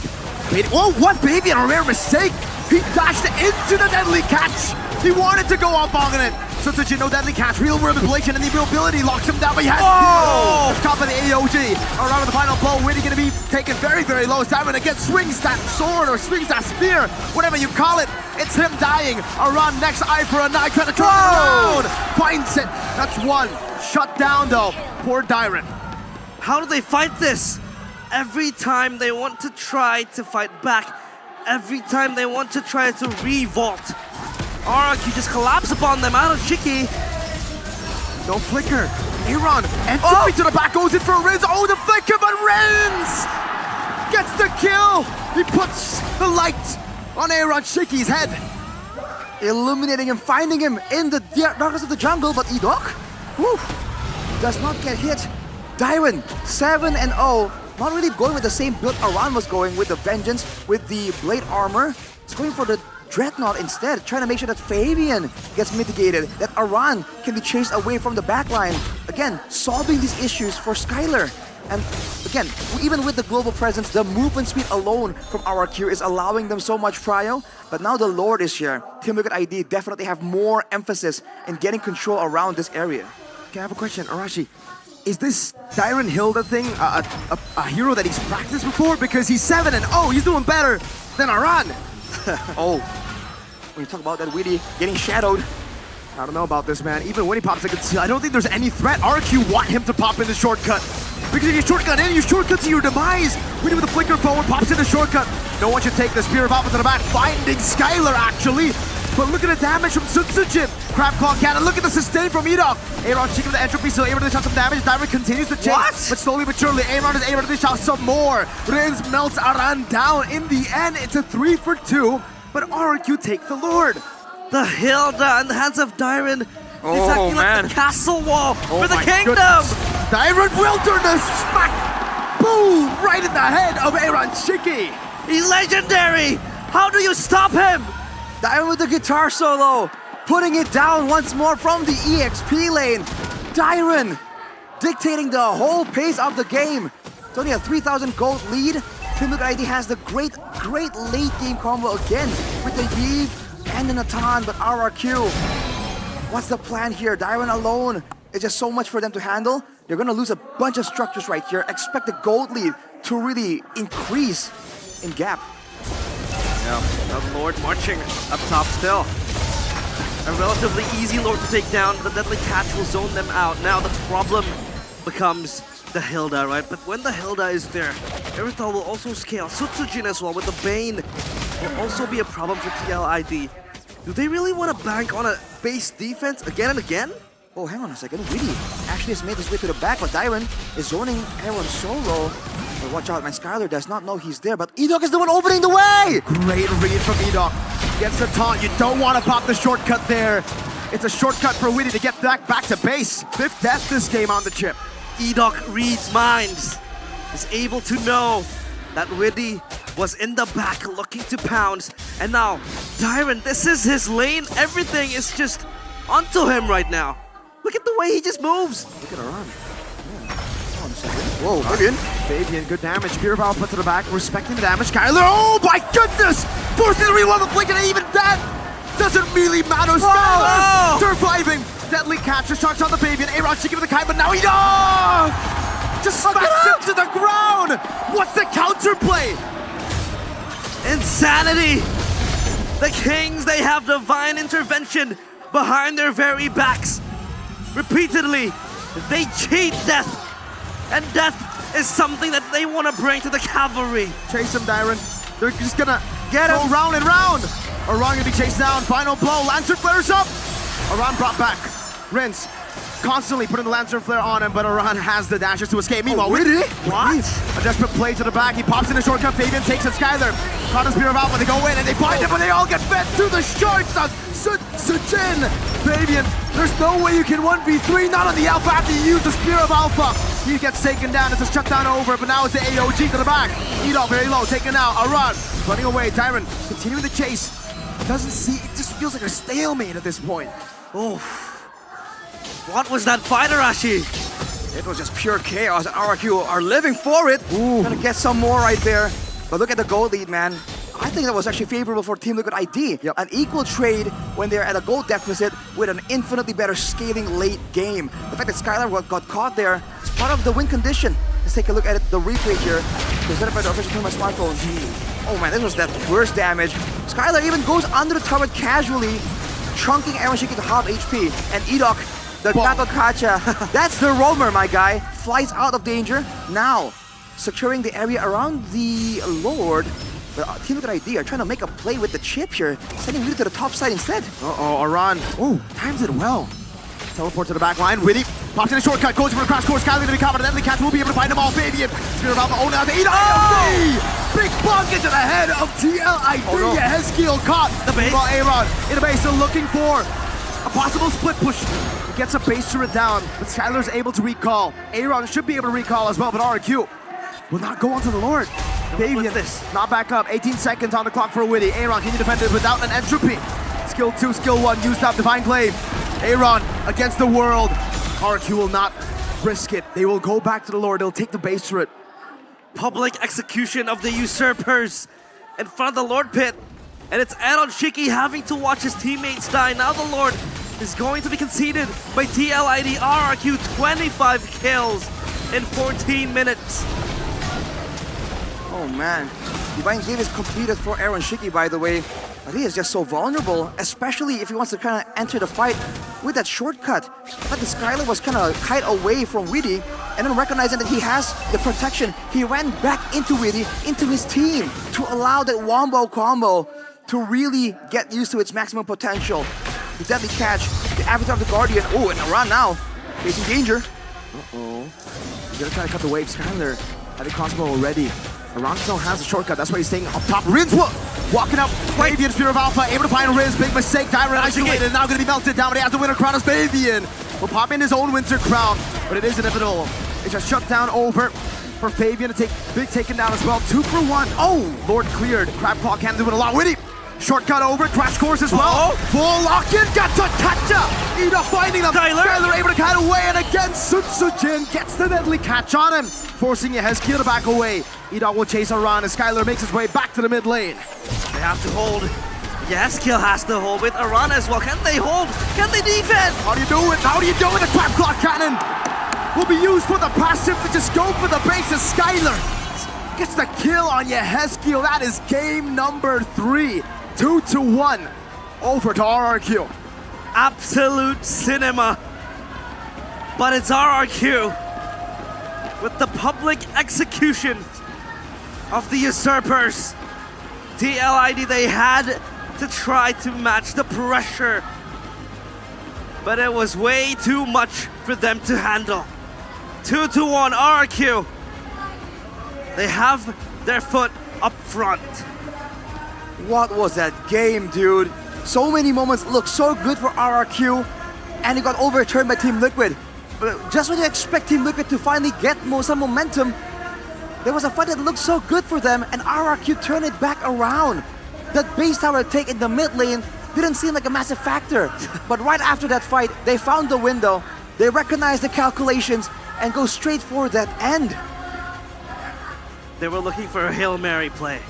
Q: Oh, what? Fabian, a rare mistake. He dashed into the deadly catch. He wanted to go up on it. Sutsujin, no deadly catch, real manipulation, and the ability locks him down, but he has to top of the AOG. Around with the final blow, Witty gonna be taken very, very low. Simon again swings that sword or swings that spear, whatever you call it. It's him dying. Around next eye for a knife, trying to turn around. Finds it. That's one. Shut down though. Poor Dyron.
H: How do they fight this? Every time they want to try to fight back, every time they want to try to revolt, RRQ just collapse upon them out of Shiki.
Q: No flicker. Aaron entry to the back, goes in for Riz. Oh, the flicker, but Riz gets the kill. He puts the light on Aaron Shiki's head, illuminating him, finding him in the darkness of the jungle. But Edok, whew, does not get hit. Dyron, 7-0. Not really going with the same build Aran was going with the Vengeance, with the Blade Armor. It's going for the Dreadnought instead, trying to make sure that Fabian gets mitigated, that Aran can be chased away from the backline. Again, solving these issues for Skylar. And again, even with the global presence, the movement speed alone from RRQ is allowing them so much prio. But now the Lord is here. Team Liquid ID definitely have more emphasis in getting control around this area. Okay, I have a question, Arashi. Is this Dyron Hilda thing a hero that he's practiced before? Because he's 7-0, he's doing better than Aran.
U: Oh, when you talk about that Witty getting shadowed,
Q: I don't know about this, man. Even when he pops a conceal, I don't think there's any threat. RQ want him to pop in the shortcut. Because if you shortcut in, you shortcut to your demise. Witty with the flicker forward, pops in the shortcut. No one should take the spear pop into the back, finding Skylar actually. But look at the damage from Sutsujin. Crab Claw Cannon, look at the sustain from Edok. Aaron checking the entropy, still able to shot some damage. Dyron continues to chase, but slowly but surely, Aaron is able to shot some more. Riz melts Aran down. In the end, it's a 3-for-2, but RQ take the Lord.
H: The Hilda in the hands of Dyron.
U: Oh,
H: He's acting
U: man.
H: like the castle wall for the
U: my
H: kingdom.
U: goodness.
Q: Dyron Wilderness smack! Boom! Right in the head of Aaron Shiki.
H: He's legendary. How do you stop him?
U: Dyron with the guitar solo, putting it down once more from the EXP lane. Dyron dictating the whole pace of the game. It's only a 3,000 gold lead. Team Liquid ID has the great late game combo again with the Yves and the Natan, but RRQ, what's the plan here? Dyron alone is just so much for them to handle. They're gonna lose a bunch of structures right here. Expect the gold lead to really increase in gap.
H: Yeah, the Lord marching up top still. A relatively easy Lord to take down. The Deadly Catch will zone them out. Now the problem becomes the Hilda, right? But when the Hilda is there, Erythal will also scale. Sutsujin as well with the Bane will also be a problem for TLID. Do they really want to bank on a base defense again and again?
U: Oh, hang on a second. Witty actually has made his way to the back, but Dyron is zoning Aaron solo. But watch out, man. Skylar does not know he's there, but Edok is the one opening the way!
Q: Great read from Edok. Gets the taunt. You don't want to pop the shortcut there. It's a shortcut for Witty to get back to base. 5th death this game on the chip.
H: Edok reads minds. Is able to know that Witty was in the back looking to pounce. And now, Dyron, this is his lane. Everything is just onto him right now. Look at the way he just moves.
U: Look at Aran.
Q: Whoa, Fabian. Fabian, good damage. Spear power put to the back, respecting the damage. Skylar, oh my goodness! Forcing the reload, the blink, and even that doesn't really matter. Skylar surviving. Deadly catch, the shots on the Fabian. Aaron should give it the kind, but now he just smacks him to the ground. What's the counterplay?
H: Insanity. The Kings, they have divine intervention behind their very backs. Repeatedly, they cheat death. And death is something that they want to bring to the cavalry.
Q: Chase him, Dyron. They're just gonna go round and round. Aran gonna be chased down. Final blow. Lantern flares up. Aran brought back. Rinse constantly putting the Lantern flare on him, but Aran has the dashes to escape. Meanwhile,
U: really?
Q: What? A desperate play to the back. He pops in a shortcut. Fabian takes it. Skylar. Caught a Spear of Alpha. They go in and they find him, but they all get fed to the sharks. Sujin. Fabian, there's no way you can 1v3, not on the Alpha after you use the Spear of Alpha. He gets taken down. It's a shutdown over, but now it's the AOG to the back. Edo very low, taken out. Aran running away. Tyron continuing the chase. Doesn't see, it just feels like a stalemate at this point.
U: Oh. What was that fight, Arashi? It was just pure chaos. RRQ are living for it. Gonna get some more right there. But look at the gold lead, man. I think that was actually favorable for Team Liquid ID. An equal trade when they're at a gold deficit with an infinitely better scaling late game. The fact that Skylar got caught there is part of the win condition. Let's take a look at it, the replay here. Presented by the official team on my smartphone. Oh man, this was that worst damage. Skylar even goes under the turret casually, chunking Aaron Shiki to half HP. And Edok, the Gato Kacha, that's the roamer, my guy. Flies out of danger. Now, securing the area around the Lord. But Team Liquid ID are trying to make a play with the chip here, sending Witty to the top side instead.
Q: Uh-oh, Aran. Oh, times it well. Teleport to the back line. Witty pops in a shortcut, goes for the crash course. Skylar to be covered, and Deadly Catch will be able to find them all. Fabian, Spear of Alpha, now to Edok. Big bonk into the head of TLID.
U: Oh, no.
Q: Heskiel caught.
U: The base.
Q: Meanwhile, Aaron in the base, still looking for a possible split push. He gets a base turret down, but Skylar's able to recall. Aaron should be able to recall as well, but RQ will not go onto the Lord. Fabian, not back up. 18 seconds on the clock for Witty. Aaron, can you defend it without an entropy? Skill 2, skill 1, used up Divine Glaive. Aaron against the world. RQ will not risk it. They will go back to the Lord. They'll take the base turret.
H: Public execution of the usurpers in front of the Lord pit. And it's Aaron Shiki having to watch his teammates die. Now the Lord is going to be conceded by TLID RRQ. 25 kills in 14 minutes.
U: Oh man, Divine Glaive is completed for Aaron Shiki, by the way. But he is just so vulnerable, especially if he wants to kind of enter the fight with that shortcut. But the Skylar was kind of kite away from Witty, and then recognizing that he has the protection, he ran back into Witty, into his team, to allow that wombo combo to really get used to its maximum potential. The Deadly Catch, the Avatar of the Guardian. Oh, and Aran now, facing danger.
Q: Uh-oh. He's gonna try to cut the wave. Skylar had a crossbow already. Aran still has a shortcut, that's why he's staying up top. Riz walking up, Fabian, Spear of Alpha, able to find Riz, big mistake. Tyron isolated, now gonna be melted down, but he has the winter crown as Fabian will pop in his own winter crown, but it is inevitable. It's a shutdown over for Fabian to take big taken down as well. 2 for 1. Oh, Lord cleared. Crab Claw can do it a lot. Witty, shortcut over, crash course as well. Full lock-in, got to Kacha. Ida finding them. Skylar able to kite away, and again, Sutsujin gets the Deadly Catch on him, forcing Heskiel to back away. Edok will chase Aran as Skylar makes his way back to the mid lane.
H: They have to hold. Heskiel has to hold with Aran as well. Can they hold? Can they defend?
Q: How do you do it? How do you do it? The Crab Claw Cannon will be used for the passive to just go for the base as Skylar gets the kill on Heskiel. That is game number 3. 2-1 over to RRQ.
H: Absolute cinema. But it's RRQ with the public execution of the usurpers. TLID, they had to try to match the pressure, but it was way too much for them to handle. 2-1 RRQ. They have their foot up front.
U: What was that game, dude? So many moments looked so good for RRQ, and it got overturned by Team Liquid. But just when you expect Team Liquid to finally get some momentum, there was a fight that looked so good for them, and RRQ turned it back around. That base tower take in the mid lane didn't seem like a massive factor. But right after that fight, they found the window, they recognized the calculations, and go straight for that end.
H: They were looking for a Hail Mary play.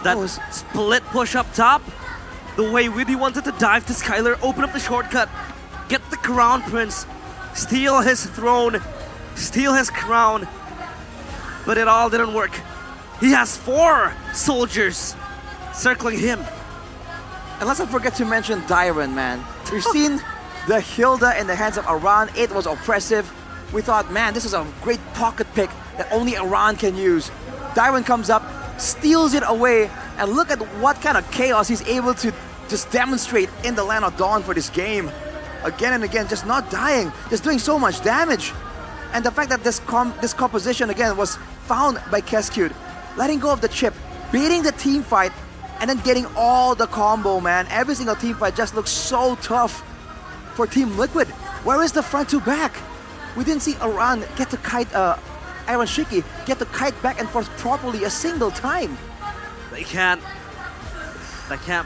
H: That was split push up top. The way Witty wanted to dive to Skylar, open up the shortcut, get the Crown Prince, steal his throne, steal his crown. But it all didn't work. He has 4 soldiers circling him.
U: And let's not forget to mention Dyron, man. We've seen the Hilda in the hands of Aran. It was oppressive. We thought, man, this is a great pocket pick that only Aran can use. Dyron comes up, steals it away. And look at what kind of chaos he's able to just demonstrate in the Land of Dawn for this game. Again and again, just not dying, just doing so much damage. And the fact that this composition again was found by Keskewed, letting go of the chip, beating the team fight, and then getting all the combo, man. Every single team fight just looks so tough for Team Liquid. Where is the front to back? We didn't see Aran get to kite Iron Shiki get to kite back and forth properly a single time.
H: They can't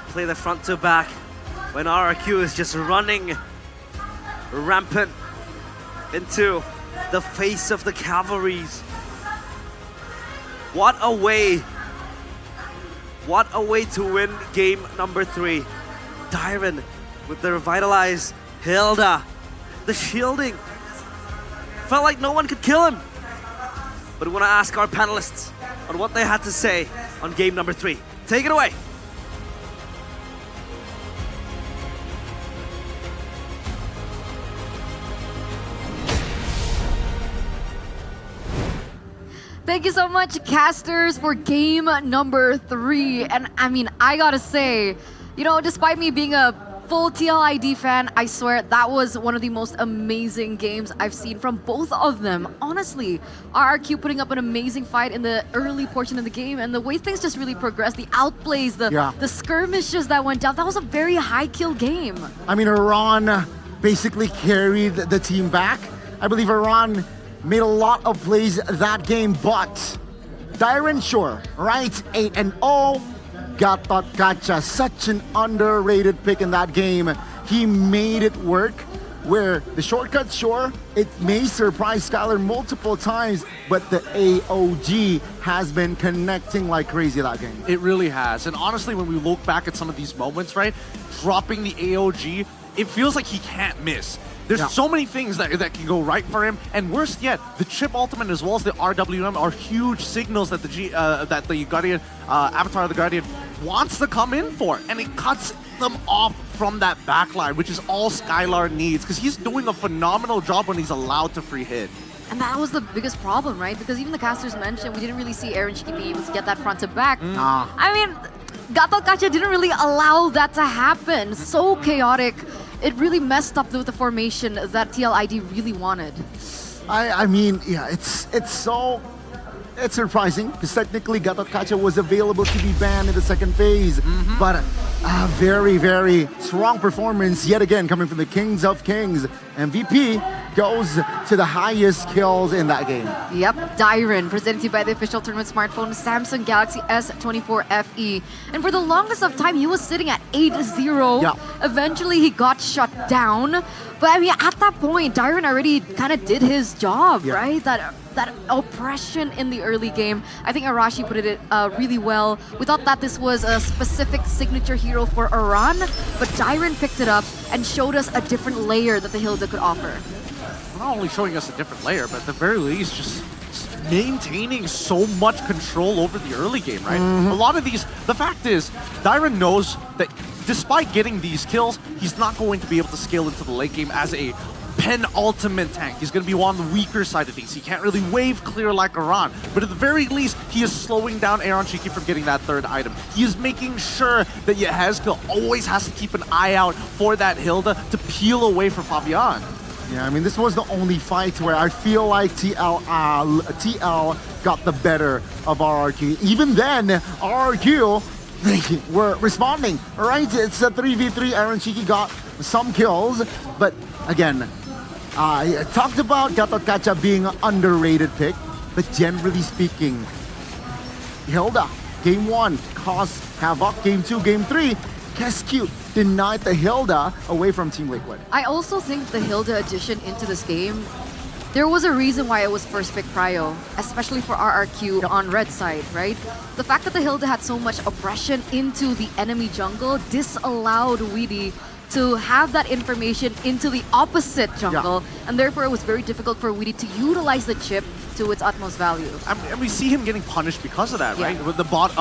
H: play the front to back when RRQ is just running rampant into the face of the cavalries. What a way to win game number 3. Dyron with the revitalized Hilda, the shielding. Felt like no one could kill him. But we want to ask our panelists on what they had to say on game number 3. Take it away.
D: Thank you so much, casters, for game number 3. And I mean, I gotta say, you know, despite me being a full TLID fan, I swear that was one of the most amazing games I've seen from both of them. Honestly, RRQ putting up an amazing fight in the early portion of the game, and the way things just really progressed, the outplays, the skirmishes that went down, that was a very high kill game.
I: I mean, Iran basically carried the team back. I believe Iran made a lot of plays that game, but Dyron, sure, right? 8-0. Gatot Kacha, such an underrated pick in that game. He made it work. Where the shortcut, sure, it may surprise Skylar multiple times, but the AOG has been connecting like crazy that game.
L: It really has. And honestly, when we look back at some of these moments, right, dropping the AOG, it feels like he can't miss. There's so many things that can go right for him, and worse yet, the chip ultimate as well as the RWM are huge signals that the Guardian, Avatar of the Guardian, wants to come in for, and it cuts them off from that backline, which is all Skylar needs, because he's doing a phenomenal job when he's allowed to free hit.
D: And that was the biggest problem, right? Because even the casters mentioned we didn't really see Aaron Shiki be able to get that front to back. I mean, Gatot Kacha didn't really allow that to happen. So chaotic. It really messed up with the formation that TLID really wanted.
I: I mean, yeah, it's surprising because technically Gatot Kacha was available to be banned in the second phase, but a very, very strong performance yet again coming from the Kings of Kings. MVP goes to the highest kills in that game.
D: Yep, Dyron, presented to you by the official tournament smartphone Samsung Galaxy S14 FE. And for the longest of time, he was sitting at 8-0.
I: Yeah.
D: Eventually, he got shut down. But I mean, at that point, Dyron already kind of did his job, right? That oppression in the early game. I think Arashi put it really well. We thought that this was a specific signature hero for Iran, but Dyron picked it up and showed us a different layer that the Hilda could offer.
L: Not only showing us a different layer, but at the very least, just maintaining so much control over the early game, right? A lot of these, the fact is, Dyron knows that despite getting these kills, he's not going to be able to scale into the late game as a penultimate tank. He's going to be on the weaker side of things. He can't really wave clear like Iran, but at the very least, he is slowing down Aaron Shiki from getting that third item. He is making sure that Yehezkel always has to keep an eye out for that Hilda to peel away from Fabian.
I: Yeah, I mean, this was the only fight where I feel like TL got the better of RRQ. Even then, RRQ, they were responding, right? It's a 3v3. Aaron Shiki got some kills, but again, I talked about Gatot Kacha being an underrated pick, but generally speaking, Hilda, game 1, caused havoc. Game 2, game 3, Keskewed denied the Hilda away from Team Liquid.
D: I also think the Hilda addition into this game, there was a reason why it was first pick prio, especially for RRQ on red side, right? The fact that the Hilda had so much oppression into the enemy jungle disallowed Weedy to have that information into the opposite jungle, and therefore it was very difficult for Weedy to utilize the chip to its utmost value.
L: And we see him getting punished because of that, right?
D: Yeah.
L: With the bot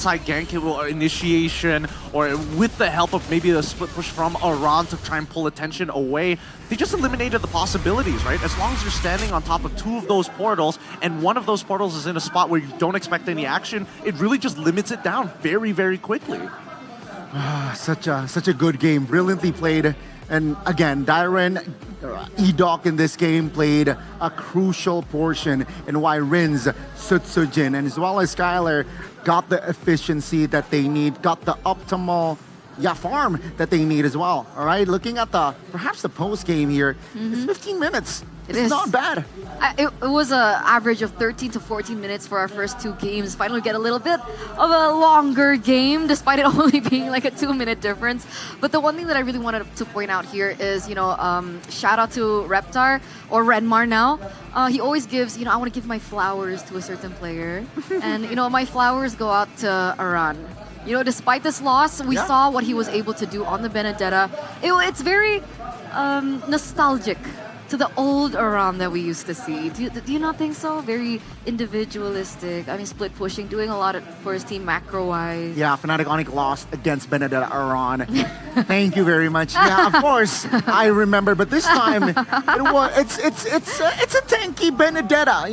L: side gank or initiation, or with the help of maybe a split push from Iran to try and pull attention away, they just eliminated the possibilities, right? As long as you're standing on top of two of those portals, and one of those portals is in a spot where you don't expect any action, it really just limits it down very, very quickly.
I: Such a good game, brilliantly played. And again, Dyren, Edok in this game played a crucial portion in why Rin's, Sutsujin, and as well as Skylar got the efficiency that they need, got the optimal farm that they need as well. All right, looking at perhaps the post game here, it's 15 minutes. It's not bad.
D: It was an average of 13 to 14 minutes for our first two games. Finally get a little bit of a longer game, despite it only being like a 2-minute difference. But the one thing that I really wanted to point out here is, shout out to Reptar, or Renmar now. He always gives, I want to give my flowers to a certain player. And, my flowers go out to Aran. Despite this loss, we saw what he was able to do on the Benedetta. It's very nostalgic to the old Aram that we used to see. Do you not think so? Very individualistic. I mean, split pushing, doing a lot for his team macro-wise.
I: Yeah, Fnatic Onic lost against Benedetta Aran. Thank you very much. Yeah, of course, I remember. But this time, it's a tanky Benedetta.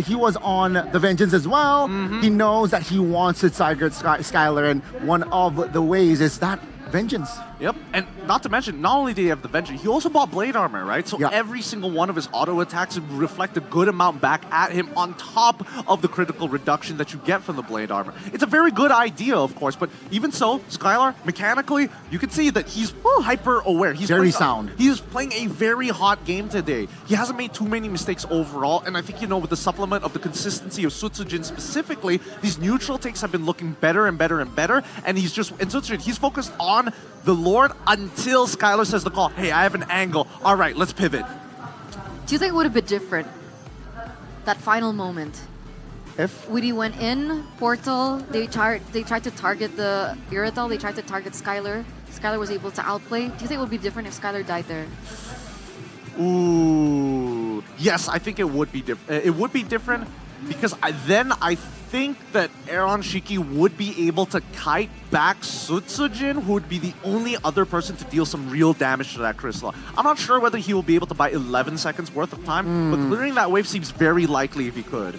I: He was on the Vengeance as well. He knows that he wants to target Skylar, and one of the ways is that Vengeance.
L: Yep, and not to mention, not only did he have the Vengeance, he also bought Blade Armor, right? So every single one of his auto attacks reflect a good amount back at him on top of the critical reduction that you get from the Blade Armor. It's a very good idea, of course, but even so, Skylar, mechanically, you can see that he's hyper-aware. He's
I: very sound.
L: He is playing a very hot game today. He hasn't made too many mistakes overall, and I think, with the supplement of the consistency of Sutsujin specifically, these neutral takes have been looking better and better and better, and Sutsujin, he's focused on the Lord until Skylar says the call, hey, I have an angle. All right, let's pivot.
D: Do you think it would have been different, that final moment?
I: If
D: Weedy went in, portal, they tried to target the Irithel, they tried to target Skylar. Skylar was able to outplay. Do you think it would be different if Skylar died there?
L: Ooh, yes, I think it would be different. It would be different because I think that Aaron Shiki would be able to kite back Sutsujin, who would be the only other person to deal some real damage to that Crystal. I'm not sure whether he will be able to buy 11 seconds worth of time, but clearing that wave seems very likely if he could.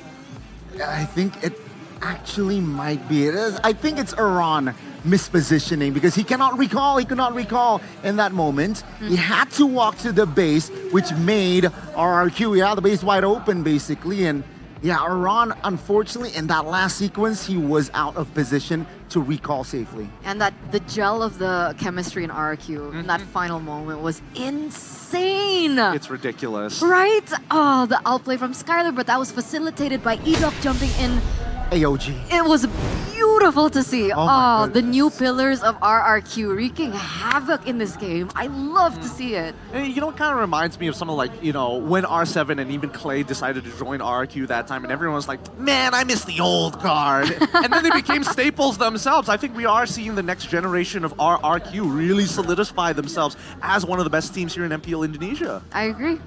I: I think it actually might be. I think it's Iran mispositioning because he cannot recall. He could not recall in that moment. He had to walk to the base, which made RRQ, the base wide open basically. And Iran, unfortunately, in that last sequence, he was out of position to recall safely.
D: And the gel of the chemistry in RRQ in that final moment was insane.
L: It's ridiculous.
D: Right? Oh, the outplay from Skylar, but that was facilitated by Edok jumping in.
I: AOG.
D: It was beautiful to see.
I: Oh
D: the new pillars of RRQ wreaking havoc in this game. I love to see it.
L: And it kind of reminds me of something like, when R7 and even Clay decided to join RRQ that time, and everyone was like, man, I miss the old guard. And then they became staples themselves. I think we are seeing the next generation of RRQ really solidify themselves as one of the best teams here in MPL Indonesia.
D: I agree.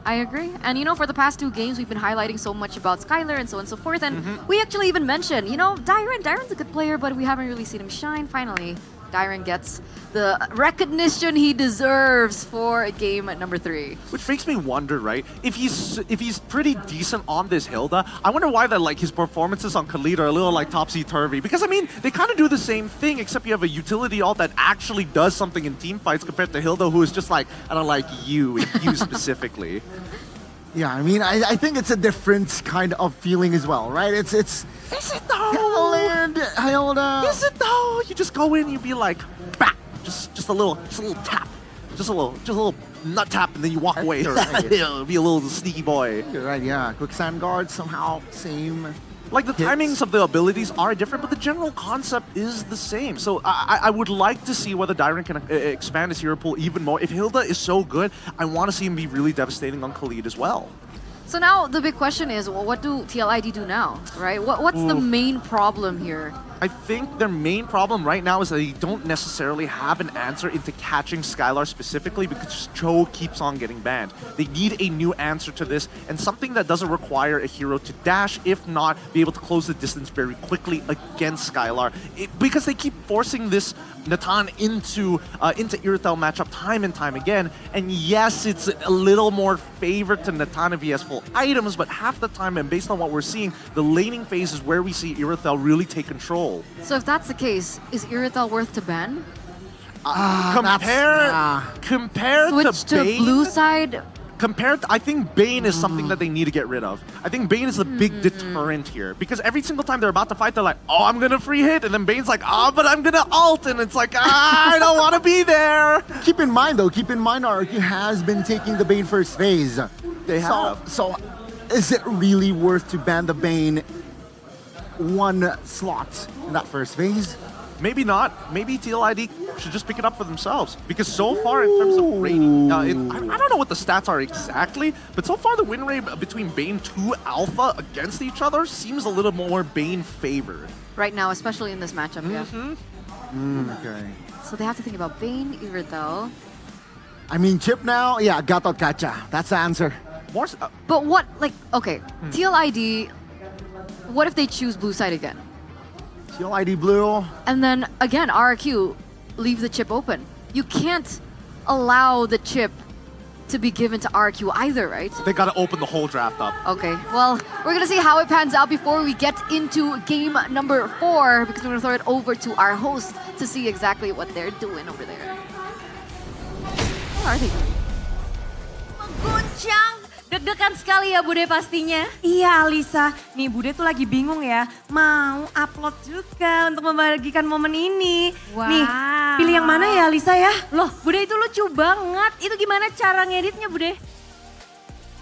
D: And for the past 2 games, we've been highlighting so much about Skylar and so on and so forth. And we actually even mentioned, Dyren's a good player, but we haven't really seen him shine. Finally, Dyren gets the recognition he deserves for game number 3.
L: Which makes me wonder, right? If he's pretty decent on this Hilda, I wonder why his performances on Khalid are a little topsy-turvy. Because they kind of do the same thing, except you have a utility ult that actually does something in team fights compared to Hilda, who is just I don't like you, and you specifically.
I: Yeah, I think it's a different kind of feeling as well, right? Is it though? Hilda.
L: Is it though? You just go in, you be like, bah! Just a little tap, just a little nut tap, and then you walk away.
I: Right.
L: Be a little sneaky boy.
I: You're right. Yeah, quicksand guard somehow same.
L: The timings of the abilities are different, but the general concept is the same. So I would like to see whether Dyren can expand his hero pool even more. If Hilda is so good, I want to see him be really devastating on Khalid as well.
D: So now the big question is, what do TLID do now, right? What's the main problem here?
L: I think their main problem right now is that they don't necessarily have an answer into catching Skylar specifically because Cho keeps on getting banned. They need a new answer to this and something that doesn't require a hero to dash, if not be able to close the distance very quickly against Skylar. Because they keep forcing this Natan into Irithel matchup time and time again. And yes, it's a little more favored to Natan if he has full items, but half the time, and based on what we're seeing, the laning phase is where we see Irithel really take control.
D: So if that's the case, is Irithel worth to ban?
L: Compared
D: Switch
L: to Bane,
D: blue side.
L: I think Bane is something that they need to get rid of. I think Bane is a big deterrent here because every single time they're about to fight, they're like, oh, I'm gonna free hit, and then Bane's like, oh, but I'm gonna ult, and it's like, I don't want to be there.
I: Keep in mind, RRQ has been taking the Bane first phase.
L: They have.
I: So is it really worth to ban the Bane one slot in that first phase?
L: Maybe not. Maybe TLID should just pick it up for themselves. Because so far, in terms of rating, I don't know what the stats are exactly, but so far the win rate between Bane 2 Alpha against each other seems a little more Bane favored.
D: Right now, especially in this matchup, yeah.
I: Okay.
D: So they have to think about Bane, Irithel.
I: I mean, Chip now, yeah, Gatot Kacha. That's the answer.
D: But what, like, okay, TLID, what if they choose blue side again?
I: TLID blue.
D: And then again, RRQ, leave the chip open. You can't allow the chip to be given to RRQ either, right?
L: They gotta open the whole draft up.
D: Okay, well, we're gonna see how it pans out before we get into game number 4 because we're gonna throw it over to our host to see exactly what they're doing over there. What are they doing?
J: Mengguncang, deg-degan sekali ya Bude pastinya.
E: Iya Alisa, nih Bude tuh lagi bingung ya, mau upload juga untuk membagikan momen ini.
J: Wow.
E: Nih, pilih yang mana ya Alisa ya?
J: Loh, Bude itu lucu banget. Itu gimana cara ngeditnya Bude?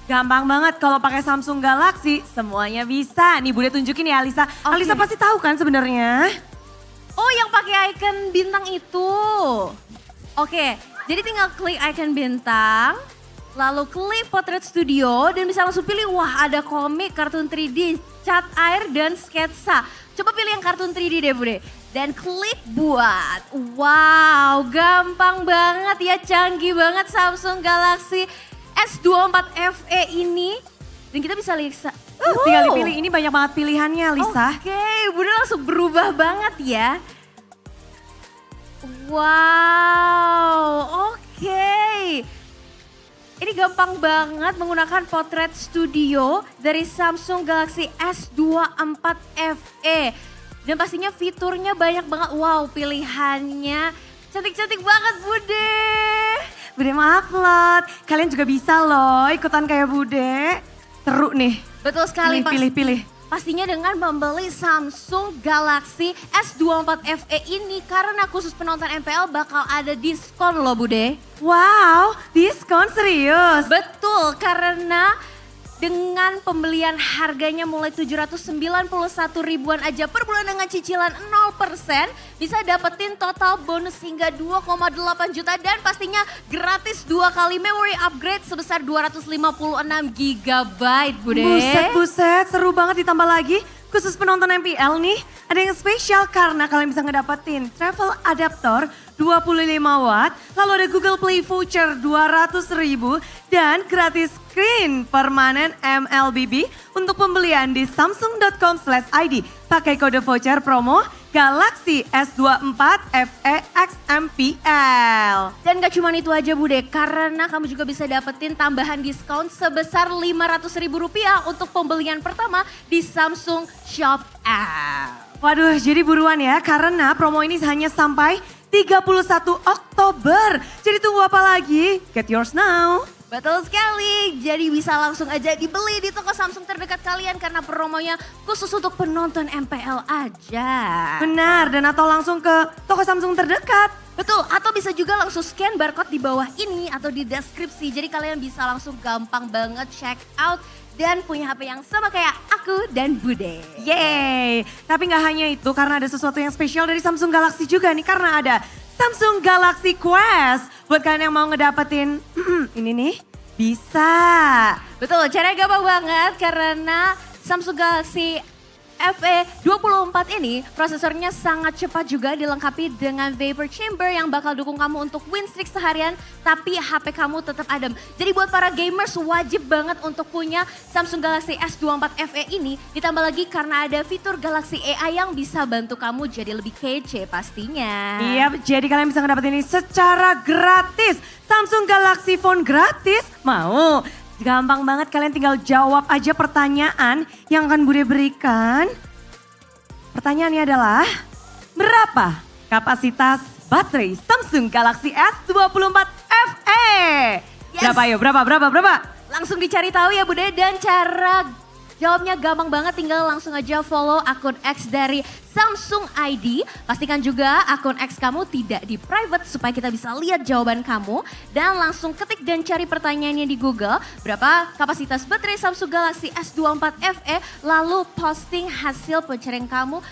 E: Gampang banget kalau pakai Samsung Galaxy, semuanya bisa. Nih Bude tunjukin ya Alisa.
J: Okay.
E: Alisa pasti tahu kan sebenarnya?
J: Oh, yang pakai icon bintang itu. Oke, jadi tinggal klik icon bintang. Lalu klik Portrait Studio dan bisa langsung pilih, wah ada komik, kartun 3D, cat air, dan sketsa. Coba pilih yang kartun 3D deh Bude. Dan klik buat. Wow, gampang banget ya, canggih banget Samsung Galaxy S24 FE ini. Dan kita bisa lihat.
E: Tinggal dipilih, ini banyak banget pilihannya Lisa.
J: Oke, Bude langsung berubah banget ya. Wow, oke. Ini gampang banget menggunakan Portrait Studio dari Samsung Galaxy S24 FE. Dan pastinya fiturnya banyak banget. Wow, pilihannya cantik-cantik banget Bude.
E: Bude mau upload. Kalian juga bisa loh ikutan kayak Bude. Seru nih.
J: Betul sekali.
E: Pilih.
J: Pastinya dengan membeli Samsung Galaxy S24 FE ini karena khusus penonton MPL bakal ada diskon loh Bude.
E: Wow, diskon serius?
J: Betul, karena dengan pembelian harganya mulai 791 ribuan aja per bulan dengan cicilan 0%, bisa dapetin total bonus hingga 2,8 juta dan pastinya gratis 2 kali memory upgrade sebesar 256 GB, Bude.
E: Buset, seru banget ditambah lagi. Khusus penonton MPL nih, ada yang spesial karena kalian bisa ngedapetin travel adaptor 25 watt, lalu ada Google Play voucher 200 ribu, dan gratis screen permanen MLBB untuk pembelian di samsung.com/id. Pakai kode voucher promo Galaxy S24 FE X MPL.
J: Dan gak cuma itu aja Bude, karena kamu juga bisa dapetin tambahan diskon sebesar Rp500.000 untuk pembelian pertama di Samsung Shop App.
E: Waduh, jadi buruan ya, karena promo ini hanya sampai 31 Oktober. Jadi tunggu apa lagi? Get yours now.
J: Betul sekali, jadi bisa langsung aja dibeli di toko Samsung terdekat kalian karena promonya khusus untuk penonton MPL aja.
E: Benar, dan atau langsung ke toko Samsung terdekat.
J: Betul, atau bisa juga langsung scan barcode di bawah ini atau di deskripsi. Jadi kalian bisa langsung gampang banget check out dan punya HP yang sama kayak aku dan Bude.
E: Yeay, tapi gak hanya itu karena ada sesuatu yang spesial dari Samsung Galaxy juga nih. Karena ada Samsung Galaxy Quest. Buat kalian yang mau ngedapetin ini nih, bisa.
J: Betul, caranya gampang banget karena Samsung Galaxy FE 24 ini prosesornya sangat cepat juga, dilengkapi dengan vapor chamber yang bakal dukung kamu untuk win streak seharian tapi HP kamu tetap adem. Jadi buat para gamers wajib banget untuk punya Samsung Galaxy S24 FE ini, ditambah lagi karena ada fitur Galaxy AI yang bisa bantu kamu jadi lebih kece pastinya.
E: Iya, jadi kalian bisa ngedapetin ini secara gratis. Samsung Galaxy Phone gratis, mau? Gampang banget, kalian tinggal jawab aja pertanyaan yang akan Bude berikan. Pertanyaannya adalah, berapa kapasitas baterai Samsung Galaxy S24 FE?
J: Yes.
E: Berapa ya? Berapa?
J: Langsung dicari tahu ya Bude, dan cara jawabnya gampang banget, tinggal langsung aja follow akun X dari Samsung ID. Pastikan juga akun X kamu tidak di private supaya kita bisa lihat jawaban kamu. Dan langsung ketik dan cari pertanyaannya di Google. Berapa kapasitas baterai Samsung Galaxy S24 FE, lalu posting hasil pencarian kamu.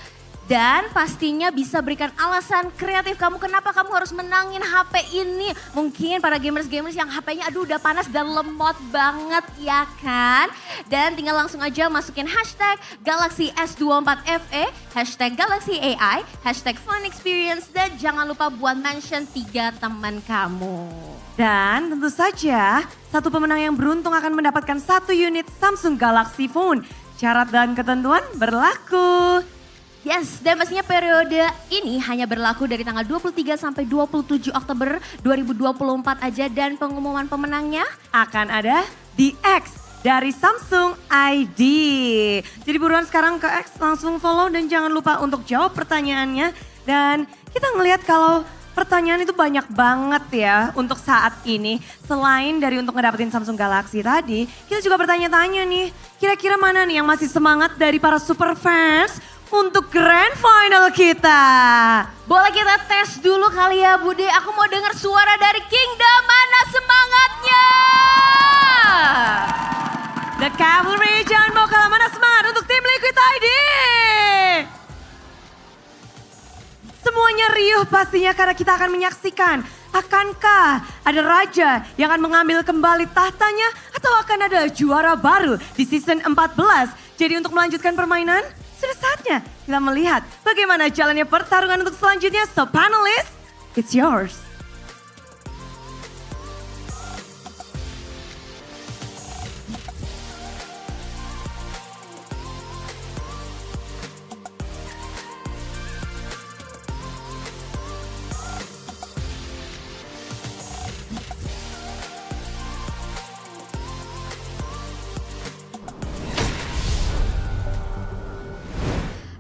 J: Dan pastinya bisa berikan alasan kreatif kamu kenapa kamu harus menangin HP ini. Mungkin para gamers-gamers yang HP-nya aduh udah panas dan lemot banget ya kan. Dan tinggal langsung aja masukin hashtag Galaxy S24 FE, hashtag Galaxy AI, hashtag Fun Experience, dan jangan lupa buat mention 3 teman kamu.
E: Dan tentu saja, satu pemenang yang beruntung akan mendapatkan 1 unit Samsung Galaxy Phone. Syarat dan ketentuan berlaku.
J: Yes, dan pastinya periode ini hanya berlaku dari tanggal 23 sampai 27 Oktober 2024 aja, dan pengumuman pemenangnya
E: akan ada di X dari Samsung ID. Jadi buruan sekarang ke X, langsung follow dan jangan lupa untuk jawab pertanyaannya. Dan kita ngelihat kalau pertanyaan itu banyak banget ya untuk saat ini. Selain dari untuk ngedapetin Samsung Galaxy tadi, kita juga bertanya-tanya nih, kira-kira mana nih yang masih semangat dari para super fans untuk grand final kita?
J: Boleh kita tes dulu kali ya Bude, aku mau dengar suara dari Kingdom, mana semangatnya?
E: The Cavalry, jangan mau kalah, mana semangat untuk tim Liquid ID? Semuanya riuh pastinya karena kita akan menyaksikan, akankah ada raja yang akan mengambil kembali tahtanya atau akan ada juara baru di season 14? Jadi untuk melanjutkan permainan, sudah saatnya kita melihat bagaimana jalannya pertarungan untuk selanjutnya. So panelists, it's yours.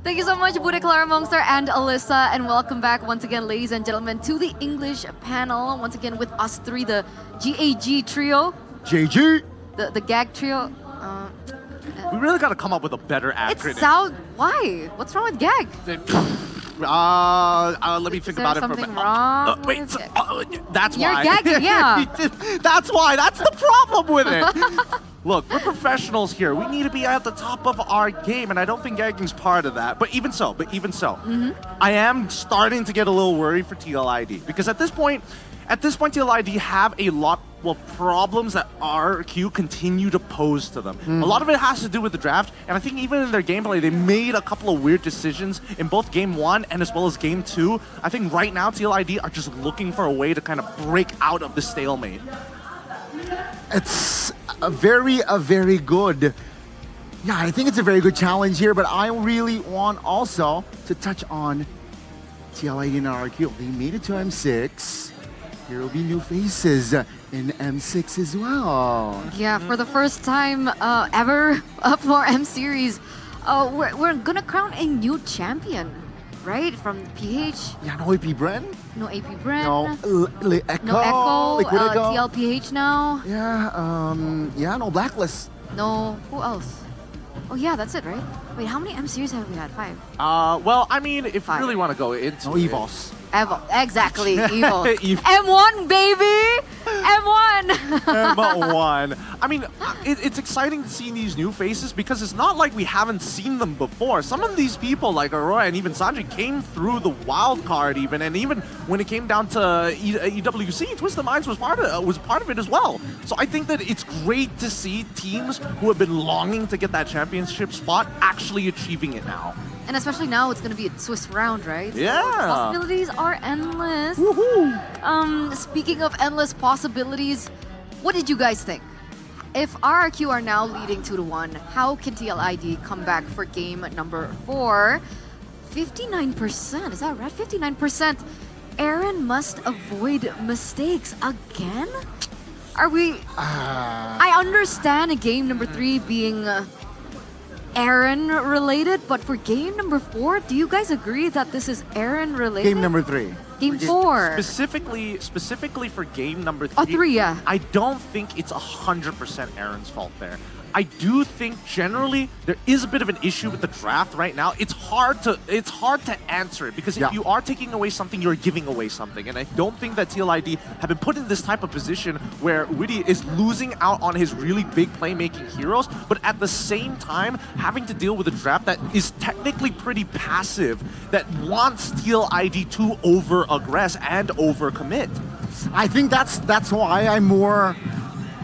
D: Thank you so much, Bude, Clara, Monster, and Alyssa, and welcome back once again, ladies and gentlemen, to the English panel. Once again with us three, the GAG trio.
I: JG.
D: The gag trio.
L: We really got to come up with a better acronym.
D: It sounds, why? What's wrong with gag?
L: Let me think about it for a minute.
D: Something wrong?
L: Wait, that's
D: You're
L: why.
D: gagging, yeah.
L: That's why. That's the problem with it. Look, we're professionals here. We need to be at the top of our game, and I don't think gagging's part of that. But even so, I am starting to get a little worried for TLID because at this point, TLID have a lot of problems that RQ continue to pose to them. A lot of it has to do with the draft, and I think even in their gameplay, they made a couple of weird decisions in both Game 1 and as well as Game 2. I think right now TLID are just looking for a way to kind of break out of the stalemate.
I: It's a very good. Yeah, I think it's a very good challenge here, but I really want also to touch on TLID and RQ. They made it to M6. There will be new faces in M6 as well.
D: Yeah, for the first time ever for M Series, we're gonna crown a new champion, right? From PH.
I: Yeah, no AP Bren.
D: No AP Bren.
I: No Echo.
D: No Echo.
I: Liquid Echo.
D: TLPH now.
I: Yeah, no Blacklist.
D: No, who else? Oh yeah, that's it, right? Wait, how many M Series have we had? 5.
L: Well, I mean, if you really want to go into
I: no Evos.
D: Exactly, evil.
L: Evil.
D: M1, baby! M1!
L: M1. I mean, it's exciting to see these new faces because it's not like we haven't seen them before. Some of these people, like Aurora and even Sanji, came through the wild card even, and even when it came down to EWC, Twisted Minds was part of it as well. So I think that it's great to see teams who have been longing to get that championship spot actually achieving it now.
D: And especially now, it's going to be a Swiss round, right?
L: Yeah.
D: So possibilities are endless. Speaking of endless possibilities, what did you guys think? If RRQ are now leading 2-1, how can TLID come back for game number 4? 59%, is that right? 59%. Aaron must avoid mistakes again? Are we... I understand a game number 3 being... Aaron related, but for game number 4, do you guys agree that this is Aaron related?
I: Game number 3.
D: Game 4.
L: Specifically for game number 3.
D: Oh, 3, yeah.
L: I don't think it's 100% Aaron's fault there. I do think generally there is a bit of an issue with the draft right now. It's hard to answer it because if you are taking away something, you're giving away something. And I don't think that TLID have been put in this type of position where Witty is losing out on his really big playmaking heroes, but at the same time having to deal with a draft that is technically pretty passive, that wants TLID to over-aggress and over-commit.
I: I think that's why I'm more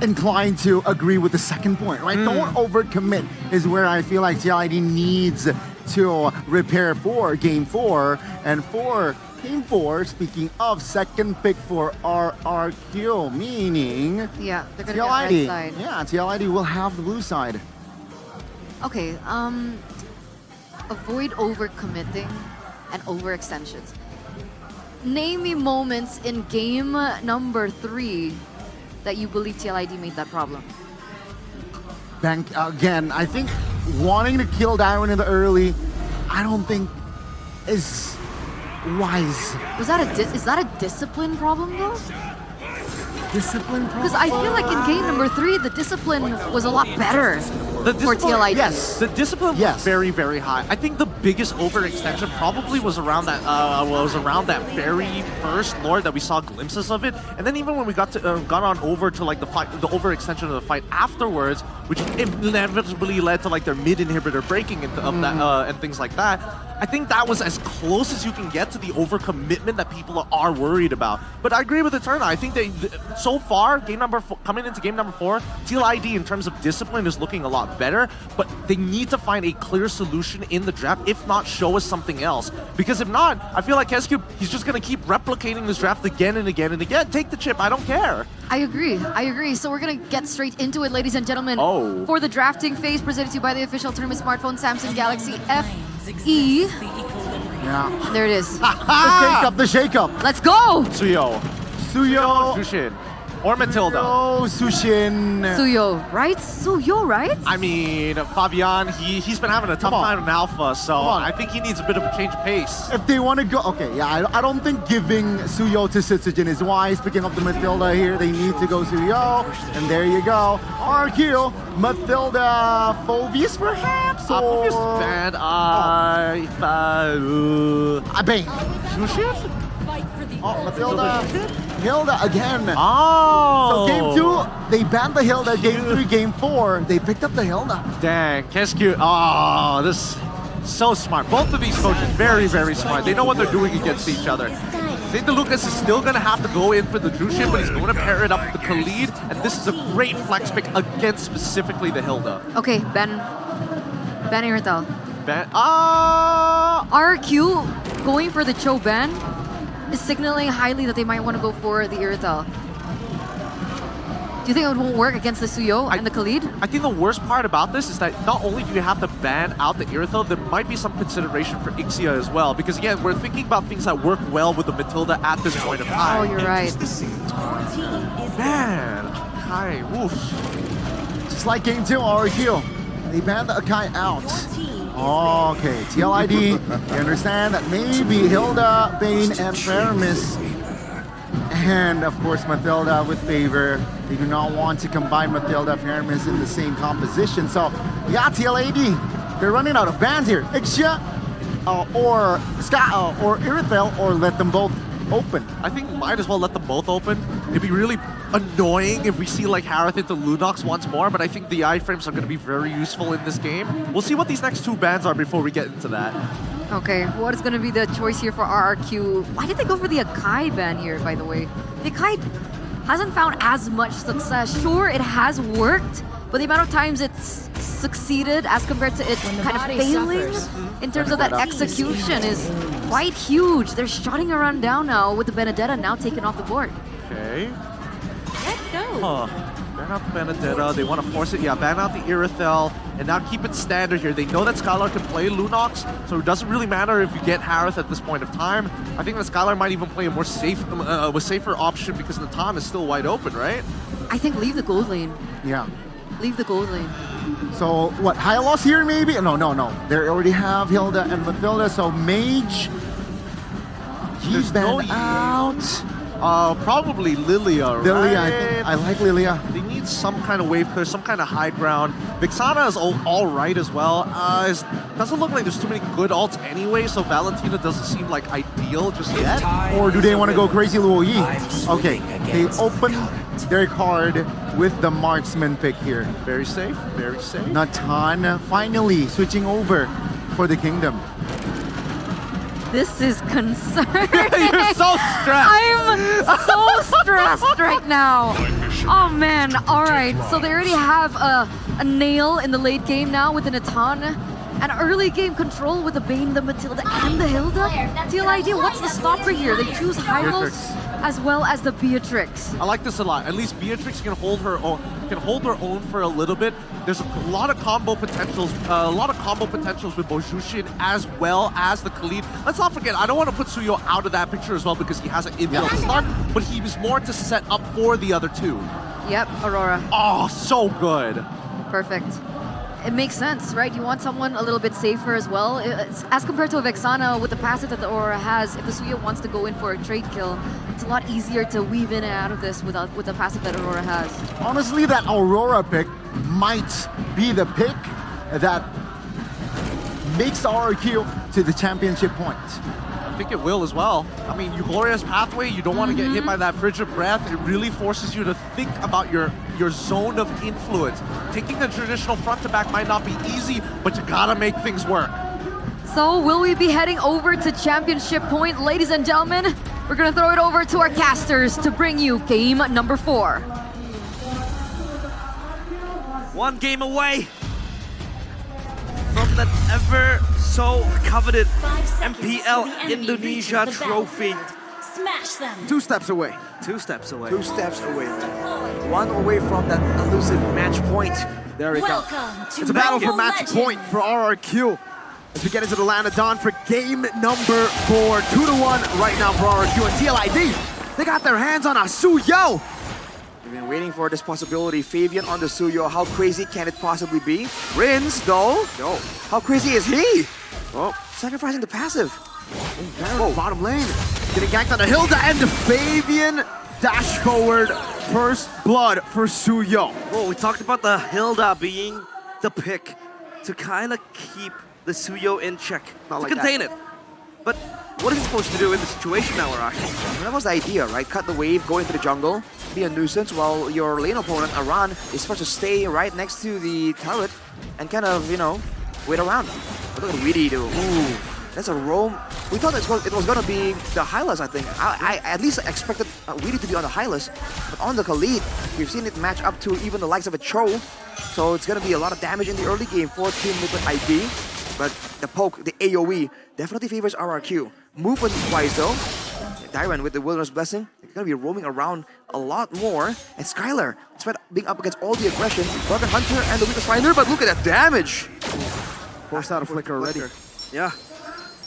I: inclined to agree with the second point, right? Don't overcommit is where I feel like TLID needs to repair for game 4. And for game 4, speaking of second pick for RRQ, meaning
D: yeah, they're gonna get red side.
I: Yeah, TLID will have the blue side.
D: Okay, avoid overcommitting and overextensions. Name me moments in game number 3 that you believe TLID made that problem.
I: Bank again. I think wanting to kill Darwin in the early, I don't think is wise.
D: Was that is that a discipline problem though?
I: Discipline problem?
D: Because I feel like in game number 3, the discipline was a lot better for TLID.
L: Yes, the discipline was very, very high. I think the biggest overextension probably was around that very first Lord that we saw glimpses of it, and then even when we got on over to like the fight, the overextension of the fight afterwards, which inevitably led to like their mid inhibitor breaking of that and things like that. I think that was as close as you can get to the overcommitment that people are worried about. But I agree with Eterna. I think so far, coming into game number 4, TLID in terms of discipline is looking a lot better, but they need to find a clear solution in the draft. If not, show us something else. Because if not, I feel like Kescube, he's just going to keep replicating this draft again and again and again. Take the chip, I don't care.
D: I agree. So we're going to get straight into it, ladies and gentlemen. For the drafting phase presented to you by the official tournament smartphone Samsung Galaxy FE.
I: Yeah.
D: There it is.
I: The shake-up.
D: Let's go!
L: Suyo, Jushin, or Matilda.
I: Sushin.
D: Suyo, right?
L: I mean, Fabian, he's been having a tough time in Alpha, so I think he needs a bit of a change of pace.
I: If they want to go, okay, yeah, I don't think giving Suyo to Sitsujin is wise. Picking up the Matilda here, they need to go Suyo, and there you go. RQ, Matilda, Phobius perhaps?
L: Phobius bad,
I: Bane.
L: Jushin?
I: Oh, Matilda. Hilda again.
L: Oh.
I: So game 2, they banned the Hilda. Game 3, game 4, they picked up the Hilda.
L: Dang, Kescube. Oh, this so smart. Both of these coaches, very, very smart. They know what they're doing against each other. St. Lucas is still going to have to go in for the Jushin, but he's going to pair it up with the Khalid, and this is a great flex pick against specifically the Hilda.
D: Okay, Ben Irrital. RQ going for the Cho ban is signaling highly that they might want to go for the Irrital. Do you think it won't work against the Suyo and the Khalid?
L: I think the worst part about this is that not only do you have to ban out the Irithel, there might be some consideration for Ixia as well. Because again, we're thinking about things that work well with the Matilda at this point of time.
D: Oh, you're right.
L: Man, Kai, woof.
I: Just like game 2, RQ, they banned the Akai out. Okay, TLID, you understand that maybe Hilda, Bane, and Faramis, and of course Matilda with favor. They do not want to combine Matilda, Faramis in the same composition. So, yeah, TLID, they're running out of bans here. Ixia, or Irithel, or let them both open?
Q: I think might as well let them both open. It'd be really annoying if we see like Harith into Lunox once more, but I think the iframes are going to be very useful in this game. We'll see what these next two bans are before we get into that.
D: Okay, what is going to be the choice here for RRQ? Why did they go for the Akai ban here, by the way? The Akai hasn't found as much success. Sure, it has worked, but the amount of times it's succeeded as compared to it kind of failing in terms of that execution is quite huge. They're shutting a run down now with the Benedetta now taken off the board.
Q: Okay.
J: Let's go.
Q: Huh. Ban out the Benedetta, they want to force it. Yeah, ban out the Irithel, and now keep it standard here. They know that Skylar can play Lunox, so it doesn't really matter if you get Harith at this point of time. I think that Skylar might even play a more safer option because Natan is still wide open, right?
D: I think leave the gold lane.
I: Yeah.
D: Leave the gold lane.
I: So what, Hylos here maybe? No. They already have Hilda and Mathilda, so Mage. He's banned out.
Q: Probably Lilia, right?
I: Lilia, I think. I like Lilia.
Q: They need some kind of wave clear, some kind of high ground. Vixana is all right as well. It doesn't look like there's too many good ults anyway, so Valentina doesn't seem like ideal just yet.
I: Or do they want to go crazy Luo Yi? Okay, they open their card with the marksman pick here.
Q: Very safe, very safe.
I: Natan finally switching over for the Kingdom.
D: This is concerning.
Q: You're so stressed.
D: I'm so stressed right now. Oh man, all right. So they already have a nail in the late game now with the Natan. An early game control with the Bane, the Matilda, and the Hilda. TLID, what's the stopper here? They choose Hylos as well as the Beatrix.
Q: I like this a lot. At least Beatrix can hold her own for a little bit. There's a lot of combo potentials, with Bojushin as well as the Khalid. Let's not forget, I don't want to put Suyo out of that picture as well because he has an inbuilt stun, but he was more to set up for the other two.
D: Yep, Aurora.
Q: Oh, so good.
D: Perfect. It makes sense, right? You want someone a little bit safer as well. As compared to a Vexana with the passive that the Aurora has, if the Suya wants to go in for a trade kill, it's a lot easier to weave in and out of this with the passive that Aurora has.
I: Honestly, that Aurora pick might be the pick that makes RRQ to the championship point.
Q: I think it will as well. I mean, Eugloria's pathway, you don't want to get hit by that frigid breath. It really forces you to think about your zone of influence. Taking the traditional front to back might not be easy, but you gotta make things work.
D: So will we be heading over to championship point? Ladies and gentlemen, we're gonna throw it over to our casters to bring you game number 4.
H: One game away from that ever so coveted MPL Indonesia trophy.
J: Smash them.
Q: 2 steps away.
H: 2 steps away.
U: 2 steps away. 1 away from that elusive match point. There we go.
Q: It's a battle for match point for RRQ. As we get into the land of Dawn for game number 4. 2-1 right now for RRQ and TLID. They got their hands on a Suyo.
U: We've been waiting for this possibility. Fabian on the Suyo. How crazy can it possibly be? Rins, though. No. How crazy is he? Oh, sacrificing the passive.
Q: Oh, bottom lane. Getting ganked on the Hilda and the Fabian dash forward. First blood for Suyo.
H: Well, we talked about the Hilda being the pick to kind of keep the Suyo in check, to contain it. But what is he supposed to do in the situation now, Arashi?
U: That was the idea, right? Cut the wave, go into the jungle, be a nuisance while your lane opponent, Aran, is supposed to stay right next to the turret and kind of, you know, wait around. But look at Weedy do. Ooh, that's a roam. We thought it was going to be the Hylas, I think. I at least expected Weedy to be on the Hylas, but on the Khalid, we've seen it match up to even the likes of a Cho. So it's going to be a lot of damage in the early game for Team Liquid ID. But the poke, the AoE, definitely favors RRQ. Movement-wise though, Dyran with the Wilderness Blessing, they're going to be roaming around a lot more. And Skylar, despite being up against all the aggression, Rocket Hunter and the Weakness Finder, but look at that damage!
Q: Forced out a flicker already.
H: Yeah,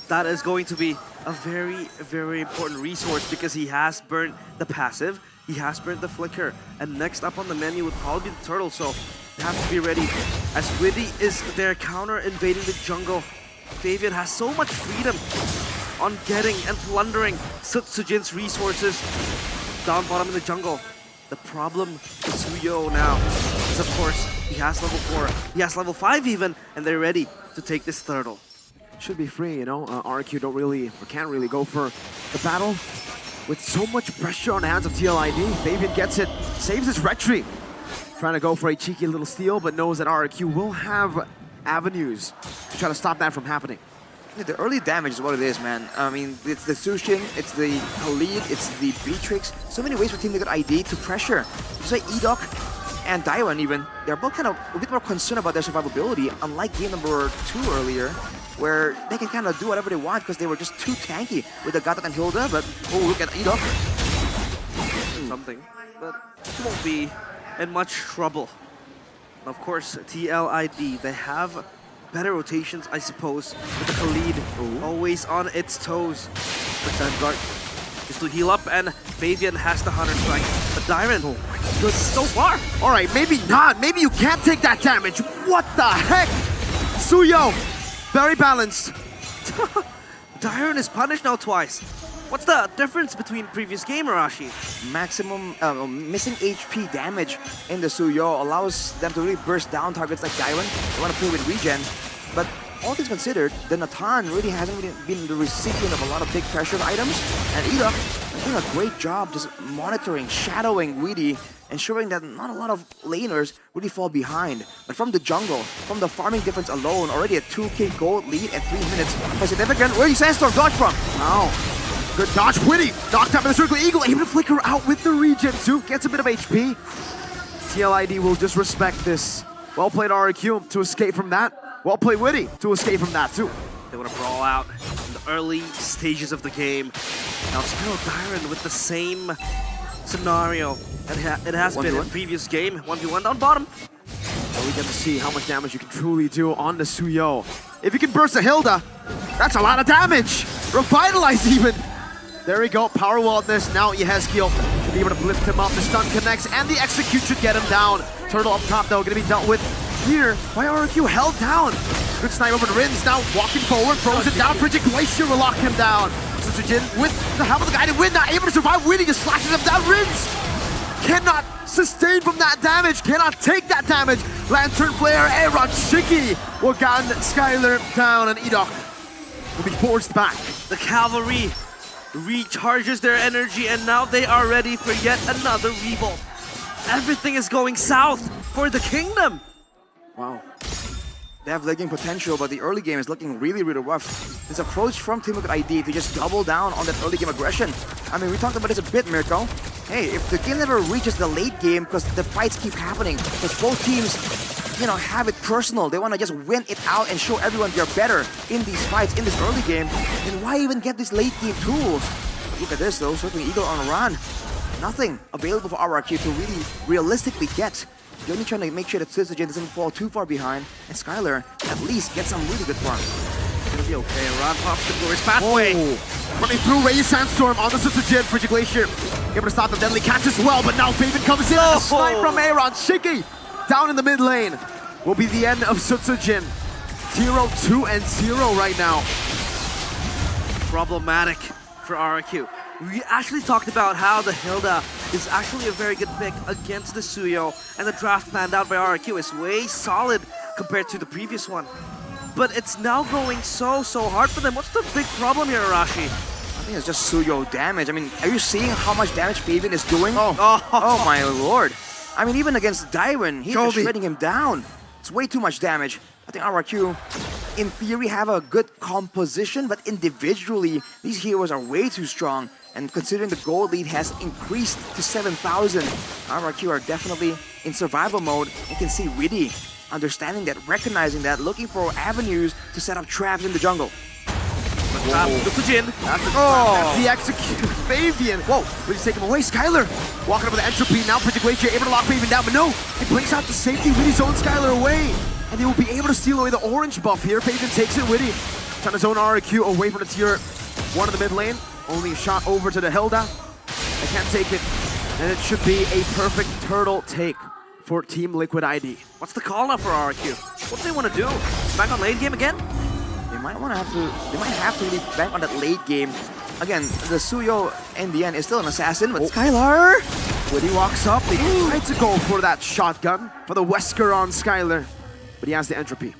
H: that is going to be a very, very important resource because he has burned the passive, he has burned the flicker, and next up on the menu would probably be the turtle, so they have to be ready. As Widdy is there counter invading the jungle, Fabian has so much freedom on getting and plundering Sujin's resources down bottom in the jungle. The problem for Suyo now is, of course, he has level 4, he has level 5 even, and they're ready to take this turtle.
Q: should be free, you know. RQ can't really go for the battle. With so much pressure on the hands of TLID, Fabian gets it, saves his retreat. Trying to go for a cheeky little steal, but knows that RQ will have avenues to try to stop that from happening.
U: Yeah, the early damage is what it is, man. I mean, it's the Sushin, it's the Khalid, it's the Beatrix. So many ways for Team Liquid ID to pressure. Just like Edok and Daiwan even, they're both kind of a bit more concerned about their survivability, unlike game number 2 earlier, where they can kind of do whatever they want because they were just too tanky with the Gatot and Hilda, but oh, look at Edok.
H: Something, but he won't be in much trouble. Of course, TLID, they have better rotations, I suppose, with the Khalid always on its toes. But Vanguard is to heal up, and Fabian has the 100 strike. But Dyron, good so far.
Q: All right, maybe not. Maybe you can't take that damage. What the heck? Suyo, very balanced.
H: Dyron is punished now twice. What's the difference between previous game, Arashi?
U: Maximum missing HP damage in the Suyo allows them to really burst down targets like Daiwan. They want to play with regen, but all things considered, the Natan really hasn't really been the recipient of a lot of big pressure items, and Edok is doing a great job just monitoring, shadowing Weedy, ensuring that not a lot of laners really fall behind. But from the jungle, from the farming difference alone, already a 2k gold lead at 3 minutes. Quite significant. Where you Sandstorm dodge from?
Q: Wow. Good dodge, Witty. Knocked out by the Circle Eagle, able to flicker out with the regen too. Gets a bit of HP. TLID will just respect this. Well played RQ to escape from that. Well played Witty to escape from that too.
H: They want to brawl out in the early stages of the game. Now still Dyron with the same scenario that it has been in the previous game. 1v1 down bottom.
Q: So we get to see how much damage you can truly do on the Suyo. If you can burst a Hilda, that's a lot of damage. Revitalize even. There we go, power wildness. Now Yehezkiel should be able to lift him up. The stun connects and the execute should get him down. Turtle up top though, gonna be dealt with here by RQ, held down. Good snipe over to Rins, now walking forward, throws it down. Frigid Glacier will lock him down. Sutsujin with the help of the guided wind, not able to survive. Winning just slashes him down. Rins cannot sustain from that damage, cannot take that damage. Lantern Flare, Aaron Shiki will gun Skylar down, and Edok will be forced back.
H: The cavalry recharges their energy, and now they are ready for yet another revolt. Everything is going south for the kingdom.
U: Wow. They have lagging potential, but the early game is looking really, really rough. This approach from Team Liquid ID to just double down on that early game aggression. I mean, we talked about this a bit, Mirko. Hey, if the game never reaches the late game, because the fights keep happening, because both teams, you know, have it personal. They want to just win it out and show everyone they're better in these fights, in this early game. Then why even get these late game tools? Look at this though, Circling Eagle on a run. Nothing available for RRQ to really realistically get. You're only trying to make sure that Sutsujin doesn't fall too far behind, and Skylar at least gets some really good farm.
H: Gonna be okay, Ron pops the glorious pathway.
Q: Running through Ray Sandstorm on the Sutsujin, Frigid Glacier. Able to stop the deadly catch as well, but now Fabian comes in. A snipe from Aaron Shiki down in the mid lane. Will be the end of Sutsujin. 0-2-0 right now.
H: Problematic for RRQ. We actually talked about how the Hilda is actually a very good pick against the Suyo, and the draft planned out by RRQ is way solid compared to the previous one. But it's now going so hard for them. What's the big problem here, Arashi?
U: I think it's just Suyo damage. I mean, are you seeing how much damage Fabian is doing? Oh my lord. I mean, even against Daiwan, he's just shredding him down. It's way too much damage. I think RRQ, in theory, have a good composition, but individually, these heroes are way too strong. And considering the gold lead has increased to 7,000, RRQ are definitely in survival mode. You can see Widdy understanding that, recognizing that, looking for avenues to set up traps in the jungle.
Q: The execute, Fabian. Whoa, Widdy's taking him away. Skylar walking up with the entropy. Now Frigid Glacier able to lock Fabian down, but no, he brings out the safety. Widdy zones Skylar away, and they will be able to steal away the orange buff here. Fabian takes it. Widdy trying to zone RRQ away from the tier 1 of the mid lane. Only a shot over to the Hilda. They can't take it, and it should be a perfect turtle take for Team Liquid ID.
H: What's the call now for RRQ? What do they want to do? Back on late game again?
U: They might have to really bank on that late game. Again, the Suyo in the end is still an assassin, but Skylar!
Q: When he walks up, they try to go for that shotgun for the Wesker on Skylar, but he has the entropy.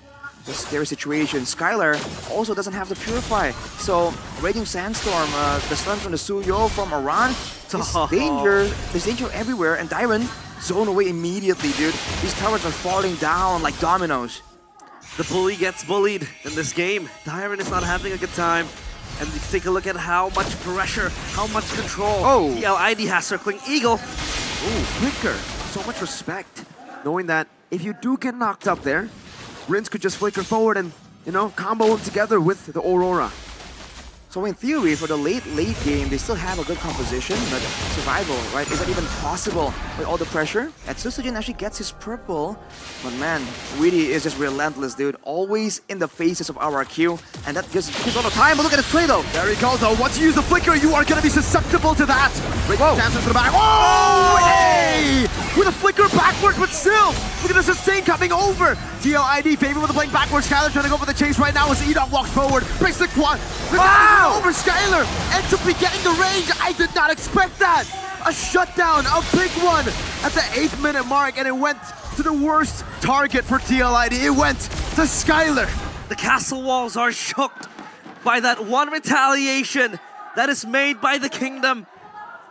U: It's a scary situation. Skylar also doesn't have the Purify. So, Raging Sandstorm, the stun from the Suyo from Aran. There's danger everywhere. And Dyron zone away immediately, dude. These towers are falling down like dominoes.
H: The bully gets bullied in this game. Dyron is not having a good time. And you take a look at how much pressure, how much control TLID has circling Eagle.
Q: Ooh, Flicker. So much respect. Knowing that if you do get knocked up there, Rince could just flicker forward and, you know, combo them together with the Aurora.
U: So in theory, for the late game, they still have a good composition, but survival, right? Is that even possible with all the pressure? And Susujin actually gets his purple, but man, Weedy is just relentless, dude. Always in the faces of RRQ, and that gives all the time. But look at his play, though.
Q: There he goes, though. Once you use the flicker, you are going to be susceptible to that. Dances to the back.
U: Oh,
Q: hey! With a flicker backwards, but still, look at the sustain coming over. TLID favor with the playing backwards. Skylar trying to go for the chase right now as Edok walks forward. Breaks the quad. Over Skylar, ends up getting the range. I did not expect that. A shutdown, a big one at the 8th minute mark, and it went to the worst target for TLID. It went to Skylar.
H: The castle walls are shook by that one retaliation that is made by the Kingdom.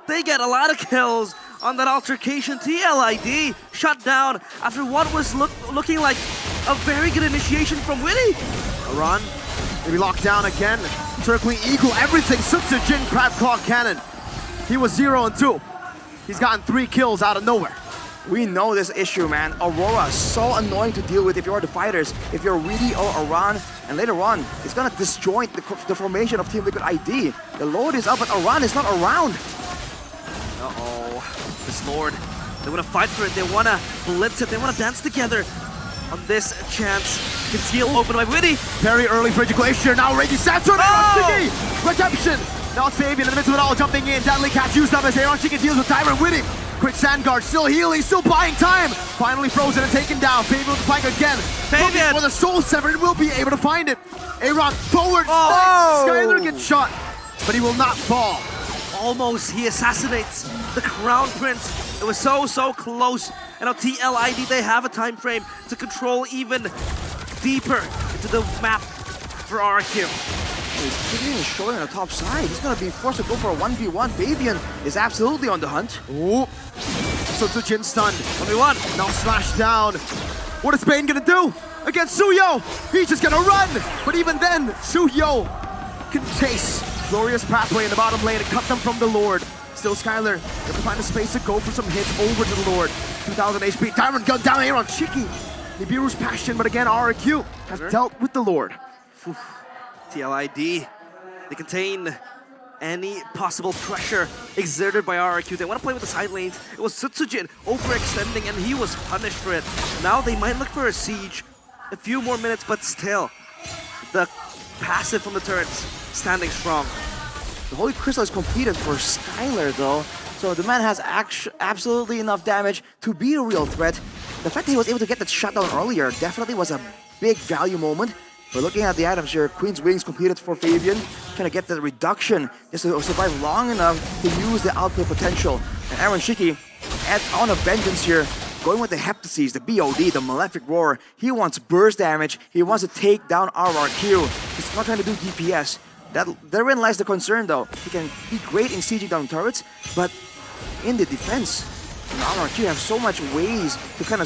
H: They get a lot of kills on that altercation. TLID shut down after what was looking like a very good initiation from Witty.
Q: Aran, maybe locked down again. Circling Eagle, everything. Sutsujin, Crab Claw Cannon. He was 0 and 2. He's gotten 3 kills out of nowhere.
U: We know this issue, man. Aurora is so annoying to deal with if you're the fighters. If you're Weedy or Aran, and later on, it's gonna disjoint the formation of Team Liquid ID. The load is up, but Aran is not around.
H: Uh-oh, this Lord. They wanna fight for it, they wanna blitz it, they wanna dance together on this chance. Conceal open by Witty.
Q: Very early Frigid Glacier, now Raging Sandstorm, Shiki! Redemption! Now it's Fabian in the midst of it all, jumping in. Deadly Catch used up as Aaron Shiki deals with Tyron Witty. Quick Sand Guard, still healing, still buying time. Finally frozen and taken down. Fabian with the flank again. Fabian with a Soul Severed will be able to find it. Aaron forward. Skylar gets shot, but he will not fall.
H: Almost, he assassinates the Crown Prince. It was so close. And now TLID, they have a time frame to control even deeper into the map for RRQ.
U: He's hitting his shoulder on the top side. He's gonna be forced to go for a 1v1. Fabian is absolutely on the hunt.
Q: Ooh. Sutsujin stunned.
H: 1v1.
Q: Now slashed down. What is Bane gonna do against Suyo? He's just gonna run. But even then, Suyo can chase. Glorious pathway in the bottom lane and cut them from the Lord. Still Skylar, got to find a space to go for some hits over to the Lord. 2,000 HP, Tyrant gun down here on Shiki. Nibiru's passion, but again, RRQ has dealt with the Lord.
H: TLID, they contain any possible pressure exerted by RRQ. They want to play with the side lanes. It was Sutsujin overextending and he was punished for it. Now they might look for a siege. A few more minutes, but still, the passive from the turrets standing strong.
U: The Holy Crystal is completed for Skylar though, so the man has absolutely enough damage to be a real threat. The fact that he was able to get that shutdown earlier definitely was a big value moment. But looking at the items here, Queen's Wings completed for Fabian, trying to get the reduction just to survive long enough to use the outplay potential. And Aaron Shiki, on a vengeance here, going with the Heptases, the BOD, the Malefic Roar. He wants burst damage, he wants to take down RRQ. He's not trying to do DPS. Therein lies the concern though. He can be great in sieging down turrets, but in the defense, RRQ have so much ways to kind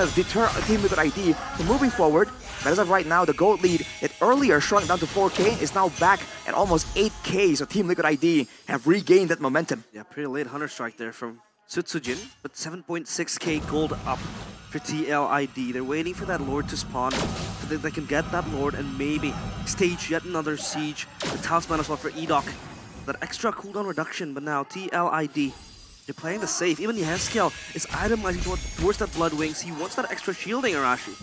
U: of deter a Team Liquid ID from moving forward. But as of right now, the gold lead that earlier shrunk down to 4K is now back at almost 8K, so Team Liquid ID have regained that momentum.
H: Yeah, pretty late Hunter Strike there from Sutsujin, but 7.6K gold up for TLID. They're waiting for that Lord to spawn so that they can get that Lord and maybe stage yet another siege. The talisman as well for Edok. That extra cooldown reduction, but now TLID, they're playing the safe. Even Yeskel is itemizing towards that Blood Wings. He wants that extra shielding, Arashi.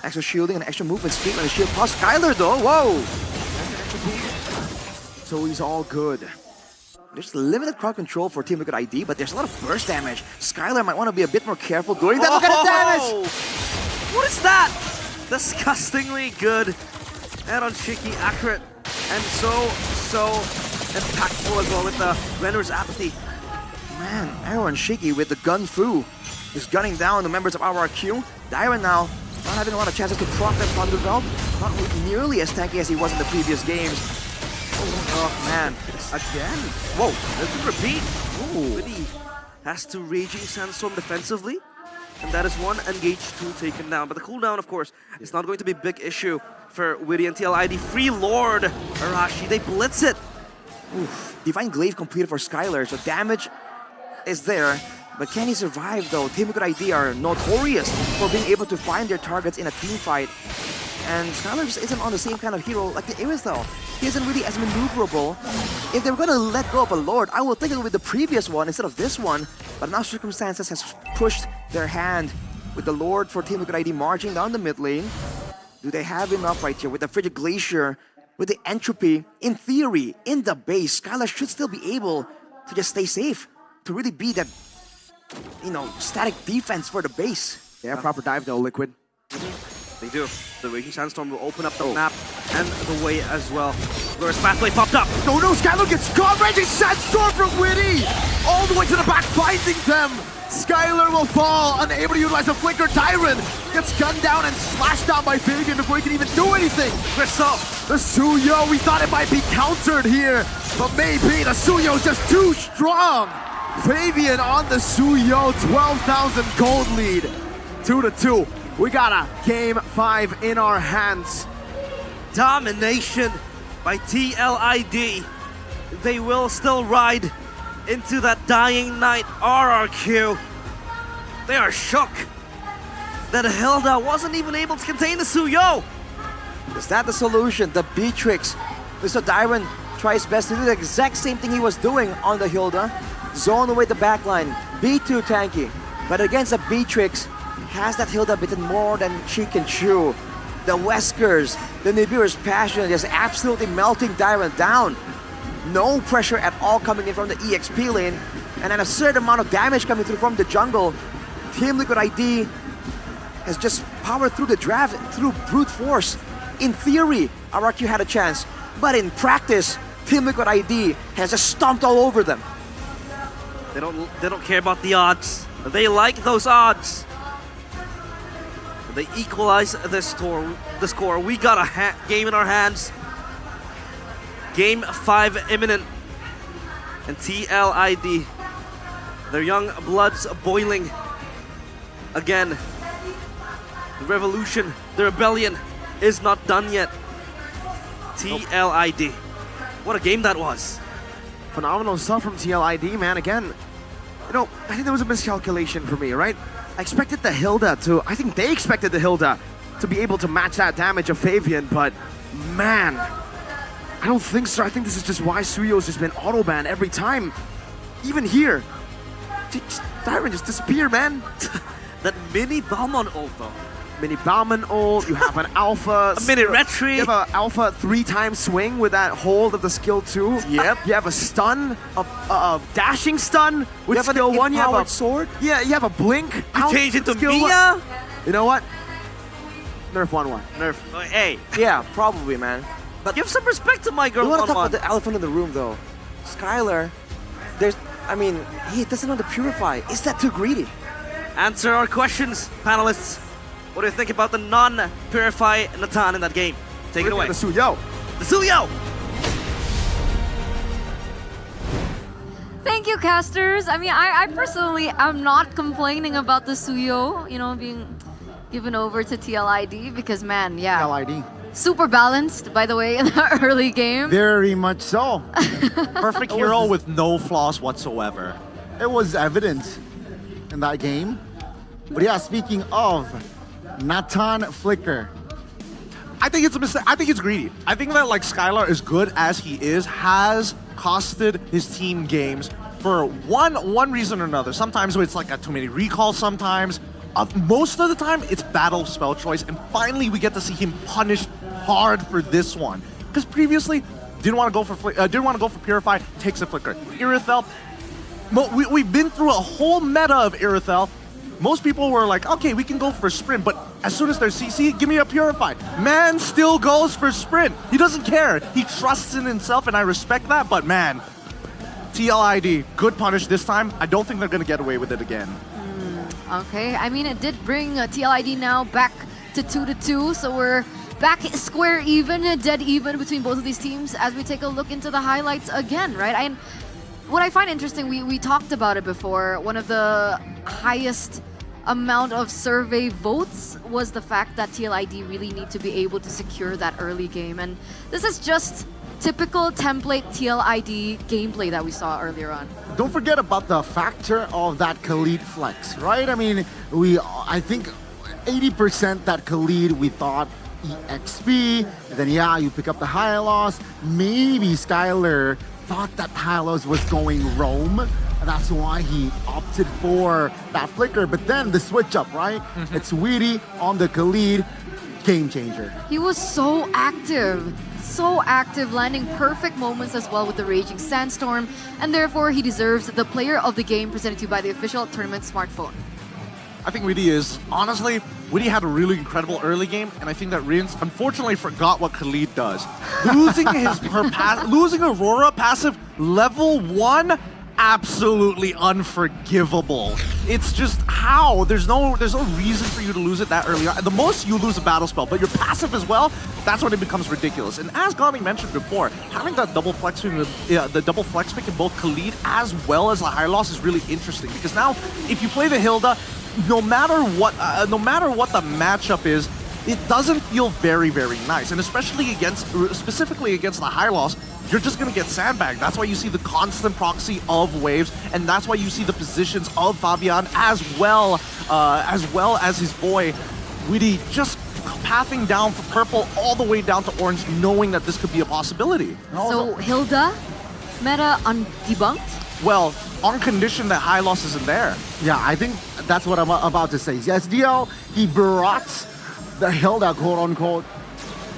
U: Extra shielding and extra movement speed on the shield plus Skylar though, whoa! So he's all good. There's limited crowd control for Team Liquid ID, but there's a lot of burst damage. Skylar might want to be a bit more careful doing that. Look at the damage!
H: What is that? Disgustingly good. And on Shiki, accurate. And so impactful as well with the Render's Apathy.
U: Man, Aaron Shiki with the gun fu is gunning down the members of RRQ. Dyron now not having a lot of chances to proc that Thunderbolt. Not nearly as tanky as he was in the previous games. Oh man,
H: again. Whoa, let's repeat. Witty has to Raging Sandstorm defensively. And that is one engage, two taken down. But the cooldown, of course, is not going to be a big issue for Witty and TLID. Free Lord Arashi, they blitz it.
U: Oof. Divine Glaive completed for Skylar, so damage is there. But can he survive though? Team Liquid ID are notorious for being able to find their targets in a team fight. And Skylar just isn't on the same kind of hero like the Irithel. He isn't really as maneuverable. If they were gonna let go of a Lord, I would think it would be the previous one instead of this one. But now circumstances has pushed their hand with the Lord for Team Liquid ID marching down the mid lane. Do they have enough right here with the Frigid Glacier, with the Entropy? In theory, in the base, Skylar should still be able to just stay safe, to really be that, you know, static defense for the base.
Q: Yeah, proper dive though, Liquid.
H: They do. The Raging Sandstorm will open up the map and the way as well. Glorious Pathway popped up.
Q: No, Skylar gets caught. Raging Sandstorm from Witty! All the way to the back, finding them. Skylar will fall, unable to utilize the Flicker. Tyron gets gunned down and slashed down by Fabian before he can even do anything.
H: Crystal,
Q: the Suyo, we thought it might be countered here, but maybe the Suyo is just too strong. Fabian on the Suyo, 12,000 gold lead, 2-2. We got a game 5 in our hands.
H: Domination by TLID. They will still ride into that dying night. RRQ. They are shook that Hilda wasn't even able to contain the Suyo.
U: Is that the solution? The Beatrix. Mr. Dyron tries best to do the exact same thing he was doing on the Hilda. Zone away the backline. Be too tanky. But against the Beatrix, has that Hilda bitten more than she can chew? The Weskers, the Nibiru's passion just absolutely melting Dyron down. No pressure at all coming in from the EXP lane. And an absurd amount of damage coming through from the jungle. Team Liquid ID has just powered through the draft through brute force. In theory, RRQ had a chance. But in practice, Team Liquid ID has just stomped all over them.
H: They don't care about the odds. They like those odds. They equalize the score. We got a game in our hands. Game 5 imminent. And TLID, their young blood's boiling. Again, the revolution, the rebellion is not done yet. TLID. What a game that was.
Q: Phenomenal stuff from TLID, man. Again, you know, I think there was a miscalculation for me, right? I expected the Hilda I think they expected the Hilda to be able to match that damage of Fabian, but man, I don't think so. I think this is just why Suyo's just been auto-banned every time. Even here, Tyron just disappeared, man.
H: That mini Balmon ult though.
Q: Mini Balmon ult, you have an alpha.
H: A mini Retri.
Q: You have an alpha 3-time swing with that hold of the skill 2.
H: Yep.
Q: You have a stun, a dashing stun with skill 1. You have a
U: sword.
Q: Yeah, you have a blink.
H: You change it to Mia.
Q: You know what? Nerf 1-1. Nerf.
H: Hey.
U: Yeah, probably, man.
H: But give some respect to my girl.
U: You want to talk about the elephant in the room, though. Skylar, he doesn't know the Purify. Is that too greedy?
H: Answer our questions, panelists. What do you think about the non-Purify Natan in that game? Take it away.
Q: The Suyo.
H: The Suyo!
D: Thank you, casters. I mean, I personally am not complaining about the Suyo, you know, being given over to TLID because, man, yeah.
I: TLID.
D: Super balanced, by the way, in the early game.
I: Very much so.
B: Perfect hero with no flaws whatsoever.
I: It was evident in that game. But yeah, speaking of Natan Flicker.
L: I think it's a mistake. I think it's greedy. I think that like Skylar, as good as he is, has costed his team games for one reason or another. Sometimes it's like a too many recalls. Sometimes, most of the time, it's battle spell choice. And finally, we get to see him punished hard for this one. Because previously, didn't want to go for Purify. Takes a Flicker. Irithel. We've been through a whole meta of Irithel. Most people were like, okay, we can go for Sprint, but as soon as there's CC, give me a Purify. Man still goes for Sprint. He doesn't care. He trusts in himself, and I respect that, but man, TLID, good punish this time. I don't think they're going to get away with it again.
D: Okay, I mean, it did bring TLID now back to 2-2. So we're back square even, dead even between both of these teams as we take a look into the highlights again, right? And what I find interesting, we talked about it before, one of the highest amount of survey votes was the fact that TLID really need to be able to secure that early game. And this is just typical template TLID gameplay that we saw earlier on.
I: Don't forget about the factor of that Khalid flex, right? I mean, I think 80% that Khalid, we thought EXP, and then yeah, you pick up the high loss. Maybe Skylar thought that Hylos was going roam, and that's why he opted for that flicker. But then the switch up, right? It's Weedy on the Khalid, game changer.
D: He was so active, landing perfect moments as well with the Raging Sandstorm, and therefore he deserves the player of the game presented to you by the official tournament smartphone.
L: I think Witty is, honestly, Witty had a really incredible early game, and I think that Rins unfortunately forgot what Khalid does. Losing losing Aurora passive level 1, absolutely unforgivable. It's just how? There's no reason for you to lose it that early on. The most you lose a battle spell, but your passive as well, that's when it becomes ridiculous. And as Gami mentioned before, having that double flex pick, the double flex pick in both Khalid as well as the high loss is really interesting, because now if you play the Hilda, no matter what the matchup is, it doesn't feel very, very nice. And specifically against the high loss, you're just gonna get sandbagged. That's why you see the constant proxy of waves, and that's why you see the positions of Fabian as well as his boy Witty just pathing down from purple all the way down to orange, knowing that this could be a possibility.
D: So Hilda, meta undebunked?
L: Well, on condition that high loss isn't there.
I: Yeah, I think that's what I'm about to say. SDL, he brought the Hilda quote-unquote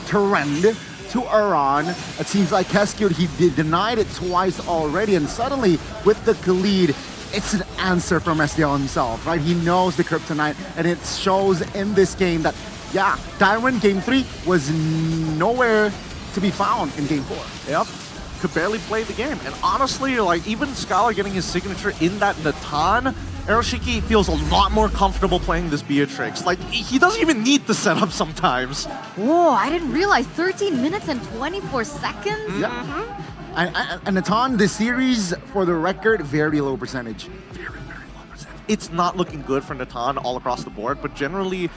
I: trend to Iran. It seems like Keskewed, he denied it twice already, and suddenly with the Khalid, it's an answer from SDL himself, right? He knows the kryptonite, and it shows in this game that, yeah, Darwin Game 3 was nowhere to be found in Game 4.
L: Yep. Could barely play the game. And honestly, like, even Skylar getting his signature in that Natan, Eroshiki feels a lot more comfortable playing this Beatrix. Like, he doesn't even need the setup sometimes.
D: Whoa, I didn't realize 13 minutes and 24 seconds?
I: Yeah. And Natan, this series, for the record, very low percentage.
L: Very, very low percentage. It's not looking good for Natan all across the board, but generally,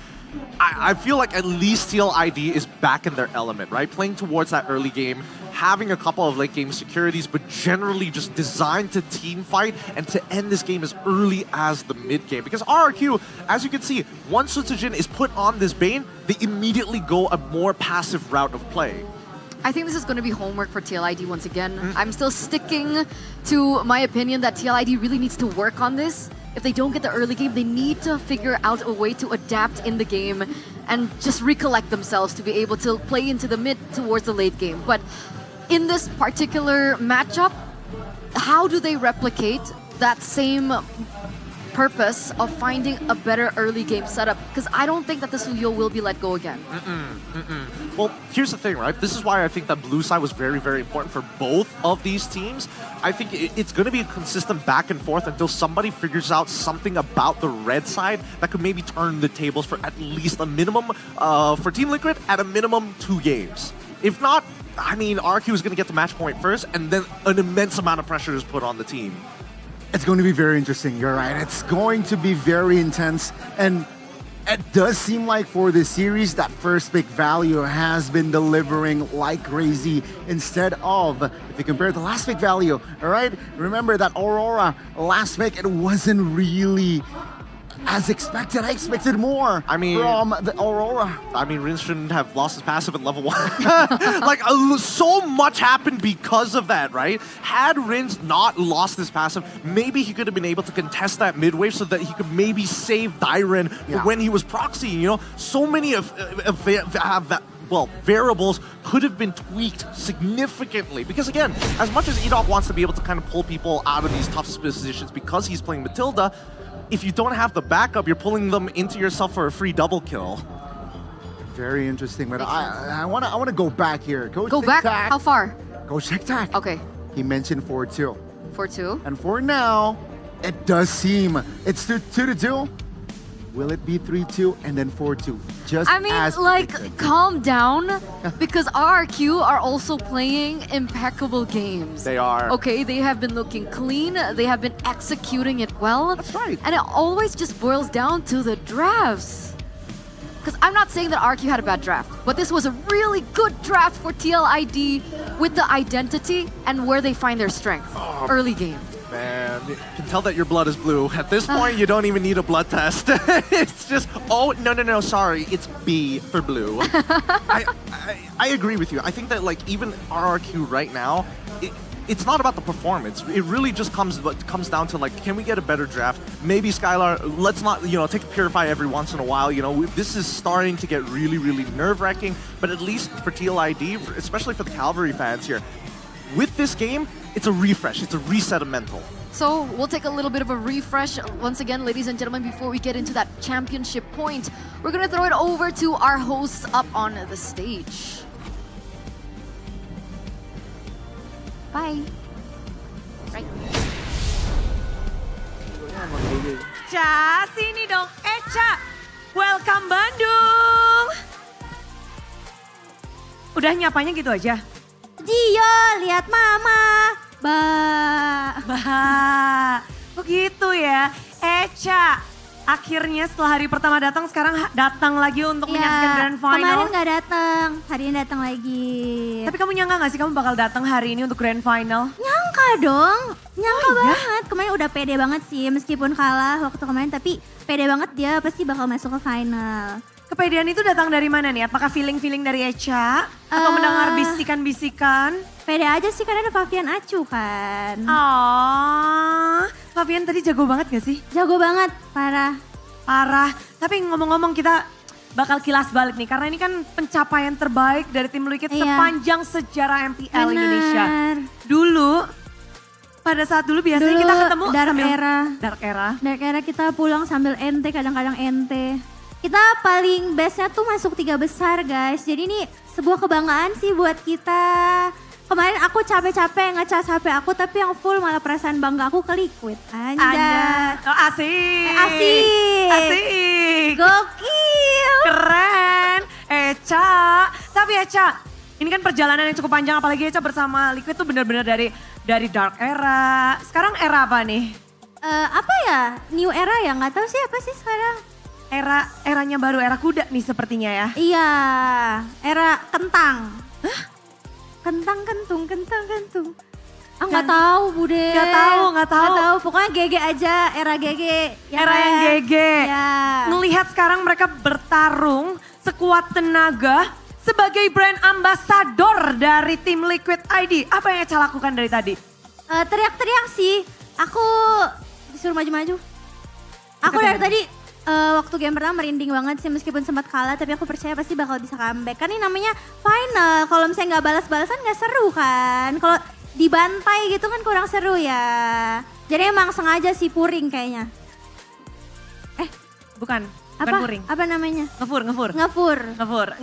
L: I feel like at least TLID is back in their element, right? Playing towards that early game, having a couple of late game securities, but generally just designed to team fight and to end this game as early as the mid game. Because RRQ, as you can see, once Sutsujin is put on this Bane, they immediately go a more passive route of play.
D: I think this is going to be homework for TLID once again. I'm still sticking to my opinion that TLID really needs to work on this. If they don't get the early game, they need to figure out a way to adapt in the game and just recollect themselves to be able to play into the mid towards the late game. But in this particular matchup, how do they replicate that same purpose of finding a better early game setup? Because I don't think that the Suyo will be let go again.
L: Well, here's the thing, right? This is why I think that blue side was very, very important for both of these teams. I think it's going to be a consistent back and forth until somebody figures out something about the red side that could maybe turn the tables for at least a minimum, for Team Liquid, at a minimum 2 games. If not, I mean, RQ is going to get the match point first, and then an immense amount of pressure is put on the team.
I: It's going to be very interesting, you're right. It's going to be very intense, and it does seem like for this series that first pick value has been delivering like crazy instead of, if you compare the last pick value, all right? Remember that Aurora last pick, it wasn't really as expected. I expected more from the Aurora.
L: I mean, Rins shouldn't have lost his passive at level 1. Like, so much happened because of that, right? Had Rins not lost his passive, maybe he could have been able to contest that mid wave so that he could maybe save Dyren for when he was proxying, you know? So many variables could have been tweaked significantly. Because again, as much as Edok wants to be able to kind of pull people out of these tough positions because he's playing Matilda, if you don't have the backup, you're pulling them into yourself for a free double kill.
I: Very interesting, but I want to go back here.
D: Go back? How far?
I: Go check tack.
D: Okay.
I: He mentioned 4-2.
D: 4-2.
I: And for now, it does seem it's 2-2. Will it be 3-2 and then 4-2? Just
D: I mean,
I: as
D: like,
I: predicted.
D: calm down, because RRQ are also playing impeccable games.
L: They are.
D: Okay, they have been looking clean, they have been executing it well.
L: That's right.
D: And it always just boils down to the drafts. Because I'm not saying that RQ had a bad draft, but this was a really good draft for TLID with the identity and where they find their strength. Early game.
L: Man, you can tell that your blood is blue. At this point, you don't even need a blood test. It's just, oh, no, sorry. It's B for blue. I agree with you. I think that, like, even RRQ right now, it's not about the performance. It really just comes down to, like, can we get a better draft? Maybe Skylar, let's not, take a Purify every once in a while. This is starting to get really, really nerve-wracking. But at least for TLID, especially for the Calvary fans here, with this game, it's a refresh. It's a reset of mental.
D: So we'll take a little bit of a refresh. Once again, ladies and gentlemen, before we get into that championship point, we're going to throw it over to our hosts up on the stage. Bye. Right.
E: Ca, sini dong. Ca, welcome Bandung. Udah nyapanya gitu aja?
J: Gio, lihat mama.
E: Begitu ya. Ca, akhirnya setelah hari pertama datang, sekarang datang lagi untuk menyaksikan grand final.
J: Kemarin nggak datang, hari ini datang lagi.
E: Tapi kamu nyangka gak sih kamu bakal datang hari ini untuk grand final?
J: Nyangka dong, nyangka banget. Kemarin udah pede banget sih, meskipun kalah waktu kemarin, tapi pede banget dia pasti bakal masuk ke final.
E: Kepedean itu datang dari mana nih? Apakah feeling-feeling dari Echa? Atau mendengar bisikan-bisikan?
J: Pede aja sih karena ada Fabian Acu kan.
E: Oh, Fabian tadi jago banget gak sih?
J: Jago banget, parah.
E: Parah, tapi ngomong-ngomong kita bakal kilas balik nih. Karena ini kan pencapaian terbaik dari tim Liquid sepanjang sejarah MPL Indonesia. Dulu, pada saat dulu biasanya kita ketemu
J: Dark
E: sambil
J: Era.
E: Dark Era
J: kita pulang sambil ente, kadang-kadang ente. Kita paling bestnya tuh masuk 3 besar guys. Jadi ini sebuah kebanggaan sih buat kita. Kemarin aku capek-capek ngecas HP aku, tapi yang full malah perasaan bangga aku ke Liquid. Anjay.
E: Oh, asik.
J: Asik.
E: Asik.
J: Gokil.
E: Keren. Echa. Tapi Echa, ini kan perjalanan yang cukup panjang, apalagi Echa bersama Liquid tuh benar-benar dari Dark Era. Sekarang era apa nih?
J: Apa ya? New Era ya? Nggak tahu sih apa sih sekarang.
E: Eranya baru, era kuda nih sepertinya ya.
J: Iya, era kentang. Hah? Kentang kentung. Nggak tahu Bude.
E: Nggak tahu.
J: Pokoknya GG aja, era GG. Ya
E: era yang GG.
J: Ya.
E: Ngelihat sekarang mereka bertarung sekuat tenaga sebagai brand ambassador dari tim Liquid ID. Apa yang Echa lakukan dari tadi?
J: Teriak-teriak sih. Aku disuruh maju-maju. Aku dari tadi waktu game pertama merinding banget sih meskipun sempat kalah, tapi aku percaya pasti bakal bisa comeback. Kan ini namanya final, kalau misalnya nggak balas-balasan nggak seru kan. Kalau dibantai gitu kan kurang seru ya. Jadi emang sengaja sih puring kayaknya.
E: Bukan puring.
J: Apa namanya?
E: Ngefur.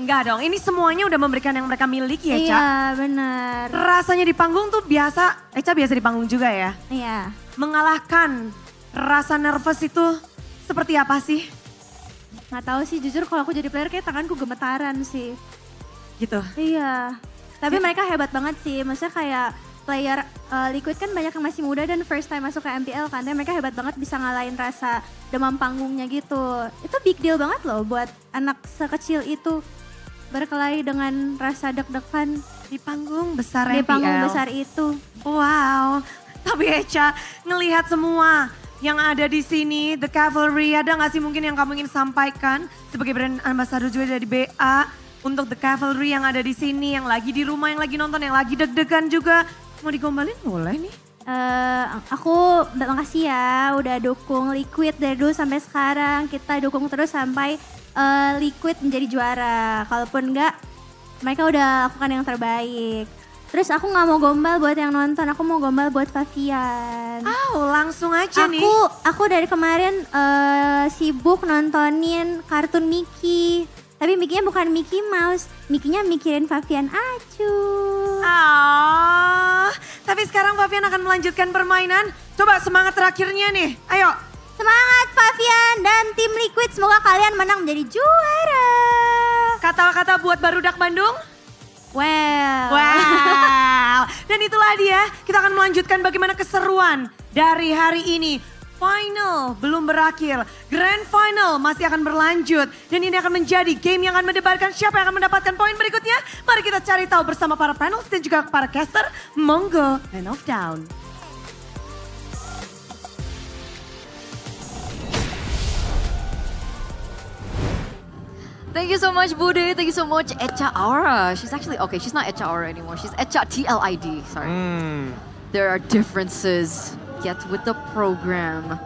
E: Enggak dong, ini semuanya udah memberikan yang mereka miliki ya, Ca?
J: Iya benar.
E: Rasanya di panggung tuh biasa, Echa biasa di panggung juga ya?
J: Iya.
E: Mengalahkan rasa nervous itu seperti apa sih?
J: Nggak tahu sih, jujur kalau aku jadi player kayak tanganku gemetaran sih.
E: Gitu?
J: Iya. Tapi mereka hebat banget sih, maksudnya kayak player Liquid kan banyak yang masih muda dan first time masuk ke MPL kan. Dan mereka hebat banget bisa ngalahin rasa demam panggungnya gitu. Itu big deal banget loh buat anak sekecil itu berkelahi dengan rasa deg-degan.
E: Di panggung besar
J: MPL. Di panggung besar itu.
E: Wow, tapi Echa ngelihat semua yang ada di sini, The Cavalry, ada nggak sih mungkin yang kamu ingin sampaikan sebagai brand ambassador juga dari BA untuk The Cavalry yang ada di sini, yang lagi di rumah, yang lagi nonton, yang lagi deg-degan juga. Mau digombalin boleh nih?
J: Aku makasih ya udah dukung Liquid dari dulu sampai sekarang. Kita dukung terus sampai Liquid menjadi juara. Kalaupun enggak, mereka udah lakukan yang terbaik. Terus aku gak mau gombal buat yang nonton, aku mau gombal buat Fabian.
E: Langsung aja nih.
J: Aku dari kemarin sibuk nontonin kartun Mickey. Tapi Mickey-nya bukan Mickey Mouse, Mickey-nya mikirin Fabian Acu.
E: Tapi sekarang Fabian akan melanjutkan permainan. Coba semangat terakhirnya nih, ayo.
J: Semangat Favian dan tim Liquid, semoga kalian menang menjadi juara.
E: Kata-kata buat barudak Bandung?
J: Well.
E: Wow. Dan itulah dia, kita akan melanjutkan bagaimana keseruan dari hari ini. Final belum berakhir, Grand Final masih akan berlanjut. Dan ini akan menjadi game yang akan mendebarkan siapa yang akan mendapatkan poin berikutnya. Mari kita cari tahu bersama para panels dan juga para caster. Monggo, hand of down.
D: Thank you so much, Bude. Thank you so much, Echa Aura. She's actually, okay, she's not Echa Aura anymore. She's Echa TLID, sorry. There are differences. Get with the program.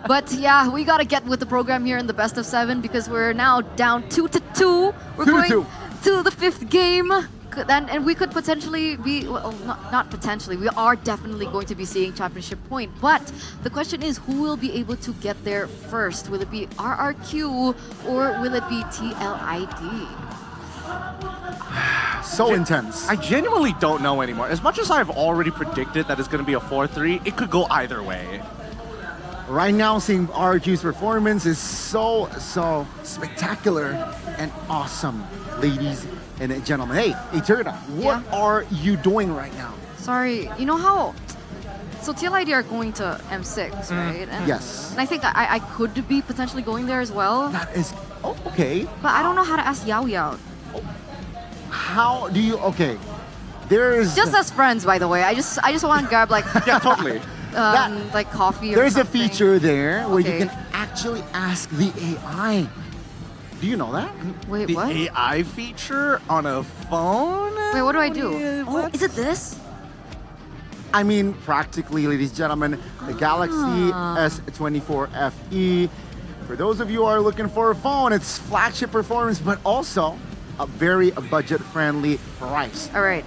D: But yeah, we gotta get with the program here in the best of 7 because we're now down 2-2. We're going to the 5th game. And we could potentially be, well, not potentially, we are definitely going to be seeing championship point. But the question is, who will be able to get there first? Will it be RRQ or will it be TLID?
L: So intense. I genuinely don't know anymore. As much as I've already predicted that it's going to be a 4-3, it could go either way.
I: Right now, seeing RQ's performance is so spectacular and awesome, ladies and gentlemen. Hey, Eterna, what are you doing right now?
D: Sorry, you know how... So TLID are going to M6, right? And,
I: Yes.
D: And I think I could be potentially going there as well.
I: That is... Oh, okay.
D: But I don't know how to ask Yao Yao.
I: How do you... Okay. There's...
D: Just as friends, by the way. I just want to grab like...
L: Yeah, totally.
D: Like coffee or
I: There's
D: something.
I: a feature there where you
D: Okay.
I: can actually ask the AI. Do you know that?
D: Wait,
L: the
D: what?
L: AI feature on a phone?
D: Wait, what do I do? Oh, is it this?
I: I mean, practically, ladies and gentlemen, the Galaxy S24 FE. For those of you who are looking for a phone, it's flagship performance, but also a very budget-friendly price.
D: All right.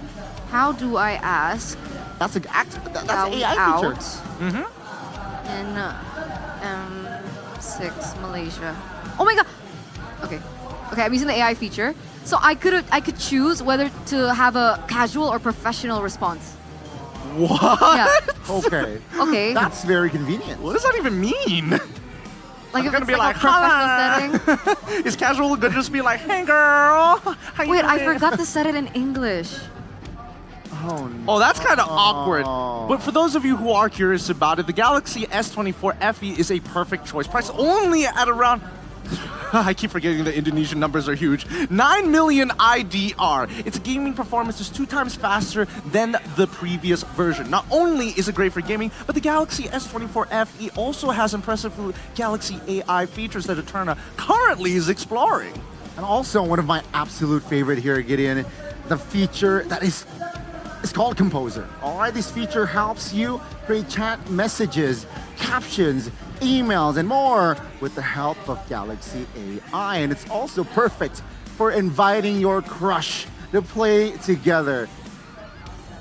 D: How do I ask?
I: That's an AI
D: out
I: feature.
D: in M6 Malaysia. Oh my god. Okay. Okay, I'm using the AI feature. So I could choose whether to have a casual or professional response.
L: What?
D: Yeah.
I: Okay.
D: Okay.
I: That's very convenient.
L: What does that even mean?
D: Like
L: I'm
D: if
L: gonna
D: it's
L: be
D: like
L: like,
D: a professional setting.
L: Is casual gonna just be like, hey girl, how you
D: Wait, I
L: doing?
D: forgot to set it in English.
I: Oh, no.
L: Oh, that's kind of awkward. But for those of you who are curious about it, the Galaxy S24 FE is a perfect choice. Price only at around... I keep forgetting the Indonesian numbers are huge. 9 million IDR. Its gaming performance is 2 times faster than the previous version. Not only is it great for gaming, but the Galaxy S24 FE also has impressive Galaxy AI features that Eterna currently is exploring.
I: And also one of my absolute favorite here, Gideon, the feature that is... It's called Composer. All right, this feature helps you create chat messages, captions, emails, and more with the help of Galaxy AI. And it's also perfect for inviting your crush to play together.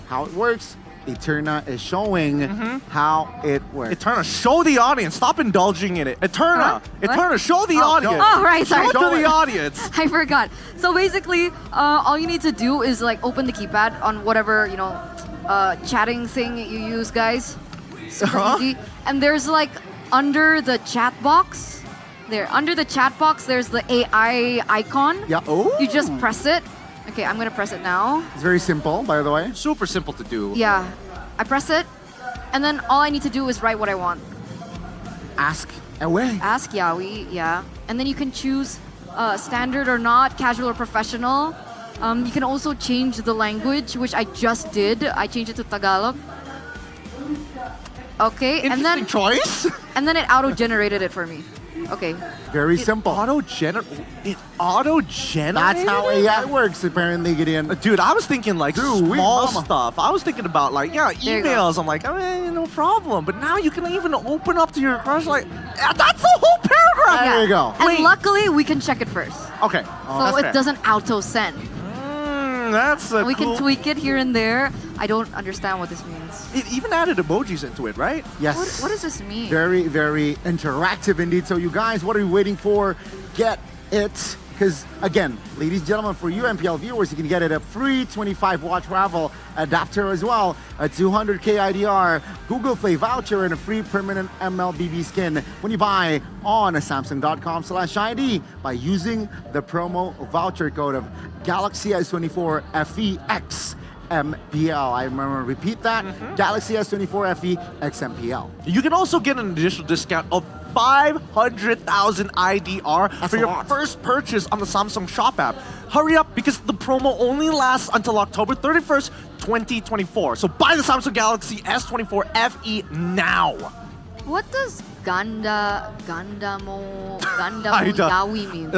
I: How it works, Eterna is showing how it works.
L: Eterna, show the audience. Stop indulging in it. Eterna, Eterna, show the audience.
D: Oh, right, sorry.
L: Show it to the audience.
D: I forgot. So basically, all you need to do is like open the keypad on whatever, you know, chatting thing you use, guys. Super easy. And there's like under the chat box, under the chat box, there's the AI icon.
I: Yeah. Oh.
D: You just press it. Okay, I'm gonna press it now.
I: It's very simple, by the way.
L: Super simple to do.
D: Yeah, I press it, and then all I need to do is write what I want.
I: Ask away.
D: Ask Yaoi, yeah. And then you can choose standard or not, casual or professional. You can also change the language, which I just did. I changed it to Tagalog. Okay, and then
L: choice.
D: And then it auto-generated it for me. Okay.
I: Very simple.
L: It auto-generated?
I: That's how AI works, apparently, Gideon.
L: Dude, I was thinking like small
I: mama.
L: stuff. I was thinking about like, yeah,
D: There you go.
L: emails. I'm like, no problem. But now you can even open up to your crush like, that's the whole paragraph.
I: There you go.
D: And luckily, we can check it first.
L: Okay.
D: So it doesn't auto-send.
L: That's a
D: We
L: cool...
D: can tweak it here and there. I don't understand what this means.
L: It even added emojis into it, right?
I: Yes.
D: What does this mean?
I: Very, very interactive indeed. So you guys, what are you waiting for? Get it Because again, ladies and gentlemen, for you MPL viewers, you can get it a free 25-watt travel adapter as well, a 200K IDR, Google Play voucher, and a free permanent MLBB skin when you buy on Samsung.com/ID by using the promo voucher code of Galaxy S24 FE MPL. I remember, repeat that, Galaxy S24 FE MPL.
B: You can also get an additional discount of 500,000 IDR for your first purchase on the Samsung Shop app. Hurry up because the promo only lasts until October 31st, 2024. So buy the Samsung Galaxy S24 FE now.
D: What does Gandamo Yawi mean?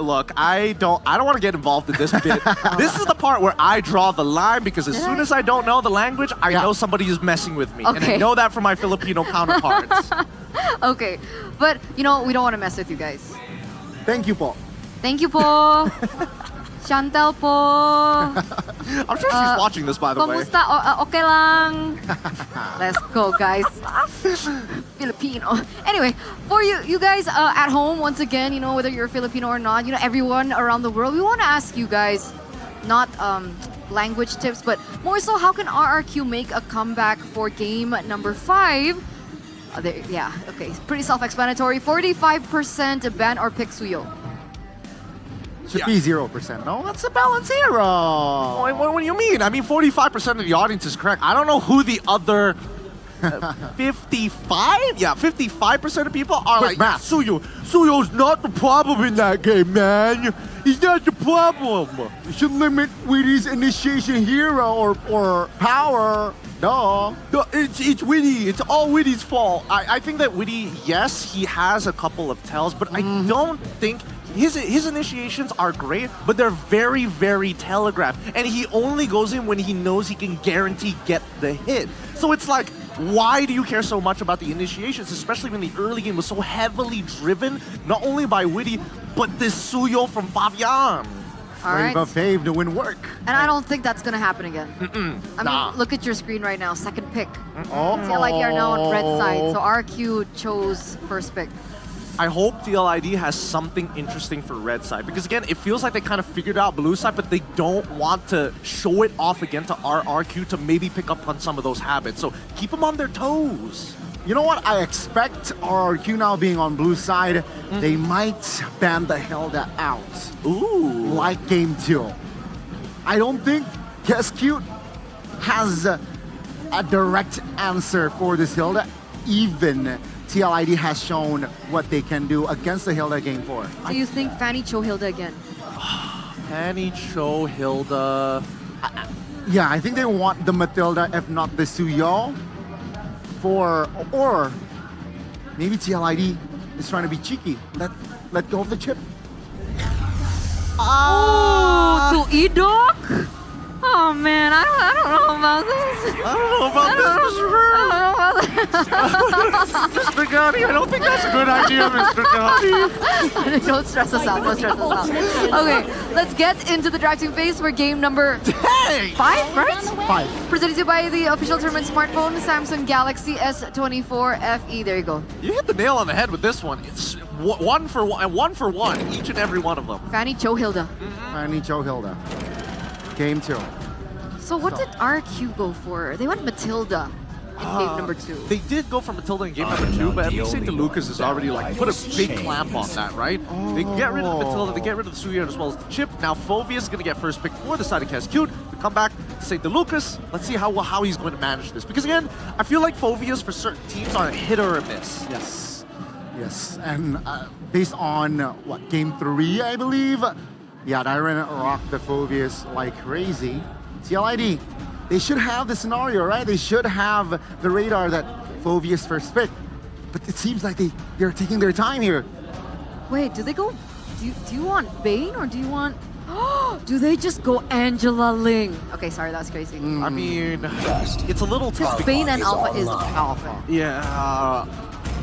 B: Look, I don't want to get involved in this bit. This is the part where I draw the line because as soon as I don't know the language, I know somebody is messing with me. And I know that from my Filipino counterparts.
D: Okay, but you know, we don't want to mess with you guys.
I: Thank you, po.
D: Thank you po. Chantel po.
B: I'm sure she's watching this, by the way.
D: Kamusta? Okay lang. Let's go, guys. Filipino. Anyway, for you guys at home, once again, you know, whether you're Filipino or not, you know, everyone around the world, we want to ask you guys, not language tips, but more so, how can RRQ make a comeback for game number 5? Yeah, okay, pretty self-explanatory. 45% ban or pick Suyo.
I: Should be 0%. No, that's a balance hero.
B: What do you mean? I mean, 45% of the audience is correct. I don't know who the other 55? Yeah, 55% of people are like, Suyo. Suyo's not the problem in that game, man. He's not the problem.
I: You should limit Witty's initiation hero or power. Duh.
B: It's Witty. It's all Witty's fault. I think that Witty, yes, he has a couple of tells, but I don't think his initiations are great, but they're very, very telegraphed. And he only goes in when he knows he can guarantee get the hit. So it's like, why do you care so much about the initiations, especially when the early game was so heavily driven, not only by Witty, but this Suyo from Fabian.
D: All right.
I: Brave of Fave to win work.
D: And I don't think that's going to happen again. I mean, look at your screen right now. Second pick. TLID are now on red side, so RQ chose first pick.
B: I hope TLID has something interesting for red side, because again, it feels like they kind of figured out blue side, but they don't want to show it off again to RRQ to maybe pick up on some of those habits. So keep them on their toes.
I: You know what? I expect RRQ now being on blue side, they might ban the Hilda out.
B: Ooh.
I: Like game 2. I don't think Guess Cute has a direct answer for this Hilda, even TLID has shown what they can do against the Hilda game 4.
D: Do you think Fanny Cho Hilda again?
B: Fanny Cho Hilda.
I: Yeah, I think they want the Matilda, if not the Suyo. Or maybe TLID is trying to be cheeky. Let go of the chip.
D: To Edok? Oh man, I don't know about this.
B: I don't know about this. Mr. Gotti, I don't think that's a good idea, Mr. Gotti.
D: Don't stress us out. Don't stress us out. Okay, let's get into the drafting phase for game number 5, right?
I: 5.
D: Presented to you by the official tournament smartphone, Samsung Galaxy S24 FE. There you go.
B: You hit the nail on the head with this one. It's one for one, each and every one of them.
D: Fanny Cho Hilda.
I: Fanny Cho Hilda. Game 2.
D: So what did RQ go for? They went Matilda in game number 2.
B: They did go for Matilda in game number 2, but at least St. Lucas has already like put a big clamp on that, right? They get rid of Matilda, they get rid of the Suyo as well as the chip. Now Fovius is going to get first pick for the side of Cascute. We come back to St. Lucas. Let's see how he's going to manage this. Because again, I feel like Fovius for certain teams are a hit or a miss.
I: Yes, and based on game 3, I believe. Yeah, Dyron rocked the Fovius like crazy. TLID, they should have the scenario, right? They should have the radar that Fovius first pick. But it seems like they're taking their time here.
D: Wait, do they go? Do you want Bane or do you want? Do they just go Angela Ling? Okay, sorry, that's crazy.
B: I mean, it's a little tough.
D: Bane and Alpha is Alpha.
B: Yeah.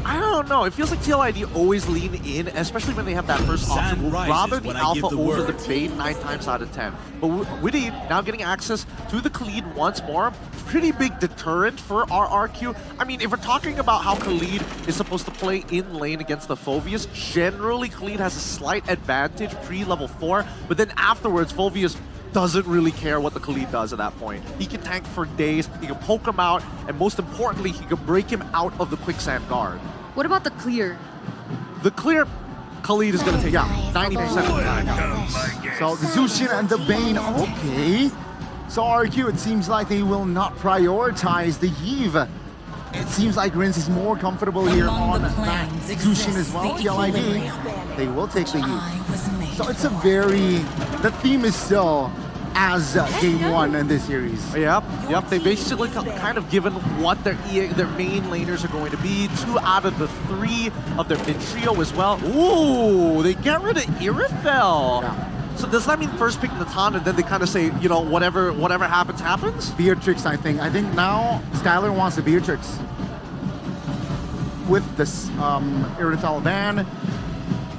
B: I don't know. It feels like TLID always lean in, especially when they have that first option. We'll rather the Alpha over the Bane 9 times out of 10. But Witty now getting access to the Khalid once more. Pretty big deterrent for RRQ. I mean, if we're talking about how Khalid is supposed to play in lane against the Phoveus, generally Khalid has a slight advantage pre-level 4, but then afterwards, Phoveus doesn't really care what the Khalid does at that point. He can tank for days, he can poke him out, and most importantly, he can break him out of the quicksand guard.
D: What about the clear?
B: The clear, Khalid is going to take out 90% of the time.
I: So the Zushin and the Bane, okay. So RQ, it seems like they will not prioritize the Yve. It seems like Rince is more comfortable here on that Zushin as well. TLID, they will take the Yve. So it's a very, the theme is still as game 1 in this series.
B: Yep. They basically kind of given what their main laners are going to be. 2 out of the 3 of their mid trio as well. Ooh, they get rid of Irithel.
I: Yeah.
B: So does that mean first pick Natan and then they kind of say, you know, whatever happens, happens?
I: Beatrix, I think. I think now Skylar wants the Beatrix. With this Irithel ban.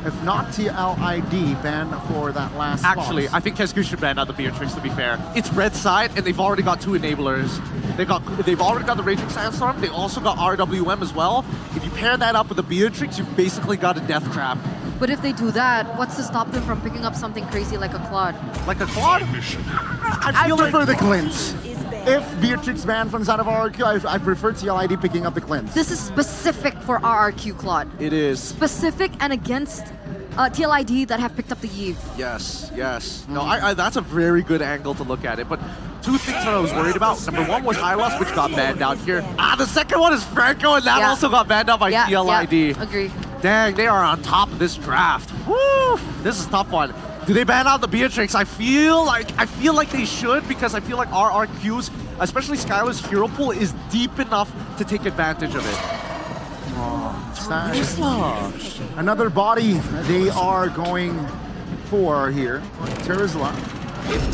I: If not TLID, ban for that last
B: Actually,
I: spot.
B: I think Kesgu should ban out the Beatrix, to be fair. It's red side, and they've already got 2 enablers. They've already got the Raging Sandstorm, they also got RWM as well. If you pair that up with the Beatrix, you've basically got a death trap.
D: But if they do that, what's to stop them from picking up something crazy like a Claude?
B: Like a Claude?
I: I prefer the Clint. If Beatrix banned from the side of RRQ, I prefer TLID picking up the Clint.
D: This is specific for RRQ, Claude.
B: It is.
D: Specific and against TLID that have picked up the Yve.
B: Yes. No, that's a very good angle to look at it. But 2 things that I was worried about. Number 1 was Hylos, which got banned out here. The second one is Franco, and that also got banned out by TLID.
D: Yeah, agree.
B: Dang, they are on top of this draft. Woo! This is a tough one. Do they ban out the Beatrix? I feel like they should, because I feel like RRQ's, especially Skylar's hero pool, is deep enough to take advantage of it.
I: Another body they are going for here. Terizla.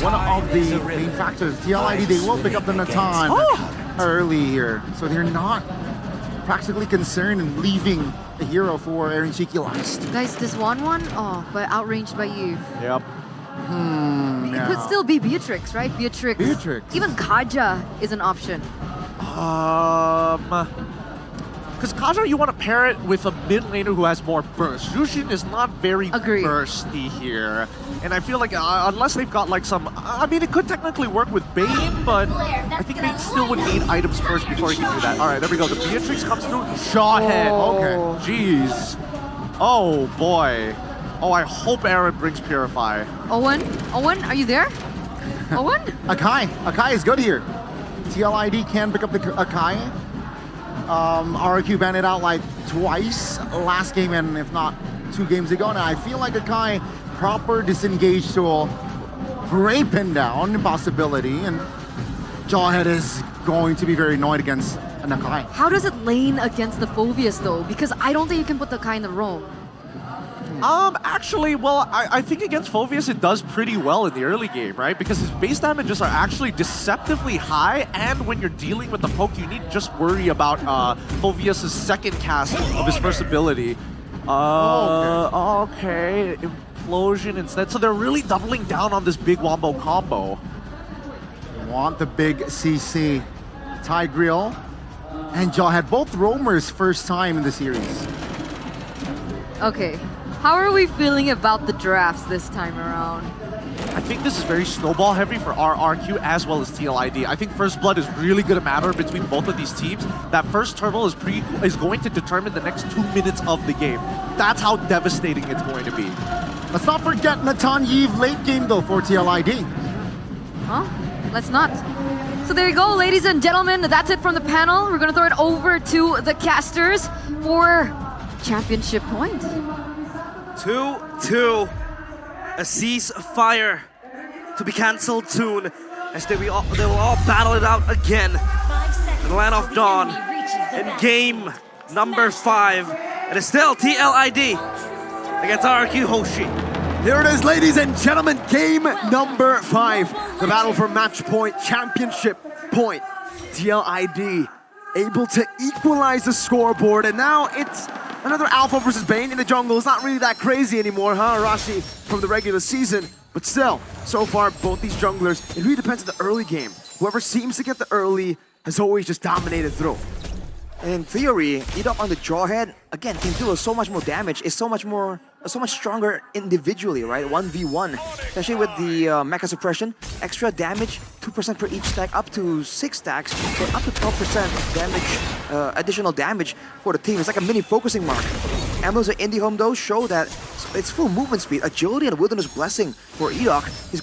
I: One of the main factors. TLID, they will pick up the Natan early here. So they're not practically concerned in leaving the hero for Aaron Shiki last.
D: Guys, this 1-1, but outranged by you.
B: Yep.
D: It could still be Beatrix, right? Beatrix. Even Kaja is an option.
B: Because Kaja, you want to pair it with a mid laner who has more burst. Jushin is not very bursty here. And I feel like unless they've got like some... I mean, it could technically work with Bane, but I think Bane still would need items first before he can do that. All right, there we go. The Beatrix comes through. Shawhead. Okay. Jeez. Oh, boy. Oh, I hope Aaron brings Purify.
D: Owen, are you there? Owen?
I: Akai is good here. TLID can pick up the Akai. RQ banned it out like twice last game, and if not 2 games ago. Now I feel like Akai, proper disengage tool, great pin down possibility, and Jawhead is going to be very annoyed against an Akai.
D: How does it lane against the Phoveus though? Because I don't think you can put the Akai in the roam.
B: Actually, well, I think against Phoveus it does pretty well in the early game, right? Because his base damages are actually deceptively high, and when you're dealing with the poke, you need to just worry about Phoveus' second cast of his first ability. Okay. Implosion instead. So they're really doubling down on this big wombo combo.
I: Want the big CC. Tigreal and Jawhead, both roamers first time in the series.
D: Okay. How are we feeling about the drafts this time around?
B: I think this is very snowball heavy for RRQ as well as TLID. I think First Blood is really going to matter between both of these teams. That first turtle is going to determine the next 2 minutes of the game. That's how devastating it's going to be.
I: Let's not forget Natan Yve late game though for TLID.
D: Huh? Let's not. So there you go, ladies and gentlemen. That's it from the panel. We're going to throw it over to the casters for championship point.
H: 2-2. A ceasefire to be cancelled soon, as they will all battle it out again in the Land of Dawn in game number 5. It is still TLID against RRQ Hoshi.
Q: Here it is, ladies and gentlemen, game number 5. The battle for match point, championship point. TLID able to equalize the scoreboard, and now it's another Alpha versus Bane in the jungle. It's not really that crazy anymore, huh, Arashi, from the regular season. But still, so far, both these junglers, it really depends on the early game. Whoever seems to get the early has always just dominated through.
U: In theory, Edok on the Jawhead, again, can deal so much more damage. It's so much stronger individually, right? 1v1, especially with the Mecha Suppression. Extra damage, 2% per each stack, up to 6 stacks, so up to 12% damage, additional damage for the team. It's like a mini focusing mark. Emblems of Indie Home, though, show that it's full movement speed, agility, and Wilderness Blessing for Edok. He's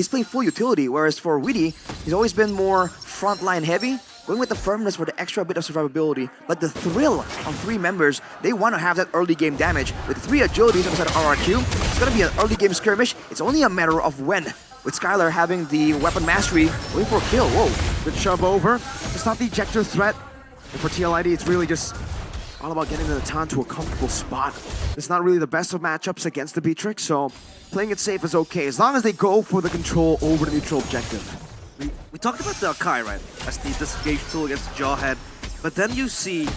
U: playing full utility, whereas for Witty, he's always been more frontline heavy, going with the firmness for the extra bit of survivability, but the thrill on 3 members, they want to have that early game damage. With 3 agilities on the side of RRQ, it's going to be an early game skirmish. It's only a matter of when. With Skylar having the weapon mastery, going for a kill. Whoa,
Q: good shove over. It's not the ejector threat. And for TLID, it's really just all about getting the Natan to a comfortable spot. It's not really the best of matchups against the Beatrix, so playing it safe is okay, as long as they go for the control over the neutral objective.
H: We talked about the Akai, right, as the disengage tool against the Jawhead, but then you see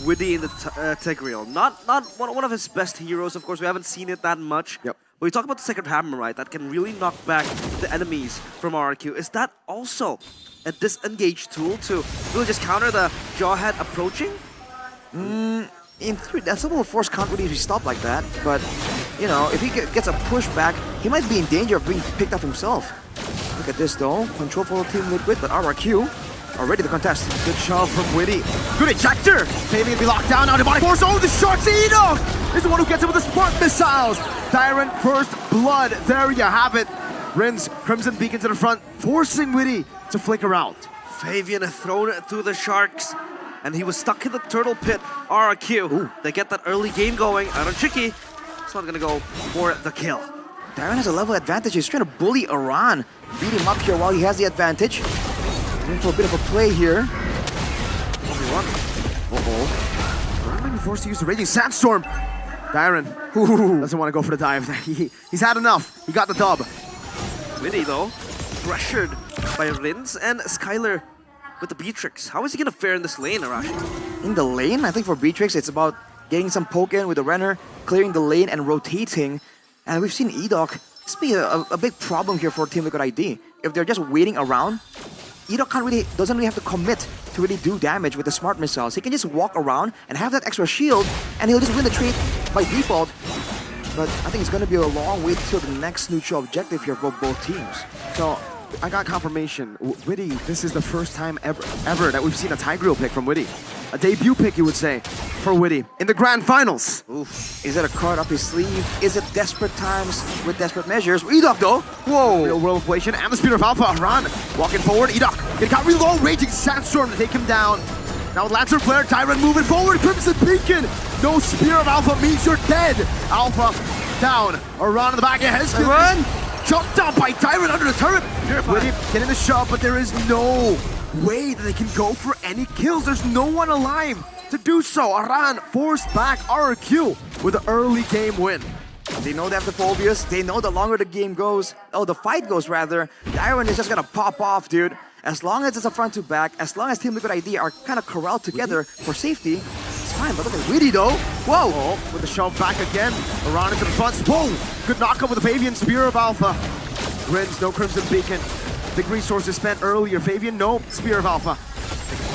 H: Witty in the Tigreal. Not one of his best heroes, of course. We haven't seen it that much.
Q: Yep.
H: But we talk about the Sacred Hammer, right, that can really knock back the enemies from RRQ. Is that also a disengage tool to really just counter the Jawhead approaching?
U: In theory, that Double Force can't really be stopped like that, but, you know, if he gets a pushback, he might be in danger of being picked up himself. Look at this, though. Control for Team Liquid, but RRQ are ready to contest.
Q: Good shove from Witty. Good ejector! Fabian be locked down now. Demonic Force. Oh, the shots! Edok is the one who gets it with the Spark Missiles. Tyrant first blood. There you have it. Rin's Crimson Beacon to the front, forcing Witty to flicker out.
H: Fabian thrown it through the Sharks, and he was stuck in the Turtle Pit. RRQ, they get that early game going. Iron Tricky, it's not gonna go for the kill.
U: Darren has a level advantage. He's trying to bully Iran. Beat him up here while he has the advantage. Going for a bit of a play here.
Q: Uh-oh. Iran might be forced to use the Raging Sandstorm. Darren doesn't want to go for the dive. He's had enough. He got the dub.
H: Witty, though, pressured by Rins and Skylar with the Beatrix. How is he gonna fare in this lane, Arashi?
U: In the lane, I think for Beatrix, it's about getting some poke in with the Renner, clearing the lane and rotating. And we've seen Edok. This be a big problem here for Team Liquid ID. If they're just waiting around, Edok doesn't really have to commit to really do damage with the smart missiles. He can just walk around and have that extra shield, and he'll just win the trade by default. But I think it's going to be a long wait till the next neutral objective here for both teams.
Q: So I got confirmation. Witty, this is the first time ever that we've seen a Tigreal pick from Witty. A debut pick, you would say, for Witty in the grand finals.
U: Oof. Is it a card up his sleeve? Is it desperate times with desperate measures? Edok, though. Whoa.
Q: Real world inflation and the Spear of Alpha. Iran walking forward. Edok. It got really low. Raging Sandstorm to take him down. Now with Lancer Flare, Tyrant moving forward. Crimson Beacon. No Spear of Alpha means you're dead. Alpha down. Iran in the back. Iran jumped down by Tyrant under the turret. Witty getting the shove, but there is no way that they can go for any kills. There's no one alive to do so. Iran forced back RRQ with an early game win.
U: They know they have the phobias. They know the longer the game goes, the fight goes rather, the Iron is just gonna pop off, dude. As long as it's a front to back, as long as Team Liquid ID are kind of corralled together for safety, it's fine. But look at Witty though. Whoa!
Q: Oh, with the shove back again. Iran into the front. Whoa! Good knockup with the Fabian Spear of Alpha. Rins, no Crimson Beacon. Big resources spent earlier. Fabian, no Spear of Alpha.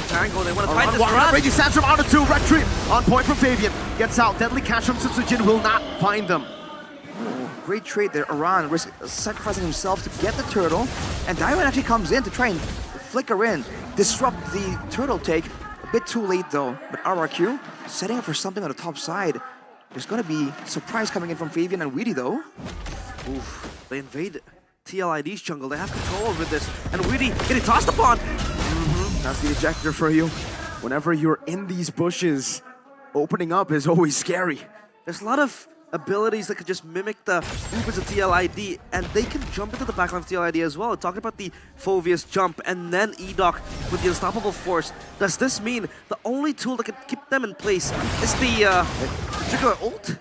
H: Tango, they want to fight this
Q: run. Raging Sandstorm out of 2. Retreat on point from Fabian. Gets out. Deadly Cash from Sitsujin will not find them.
U: Oh, great trade there. Iran sacrificing himself to get the turtle. And Diamond actually comes in to try and flicker in, disrupt the turtle take. A bit too late though. But RRQ setting up for something on the top side. There's going to be surprise coming in from Fabian and Witty though.
H: Oof, they invade TLID's jungle. They have control over this. And Witty getting tossed upon.
Q: That's the ejector for you. Whenever you're in these bushes, opening up is always scary.
H: There's a lot of abilities that could just mimic the movements of TLID, and they can jump into the backline of TLID as well. Talking about the Phovius jump, and then Edok with the Unstoppable Force. Does this mean the only tool that can keep them in place is the Trigger ult?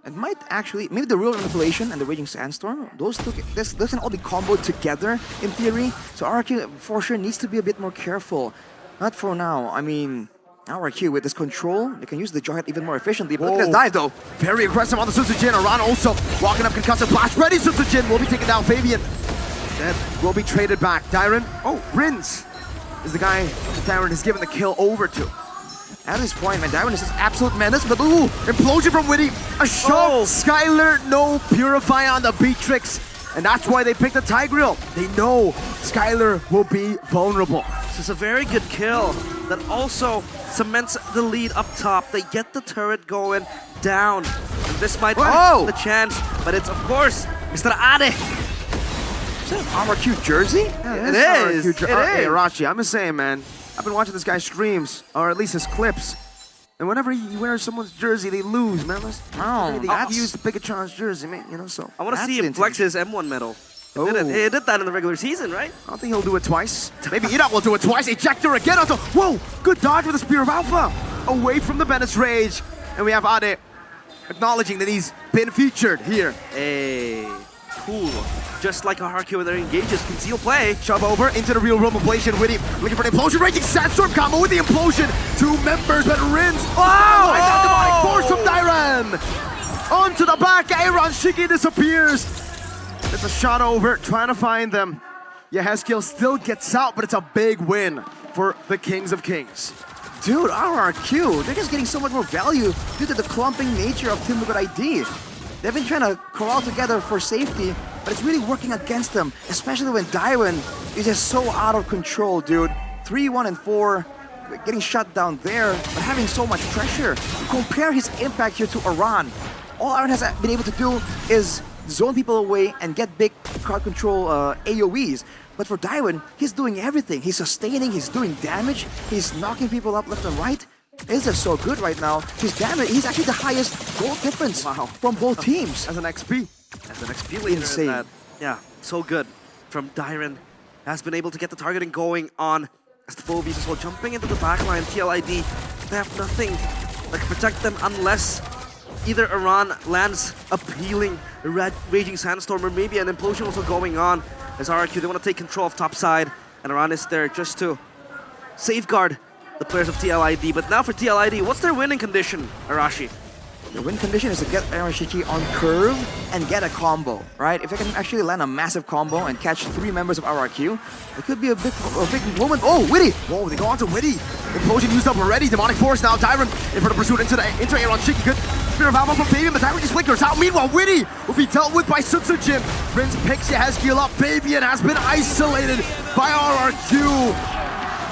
U: It might actually, maybe the Real Manipulation and the Raging Sandstorm, those two, this can all be comboed together in theory. So RRQ for sure needs to be a bit more careful. Not for now. I mean, RRQ with this control, they can use the Jarhead even more efficiently. But look at this dive though.
Q: Very aggressive on the Sutsujin. Aran also walking up, concussive blast. Ready, Sutsujin will be taking down Fabian. That will be traded back. Dyron, Rins is the guy that Dyron has given the kill over to.
U: At this point, man, Dyron is just
Q: Absolute menace, but ooh, implosion from Witty. A shot. Skylar, no Purify on the Beatrix. And that's why they picked the Tigreal. They know Skylar will be vulnerable.
H: This is a very good kill that also cements the lead up top. They get the turret going down. And this might be the chance, but it's of course Mr. Ade.
U: Is that an RRQ jersey?
Q: Yeah, it is. Hey, Rashi, I'm just saying, man. I've been watching this guy's streams, or at least his clips. And whenever he wears someone's jersey, they lose, man. They have to use the Pikachon's jersey, man. You know, so
H: I want to see him flex his M1 medal. He did that in the regular season, right?
Q: I don't think he'll do it twice. Maybe Enoch will do it twice. Ejector again onto. Whoa! Good dodge with the Spear of Alpha. Away from the Bennett's Rage. And we have Ade acknowledging that he's been featured here.
H: Hey, cool. Just like a RRQ when they're engages, conceal play.
Q: Shove over into the real room ablation. Witty looking for the implosion. Raging Sandstorm combo with the implosion. 2 members, but Rins. Demonic force from Dyran. Onto the back. Aaron Shiki disappears. It's a shot over, trying to find them. Yehezkiel still gets out, but it's a big win for the Kings of Kings.
U: Dude, RRQ, they're just getting so much more value due to the clumping nature of Team Liquid ID. They've been trying to corral together for safety, but it's really working against them, especially when Dyron is just so out of control, dude. 3, 1, and 4, getting shut down there, but having so much pressure. Compare his impact here to Aran. All Aran has been able to do is zone people away and get big crowd control AoEs. But for Dyron, he's doing everything. He's sustaining, he's doing damage, he's knocking people up left and right. It's just so good right now. His damage, he's actually the highest gold difference from both teams.
Q: As an XP.
H: As an XP leader.
U: Insane.
H: That, yeah, so good from Dyron. Has been able to get the targeting going on as the Phobies as well. Jumping into the backline, TLID, they have nothing that can protect them unless either Aran lands a healing Raging Sandstorm or maybe an implosion also going on. As RRQ, they want to take control of top side, and Aran is there just to safeguard the players of TLID. But now for TLID, what's their winning condition, Arashi?
U: The win condition is to get Aaron Shiki on curve and get a combo, right? If they can actually land a massive combo and catch 3 members of RRQ, it could be a big moment. Oh, Witty!
Q: Whoa, they go on to Witty. Implosion used up already. Demonic Force now. Dyron in front of pursuit into Aaron Shiki. Good Spear of Alpha from Fabian, but Dyron just flickers out. Meanwhile, Witty will be dealt with by Sutsujin. Rins picks Yehezkiel up. Fabian has been isolated by RRQ.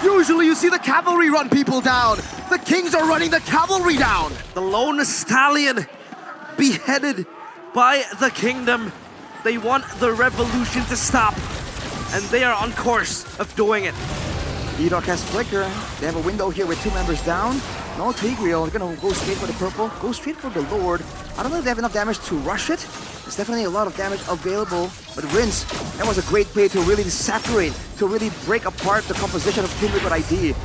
Q: Usually you see the cavalry run people down. The Kings are running the cavalry down.
H: The lone stallion beheaded by the kingdom. They want the revolution to stop, and they are on course of doing it.
U: Edok has Flicker. They have a window here with 2 members down. No Tigreal. They're gonna go straight for the purple. Go straight for the Lord. I don't know if they have enough damage to rush it. There's definitely a lot of damage available. But Rins, that was a great play to really separate, to really break apart the composition of Team Liquid ID.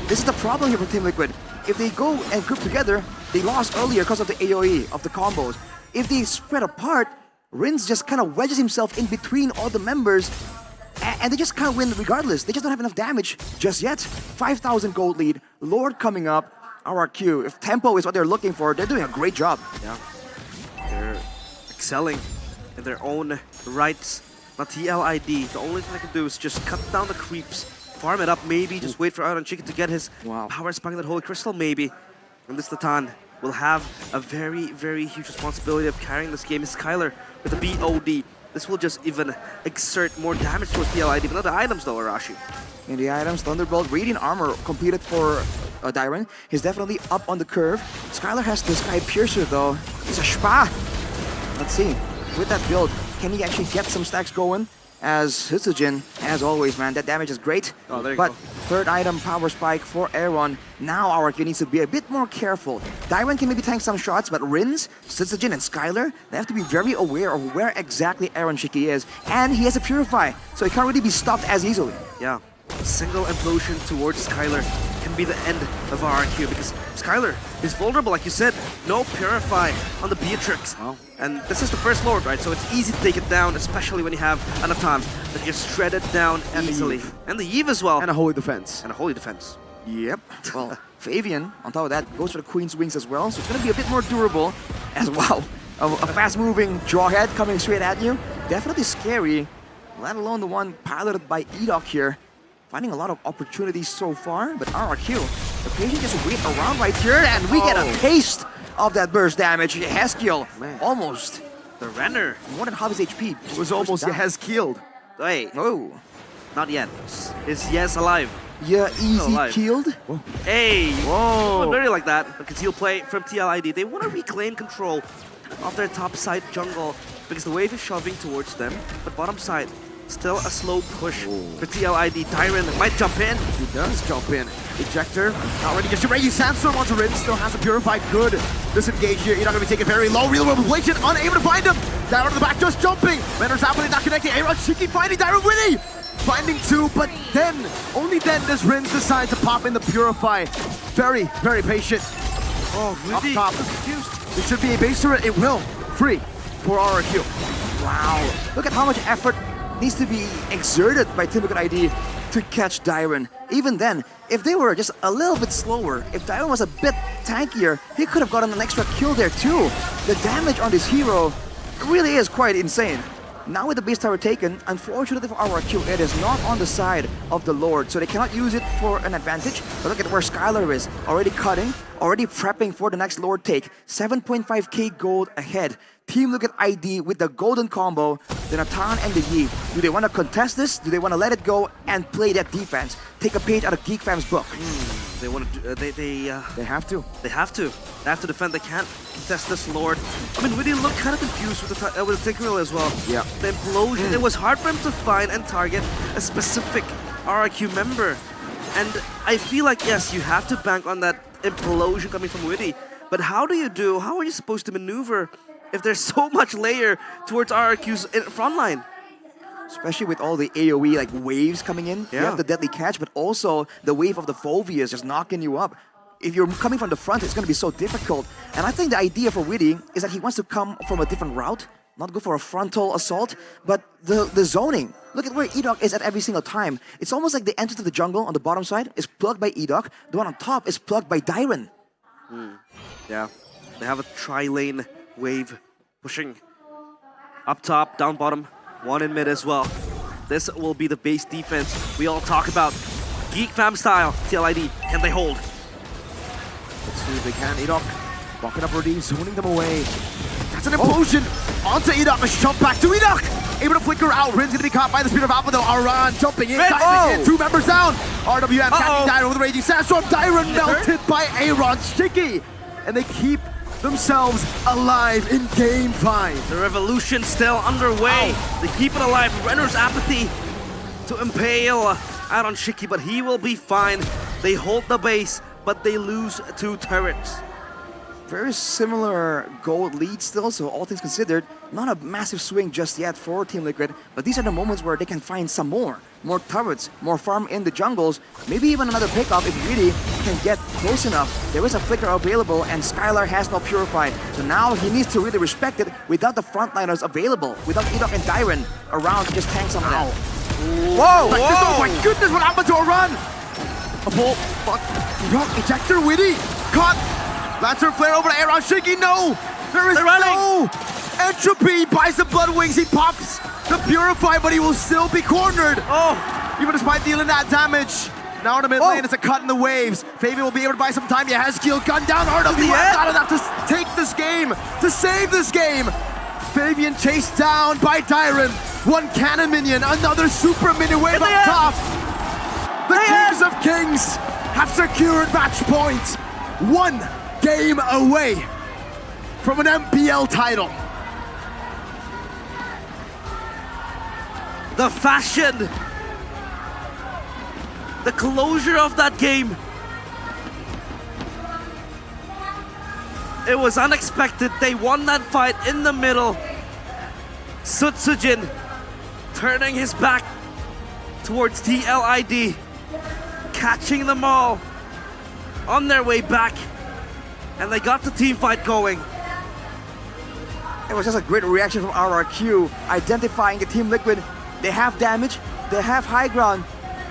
U: This is the problem here for Team Liquid. If they go and group together, they lost earlier because of the AoE, of the combos. If they spread apart, Rins just kind of wedges himself in between all the members, and they just kind of win regardless. They just don't have enough damage just yet. 5,000 gold lead, Lord coming up, RRQ. If tempo is what they're looking for, they're doing a great job.
H: Yeah, they're excelling in their own rights. Not TLID, the only thing they can do is just cut down the creeps, farm it up, maybe just wait for Iron Chicken to get his power spike in that Holy Crystal, maybe. And this Latan will have a very, very huge responsibility of carrying this game. Skylar with the BOD. This will just even exert more damage towards TLID, but not the items though, Arashi.
U: In the items, Thunderbolt, Radiant Armor competed for Dyron. He's definitely up on the curve. Skylar has the Sky Piercer though. It's a Spa. Let's see. With that build, can he actually get some stacks going? As Hitsujin, as always, man, that damage is great.
H: Oh, there you
U: but
H: go.
U: Third item, Power Spike for Aaron. Now RRQ needs to be a bit more careful. Dyron can maybe tank some shots, but Rins, Hitsujin, and Skylar, they have to be very aware of where exactly Aaron Shiki is. And he has a Purify, so he can't really be stopped as easily.
H: Yeah, a single implosion towards Skylar can be the end of RRQ because Skylar is vulnerable, like you said. No Purify on the Beatrix. And this is the first Lord, right? So it's easy to take it down, especially when you have an Atan that gets shredded down easily. And the Eve as well.
Q: And a Holy Defense.
H: And a Holy Defense.
U: Yep. Well, Fabian, on top of that, goes for the Queen's Wings as well, so it's going to be a bit more durable. As wow, a fast-moving Jawhead coming straight at you. Definitely scary, let alone the one piloted by Edok here. Finding a lot of opportunities so far, but RRQ, the patient just wait around right here, and we get a taste of that burst damage. Haskill, almost.
H: The Renner.
U: More than half his HP.
Q: It was almost Haskilled.
H: Wait.
U: Oh.
H: Not yet. Is Yes alive?
U: Yeah, easy
H: alive.
U: killed.
H: Hey!
U: Whoa.
H: Not really like that. Because he'll play from TLID. They want to reclaim control of their top side jungle because the wave is shoving towards them. But bottom side, still a slow push for TLID. Tyron might jump in.
Q: He does jump in. Ejector, not ready to get ready. Sandstorm onto Rin, still has a Purified. Good disengage here. You're not going to be taken very low. Real world inflation, unable to find him. Down to the back, just jumping. Renner's happening, not connecting. Aaron Shiki finding Tyron Winnie. Finding two, but then, only then does Rin decide to pop in the Purify. Very, very patient.
H: Oh,
Q: really? Up top. It should be a base turret. It will. Free for RRQ.
U: Wow. Look at how much effort needs to be exerted by Team Liquid ID to catch Dyron. Even then, if they were just a little bit slower, if Dyron was a bit tankier, he could have gotten an extra kill there too. The damage on this hero really is quite insane. Now with the base tower taken, unfortunately for RRQ, it is not on the side of the Lord, so they cannot use it for an advantage. But look at where Skylar is, already cutting, already prepping for the next Lord take. 7.5k gold ahead. Team Liquid ID with the golden combo, the Natan and the Yi. Do they want to contest this? Do they want to let it go and play that defense? Take a page out of Geek Fam's book.
H: They want to. They
U: have to.
H: They have to. They have to defend. They can't contest this Lord. I mean, we did look kind of confused with the Tinkerbell as well.
U: Yeah.
H: The implosion. It was hard for him to find and target a specific RRQ member, and I feel like yes, you have to bank on that implosion coming from Witty. But how are you supposed to maneuver if there's so much layer towards RRQ's front line?
U: Especially with all the AoE like waves coming in. You have the deadly catch, but also the wave of the Phobias just knocking you up. If you're coming from the front, it's going to be so difficult. And I think the idea for Witty is that he wants to come from a different route, not go for a frontal assault, but the zoning. Look at where Edok is at every single time. It's almost like the entrance to the jungle on the bottom side is plugged by Edok. The one on top is plugged by Dyron.
H: Yeah, they have a tri-lane wave pushing up top, down bottom, one in mid as well. This will be the base defense we all talk about. Geek Fam style, TLID, can they hold?
Q: Let's see if they can. Edok walking up already, zoning them away. That's an implosion onto Edok. A jump back to Edok. Able to flicker out. Rin's gonna be caught by the speed of Alpha though. Aran jumping in, diving in. 2 members down. RWM catching Dyron with a Raging Sandstorm. Dyron melted by Aaron Sticky. And they keep themselves alive in Game 5.
H: The revolution still underway. They keep it alive. Renner's apathy to impale out on Shiki, but he will be fine. They hold the base, but they lose 2 turrets.
U: Very similar gold lead still, so all things considered, not a massive swing just yet for Team Liquid, but these are the moments where they can find some more turrets, more farm in the jungles, maybe even another pickup if really can get close enough. There is a flicker available and Skylar has no Purify, so now he needs to really respect it without the frontliners available, without Edok and Dyron around to just tank some of that.
Q: Whoa, like this, oh my goodness, what happened to a run? A pull, but Rock ejector, Witty, caught. Lantern flare over to Aaron Shiki, no! There is no! Entropy buys the Blood Wings, he pops the Purify, but he will still be cornered!
H: Oh!
Q: Even despite dealing that damage. Now in the mid lane, it's a cut in the waves. Fabian will be able to buy some time. He has Keel, gun down, RWM, not enough to take this game, to save this game! Fabian chased down by Dyron. 1 cannon minion, another super minion wave up top! The Kings of Kings have secured match points. 1 game away from an MPL title.
H: The fashion, the closure of that game. It was unexpected. They won that fight in the middle. Sutsujin turning his back towards TLID, catching them all on their way back. And they got the team fight going.
U: It was just a great reaction from RRQ, identifying the Team Liquid. They have damage, they have high ground,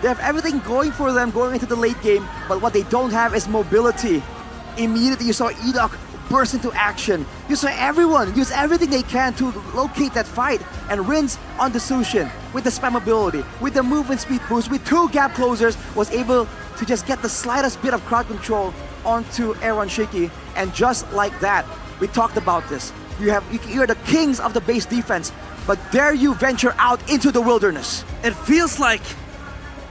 U: They have everything going for them going into the late game, but what they don't have is mobility. Immediately you saw Edok burst into action. You saw everyone use everything they can to locate that fight. And Rins on the Sushin with the spam ability, with the movement speed boost, with 2 gap closers, was able to just get the slightest bit of crowd control onto Aaron Shiki. And just like that, we talked about this. You're the kings of the base defense, but dare you venture out into the wilderness.
H: It feels like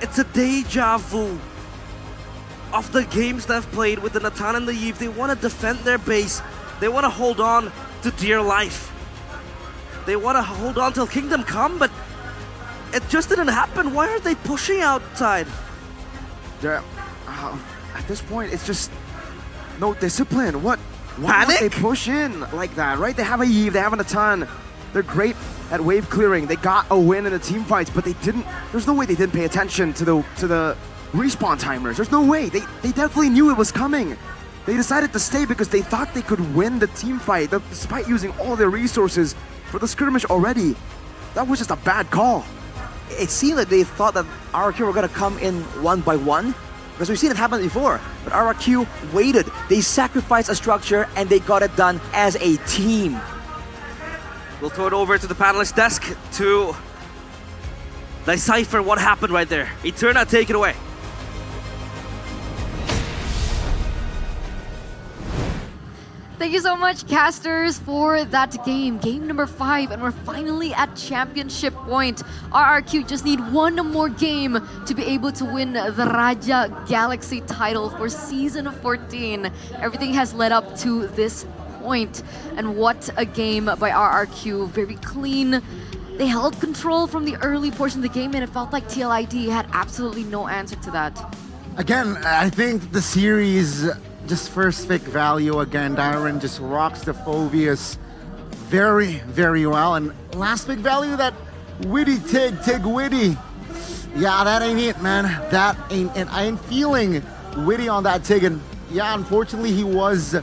H: it's a deja vu of the games they've played with the Natan and the Eve. They want to defend their base. They want to hold on to dear life. They want to hold on till Kingdom come, but it just didn't happen. Why are they pushing outside?
Q: At this point, it's just no discipline. Why would they push in like that, right? They have a Eve, they have a Natan. They're great at wave clearing. They got a win in the team fights, but they didn't. There's no way they didn't pay attention to the respawn timers. There's no way. They definitely knew it was coming. They decided to stay because they thought they could win the team fight despite using all their resources for the skirmish already. That was just a bad call.
U: It seemed like they thought that RRQ were gonna come in one by one, because we've seen it happen before. But RRQ waited. They sacrificed a structure and they got it done as a team.
H: We'll throw it over to the panelist desk to decipher what happened right there. Eterna, take it away.
D: Thank you so much, casters, for that game. Game number 5, and we're finally at championship point. RRQ just need one more game to be able to win the Raja Galaxy title for Season 14. Everything has led up to this point, and what a game by RRQ. Very clean. They held control from the early portion of the game, and it felt like TLID had absolutely no answer to that.
I: Again, I think the series, just first pick value again. Dyron just rocks the Phoveus very, very well. And last pick value, that Witty Tig Witty. Yeah, that ain't it, man. That ain't it. I ain't feeling Witty on that Tig. And yeah, unfortunately, his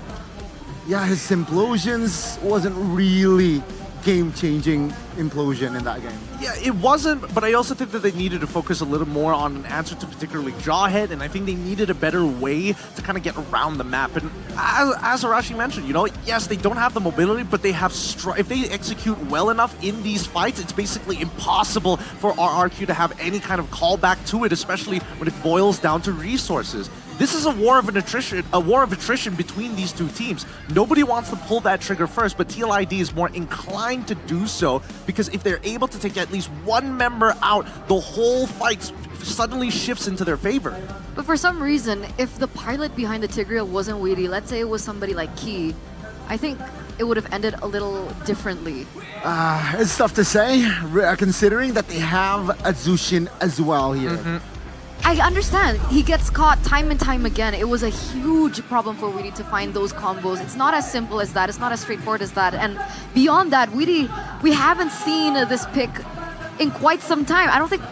I: implosions wasn't really game-changing implosion in that game.
B: Yeah, it wasn't, but I also think that they needed to focus a little more on an answer to particularly Jawhead, and I think they needed a better way to kind of get around the map. And as Arashi mentioned, yes, they don't have the mobility, but they have if they execute well enough in these fights, it's basically impossible for RRQ to have any kind of callback to it, especially when it boils down to resources. This is a war of attrition between these two teams. Nobody wants to pull that trigger first, but TLID is more inclined to do so, because if they're able to take at least one member out, the whole fight suddenly shifts into their favor.
D: But for some reason, if the pilot behind the Tigreal wasn't Weedy, let's say it was somebody like Key, I think it would have ended a little differently.
I: It's tough to say, considering that they have a Zushin as well here.
D: I understand. He gets caught time and time again. It was a huge problem for Weedy to find those combos. It's not as simple as that. It's not as straightforward as that. And beyond that, Weedy, we haven't seen this pick in quite some time. I don't think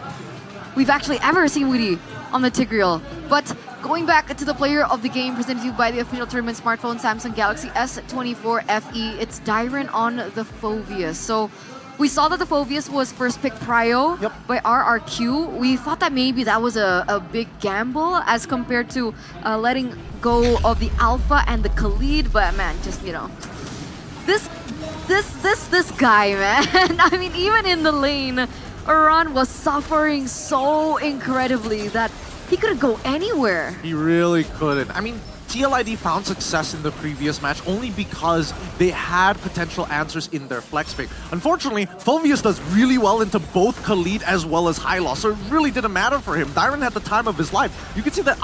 D: we've actually ever seen Weedy on the Tigreal. But going back to the player of the game presented to you by the official tournament smartphone Samsung Galaxy S14 FE, it's Dyron on the Phoveus. So we saw that the Phoveus was first pick prio by RRQ. We thought that maybe that was a big gamble as compared to letting go of the Alpha and the Khalid, but man, just, this guy, man. I mean, even in the lane, Aran was suffering so incredibly that he couldn't go anywhere.
B: He really couldn't. I mean, TLID found success in the previous match only because they had potential answers in their flex pick. Unfortunately, Phoveus does really well into both Khalid as well as Hylos, so it really didn't matter for him. Dyron had the time of his life. You can see that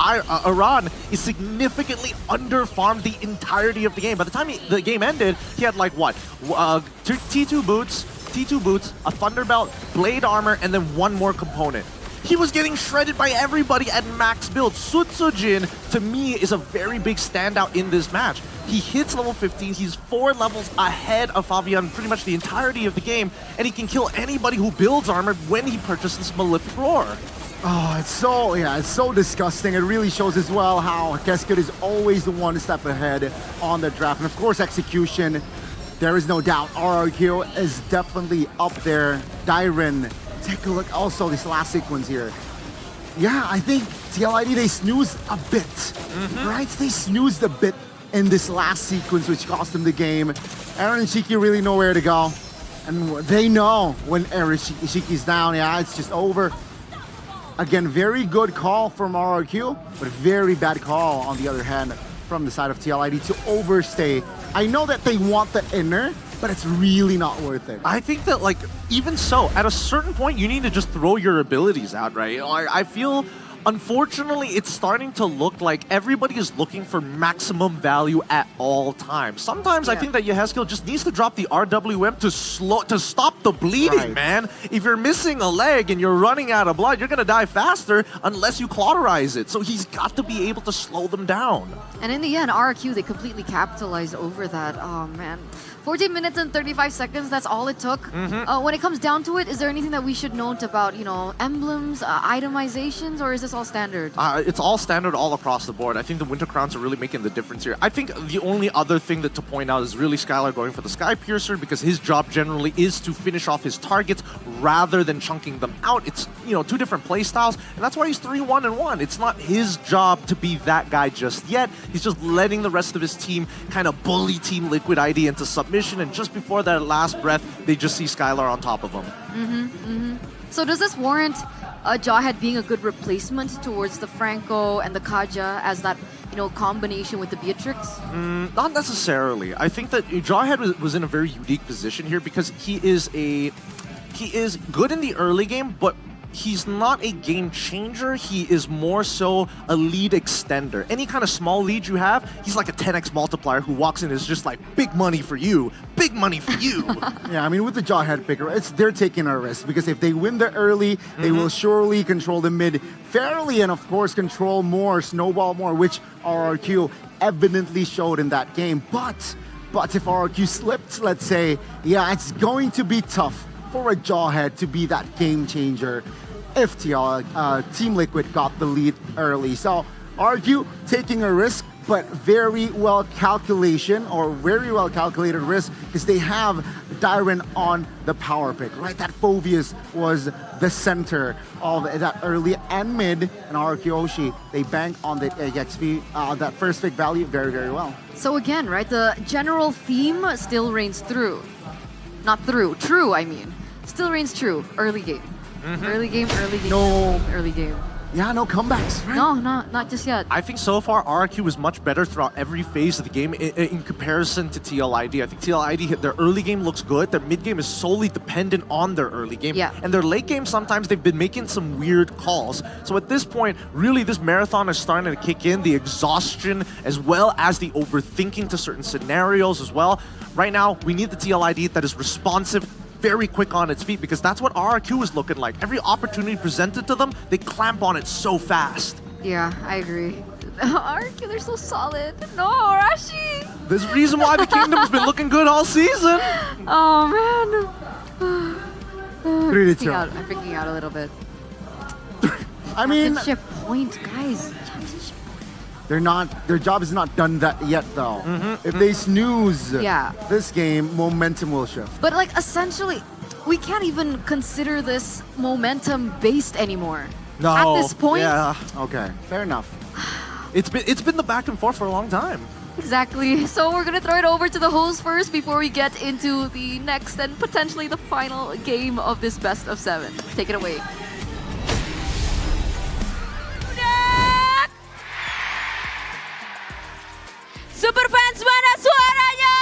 B: Aran is significantly under-farmed the entirety of the game. By the time the game ended, he had like what? T2 boots, a Thunderbolt, Blade Armor, and then one more component. He was getting shredded by everybody at max build. Sutsujin, to me, is a very big standout in this match. He hits level 15, he's 4 levels ahead of Fabian pretty much the entirety of the game, and he can kill anybody who builds armor when he purchases Malefic Roar.
I: Oh, it's so disgusting. It really shows as well how Keskut is always the one step ahead on the draft. And of course, execution, there is no doubt. RRQ is definitely up there. Dyron, take a look also this last sequence here. Yeah, I think TLID, they snoozed a bit, right? They snoozed a bit in this last sequence, which cost them the game. Aaron and Shiki really know where to go. And they know when Aaron Shiki's down, yeah, it's just over. Again, very good call from RRQ, but very bad call on the other hand from the side of TLID to overstay. I know that they want the inner, but it's really not worth it.
B: I think that, like, even so, at a certain point, you need to just throw your abilities out, right? I feel, unfortunately, it's starting to look like everybody is looking for maximum value at all times. Sometimes I think that Yehezkiel just needs to drop the RWM to stop the bleeding, man. If you're missing a leg and you're running out of blood, you're gonna die faster unless you cauterize it. So he's got to be able to slow them down.
D: And in the end, RRQ, they completely capitalized over that. Oh, man. 14 minutes and 35 seconds, that's all it took. When it comes down to it, is there anything that we should note about, you know, emblems, itemizations, or is this all standard?
B: It's all standard all across the board. I think the Winter Crowns are really making the difference here. I think the only other thing to point out is really Skylar going for the Sky Piercer because his job generally is to finish off his targets rather than chunking them out. It's, you know, two different play styles, and that's why he's 3-1-1. It's not his job to be that guy just yet. He's just letting the rest of his team kind of bully Team Liquid ID into submission, and just before that last breath, they just see Skylar on top of him.
D: So does this warrant Jawhead being a good replacement towards the Franco and the Kaja as that, you know, combination with the Beatrix?
B: Not necessarily. I think that Jawhead was in a very unique position here because he is good in the early game, but he's not a game changer. He is more so a lead extender. Any kind of small lead you have, he's like a 10x multiplier who walks in and is just like, big money for you, big money for you.
I: Yeah, I mean, with the Jawhead picker, they're taking a risk because if they win the early, they will surely control the mid fairly and, of course, control more, snowball more, which RRQ evidently showed in that game. But if RRQ slipped, let's say, yeah, it's going to be tough for a Jawhead to be that game changer if Team Liquid got the lead early. So RRQ taking a risk, but very well calculated risk because they have Dyron on the power pick, right? That Phoveus was the center of that early and mid, and RRQ Oshi, they bank on the EXP, that first pick value very, very well.
D: So again, right, the general theme still reigns through. Not through, true, I mean. Still reigns true, early game. Early game, early game.
I: Yeah, no comebacks, right?
D: No, not just yet.
B: I think so far RRQ was much better throughout every phase of the game in comparison to TLID. I think TLID, their early game looks good. Their mid game is solely dependent on their early game.
D: Yeah.
B: And their late game, sometimes they've been making some weird calls. So at this point, really this marathon is starting to kick in, the exhaustion as well as the overthinking to certain scenarios as well. Right now, we need the TLID that is responsive, very quick on its feet, because that's what RRQ is looking like. Every opportunity presented to them, they clamp on it so fast.
D: Yeah, I agree. RRQ, they're so solid. No, Rashi!
B: There's a reason why the Kingdom's been looking good all season.
D: Oh, man. I'm
I: Really
D: freaking out a little bit.
I: I mean,
D: Championship point, guys.
I: their job is not done that yet though. If they snooze this game, momentum will shift.
D: But like essentially, we can't even consider this momentum based anymore.
B: No.
D: At this point.
B: Yeah.
I: Okay, fair enough.
B: It's been the back and forth for a long time.
D: Exactly. So we're gonna throw it over to the host first before we get into the next and potentially the final game of this best of 7. Take it away.
E: Superfans, mana suaranya?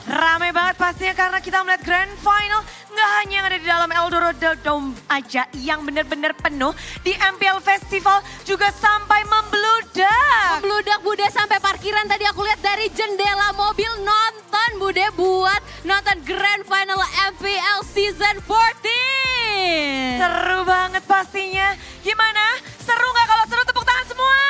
E: Ramai banget pastinya karena kita melihat Grand Final nggak hanya yang ada di dalam Eldorado Dome aja yang benar-benar penuh, di MPL Festival juga sampai membludak.
J: Membludak Bude sampai parkiran tadi aku lihat dari jendela mobil nonton Bude buat nonton Grand Final MPL Season 14.
E: Seru banget pastinya. Gimana? Seru nggak? Kalau seru tepuk tangan semua.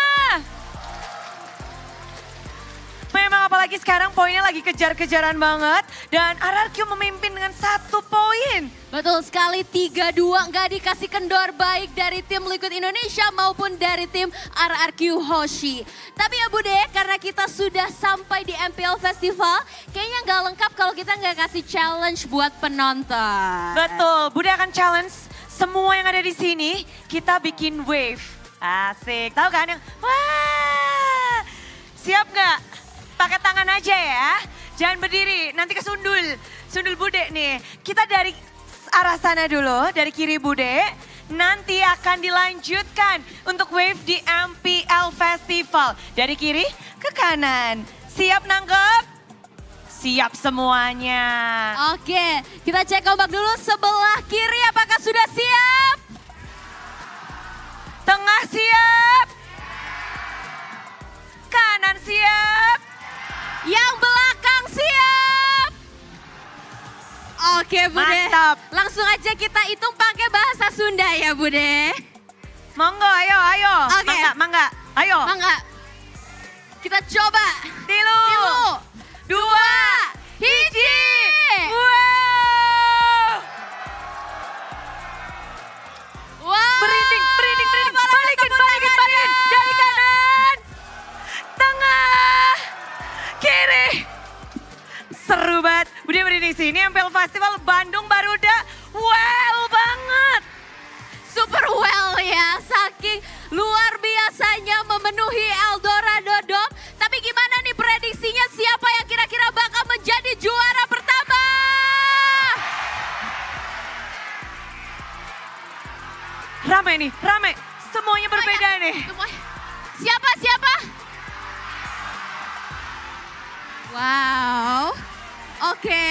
E: Memang apalagi sekarang poinnya lagi kejar-kejaran banget. Dan RRQ memimpin dengan 1 poin.
J: Betul sekali, 3-2 nggak dikasih kendor baik dari tim Liquid Indonesia maupun dari tim RRQ Hoshi. Tapi ya Bude, karena kita sudah sampai di MPL Festival, kayaknya nggak lengkap kalau kita nggak kasih challenge buat penonton.
E: Betul, Bude akan challenge semua yang ada di sini kita bikin wave. Asik, tahu kan yang wah. Siap nggak? Pakai tangan aja ya. Jangan berdiri, nanti kesundul. Sundul Bude nih. Kita dari arah sana dulu, dari kiri Bude. Nanti akan dilanjutkan untuk wave di MPL Festival. Dari kiri ke kanan. Siap nangkep? Siap semuanya.
J: Oke, kita cek ombak dulu sebelah kiri apakah sudah siap?
E: Tengah siap? Kanan siap?
J: Yang belakang siap? Oke Bude,
E: Mantap.
J: langsung aja kita hitung pakai bahasa Sunda ya Bude.
E: Monggo, ayo.
J: Oke.
E: Mangga, ayo.
J: Mangga. Kita coba.
E: Tilu. Dua. Hiji.
J: Wow.
E: Merinding. Balikin. Dari kanan. Tengah. Kiri. Seru banget. Udah merinding sini MPL Festival Bandung Baruda. Well banget.
J: Super well ya, saking luar biasanya memenuhi Eldorado Dome. Tapi gimana nih prediksinya siapa yang kira-kira bakal menjadi juara pertama?
E: Rame. Semuanya berbeda nih.
J: Siapa? Wow, oke.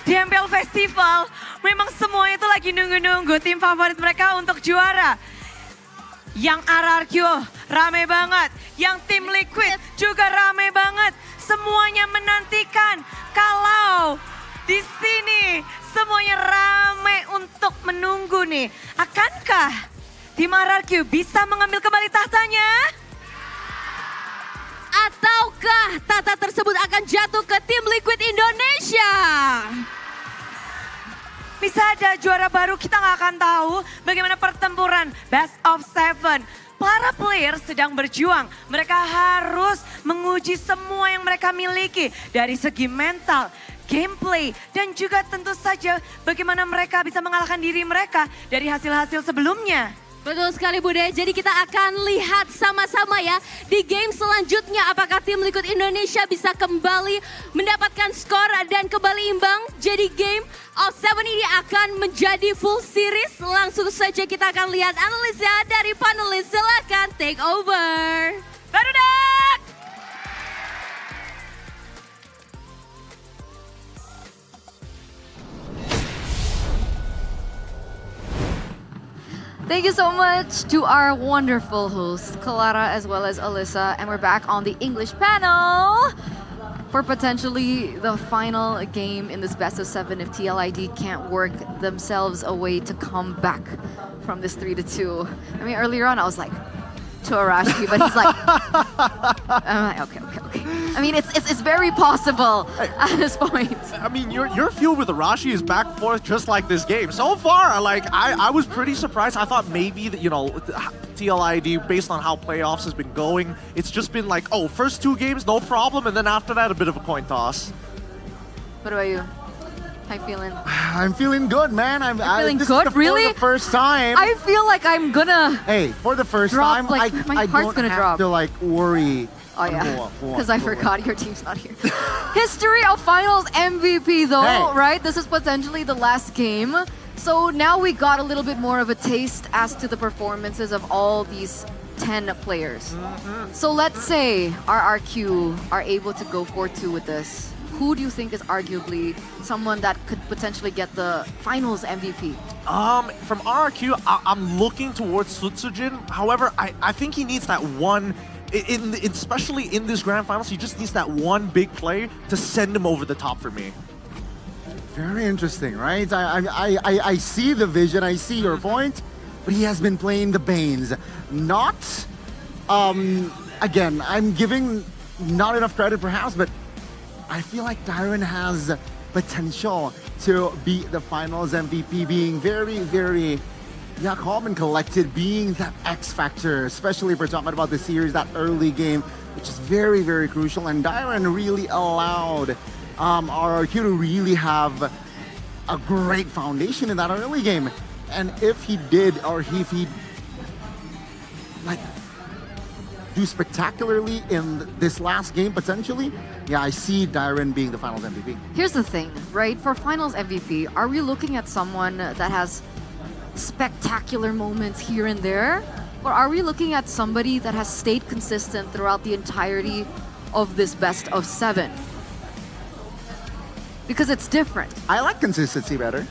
E: Di MPL Festival memang semuanya itu lagi nunggu-nunggu tim favorit mereka untuk juara. Yang RRQ rame banget, yang tim Liquid juga rame banget. Semuanya menantikan kalau di sini semuanya rame untuk menunggu nih. Akankah tim RRQ bisa mengambil kembali tahtanya?
J: Ataukah tahta tersebut akan jatuh ke tim Liquid Indonesia?
E: Bisa ada juara baru, kita nggak akan tahu bagaimana pertempuran best of 7. Para player sedang berjuang, mereka harus menguji semua yang mereka miliki dari segi mental, gameplay, dan juga tentu saja bagaimana mereka bisa mengalahkan diri mereka dari hasil-hasil sebelumnya.
J: Betul sekali Bude, jadi kita akan lihat sama-sama ya di game selanjutnya apakah tim Liquid Indonesia bisa kembali mendapatkan skor dan kembali imbang. Jadi game of 7 ini akan menjadi full series. Langsung saja kita akan lihat analisa dari panelis, silakan take over.
E: Barudak!
D: Thank you so much to our wonderful hosts, Clara as well as Alyssa. And we're back on the English panel for potentially the final game in this best of 7 if TLID can't work themselves a way to come back from this 3-2. I mean, earlier on I was like, to Arashi, but he's like, I'm like, okay. I mean, it's very possible at this point.
B: I mean, your feud with Arashi is back and forth just like this game. So far, like I was pretty surprised. I thought maybe that, you know, TLID, based on how playoffs has been going, it's just been like, oh, first 2 games, no problem, and then after that, a bit of a coin toss.
D: What about you? How you feeling?
I: I'm feeling good, man.
D: You're feeling
I: this
D: good?
I: Is the,
D: Really?
I: For the first time.
D: I feel like I'm gonna.
I: Hey, for the first
D: drop,
I: time,
D: like, my
I: I
D: heart's
I: don't
D: gonna
I: have
D: drop.
I: to like worry.
D: Oh yeah, because I
I: Go on.
D: forgot your team's not here. History of Finals MVP though,
I: Hey.
D: right? This is potentially the last game. So now we got a little bit more of a taste as to the performances of all these 10 players. So let's say RRQ are able to go 4-2 with this. Who do you think is arguably someone that could potentially get the Finals MVP?
B: From RRQ, I'm looking towards Sutsujin. However, I think he needs that one, especially in this grand finals, he just needs that one big play to send him over the top for me.
I: Very interesting, right? I see the vision, I see your point, but he has been playing the Banes. Not, again, I'm giving not enough credit perhaps, but I feel like Dyron has potential to be the finals MVP, being very, very calm and collected, being that X factor, especially if we're talking about the series, that early game, which is very, very crucial. And Dyron really allowed RRQ to really have a great foundation in that early game. And if he did, or if he like do spectacularly in this last game potentially, yeah, I see Dyron being the Finals MVP.
D: Here's the thing, right? For Finals MVP, are we looking at someone that has spectacular moments here and there? Or are we looking at somebody that has stayed consistent throughout the entirety of this best of 7? Because it's different.
I: I like consistency better.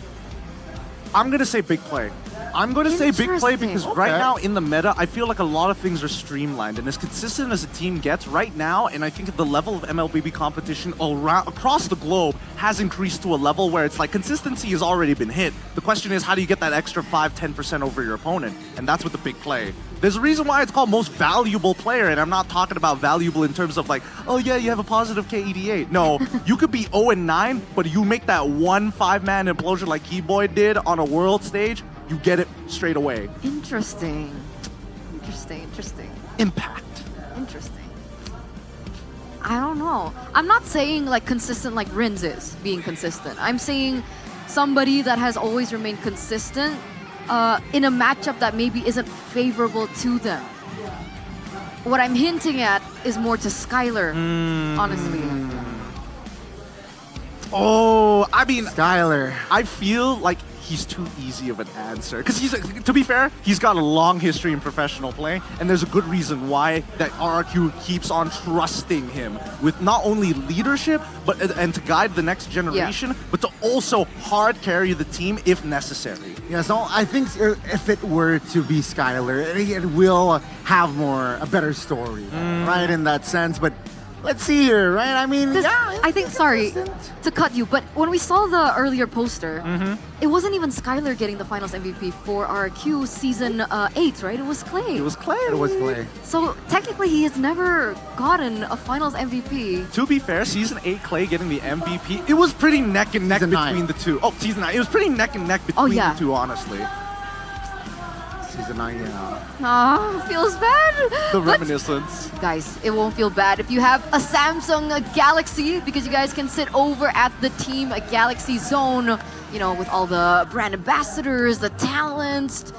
B: I'm going to say big play. I'm going to say big play because right now in the meta, I feel like a lot of things are streamlined. And as consistent as a team gets right now, and I think the level of MLBB competition around, across the globe has increased to a level where it's like consistency has already been hit. The question is, how do you get that extra 5-10% over your opponent? And that's with the big play. There's a reason why it's called most valuable player, and I'm not talking about valuable in terms of like, oh yeah, you have a positive KEDA. No, you could be 0-9, but you make that one 5-man implosion like Keyboy did on a world stage, you get it straight away.
D: Interesting.
B: Impact.
D: Interesting. I don't know. I'm not saying like consistent like Rins is being consistent. I'm saying somebody that has always remained consistent in a matchup that maybe isn't favorable to them. What I'm hinting at is more to Skylar, honestly.
B: Oh, I mean,
I: Skylar.
B: I feel like he's too easy of an answer. Because to be fair, he's got a long history in professional play, and there's a good reason why that RRQ keeps on trusting him with not only leadership, but and to guide the next generation, but to also hard carry the team if necessary.
I: Yeah, so I think if it were to be Skylar, it will have a better story, right, in that sense. But let's see here, right? I mean, yeah.
D: I think, sorry to cut you, but when we saw the earlier poster, it wasn't even Skylar getting the Finals MVP for RQ Season 8, right? It was Clay.
B: It was Clay.
I: It was Clay.
D: So technically, he has never gotten a Finals MVP.
B: To be fair, Season 8 Clay getting the MVP, it was pretty neck and neck between the two. Oh, Season 9. It was pretty neck and neck between the two, honestly.
I: Season 9, yeah.
D: Ah, feels bad.
B: The
D: But
B: reminiscence.
D: guys, it won't feel bad if you have a Samsung Galaxy, because you guys can sit over at the Team Galaxy Zone, you know, with all the brand ambassadors, the talents,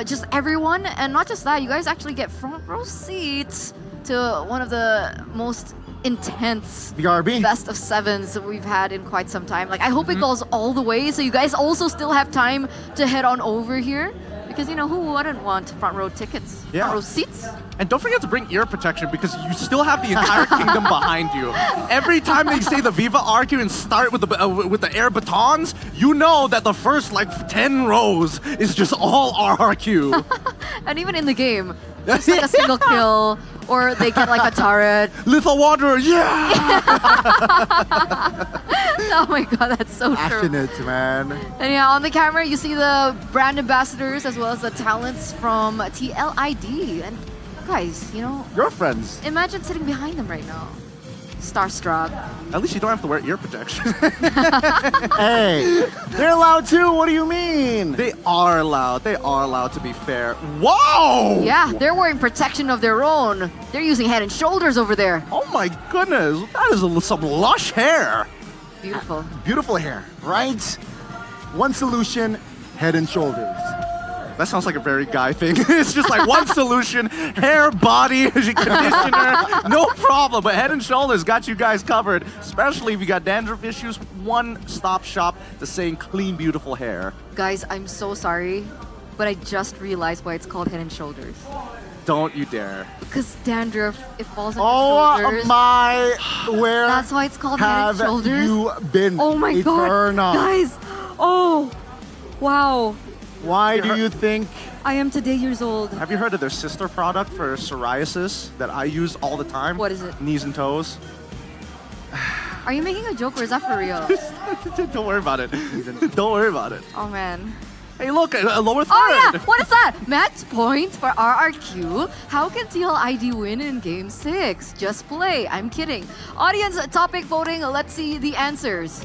D: just everyone. And not just that, you guys actually get front row seats to one of the most intense
I: BRB
D: best of 7s that we've had in quite some time. Like, I hope it goes all the way, so you guys also still have time to head on over here. Because, you know, who wouldn't want front row tickets?
B: Yeah.
D: Front row seats?
B: And don't forget to bring ear protection because you still have the entire kingdom behind you. Every time they say the Viva RQ and start with the air batons, you know that the first like 10 rows is just all RRQ.
D: And even in the game, just like a single kill, or they get like a turret.
B: Lethal Wanderer, yeah!
D: Oh my god, that's so true.
I: Passionate, man.
D: And yeah, on the camera, you see the brand ambassadors as well as the talents from TLID. And guys, you know,
B: Your friends.
D: imagine sitting behind them right now. Starstruck.
B: At least you don't have to wear ear protection.
I: Hey, they're allowed to. What do you mean?
B: They are allowed. They are allowed, to be fair. Whoa!
D: Yeah, they're wearing protection of their own. They're using Head and Shoulders over there.
B: Oh my goodness. That is some lush hair.
D: Beautiful.
I: Beautiful hair, right? One solution, Head and Shoulders.
B: That sounds like a very guy thing. It's just like one solution, hair, body, conditioner, no problem. But Head and Shoulders got you guys covered, especially if you got dandruff issues. One-stop shop to saying clean, beautiful hair.
D: Guys, I'm so sorry, but I just realized why it's called Head and Shoulders.
B: Don't you dare.
D: Because dandruff, it falls on your shoulders.
I: Oh my, where
D: That's why it's called Head and
I: have
D: Shoulders.
I: you been,
D: Oh my god,
I: Eterna?
D: guys. Oh, wow.
I: Why do you think?
D: I am today years old.
B: Have you heard of their sister product for psoriasis that I use all the time?
D: What is it?
B: Knees and toes.
D: Are you making a joke or is that for real?
B: Don't worry about it. Don't worry about it.
D: Oh man.
B: Hey, look, a lower third.
D: Oh yeah, what is that? Match point for RRQ. How can TLID win in Game 6? Just play. I'm kidding. Audience topic voting. Let's see the answers.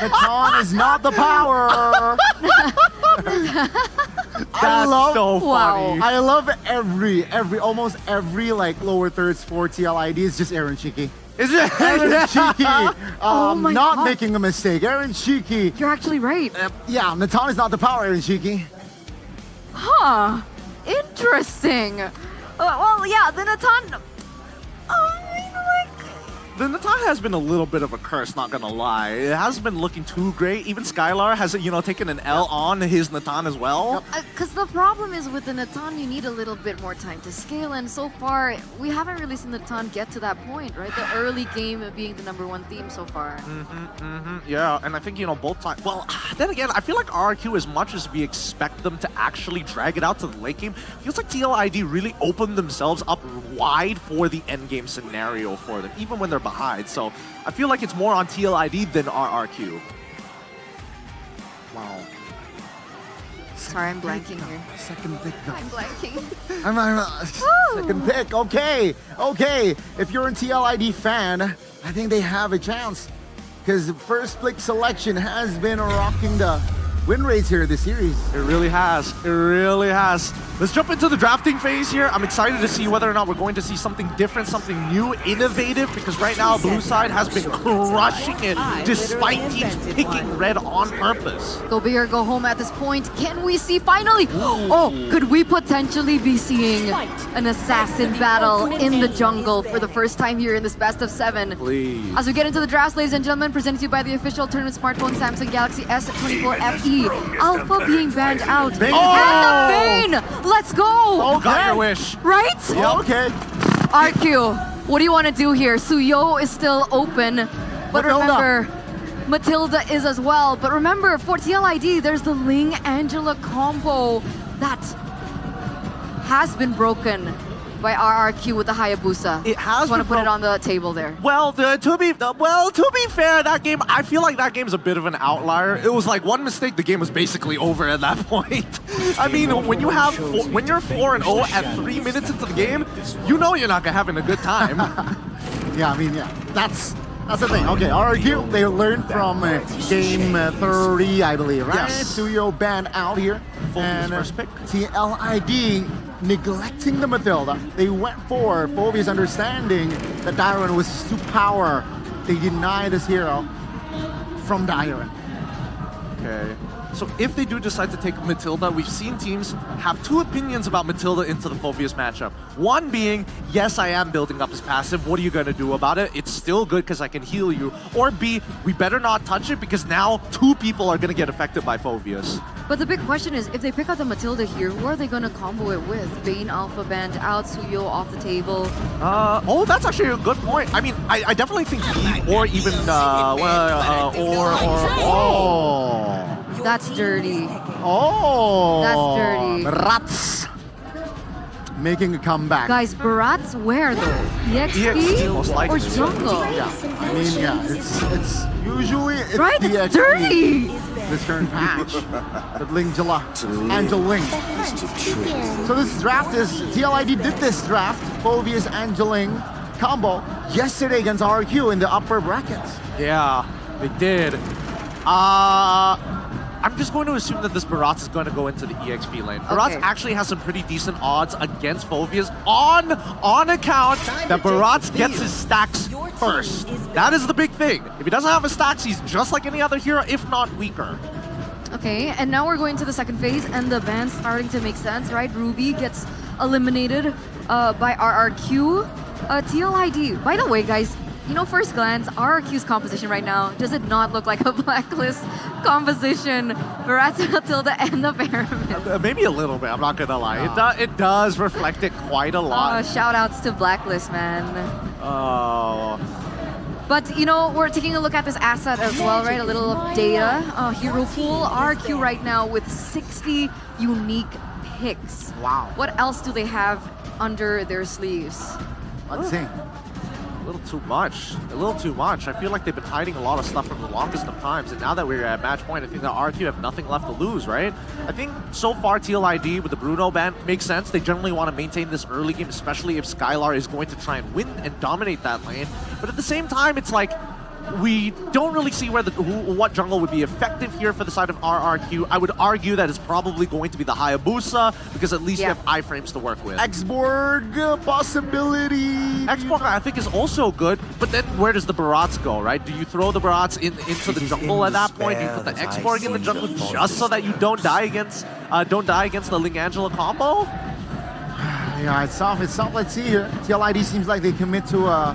I: Baton is not the power. I love
B: so funny.
I: I love almost every like lower thirds for TLID is just Aaron Shiki.
B: Is it?
I: Aaron Cheeky,
D: Oh my
I: not
D: God.
I: making a mistake. Aaron Cheeky.
D: You're actually right.
I: Yeah, Natan is not the power, Aaron Cheeky.
D: Huh. Interesting. Well, yeah, the Natan.
B: The Natan has been a little bit of a curse, not gonna lie. It hasn't been looking too great. Even Skylar has, taken an L on his Natan as well.
D: Because the problem is with the Natan, you need a little bit more time to scale, and so far, we haven't really seen the Natan get to that point, right? The early game being the #1 theme so far.
B: Yeah, and I think, both times. Well, then again, I feel like RRQ, as much as we expect them to actually drag it out to the late game, feels like TLID really opened themselves up wide for the end game scenario for them, even when they're behind. So I feel like it's more on TLID than RRQ.
I: Wow.
D: Sorry, I'm blanking here.
I: Second pick.
D: I'm blanking.
I: Second pick. Okay. If you're a TLID fan, I think they have a chance. Because first pick selection has been rocking the win rates here this series.
B: It really has. It really has. Let's jump into the drafting phase here. I'm excited to see whether or not we're going to see something different, something new, innovative, because right now Blue Side has been crushing it despite teams picking red on purpose.
D: Go big or go home at this point. Can we see finally? Oh, could we potentially be seeing an assassin battle in the jungle for the first time here in this best of 7?
B: Please.
D: As we get into the drafts, ladies and gentlemen, presented to you by the official tournament smartphone Samsung Galaxy S14 FE. Alpha being banned out. And the Bane! Let's go!
B: You got your wish.
D: Right?
B: Yep.
I: Okay.
D: RQ, what do you want to do here? Suyo is still open, but remember, Matilda is as well. But remember, for TLID, there's the Ling-Angela combo that has been broken by RRQ with the Hayabusa.
B: It has.
D: Just want to put it on the table there.
B: Well, to be fair, that game, I feel like that game's a bit of an outlier. It was like one mistake, the game was basically over at that point. I mean, when you're 4-0 at 3 minutes into the game, you know you're not having a good time.
I: That's the thing. Okay, RRQ, they learned from game 30, I believe, right?
B: Yes.
I: Suyo banned out here. And
B: first pick.
I: TLID neglecting the Matilda. They went for Phobia's understanding that Dairon was too power. They denied this hero from Dairon.
B: Okay. So if they do decide to take Matilda, we've seen teams have two opinions about Matilda into the Phobias matchup. One being, yes, I am building up his passive. What are you going to do about it? It's still good because I can heal you. Or B, we better not touch it because now 2 people are going to get affected by Phobias.
D: But the big question is, if they pick out the Matilda here, who are they going to combo it with? Bane Alpha banned out, Suyo off the table.
B: Oh, that's actually a good point. I mean, I definitely think B or even,
D: That's dirty.
I: Oh!
D: That's dirty.
I: Rats making a comeback.
D: Guys, Barat's where though? EXP
B: most
D: or
B: likely.
D: jungle?
I: I mean, it's usually it's
D: Right?
I: the
D: It's dirty!
I: This current patch. But Angela Ling. So this draft is, TLID did this draft, Phobias Angeling combo, yesterday against RQ in the upper brackets.
B: Yeah, they did. I'm just going to assume that this Baratz is going to go into the EXP lane. Baratz actually has some pretty decent odds against Phobias on account that Baratz gets his stacks first. That is the big thing. If he doesn't have his stacks, he's just like any other hero, if not weaker.
D: Okay, and now we're going to the second phase, and the ban's starting to make sense, right? Ruby gets eliminated by RRQ. TLID, by the way, guys, first glance, RRQ's composition right now, does it not look like a Blacklist composition? Baratz, Matilda, and the Pyramid.
B: Maybe a little bit, I'm not gonna lie. It does reflect it quite a lot.
D: Shout outs to Blacklist, man.
B: Oh.
D: But, we're taking a look at this asset as well, right? A little data. Hero pool, RRQ right now with 60 unique picks.
I: Wow.
D: What else do they have under their sleeves?
I: Let's see.
B: A little too much. A little too much. I feel like they've been hiding a lot of stuff from the longest of times, and now that we're at match point, I think that RQ have nothing left to lose, right? I think so far TLID with the Bruno ban makes sense. They generally want to maintain this early game, especially if Skylar is going to try and win and dominate that lane. But at the same time, it's like, we don't really see what jungle would be effective here for the side of RRQ. I would argue that it's probably going to be the Hayabusa because at least you have iframes to work with.
I: Xborg possibility.
B: Xborg I think is also good, but then where does the Barats go, right? Do you throw the Barats into the jungle at that point? Do you put the Xborg in the jungle just so that you don't die against the Ling Angela combo?
I: Yeah, it's tough. It's tough. Let's see here. TLID seems like they commit to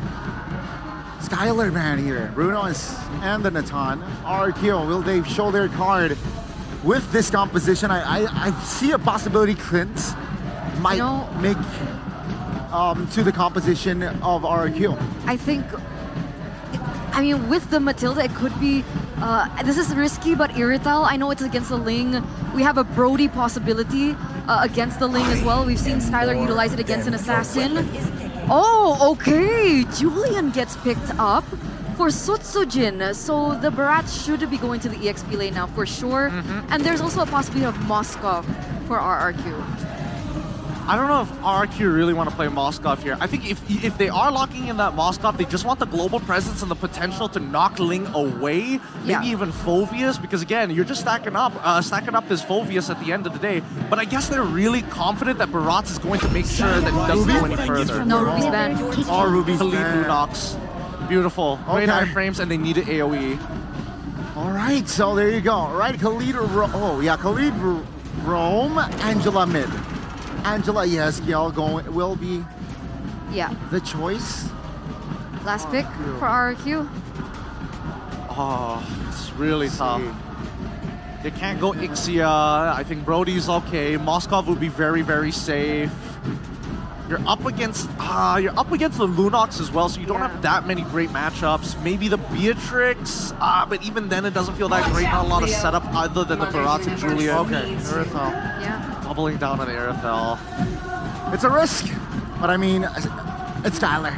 I: Skylar man here. Bruno and the Natan. RQ, will they show their card with this composition? I see a possibility Clint might make to the composition of RQ.
D: I think, I mean, with the Matilda, it could be, this is risky, but Irital, I know it's against the Ling. We have a Brody possibility against the Ling as well. We've seen Skylar utilize it against an assassin. Oh, okay. Julian gets picked up for Sutsujin. So the Barat should be going to the EXP lane now for sure. And there's also a possibility of Moskov for RRQ.
B: I don't know if RRQ really want to play Moskov here. I think if they are locking in that Moskov, they just want the global presence and the potential to knock Ling away, maybe even Phoveus, because again, you're just stacking up this Phoveus at the end of the day. But I guess they're really confident that Barats is going to make sure that he doesn't go any further.
D: No, Ruby's banned.
B: Oh, Ruby's banned. Lunox. Beautiful. Great iframes, and they need an AoE.
I: All right, so there you go. All right, Khalid Rome, Angela mid. Angela Yeskiel will be the choice.
D: Last pick for RRQ.
B: Oh, it's really tough. They can't go Ixia. I think Brody's okay. Moskov would be very, very safe. You're up against the Lunox as well, so you don't have that many great matchups. Maybe the Beatrix, but even then it doesn't feel that great. Not a lot of setup other than the Barats and Julia.
I: Okay, Irithel.
D: Yeah.
B: Doubling down on Irithel.
I: It's a risk, but I mean, it's Skylar.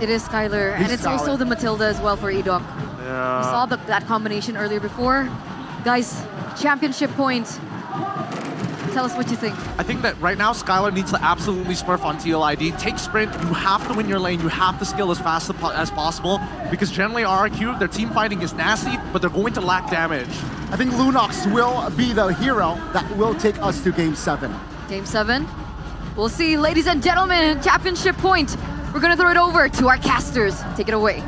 D: It is Skylar, and it's also the Matilda as well for Edok.
B: Yeah.
D: We saw that combination earlier before. Guys, championship point. Tell us what you think.
B: I think that right now Skylar needs to absolutely smurf on TLID. Take sprint, you have to win your lane, you have to skill as fast as possible, because generally RRQ, their team fighting is nasty, but they're going to lack damage.
I: I think Lunox will be the hero that will take us to Game 7.
D: Game 7? We'll see, ladies and gentlemen, championship point. We're gonna throw it over to our casters. Take it away.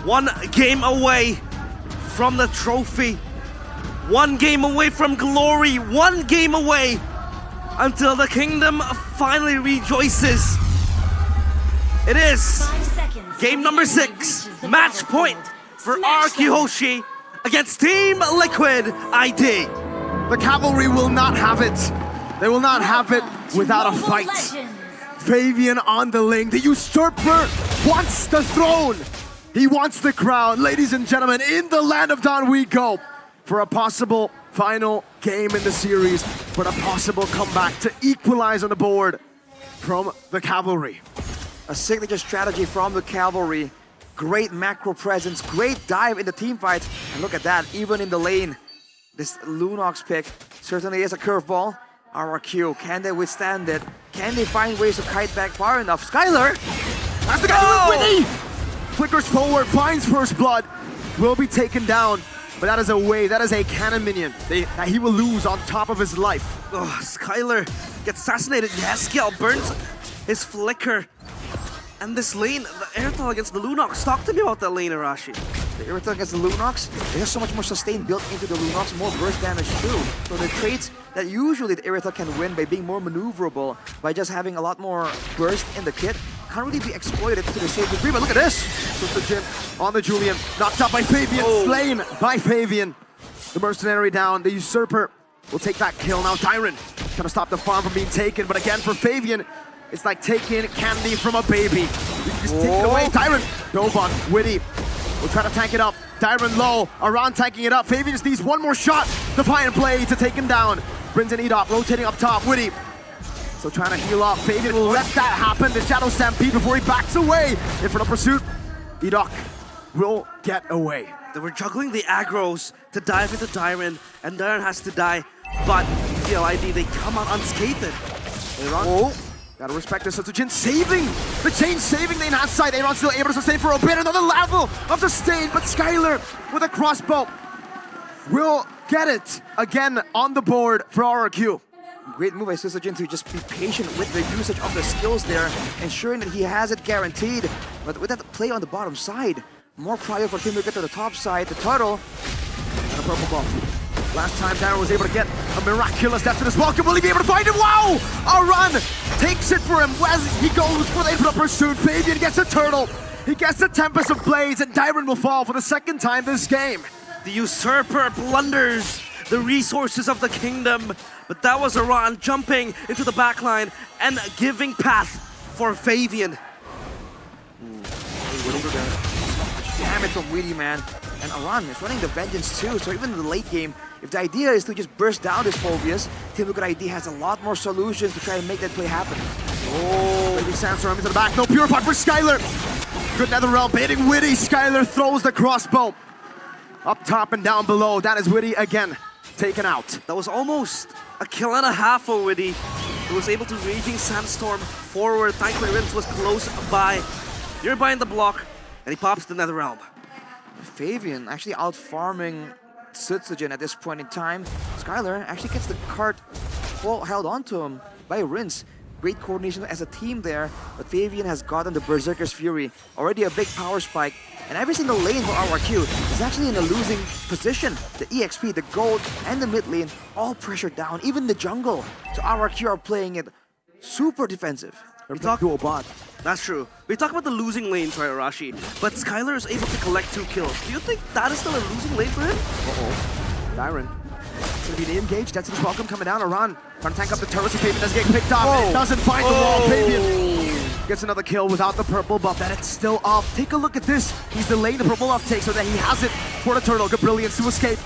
H: One game away from the trophy. One game away from glory. One game away until the kingdom finally rejoices. It is game number 6. Match point for RRQ Hoshi against Team Liquid ID.
Q: The Cavalry will not have it. They will not have it without a fight. Fabian on the Ling. The usurper wants the throne. He wants the crown. Ladies and gentlemen, in the land of Dawn we go for a possible final game in the series, but a possible comeback to equalize on the board from the Cavalry.
U: A signature strategy from the Cavalry. Great macro presence, great dive in the team fights. And look at that, even in the lane. This Lunox pick certainly is a curveball. RRQ, can they withstand it? Can they find ways to kite back far enough? Skylar!
Q: That's the guy with Whitney! Flickers forward, finds first blood. Will be taken down, but that is a way, that is a cannon minion that he will lose on top of his life.
H: Oh, Skylar gets assassinated. Yeskiel burns his flicker. And this lane, the Airtel against the Lunox. Talk to me about that lane, Arashi.
U: The Irithel against the Lunox, there's so much more sustain built into the Lunox, more burst damage too. So the traits that usually the Irithel can win by being more maneuverable, by just having a lot more burst in the kit, can't really be exploited to the same degree. But look at this!
Q: So the Jim on the Julian, knocked out by Fabian, slain by Fabian. The mercenary down, the usurper will take that kill. Now Tyron trying to stop the farm from being taken, but again for Fabian, it's like taking candy from a baby. You can just take it away. Tyron, Dobon, Witty will try to tank it up. Tyron low, Aran tanking it up. Fabian just needs one more shot. Defiant Blade to take him down. Brings in Edop, rotating up top. Witty so trying to heal up. Fabian will let that happen. The Shadow Stampede before he backs away. In front of pursuit, Edok will get away.
H: They were juggling the aggros to dive into Dyron, and Dyron has to die. But TLID, they come out unscathed. They run.
Q: Gotta respect this. Setsujin saving the chain, saving the enhanced side. Aaron still able to sustain for a bit. Another level of sustain, but Skylar with a crossbow will get it again on the board for RRQ.
U: Great move by Setsujin to just be patient with the usage of the skills there, ensuring that he has it guaranteed. But with that play on the bottom side, more prio for Team Liquid to the top side, the turtle, and a purple ball.
Q: Last time Darren was able to get a miraculous death to this welcome. Will he be able to find him? Wow! A run takes it for him as he goes for the infinite pursuit. Fabian gets a turtle. He gets the Tempest of Blades, and Dyron will fall for the second time this game.
H: The usurper plunders the resources of the kingdom, but that was Aran jumping into the backline and giving path for Fabian.
U: Damage from Weedy, man. And Aran is running the Vengeance too, so even in the late game, if the idea is to just burst down this Phobias, Team Liquid ID has a lot more solutions to try and make that play happen.
Q: Oh, Baby Sandstorm into the back. No Purify for Skylar. Good Netherrealm baiting Witty. Skylar throws the crossbow. Up top and down below. That is Witty again. Taken out.
H: That was almost a kill and a half for Witty. He was able to Raging Sandstorm forward. Thankfully, Rims was close by. Nearby in the block, and he pops the Netherrealm.
U: Fabian actually out-farming Setsujin at this point in time. Skylar actually gets the cart held onto him by Rinse. Great coordination as a team there, but Fabian has gotten the Berserker's Fury. Already a big power spike, and every single lane for RRQ is actually in a losing position. The EXP, the gold, and the mid lane all pressured down, even the jungle. So RRQ are playing it super defensive.
H: We talk dual bot. That's true. We talk about the losing lanes, right, Arashi? But Skylar is able to collect 2 kills. Do you think that is still a losing lane for him?
Q: Uh-oh. Dyron. It's gonna be the engage. That's his welcome coming down. Aran trying to tank up the turrets. Fabian doesn't get picked off. It doesn't find the wall. Fabian gets another kill without the purple buff. That it's still off. Take a look at this. He's delaying the purple uptake so that he has it for the turtle. Good brilliance to escape.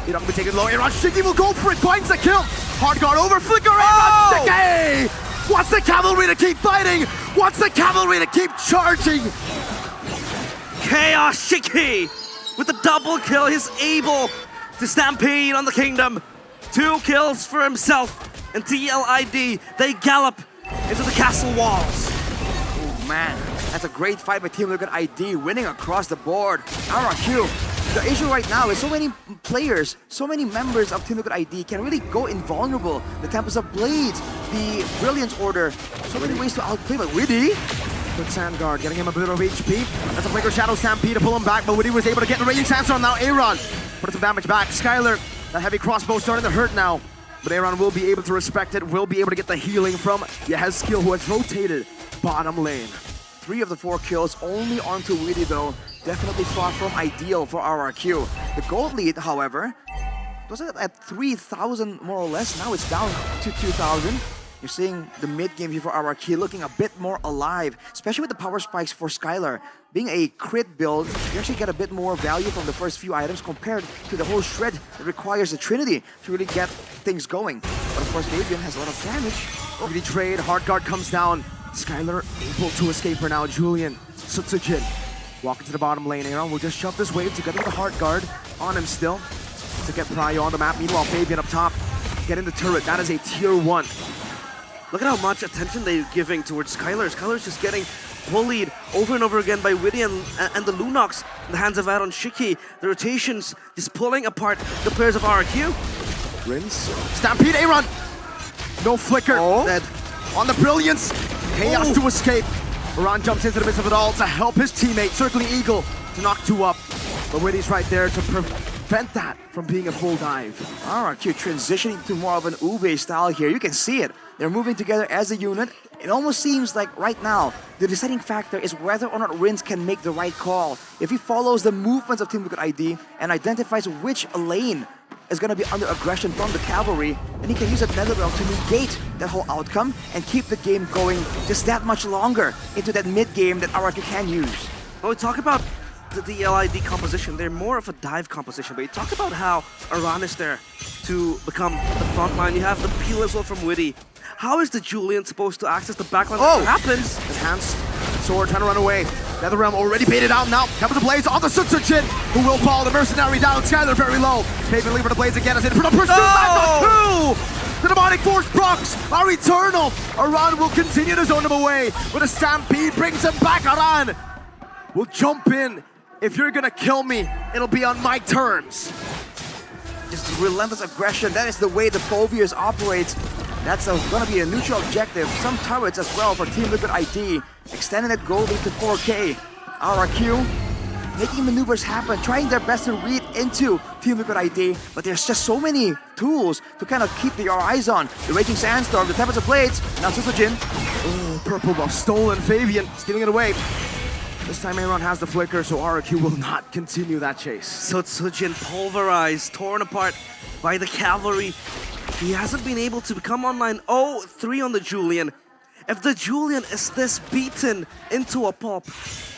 Q: You're not gonna be taken low. Aaron Shiki will go for it. Finds the kill. Hard guard over. Flicker. Aaron Shiki wants the cavalry to keep fighting. Wants the cavalry to keep charging.
H: Chaos Shiki with the double kill. He's able to stampede on the kingdom. 2 kills for himself and TLID. They gallop into the castle walls.
U: Oh man, that's a great fight by Team Liquid ID, winning across the board. RRQ. The issue right now is so many players, so many members of Team Liquid ID can really go invulnerable. The Tempest of Blades, the Brilliance Order, so many ways to outplay, but Widdy.
Q: Good Sandguard, getting him a bit of HP. That's a Flicker Shadow Stampede to pull him back, but Widdy was able to get the Raging Sandstorm. Now Aaron put some damage back. Skylar, that heavy crossbow starting to hurt now, but Aaron will be able to respect it, will be able to get the healing from Yehezkiel, who has rotated bottom lane.
U: 3 of the 4 kills only onto Widdy though. Definitely far from ideal for RRQ. The gold lead, however, was at 3,000 more or less. Now it's down to 2,000. You're seeing the mid game here for RRQ looking a bit more alive, especially with the power spikes for Skylar. Being a crit build, you actually get a bit more value from the first few items compared to the whole shred that requires the Trinity to really get things going. But of course, Fabian has a lot of damage.
Q: Really trade, hard guard comes down. Skylar able to escape for now. Julian, Setsujin. Walking to the bottom lane, Aaron will just shove this wave together with the hard guard on him still to get Prio on the map. Meanwhile, Fabian up top, getting the turret. That is a tier 1.
H: Look at how much attention they're giving towards Skylar. Skylar's just getting bullied over and over again by Widdy and the Lunox in the hands of Aaron Shiki. The rotations is pulling apart the players of RRQ.
Q: Rinse. Stampede, Aaron! No flicker. Dead. On the Brilliance. Chaos to escape. Aaron jumps into the midst of it all to help his teammate, Circling Eagle, to knock 2 up. But Widdy's right there to prevent that from being a full dive.
U: RRQ transitioning to more of an Ube style here. You can see it. They're moving together as a unit. It almost seems like right now, the deciding factor is whether or not Rinse can make the right call. If he follows the movements of Team Liquid ID and identifies which lane is going to be under aggression from the cavalry, then he can use that Netherrealm to negate that whole outcome and keep the game going just that much longer into that mid game that RRQ can use.
H: When we talk about the LID composition, they're more of a dive composition, but you talk about how Aran is there to become the front line. You have the peel as well from Widdy. How is the Julian supposed to access the backline? What happens?
Q: Enhanced sword trying to run away. Netherrealm already baited out now. Comes the Blades on the Setsujin, who will fall. The Mercenary down. Skylar very low. Fabian leaving the Blades again as they put up pursuit. The demonic force procs are eternal. Aran will continue to zone him away, but a stampede brings him back. Aran will jump in. If you're gonna kill me, it'll be on my terms.
U: Just relentless aggression. That is the way the Phobias operates. That's gonna be a neutral objective. Some turrets as well for Team Liquid ID. Extending that goal lead to 4K. RRQ making maneuvers happen, trying their best to read into Team Liquid ID, but there's just so many tools to kind of keep your eyes on. The Raging Sandstorm, the Tempest of Blades, now Susujin.
Q: Oh, purple buff stolen. Fabian stealing it away. This time Aaron has the flicker, so RRQ will not continue that chase.
H: Susujin pulverized, torn apart by the cavalry. He hasn't been able to come online. Oh, 3 on the Julian. If the Julian is this beaten into a pulp,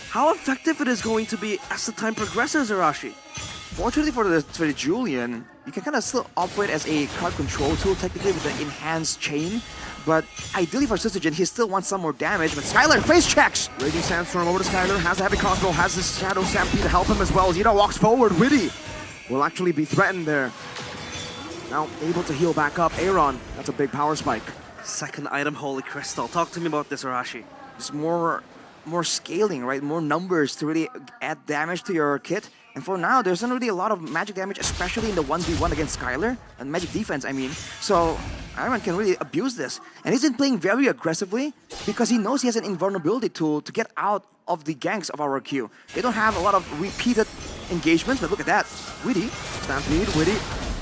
H: how effective it is going to be as the time progresses, Arashi?
U: Fortunately for the Julian, you can kind of still operate as a card control tool technically with the enhanced chain. But ideally for Susujin, he still wants some more damage. But Skylar face checks!
Q: Raging Sandstorm over to Skylar, has a heavy crossbow, has his Shadow Stampede to help him as well. Zeta walks forward, Witty will actually be threatened there. Now able to heal back up. Aaron, that's a big power spike.
H: Second item, Holy Crystal. Talk to me about this, Arashi.
U: Just more scaling, right? More numbers to really add damage to your kit. And for now, there's not really a lot of magic damage, especially in the 1v1 against Skylar, and magic defense, I mean. So Iron can really abuse this. And he's been playing very aggressively because he knows he has an invulnerability tool to get out of the ganks of RRQ. They don't have a lot of repeated engagements, but look at that. Witty.
Q: Stampede, Witty.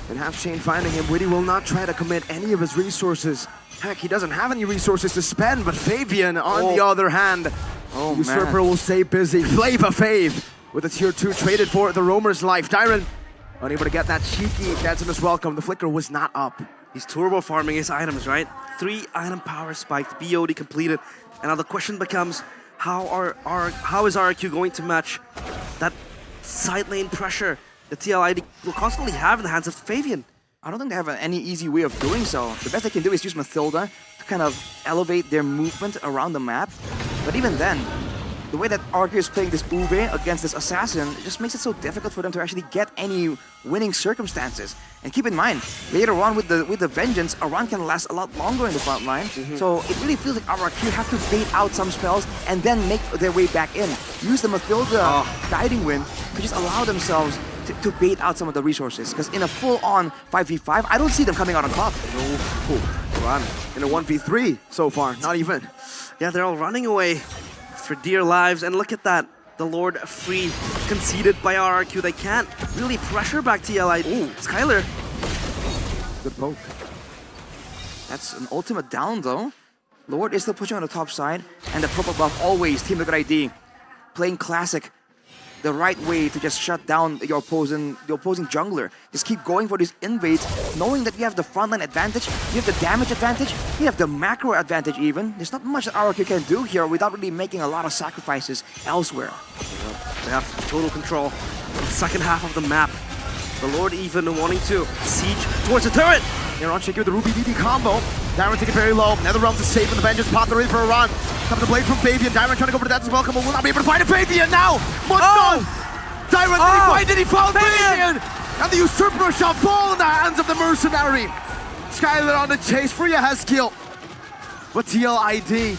Q: And half chain finding him. Witty will not try to commit any of his resources. Heck, he doesn't have any resources to spend, but Fabian, on the other hand, Usurper will stay busy. Flava Fave with a tier 2 traded for the Roamer's life. Dyron unable to get that cheeky Decimus welcome. The flicker was not up.
H: He's turbo farming his items, right? 3 item power spiked, BOD completed. And now the question becomes, how is RRQ going to match that side lane pressure the TLID will constantly have in the hands of Fabian?
U: I don't think they have any easy way of doing so. The best they can do is use Mathilda to kind of elevate their movement around the map. But even then, the way that RRQ is playing this Uwe against this Assassin, it just makes it so difficult for them to actually get any winning circumstances. And keep in mind, later on with the Vengeance, Aran can last a lot longer in the front line. So it really feels like RRQ have to bait out some spells and then make their way back in. Use the Mathilda Guiding Wind to just allow themselves to bait out some of the resources. Because in a full-on 5v5, I don't see them coming out on top.
Q: Run in a 1v3 so far, not even.
H: Yeah, they're all running away for dear lives. And look at that. The Lord Free conceded by RRQ. They can't really pressure back TLI. Ooh, Skylar.
U: Good poke. That's an ultimate down though. Lord is still pushing on the top side. And the purple buff always, Team Liquid ID. Playing classic. The right way to just shut down your opposing jungler. Just keep going for these invades, knowing that you have the frontline advantage, you have the damage advantage, you have the macro advantage even. There's not much that RRQ can do here without really making a lot of sacrifices elsewhere.
H: They have total control of the second half of the map. The Lord even wanting to siege towards the turret.
Q: Aaron shaking with the Ruby DD combo. Dyron taking very low. Netherrealms is safe in the Vengeance pot. They're ready for a run. Comes the blade from Fabian. Dyron trying to go for the Death's Welcome, but will not be able to find a Fabian now. No! Dyron, did he find Fabian? And the Usurper shall fall in the hands of the Mercenary. Skylar on the chase for Yehezkiel. But TLID,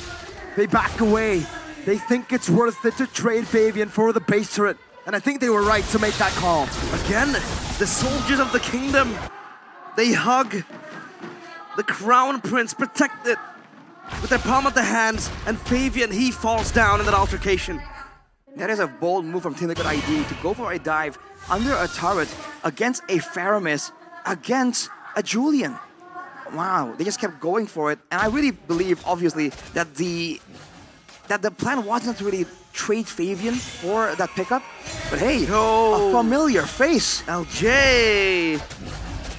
Q: they back away. They think it's worth it to trade Fabian for the base turret. And I think they were right to make that call.
H: Again, the soldiers of the kingdom, they hug the Crown Prince, protected with their palm of the hands, and Fabian, he falls down in that altercation.
U: That is a bold move from Team Liquid ID to go for a dive under a turret against a Faramis, against a Julian. Wow, they just kept going for it. And I really believe, obviously, that the plan wasn't to really trade Fabian for that pickup. But hey, a familiar face.
H: LJ!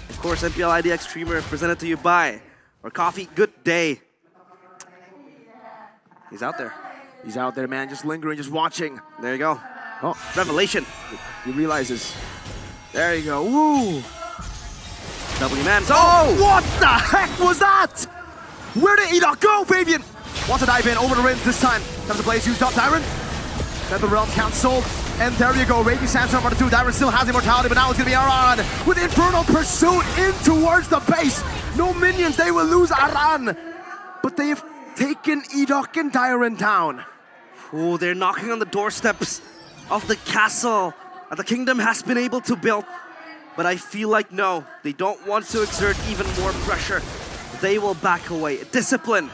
H: Of course, MPL IDX streamer presented to you by our coffee. Good day. He's out there.
Q: He's out there, man, just lingering, just watching.
H: There you go.
Q: Oh,
H: revelation.
Q: He realizes. There you go. Woo!
H: W-man.
Q: Oh! What the heck was that? Where did Enoch go, Fabian? Wants to dive in over the rims this time. Comes the blaze used up, Dyron. Netherrealm cancelled. And there you go, Raging Sandstorm on the 2. Darren still has immortality, but now it's gonna be Aran with Infernal Pursuit in towards the base. No minions, they will lose Aran. But they've taken Edok and Darren down.
H: Oh, they're knocking on the doorsteps of the castle that the kingdom has been able to build. But I feel like no, they don't want to exert even more pressure. They will back away. Discipline,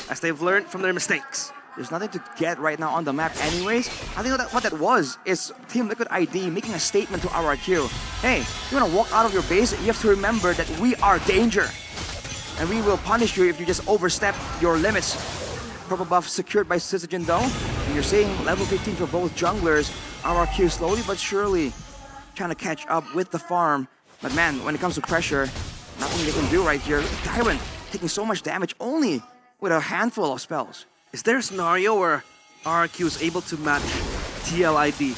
H: as they've learned from their mistakes.
U: There's nothing to get right now on the map anyways. I think what that was is Team Liquid ID making a statement to RRQ. Hey, you wanna walk out of your base, you have to remember that we are danger. And we will punish you if you just overstep your limits. Purple buff secured by Syzygy though. And you're seeing level 15 for both junglers. RRQ slowly but surely trying to catch up with the farm. But man, when it comes to pressure, nothing they can do right here. Darren taking so much damage only with a handful of spells.
H: Is there a scenario where RRQ is able to match TLID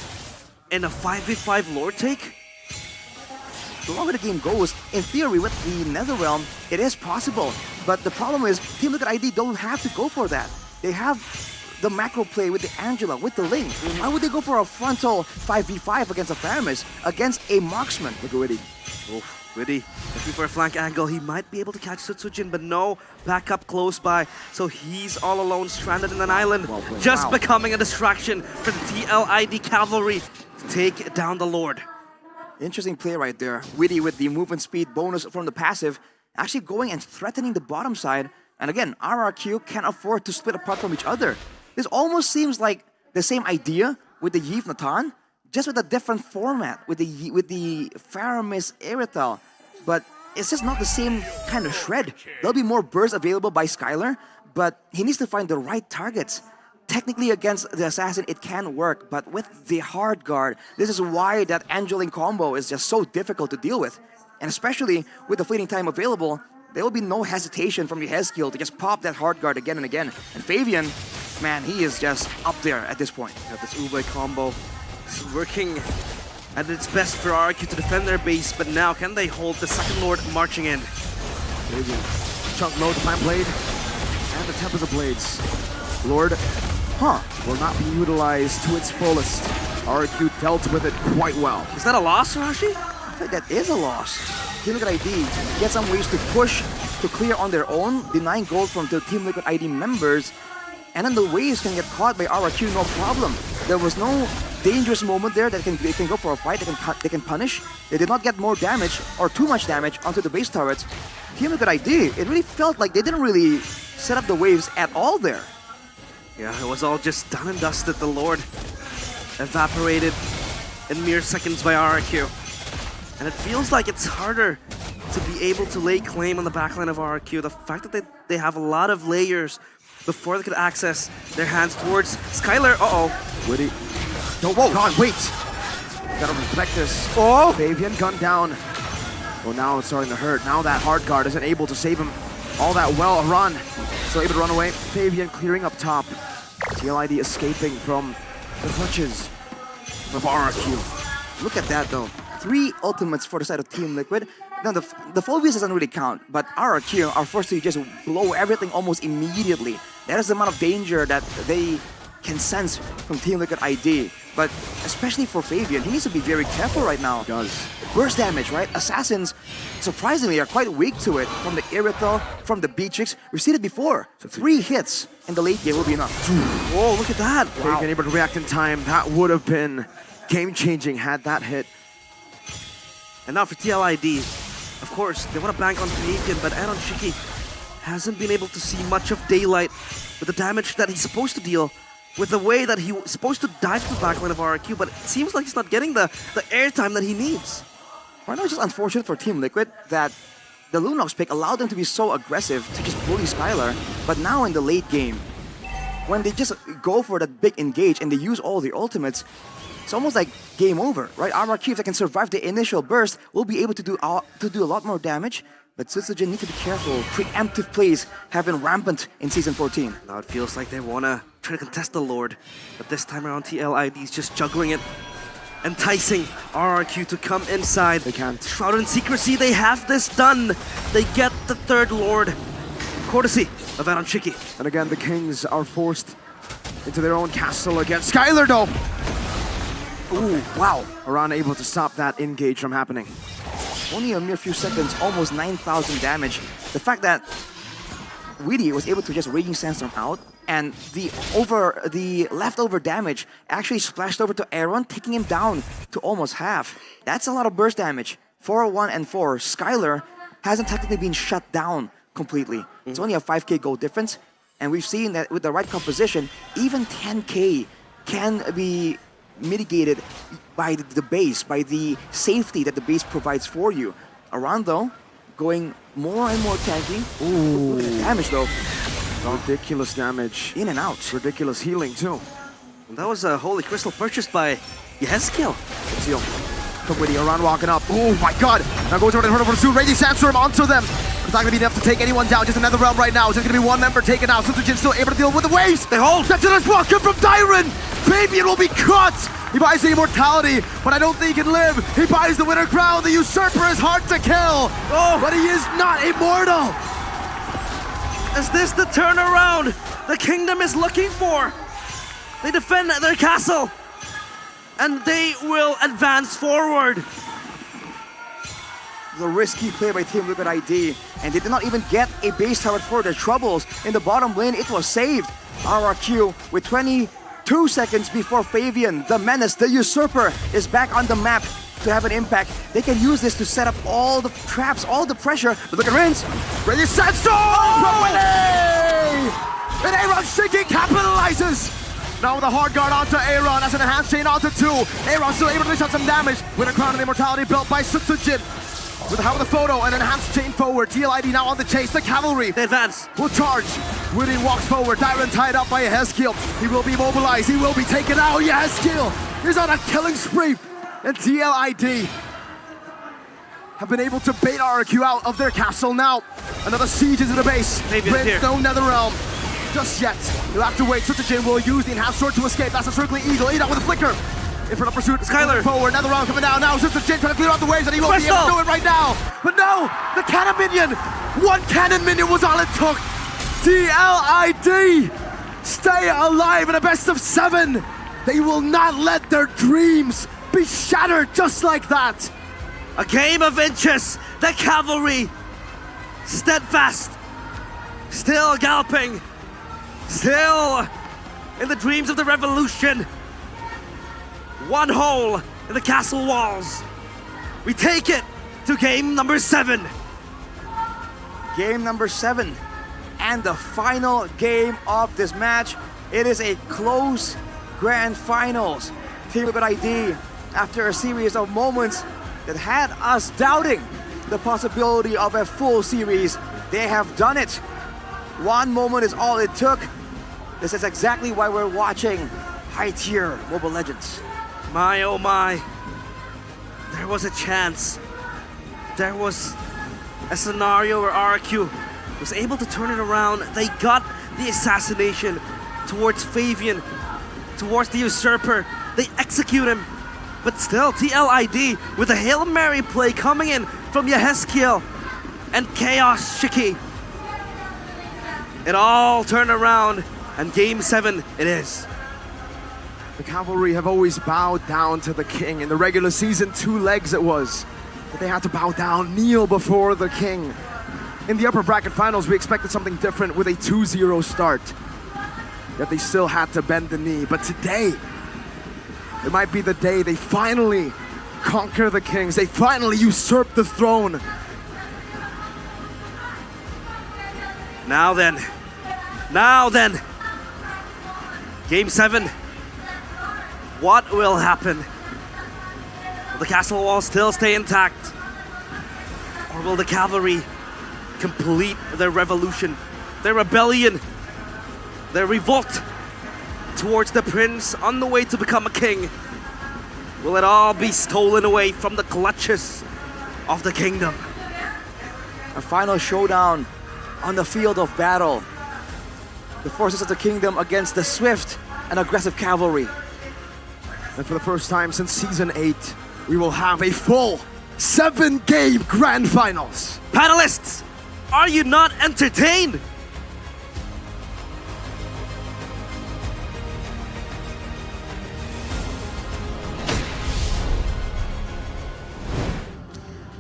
H: in a 5v5 lord take?
U: The longer the game goes, in theory with the Netherrealm, it is possible. But the problem is, Team Liquid ID don't have to go for that. They have the macro play with the Angela, with the Link. Why would they go for a frontal 5v5 against a Faramis, against a marksman? Look at Witty.
H: Oh, Witty looking for a flank angle. He might be able to catch Syzygy, but no backup close by. So he's all alone, stranded in an island, just becoming a distraction for the TLID cavalry to take down the Lord.
U: Interesting play right there. Witty with the movement speed bonus from the passive, actually going and threatening the bottom side. And again, RRQ can't afford to split apart from each other. This almost seems like the same idea with the Yves Natan, just with a different format with the Faramis Irithel. But it's just not the same kind of shred. There'll be more bursts available by Skylar, but he needs to find the right targets. Technically against the assassin it can work, but with the hard guard, this is why that Angeline combo is just so difficult to deal with. And especially with the fleeting time available, there will be no hesitation from the Hezkiel to just pop that hard guard again and again. And Fabian, man, he is just up there at this point.
H: Yeah, this Ube combo is working at its best for RRQ to defend their base, but now can they hold the second Lord marching in?
Q: Fabian, chunk load, Time Blade, and the Tempest of Blades. Lord, will not be utilized to its fullest. RRQ dealt with it quite well.
H: Is that a loss, Rashi?
U: I think that is a loss. Team Liquid ID get some ways to push to clear on their own, denying gold from the Team Liquid ID members, and then the waves can get caught by RRQ, no problem. There was no dangerous moment there that they can go for a fight, they can punish. They did not get more damage or too much damage onto the base turrets. Team Liquid ID, it really felt like they didn't really set up the waves at all there.
H: Yeah, it was all just done and dusted. The Lord evaporated in mere seconds by RRQ. And it feels like it's harder to be able to lay claim on the backline of RRQ. The fact that they have a lot of layers before they could access their hands towards Skylar.
Q: Witty. No, whoa, God, wait. Gotta reflect this. Oh! Fabian gunned down. Well, now it's starting to hurt. Now that hard guard isn't able to save him all that well. A run. Still able to run away. Fabian clearing up top. TLID escaping from the clutches of RRQ.
U: Look at that though. 3 ultimates for the side of Team Liquid. Now the Phobius doesn't really count, but RRQ are forced to just blow everything almost immediately. That is the amount of danger that they can sense from Team Liquid ID. But especially for Fabian, he needs to be very careful right now.
Q: He does.
U: Burst damage, right? Assassins, surprisingly, are quite weak to it. From the Irithel, from the Beatrix. We've seen it before. So 3 hits in the late game will be enough.
H: Whoa, look at that.
Q: Wow. Fabian able to react in time. That would have been game-changing had that hit.
H: And now for TLID, of course, they want to bank on Fabian, but Aaron Shiki hasn't been able to see much of daylight with the damage that he's supposed to deal, with the way that he's supposed to dive to the backline of RRQ, but it seems like he's not getting the airtime that he needs.
U: Right now, it's just unfortunate for Team Liquid that the Lunox pick allowed them to be so aggressive to just bully Skylar, but now in the late game, when they just go for that big engage and they use all the ultimates, it's almost like game over, right? RRQ, if they can survive the initial burst, will be able to do a lot more damage. But Syzygy need to be careful. Preemptive plays have been rampant in Season 14.
H: Now it feels like they want to try to contest the Lord. But this time around, TLID is just juggling it. Enticing RRQ to come inside.
Q: They can't.
H: Shrouded in secrecy, they have this done. They get the 3rd Lord. Courtesy of Aaron Shiki.
Q: And again, the Kings are forced into their own castle against Skylar though. Ooh, wow. Aran able to stop that engage from happening.
U: Only a mere few seconds, almost 9,000 damage. The fact that Weedy was able to just Raging Sandstorm out, and the leftover damage actually splashed over to Aaron, taking him down to almost half. That's a lot of burst damage. 4-1 and 4. Skylar hasn't technically been shut down completely. It's only a 5k gold difference, and we've seen that with the right composition, even 10k can be mitigated by the base, by the safety that the base provides for you. Around though, going more and more tanky.
Q: Ooh.
U: Look at the damage though.
Q: Ridiculous damage.
U: In and out.
Q: Ridiculous healing too.
H: And that was a Holy Crystal purchased by Yeskiel.
Q: Seal. From Witty, Aran walking up. Oh my god! Now goes over to the pursuit. Raging Sandstorm onto them. It's not gonna be enough to take anyone down. Just another round right now. It's just gonna be one member taken out. Since still able to deal with the waves.
H: They hold.
Q: That's another block from Dyron. Fabian will be caught. He buys the immortality, but I don't think he can live. He buys the winner crown. The usurper is hard to kill.
H: Oh,
Q: but he is not immortal.
H: Is this the turnaround the kingdom is looking for? They defend their castle, and they will advance forward.
U: The risky play by Team Liquid ID, and they did not even get a base tower for their troubles. In the bottom lane, it was saved. RRQ with 22 seconds before Fabian, the menace, the usurper, is back on the map to have an impact. They can use this to set up all the traps, all the pressure. But look at Rins.
Q: Raging Sandstorm from Winnie! And Aaron Shinking capitalizes. Now with a hard guard onto Aaron, as an enhanced chain onto 2. Aaron still able to dish out some damage. With a crown of immortality built by Sutsujin. With the help of the photo and enhanced chain forward. TLID now on the chase. The cavalry.
H: They advance.
Q: Will charge. Winnie walks forward. Dyron tied up by Yeskiel. He will be mobilized. He will be taken out. Yeskiel is on a killing spree. And TLID have been able to bait RRQ out of their castle now. Another siege into the base. Prince, no Netherrealm. Just yet. He'll have to wait. Sutsujin will use the enhanced sword to escape. That's a circling eagle. Eat out with a flicker. In front of pursuit.
H: Skylar.
Q: Forward. Netherrealm coming down now. Sutsujin trying to clear out the waves, and he won't be able to do it right now. But no! The cannon minion! One cannon minion was all it took. TLID stay alive in a best of 7. They will not let their dreams be shattered just like that.
H: A game of inches. The cavalry steadfast, still galloping, still in the dreams of the revolution. One hole in the castle walls. We take it to game number 7.
U: Game number 7. And the final game of this match. It is a close grand finals. Team Liquid ID, after a series of moments that had us doubting the possibility of a full series, they have done it. One moment is all it took. This is exactly why we're watching high-tier Mobile Legends.
H: My oh my, there was a chance. There was a scenario where RRQ was able to turn it around. They got the assassination towards Fabian, towards the usurper. They execute him, but still TLID with a Hail Mary play coming in from Yeskiel and Chaos Shiki. It all turned around, and game 7 it is.
Q: The cavalry have always bowed down to the king. In the regular season, 2 legs it was. But they had to bow down, kneel before the king. In the upper bracket finals, we expected something different with a 2-0 start. Yet they still had to bend the knee. But today, it might be the day they finally conquer the kings. They finally usurp the throne.
H: Now then, game 7. What will happen? Will the castle walls still stay intact? Or will the cavalry complete their revolution, their rebellion, their revolt towards the prince on the way to become a king? Will it all be stolen away from the clutches of the kingdom?
U: A final showdown on the field of battle. The forces of the kingdom against the swift and aggressive cavalry.
Q: And for the first time since Season 8, we will have a full 7-game grand finals.
H: Panelists, are you not entertained?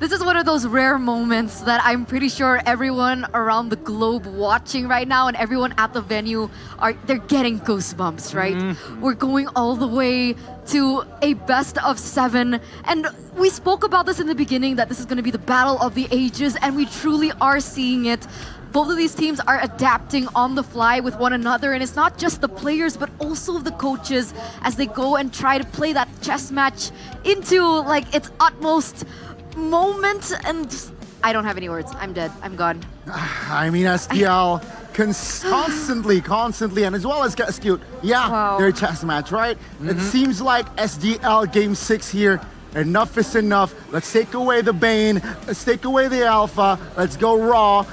D: This is one of those rare moments that I'm pretty sure everyone around the globe watching right now and everyone at the venue they're getting goosebumps, right? We're going all the way to a best of 7. And we spoke about this in the beginning that this is going to be the battle of the ages, and we truly are seeing it. Both of these teams are adapting on the fly with one another, and it's not just the players but also the coaches as they go and try to play that chess match into like its utmost moment. And I don't have any words. I'm dead. I'm gone.
I: I mean, SPL constantly, and as well as Skewed, their chess match, right? It seems like SDL Game 6 here. Enough is enough. Let's take away the Bane. Let's take away the Alpha. Let's go raw.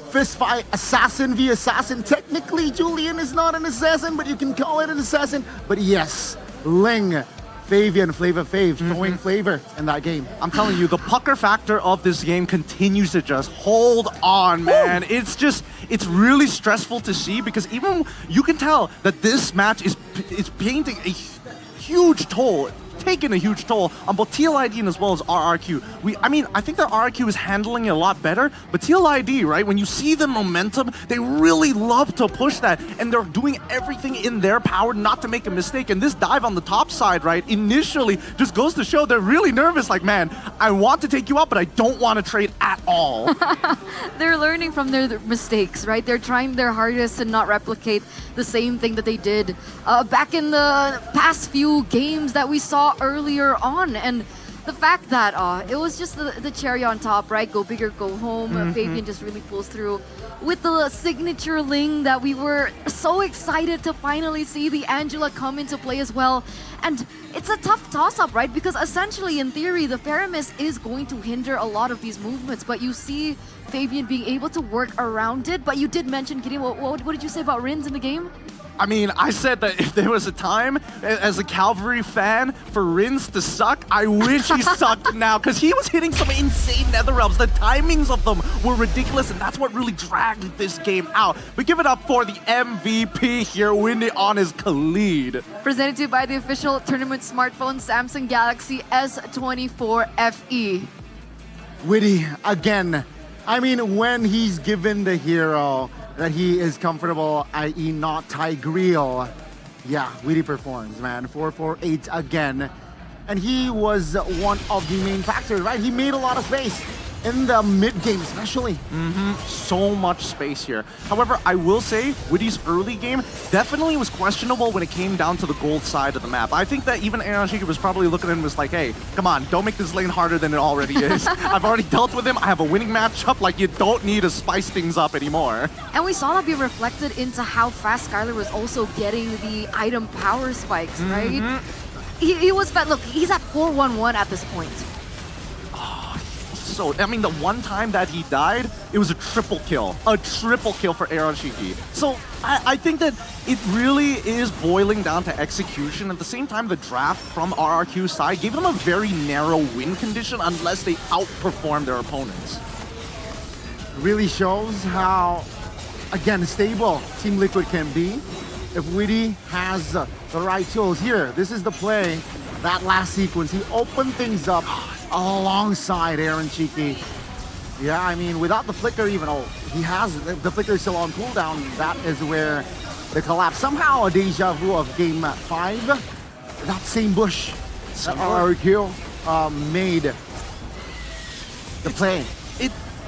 I: Fist fight, assassin v assassin. Technically, Julian is not an assassin, but you can call it an assassin. But yes, Ling, Fabian, Flavor Fav, throwing flavor in that game.
B: I'm telling you, the pucker factor of this game continues to just hold on, man. It's really stressful to see because even you can tell that this match is painting a huge toll. Taken a huge toll on both TLID and as well as RRQ. I think that RRQ is handling it a lot better, but TLID, right, when you see the momentum, they really love to push that, and they're doing everything in their power not to make a mistake. And this dive on the top side, right, initially just goes to show they're really nervous, like, man, I want to take you out, but I don't want to trade at all.
D: They're learning from their mistakes, right? They're trying their hardest to not replicate the same thing that they did back in the past few games that we saw earlier on. And the fact that it was just the cherry on top, right? Go big or go home. Fabian just really pulls through with the signature Ling that we were so excited to finally see the Angela come into play as well. And it's a tough toss-up, right? Because essentially, in theory, the Faramis is going to hinder a lot of these movements, but you see Fabian being able to work around it. But you did mention, Gideon, what did you say about Rins in the game?
B: I mean, I said that if there was a time as a Calvary fan for Rins to suck, I wish he sucked now, because he was hitting some insane Netherrealms. The timings of them were ridiculous, and that's what really dragged this game out. But give it up for the MVP here, winning on his Khalid.
D: Presented to you by the official tournament smartphone, Samsung Galaxy S24 FE.
I: Witty, again, I mean, when he's given the hero that he is comfortable, i.e. not Tigreal, yeah, Witty performs, man. 448 again. And he was one of the main factors, right? He made a lot of space in the mid-game especially.
B: So much space here. However, I will say, Witty's early game definitely was questionable when it came down to the gold side of the map. I think that even Aaron Shiki was probably looking at him and was like, hey, come on, don't make this lane harder than it already is. I've already dealt with him. I have a winning matchup. Like, you don't need to spice things up anymore.
D: And we saw that be reflected into how fast Skylar was also getting the item power spikes, right? He was fat. Look, he's at 4-1-1 at this point.
B: So, I mean, the one time that he died, it was a triple kill. A triple kill for Aaron Shiki. So, I think that it really is boiling down to execution. At the same time, the draft from RRQ's side gave them a very narrow win condition unless they outperform their opponents.
I: Really shows how, again, stable Team Liquid can be if Witty has the right tools. Here, this is the play. That last sequence, he opened things up alongside Aaron Shiki. Yeah, I mean, without the flicker even, he has, the flicker is still on cooldown. That is where the collapse, somehow a deja vu of game 5. That same bush that RRQ made the play.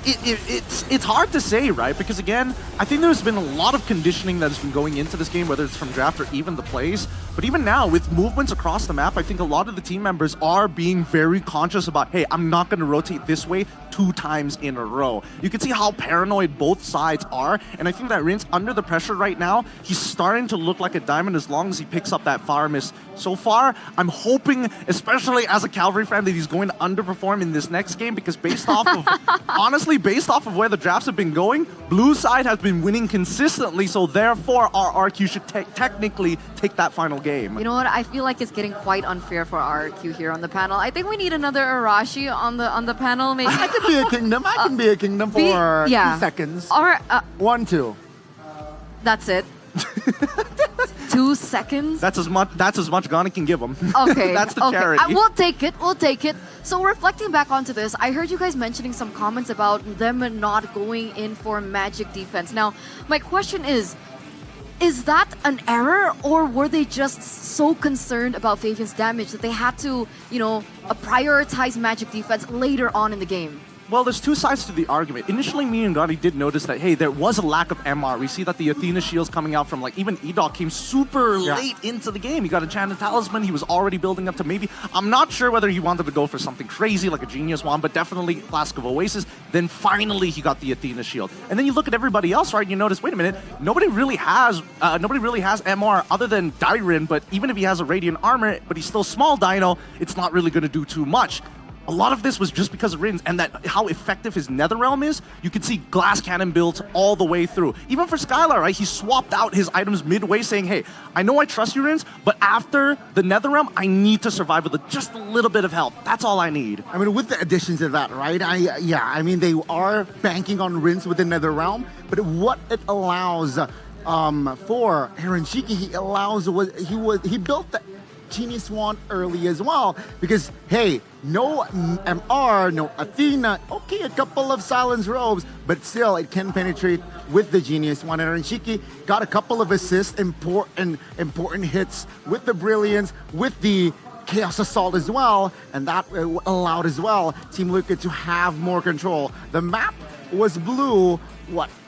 B: It's hard to say, right? Because again, I think there's been a lot of conditioning that has been going into this game, whether it's from draft or even the plays. But even now, with movements across the map, I think a lot of the team members are being very conscious about, hey, I'm not going to rotate this way 2 times in a row. You can see how paranoid both sides are, and I think that Rince, under the pressure right now, he's starting to look like a diamond as long as he picks up that fire miss. So far, I'm hoping, especially as a Calvary fan, that he's going to underperform in this next game, because based off of, honestly, based off of where the drafts have been going, blue side has been winning consistently, so therefore RRQ should technically take that final game.
D: You know what? I feel like it's getting quite unfair for RRQ here on the panel. I think we need another Arashi on the panel, maybe.
I: I can be a kingdom. I can be a kingdom for 2 seconds.
D: Or
I: 1, 2.
D: That's it. 2 seconds.
B: That's as much Ghana can give him.
D: Okay.
B: That's the
D: okay.
B: charity.
D: We'll take it. We'll take it. So reflecting back onto this, I heard you guys mentioning some comments about them not going in for magic defense. Now, my question is that an error, or were they just so concerned about Fabian's damage that they had to, prioritize magic defense later on in the game?
B: Well, there's two sides to the argument. Initially, me and Gotti did notice that, hey, there was a lack of MR. We see that the Athena shields coming out from, even Edok came super late into the game. He got a Enchanted Talisman. He was already building up to maybe, I'm not sure whether he wanted to go for something crazy like a Genius Wand, but definitely Flask of Oasis. Then finally, he got the Athena shield. And then you look at everybody else, right? And you notice, wait a minute, nobody really has MR other than Dairin, but even if he has a Radiant Armor, but he's still small Dino, it's not really going to do too much. A lot of this was just because of Rins and that how effective his Netherrealm is. You can see Glass Cannon builds all the way through. Even for Skylar, right? He swapped out his items midway saying, hey, I know I trust you, Rins, but after the Netherrealm, I need to survive with just a little bit of help. That's all I need.
I: I mean, with the additions to that, right? They are banking on Rins with the Netherrealm, but what it allows for Aaron Shiki, he built the Genius Wand early as well, because hey, no MR, no Athena, okay, a couple of Silence Robes, but still it can penetrate with the Genius Wand. And Shiki got a couple of assists, important hits with the Brilliance, with the Chaos Assault as well, and that allowed as well Team Liquid to have more control. The map was blue,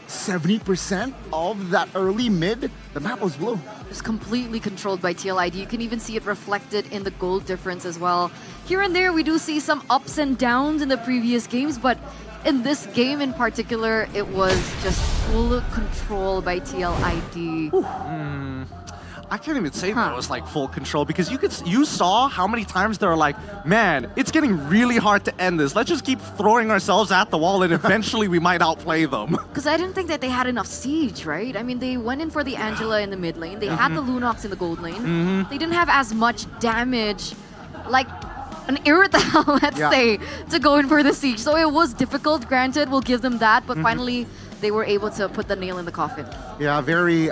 I: 70% of that early mid, the map was blue.
D: It's completely controlled by TLID. You can even see it reflected in the gold difference as well. Here and there, we do see some ups and downs in the previous games, but in this game in particular, it was just full control by TLID.
B: I can't even say that it was full control, because you saw how many times they were like, man, it's getting really hard to end this. Let's just keep throwing ourselves at the wall and eventually we might outplay them.
D: Because I didn't think that they had enough siege, right? I mean, they went in for the Angela in the mid lane. They had the Lunox in the gold lane. They didn't have as much damage, like an Irithel, let's say, to go in for the siege. So it was difficult, granted, we'll give them that. But finally, they were able to put the nail in the coffin.
I: Yeah, very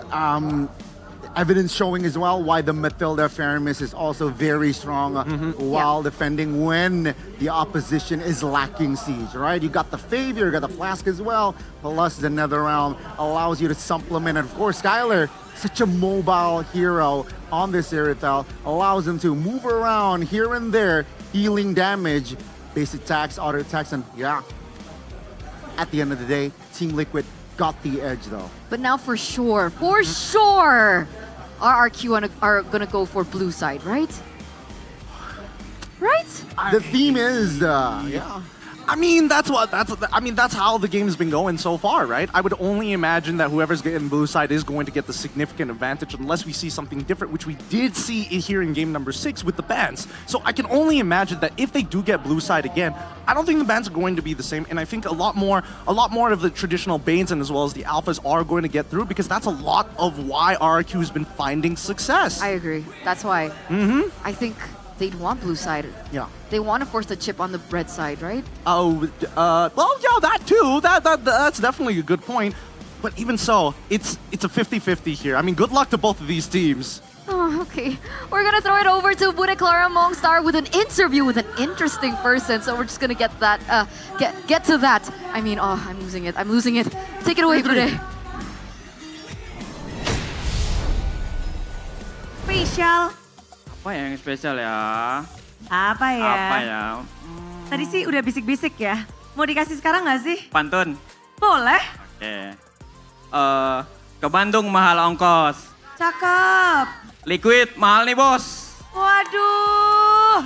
I: evidence showing as well why the Matilda Faramis is also very strong while defending when the opposition is lacking siege, right? You got the Favor, you got the Flask as well, plus the Netherrealm allows you to supplement. And of course, Skylar, such a mobile hero on this Irithel, allows him to move around here and there, healing damage, base attacks, auto attacks, and at the end of the day, Team Liquid got the edge though.
D: But now for sure, RRQ are gonna go for blue side, right? Right?
I: The theme is,
B: I mean, that's how the game's been going so far, right? I would only imagine that whoever's getting blue side is going to get the significant advantage unless we see something different, which we did see here in game number 6 with the bans. So I can only imagine that if they do get blue side again, I don't think the bans are going to be the same, and I think a lot more of the traditional Banes and as well as the Alphas are going to get through, because that's a lot of why RRQ has been finding success.
D: I agree. That's why. I think they'd want blue side.
I: Yeah.
D: They want to force the chip on the red side, right?
B: Well, yeah, that too. That's definitely a good point. But even so, it's a 50-50 here. I mean, good luck to both of these teams.
D: Oh, okay. We're gonna throw it over to Bude Clara Mongstar with an interview with an interesting person. So we're just gonna get that, get to that. I mean, I'm losing it. Take it away, Bude.
E: Spesial.
N: Apa yang spesial ya?
E: Apa ya?
N: Apa ya?
E: Tadi sih udah bisik-bisik ya. Mau dikasih sekarang nggak sih?
N: Pantun.
E: Boleh.
N: Oke. Ke Bandung mahal ongkos.
E: Cakep.
N: Liquid mahal nih bos.
E: Waduh.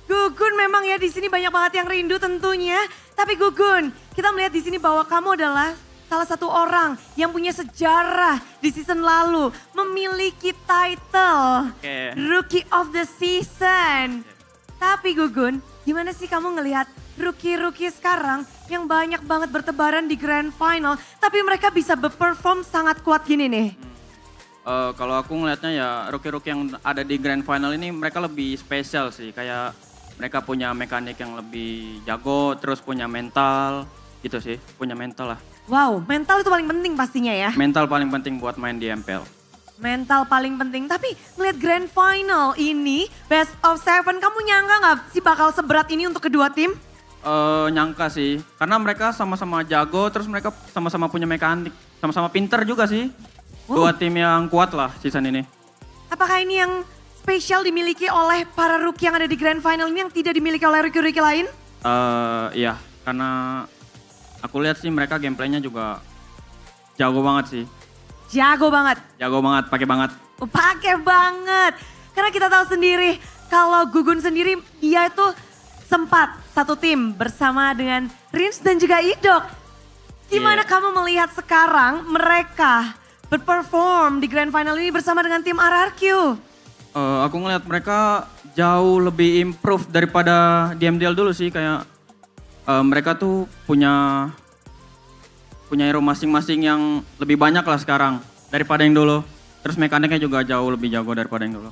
E: Gugun memang ya di sini banyak banget yang rindu tentunya. Tapi Gugun, kita melihat di sini bahwa kamu adalah salah satu orang yang punya sejarah di season lalu. Memiliki title Rookie of the Season. Tapi Gugun, gimana sih kamu ngelihat rookie-rookie sekarang yang banyak banget bertebaran di Grand Final, tapi mereka bisa berperform sangat kuat gini nih?
N: Kalau aku ngelihatnya ya rookie-rookie yang ada di Grand Final ini mereka lebih spesial sih. Kayak mereka punya mekanik yang lebih jago, terus punya mental gitu sih. Punya mental lah.
E: Wow, mental itu paling penting pastinya ya.
N: Mental paling penting buat main di MPL.
E: Mental paling penting, tapi ngeliat grand final ini, best of 7, kamu nyangka nggak sih bakal seberat ini untuk kedua tim?
N: Nyangka sih, karena mereka sama-sama jago, terus mereka sama-sama punya mekanik, sama-sama pinter juga sih. Dua tim yang kuat lah season ini.
E: Apakah ini yang spesial dimiliki oleh para rookie yang ada di grand final ini yang tidak dimiliki oleh rookie-rookie lain?
N: Iya, karena aku lihat sih mereka gameplaynya juga jago banget sih.
E: Jago banget.
N: Jago banget, pakai banget.
E: Pakai banget. Karena kita tahu sendiri kalau Gugun sendiri dia itu sempat satu tim bersama dengan Rins dan juga Idok. Gimana kamu melihat sekarang mereka berperform di grand final ini bersama dengan tim RRQ?
N: Aku ngeliat mereka jauh lebih improve daripada di MDL dulu sih. Kayak mereka tuh punya hero masing-masing yang lebih banyak lah sekarang daripada yang dulu. Terus mekaniknya juga jauh lebih jago daripada yang dulu.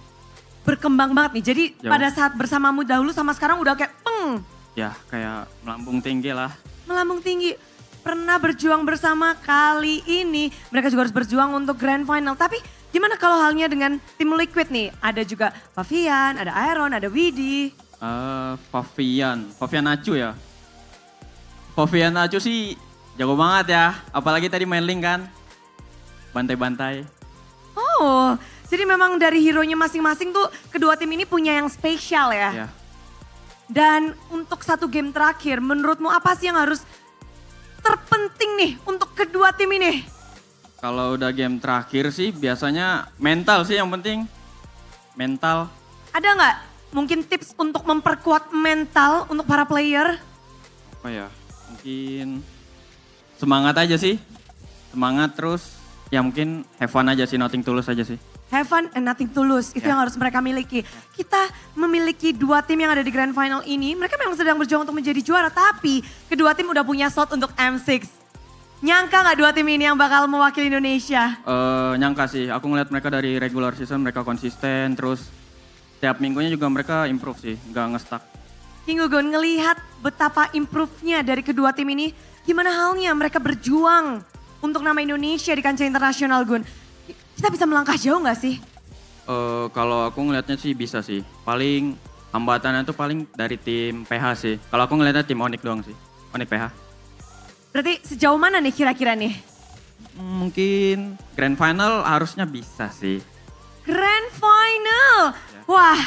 E: Berkembang banget nih, jadi
N: Jauh.
E: pada saat bersamamu dahulu sama sekarang udah kayak peng.
N: Ya kayak melambung tinggi lah.
E: Melambung tinggi. Pernah berjuang bersama, kali ini mereka juga harus berjuang untuk grand final. Tapi gimana kalau halnya dengan tim Liquid nih? Ada juga Favian, ada Aaron, ada Widi.
N: Favian Acu ya. Favian Acu sih jago banget ya. Apalagi tadi main link kan. Bantai-bantai.
E: Oh, jadi memang dari hero-nya masing-masing tuh kedua tim ini punya yang spesial ya?
N: Iya.
E: Dan untuk satu game terakhir, menurutmu apa sih yang harus terpenting nih untuk kedua tim ini?
N: Kalau udah game terakhir sih biasanya mental sih yang penting. Mental.
E: Ada nggak mungkin tips untuk memperkuat mental untuk para player?
N: Apa ya? Mungkin semangat aja sih. Semangat terus ya mungkin have fun aja sih, nothing tulus aja sih.
E: Have fun and nothing tulus, itu yang harus mereka miliki. Kita memiliki dua tim yang ada di grand final ini, mereka memang sedang berjuang untuk menjadi juara, tapi kedua tim udah punya slot untuk M6. Nyangka nggak dua tim ini yang bakal mewakili Indonesia?
N: Nyangka sih, aku ngeliat mereka dari regular season mereka konsisten, terus tiap minggunya juga mereka improve sih, nggak nge-stuck.
E: King Gugun, ngelihat betapa improve-nya dari kedua tim ini, gimana halnya mereka berjuang untuk nama Indonesia di kancah internasional, Gun? Kita bisa melangkah jauh nggak sih?
N: Kalau aku ngelihatnya sih bisa sih. Paling hambatannya tuh paling dari tim PH sih. Kalau aku ngelihatnya tim Onyx doang sih. Onyx PH.
E: Berarti sejauh mana nih kira-kira nih?
N: Mungkin grand final harusnya bisa sih.
E: Grand final! Wah,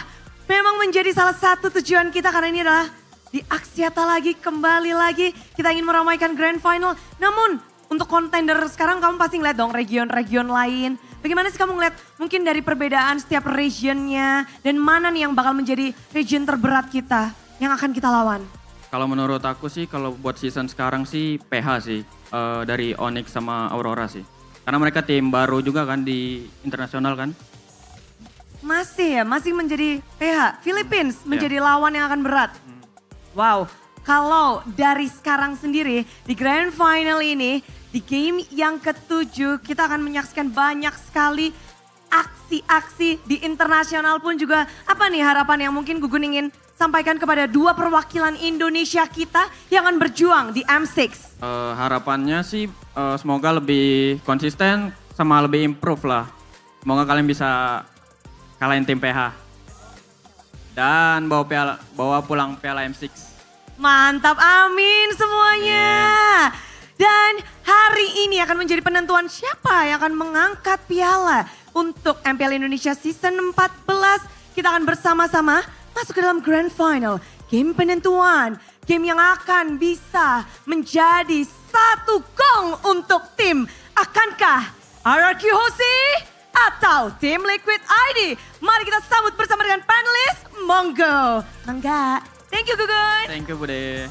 E: memang menjadi salah satu tujuan kita karena ini adalah di Aksiata lagi, kembali lagi. Kita ingin meramaikan grand final. Namun untuk kontender sekarang kamu pasti ngeliat dong region-region lain. Bagaimana sih kamu ngeliat mungkin dari perbedaan setiap regionnya dan mana nih yang bakal menjadi region terberat kita yang akan kita lawan?
N: Kalau menurut aku sih kalau buat season sekarang sih PH sih. Dari Onyx sama Aurora sih. Karena mereka tim baru juga kan di internasional kan.
E: Masih ya, masih menjadi PH. Philippines menjadi lawan yang akan berat. Wow, kalau dari sekarang sendiri di grand final ini, di game yang ke-7 kita akan menyaksikan banyak sekali aksi-aksi di internasional pun juga. Apa nih harapan yang mungkin Gugun ingin sampaikan kepada dua perwakilan Indonesia kita yang akan berjuang di M6?
N: Harapannya sih semoga lebih konsisten sama lebih improve lah. Semoga kalian bisa kalahin tim PH. Dan bawa pulang piala M6.
E: Mantap, amin semuanya. Dan hari ini akan menjadi penentuan siapa yang akan mengangkat piala untuk MPL Indonesia Season 14. Kita akan bersama-sama masuk ke dalam Grand Final. Game penentuan, game yang akan bisa menjadi satu gong untuk tim. Akankah RRQ Hosi atau tim Liquid ID? Mari kita sambut bersama dengan panelis. Monggo. Mangga. Thank you Gugun.
N: Thank you Bude.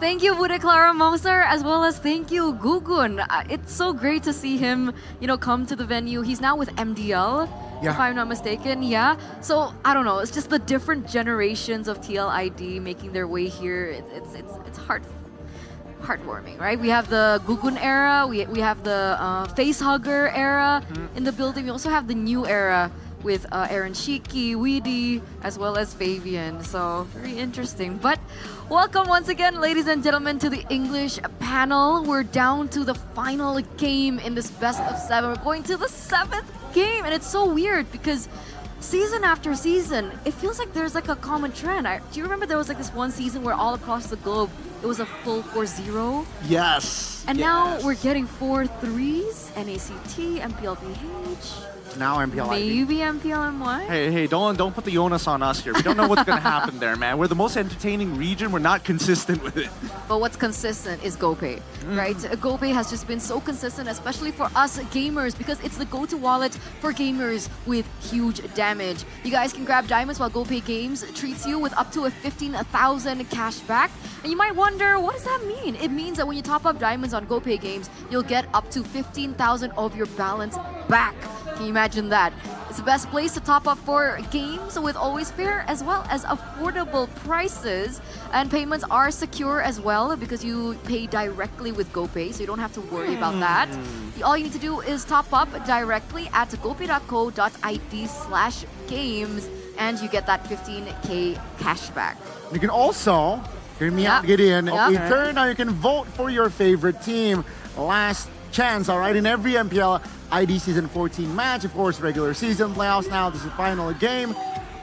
D: Thank you, Bude Clara Moser, as well as thank you, Gugun. It's so great to see him, come to the venue. He's now with MDL, if I'm not mistaken. Yeah. So I don't know. It's just the different generations of TLID making their way here. It's heartwarming, right? We have the Gugun era. We have the face hugger era in the building. We also have the new era with Aaron Shiki, Weedy, as well as Fabian. So very interesting. But welcome once again, ladies and gentlemen, to the English panel. We're down to the final game in this best of 7. We're going to the 7th game, and it's so weird because season after season, it feels like there's like a common trend. Do you remember there was like this one season where all across the globe it was a full 4-0?
B: Yes.
D: And now we're getting 4-3s, NACT, MPLVH.
B: Now MPL
D: Maybe MPLMY?
B: Hey, don't put the onus on us here. We don't know what's going to happen there, man. We're the most entertaining region. We're not consistent with it.
D: But what's consistent is GoPay, right? GoPay has just been so consistent, especially for us gamers, because it's the go-to wallet for gamers with huge damage. You guys can grab diamonds while GoPay Games treats you with up to a 15,000 cash back. And you might wonder, what does that mean? It means that when you top up diamonds on GoPay Games, you'll get up to 15,000 of your balance back. Can you imagine that? It's the best place to top up for games with always fair as well as affordable prices. And payments are secure as well because you pay directly with GoPay, so you don't have to worry about that. All you need to do is top up directly at gopay.co.id/games and you get that 15K cashback.
I: You can also, hear me out, Gideon.
D: Yep.
I: Now you can vote for your favorite team. Last chance, all right, in every MPL ID Season 14 match, of course, regular season playoffs now. This is the final game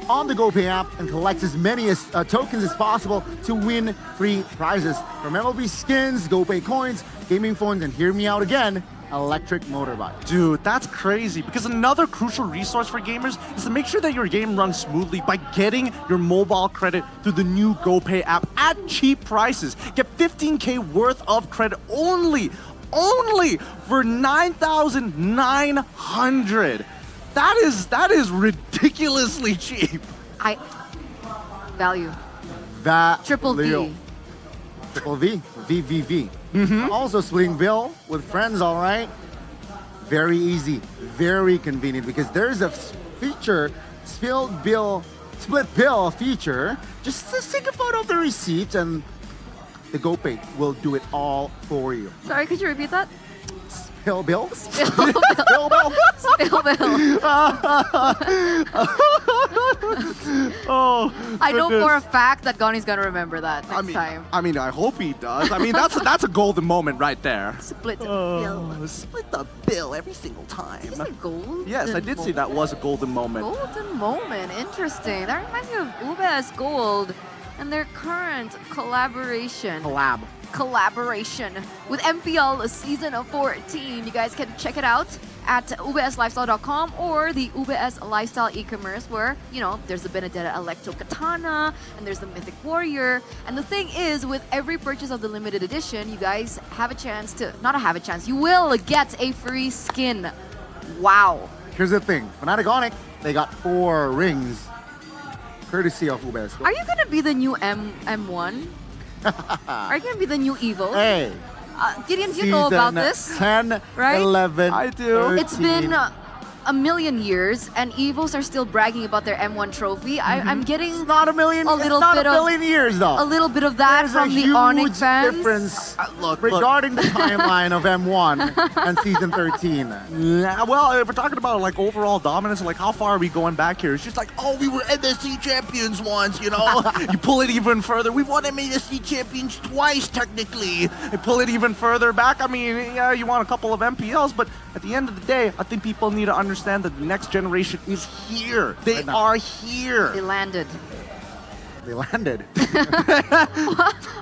I: on the GoPay app and collect as many tokens as possible to win free prizes from MLB skins, GoPay coins, gaming phones, and hear me out again, electric motorbike.
B: Dude, that's crazy because another crucial resource for gamers is to make sure that your game runs smoothly by getting your mobile credit through the new GoPay app at cheap prices. Get 15K worth of credit only for 9,900. That is ridiculously cheap.
D: Value.
I: Triple V. VVV. Also splitting bill with friends, all right? Very easy, very convenient because there's a feature, split bill feature. Just take a photo of the receipt and the GoPay will do it all for you.
D: Sorry, could you repeat that?
I: Spill bill?
D: Spill bill. Spill bill.
B: Oh,
D: I know
B: goodness.
D: for a fact that Gonnie's gonna remember that next time.
B: I mean, I hope he does. I mean, that's a golden moment right there.
D: Split the bill.
B: Split the bill every single time.
D: Did you say gold?
B: Yes, I did see that was a golden moment.
D: Golden moment. Interesting. That reminds me of UBS Gold and their current collaboration with MPL Season 14. You guys can check it out at ubslifestyle.com or the UBS Lifestyle e-commerce where, there's the Benedetta Electro Katana and there's the Mythic Warrior. And the thing is, with every purchase of the limited edition, you guys you will get a free skin. Wow.
I: Here's the thing, Fnatic Onyx, they got 4 rings, courtesy of UBS.
D: Are you gonna be the new M1? Are you gonna be the new Evil?
I: Hey.
D: Gideon, do you know about this?
I: 10,
D: right?
I: 11,
B: I do.
I: 13.
D: It's been a million years, and Evos are still bragging about their M1 trophy. I'm getting
I: not a million.
D: A little
I: it's not
D: bit
I: a million years, though.
D: A little bit of that
I: There's
D: from
I: a
D: the
I: huge
D: Onyx fans.
I: difference regarding the timeline of M1 and Season 13.
B: Yeah, well, if we're talking about like overall dominance, like how far are we going back here? It's just like, oh, we were MSC champions once, You pull it even further. We won MSC champions twice, technically. You pull it even further back. I mean, yeah, you want a couple of MPLs, but at the end of the day, I think people need to understand that the next generation is here. They are here.
D: They landed.
I: They landed.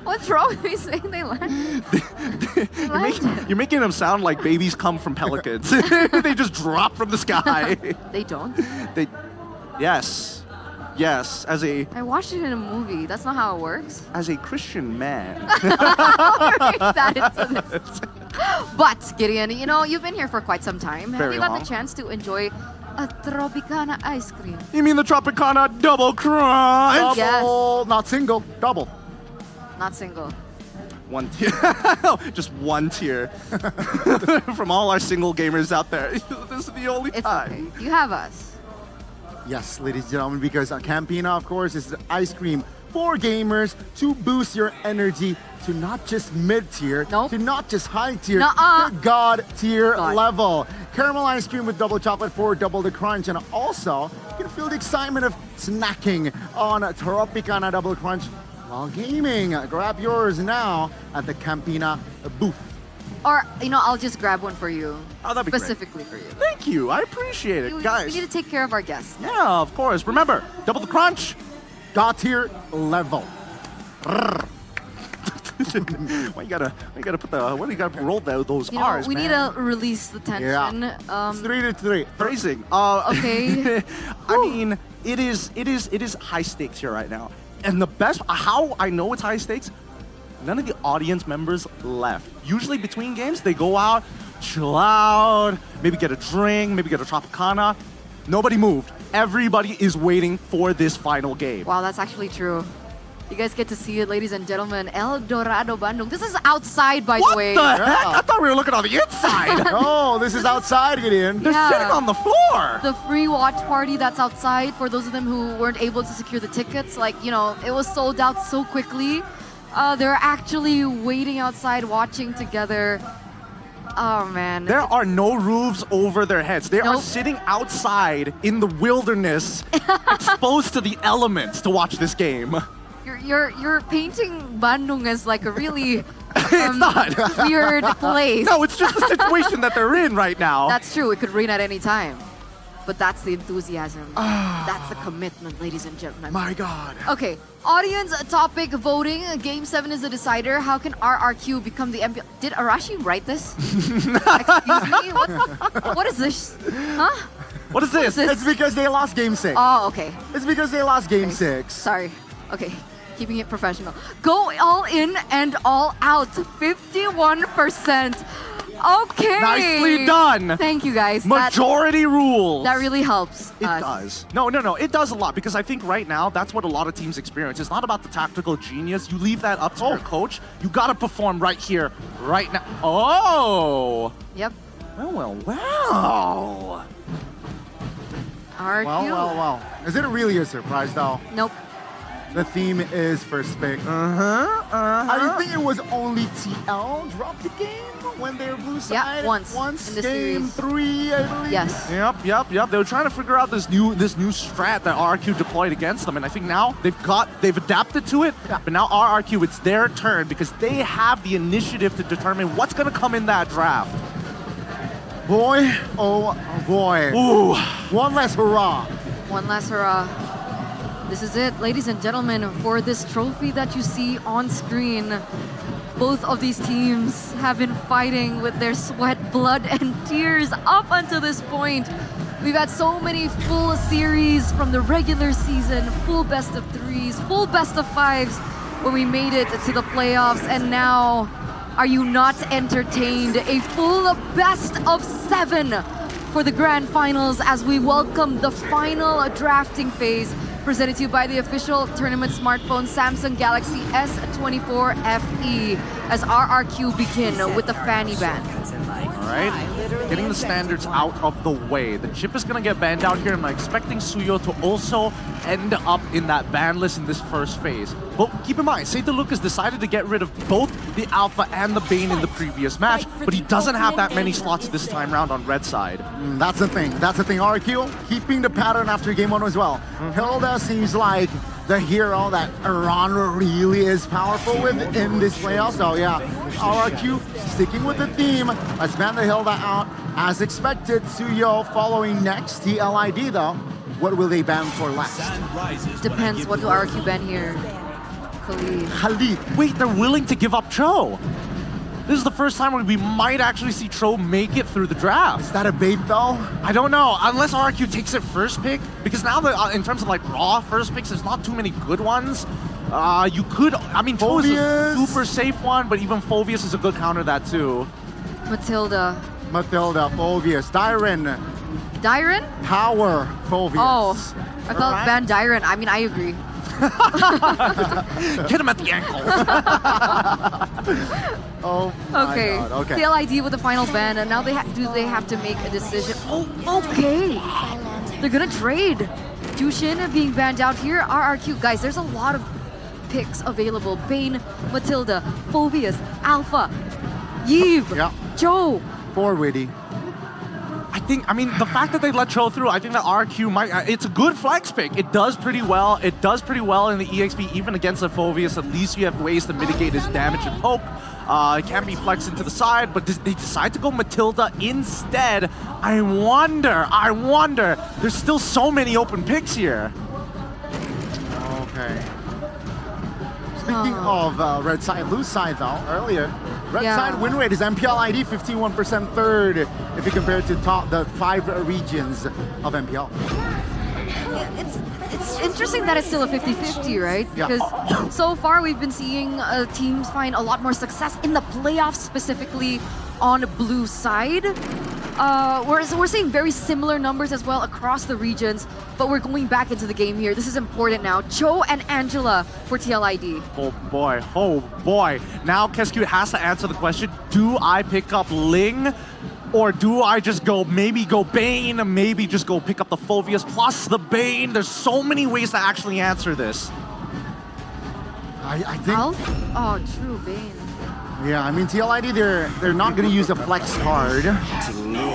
D: What's wrong with me saying they landed?
B: You're making them sound like babies come from pelicans. They just drop from the sky.
D: They don't.
B: Yes, as a...
D: I watched it in a movie. That's not how it works.
B: As a Christian man.
D: That into this. But, Gideon, you've been here for quite some time. Have
B: Very
D: you got
B: long.
D: the chance to enjoy a Tropicana ice cream?
B: You mean the Tropicana Double Crunch?
D: Yes.
I: Not single, double.
D: Not single.
B: One tier. Just one tier. From all our single gamers out there. This is the only time.
D: Okay. You have us.
I: Yes, ladies and gentlemen, because Campina, of course, is the ice cream for gamers to boost your energy to not just mid-tier, to not just high-tier, to God-tier level. caramel ice cream with double chocolate for double the crunch. And also, you can feel the excitement of snacking on Tropicana Double Crunch while gaming. Grab yours now at the Campina booth.
D: Or, I'll just grab one for you.
B: Oh, that'd be great.
D: Specifically for you.
B: Thank you. I appreciate it,
D: We
B: guys.
D: need to take care of our guests.
B: Yeah, of course. Remember, double the crunch.
I: God tier level.
B: Why you gotta roll those R's,
D: We
B: man?
D: need to release the tension.
I: Yeah. 3-3.
B: Phrasing.
D: Okay.
B: I mean, it is high stakes here right now. And the best, how I know it's high stakes, none of the audience members left. Usually between games, they go out, chill out, maybe get a drink, maybe get a Tropicana. Nobody moved. Everybody is waiting for this final game.
D: Wow, that's actually true. You guys get to see it, ladies and gentlemen. El Dorado Bandung. This is outside, by the way.
B: What the heck? I thought we were looking on the inside.
I: Oh, this is outside, Gideon.
B: They're sitting on the floor.
D: The free watch party that's outside, for those of them who weren't able to secure the tickets, it was sold out so quickly. They're actually waiting outside, watching together. Oh, man.
B: There are no roofs over their heads. They are sitting outside in the wilderness, exposed to the elements to watch this game.
D: You're painting Bandung as like a really
B: It's not.
D: weird place.
B: No, it's just the situation that they're in right now.
D: That's true. It could rain at any time. But that's the enthusiasm. That's the commitment, ladies and gentlemen.
B: My God.
D: Okay, audience topic voting. Game 7 is the decider. How can RRQ become the MPL? Did Arashi write this? Excuse me? What is this? Huh?
B: What is this?
I: It's because they lost game 6.
D: Oh, okay.
I: It's because they lost game 6.
D: Sorry. Okay, keeping it professional. Go all in and all out. 51%. Okay.
B: Nicely done.
D: Thank you, guys.
B: Majority rules.
D: That really helps.
B: It does. No. It does a lot because I think right now that's what a lot of teams experience. It's not about the tactical genius. You leave that up to your coach. You got to perform right here, right now. Oh.
D: Yep.
B: Well.
D: RQ.
I: Well. Is it really a surprise, though?
D: Nope.
I: The theme is first pick. I think it was only TL dropped the game when they were blue side.
D: Yeah, once in the
I: game
D: series.
I: 3, I believe.
D: Yes.
B: Yep. They were trying to figure out this new strat that RRQ deployed against them, and I think now they've adapted to it. Yeah. But now RRQ, it's their turn because they have the initiative to determine what's going to come in that draft.
I: Boy, oh boy.
B: Ooh.
I: One last hurrah.
D: One last hurrah. This is it, ladies and gentlemen, for this trophy that you see on screen. Both of these teams have been fighting with their sweat, blood, and tears up until this point. We've had so many full series from the regular season, full best of 3s, full best of 5s when we made it to the playoffs. And now, are you not entertained? A full best of 7 for the grand finals as we welcome the final drafting phase, presented to you by the official tournament smartphone Samsung Galaxy S24 FE as RRQ begin with the fanny ban.
B: All right, getting the standards out of the way. The chip is going to get banned out here, and I'm expecting Suyo to also end up in that ban list in this first phase. But keep in mind, Saito Lucas decided to get rid of both the Alpha and the Bane in the previous match, but he doesn't have that many slots this time round on red side.
I: That's the thing. RRQ keeping the pattern after game 1 as well. Hilda seems like the hero that Iran really is powerful with in this playoff. So yeah, RRQ sticking with the theme. Let's ban the Hilda out as expected. Suyo following next. TLID though, what will they ban for last?
D: Depends, what do RRQ ban here?
I: Khalid.
B: Wait, they're willing to give up Cho. This is the first time where we might actually see Tro make it through the draft.
I: Is that a bait though?
B: I don't know, unless RRQ takes it first pick, because now in terms of like raw first picks, there's not too many good ones. You could, Tro is a super safe one, but even Phoveus is a good counter to that too.
D: Matilda,
I: Phoveus, Dyren.
D: Power,
I: Phoveus.
D: Oh, I thought ban Dyren. I agree.
B: Get him at the ankle.
I: Oh my
D: okay.
I: God. Okay.
D: TLID with the final ban, and now they have to make a decision. Oh, okay. They're gonna trade. Jushin being banned out here. RRQ, guys, there's a lot of picks available. Bane, Matilda, Phoveus, Alpha, Yves, Joe.
I: 4 Witty.
B: I mean, the fact that they let Cho through, I think that RQ might, it's a good flex pick. It does pretty well. It does pretty well in the EXP, even against the Phoveus. At least you have ways to mitigate his damage and poke. It can be flexed into the side, but they decide to go Matilda instead. I wonder. There's still so many open picks here.
I: Okay. Speaking of red side, blue side though, earlier. Red side win rate is MPL ID 51% third if you compare it to the 5 regions of MPL.
D: It's interesting that it's still a 50-50, right?
I: Yeah.
D: Because so far we've been seeing teams find a lot more success in the playoffs, specifically on blue side. We're seeing very similar numbers as well across the regions, but we're going back into the game here. This is important now. Cho and Angela for TLID.
B: Oh boy. Now Kescute has to answer the question, do I pick up Ling? Or do I just maybe go Bane, maybe just go pick up the Phoveus plus the Bane? There's so many ways to actually answer this.
I: I think...
D: Oh, true, Bane.
I: Yeah, I mean, TLID, they're not going to use a flex card.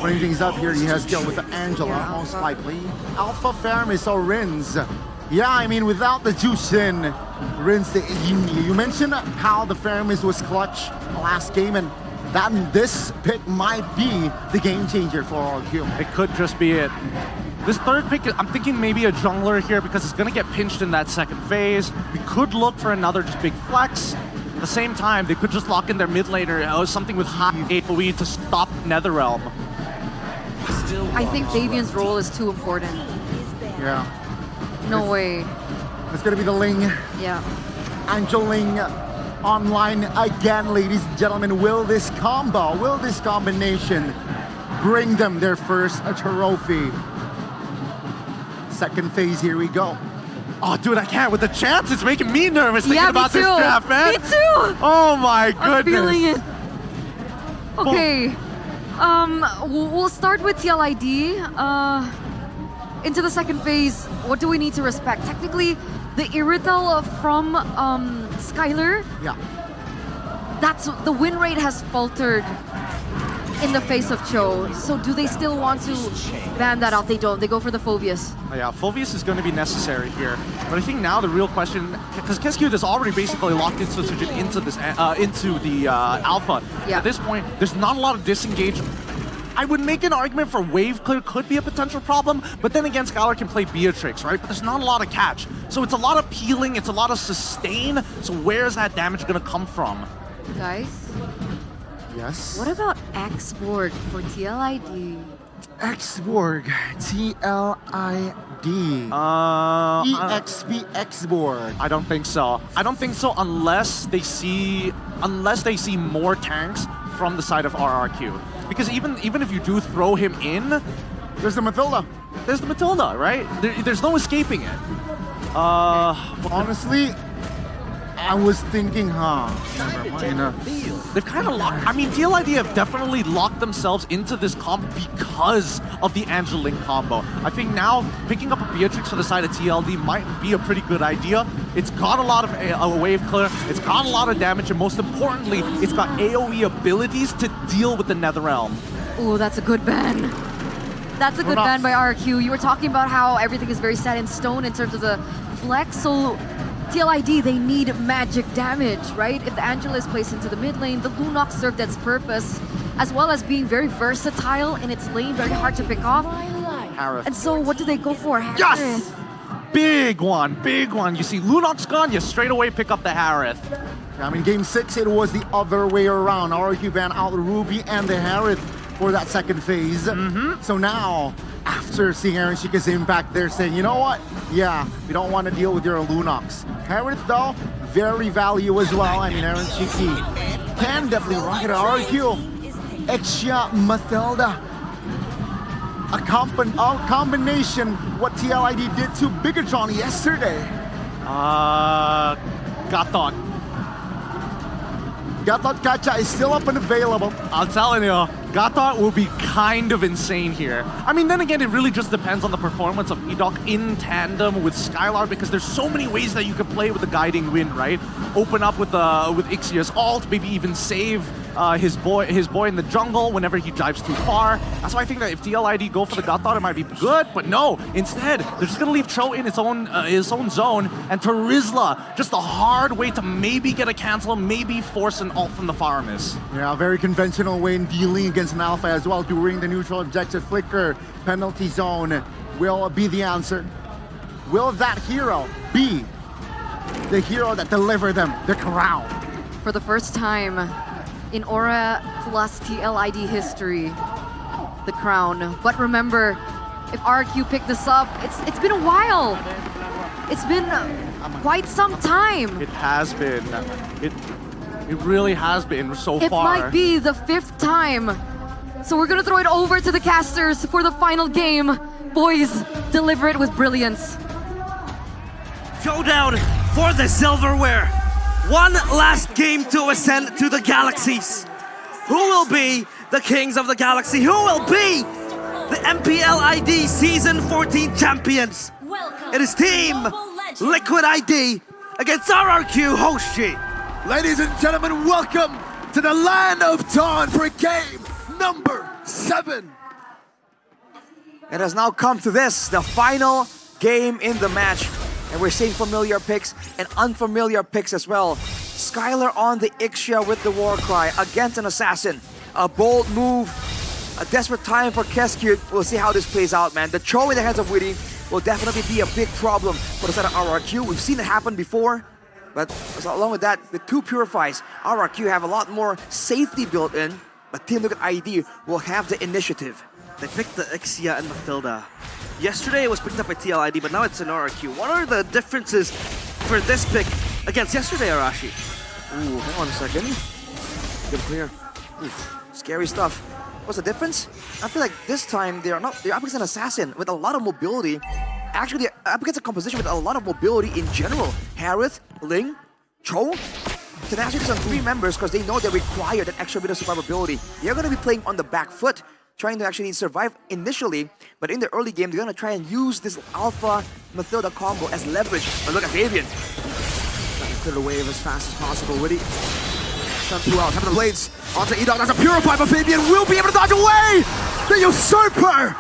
I: Putting things up here, he has skill with the Angela, most likely. Alpha Faramis or Rins. Yeah, I mean, without the Jushin, Rins, you mentioned how the Faramis was clutch last game, and this pick might be the game changer for RQ.
B: It could just be it. This third pick, I'm thinking maybe a jungler here because it's going to get pinched in that second phase. We could look for another just big flex. At the same time, they could just lock in their mid laner or something with high AoE to stop Netherrealm.
D: I think Davian's role is too important.
I: Yeah.
D: No way.
I: It's going to be the Ling.
D: Yeah.
I: Angel Ling online again, ladies and gentlemen. Will this combination bring them their first trophy? Second phase, here we go.
B: Oh, dude, I can't. With the chance, it's making me nervous thinking about this draft, man.
D: Me too.
B: Oh my goodness.
D: I'm feeling it. Okay. We'll start with TLID. Into the second phase, what do we need to respect? Technically, the Irithel from Skylar.
I: Yeah.
D: That's the win rate has faltered in the face of Cho. So do they still want to ban that out? They don't. They go for the Phoveus.
B: Oh, yeah, Phoveus is going to be necessary here. But I think now the real question, because Kescute is already basically locked into this into the alpha.
D: Yeah.
B: At this point, there's not a lot of disengage. I would make an argument for wave clear could be a potential problem, but then again, Skylar can play Beatrix, right? But there's not a lot of catch. So it's a lot of peeling, it's a lot of sustain. So where's that damage going to come from?
D: Guys?
I: Yes?
D: What about X-Borg for TLID?
I: X-Borg, TLID. EXP X-Borg.
B: I don't think so. I don't think so unless they see more tanks from the side of RRQ. Because even if you do throw him in,
I: there's the Matilda.
B: There's the Matilda, right? There's no escaping it.
I: Honestly, I was thinking,
B: They've kind of locked. I mean, TLID have definitely locked themselves into this comp because of the Angel Ling combo. I think now picking up a Beatrix for the side of TLD might be a pretty good idea. It's got a lot of wave clear, it's got a lot of damage, and most importantly, it's got AoE abilities to deal with the Netherrealm.
D: Oh, that's a good ban. That's a good ban by RQ. You were talking about how everything is very set in stone in terms of the flex, so TLID, they need magic damage, right? If the Angela is placed into the mid lane, the Lunox served its purpose, as well as being very versatile in its lane, very hard to pick off.
B: Harith.
D: And so what do they go for? Harith.
B: Yes! Big one. You see Lunox gone, you straight away pick up the Harith.
I: I mean, game 6, it was the other way around. RQ ban out the Ruby and the Harith for that second phase. So now, after seeing Aaron Shika's impact, they're saying, you know what? Yeah, we don't want to deal with your Lunox. Harith, though, very value as well. I mean, Aaron Shiki can definitely rock it at RQ. Exia Matilda. A combination what TLID did to Bigatron yesterday.
B: Gatot
I: Gacha is still up and available.
B: I'm telling you. Gathar will be kind of insane here. I mean, then again, it really just depends on the performance of Edok in tandem with Skylar, because there's so many ways that you can play with the guiding wind, right? Open up with Ixia's ult, maybe even save his boy in the jungle whenever he dives too far. That's why I think that if TLID go for the Gathar, it might be good, but no. Instead, they're just gonna leave Cho in his own zone, and Terizla, just a hard way to maybe get a cancel, maybe force an ult from the Faramis.
I: Yeah, a very conventional way in dealing against an Alpha as well, during the neutral objective flicker. Penalty zone will be the answer. Will that hero be the hero that deliver them the crown?
D: For the first time in Aura plus TLID history, the crown. But remember, if RQ picked this up, it's been a while. It's been quite some time.
B: It has been. It really has been so
D: It
B: far.
D: might be the 5th time. So we're gonna throw it over to the casters for the final game. Boys, deliver it with brilliance.
H: Showdown for the silverware. One last game to ascend to the galaxies. Who will be the kings of the galaxy? Who will be the MPL ID Season 14 champions? It is Team Liquid ID against RRQ Hoshi.
Q: Ladies and gentlemen, welcome to the Land of Dawn for game number 7.
S: It has now come to this, the final game in the match. And we're seeing familiar picks and unfamiliar picks as well. Skylar on the Ixia with the war cry against an assassin. A bold move, a desperate time for Keskute. We'll see how this plays out, man. The Cho in the hands of Witty will definitely be a big problem for the side of RRQ. We've seen it happen before. But along with that, the 2 Purifies, RRQ have a lot more safety built in, but Team Liquid ID will have the initiative.
H: They picked the Ixia and Mathilda. Yesterday it was picked up by TLID, but now it's an RRQ. What are the differences for this pick against yesterday, Arashi?
S: Ooh, hang on a second. Get clear. Ooh, scary stuff. What's the difference? I feel like this time they're up against an assassin with a lot of mobility. Actually, they're up against a composition with a lot of mobility in general. Harith, Ling, Cho can actually do some 3 members because they know they require that extra bit of survivability. They're going to be playing on the back foot, trying to actually survive initially, but in the early game, they're going to try and use this Alpha Mathilda combo as leverage. But look at Fabian.
Q: Trying to clear the wave as fast as possible. Witty. Shun 2 out, having the blades onto Edok. That's a Purify, but Fabian will be able to dodge away! The Usurper!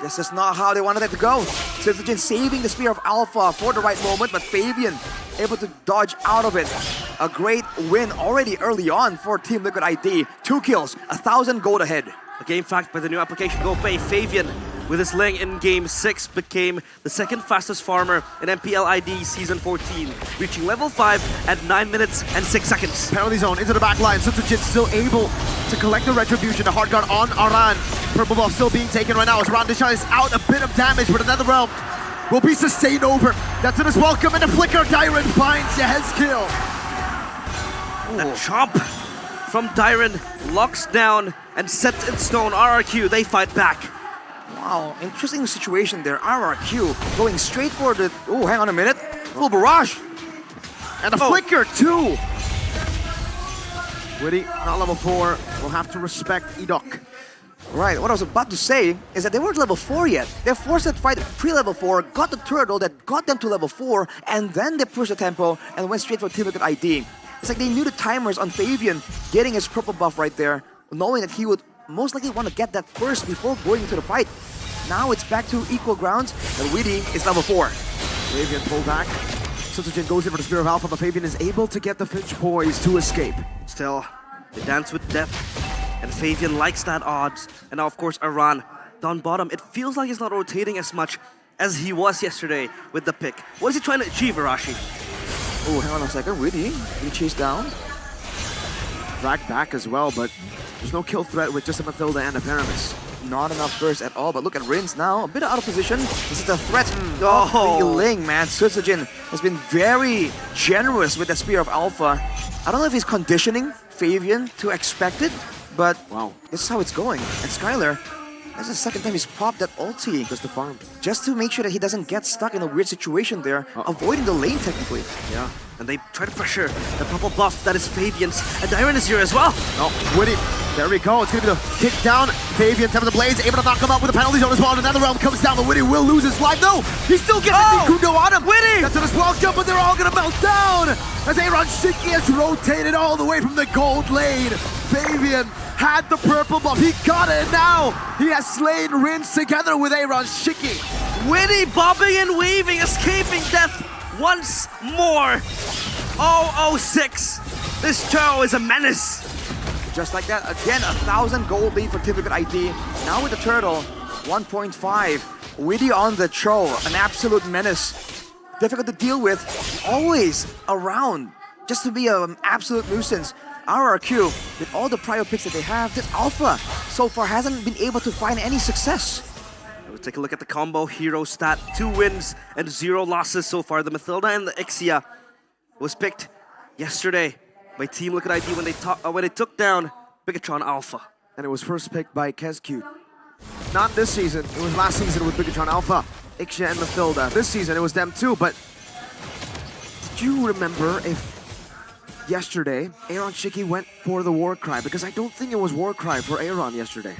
S: This is not how they wanted it to go. Citizen saving the Spear of Alpha for the right moment, but Fabian able to dodge out of it. A great win already early on for Team Liquid ID. 2 kills, 1,000 gold ahead.
H: A game fact by the new application GoPay, Fabian with his Ling in Game 6 became the 2nd fastest farmer in MPL ID Season 14, reaching level 5 at 9 minutes and 6 seconds.
Q: Penalty zone into the back line. Sutsujin still able to collect the retribution. The hard guard on Aran. Purple buff still being taken right now as Randishan is out a bit of damage, but another realm will be sustained over. That's it as welcome, and the flicker Dyron finds the head kill.
H: The chop from Dyron locks down and sets in stone RRQ. They fight back.
S: Wow, interesting situation there. RRQ going straight for the... Oh, hang on a minute. A little barrage.
Q: And a flicker too. Witty, not level 4. We'll have to respect Edok.
S: Right, what I was about to say is that they weren't level 4 yet. They forced that fight pre-level 4, got the turtle that got them to level 4, and then they pushed the tempo and went straight for Team Liquid ID. It's like they knew the timers on Fabian getting his purple buff right there, knowing that he would most likely want to get that first before going into the fight. Now it's back to equal grounds, and Witty is level 4.
Q: Fabian pull back. Sutsujin goes in for the Spear of Alpha, but Fabian is able to get the Finch Poise to escape.
H: Still, they dance with depth, and Fabian likes that odds. And now, of course, Aran down bottom. It feels like he's not rotating as much as he was yesterday with the pick. What is he trying to achieve, Arashi?
S: Oh, hang on a second. Witty being chased down.
Q: Dragged back as well, but there's no kill threat with just a Mathilda and a Paramis.
S: Not enough burst at all, but look at Rins now. A bit out of position. This is the threat of the Ling, man. Sutsujin has been very generous with the Spear of Alpha. I don't know if he's conditioning Fabian to expect it, but wow, this is how it's going. And Skylar
U: That's the second time he's popped that ulti.
Q: Just to farm.
U: Just to make sure that he doesn't get stuck in a weird situation there, avoiding the lane technically.
H: Yeah, and they try to pressure the purple buff that is Fabian's. And Dyron is here as well.
Q: Oh, Witty. There we go. It's going to be the kick down. Fabian, Seven of the Blades, able to knock him out with the penalties on his wall. Another realm comes down, but Witty will lose his life. No, he still gets the Kundo on him.
H: Witty!
Q: That's on his welcome, but they're all going to melt down as Aaron Shiki has rotated all the way from the gold lane. Fabian had the purple buff. He got it, and now he has slain Rinse together with Aaron Shiki.
H: Witty bobbing and weaving, escaping death once more. 006. This Cho is a menace.
U: Just like that, again, 1,000 gold lead for Team Liquid ID. Now with the turtle, 1.5. Witty on the Cho, an absolute menace. Difficult to deal with, always around, just to be an absolute nuisance. RRQ, with all the prior picks that they have, this Alpha so far hasn't been able to find any success.
H: We'll take a look at the combo hero stat. 2 wins and 0 losses so far. The Mathilda and the Ixia was picked yesterday by Team Liquid ID when they took down Bigatron Alpha.
Q: And it was first picked by Kezcute. Not this season, it was last season with Bigatron Alpha, Ixia and Mathilda. This season it was them too, but did you remember if yesterday Aaron Shiki went for the Warcry? Because I don't think it was Warcry for Aaron yesterday.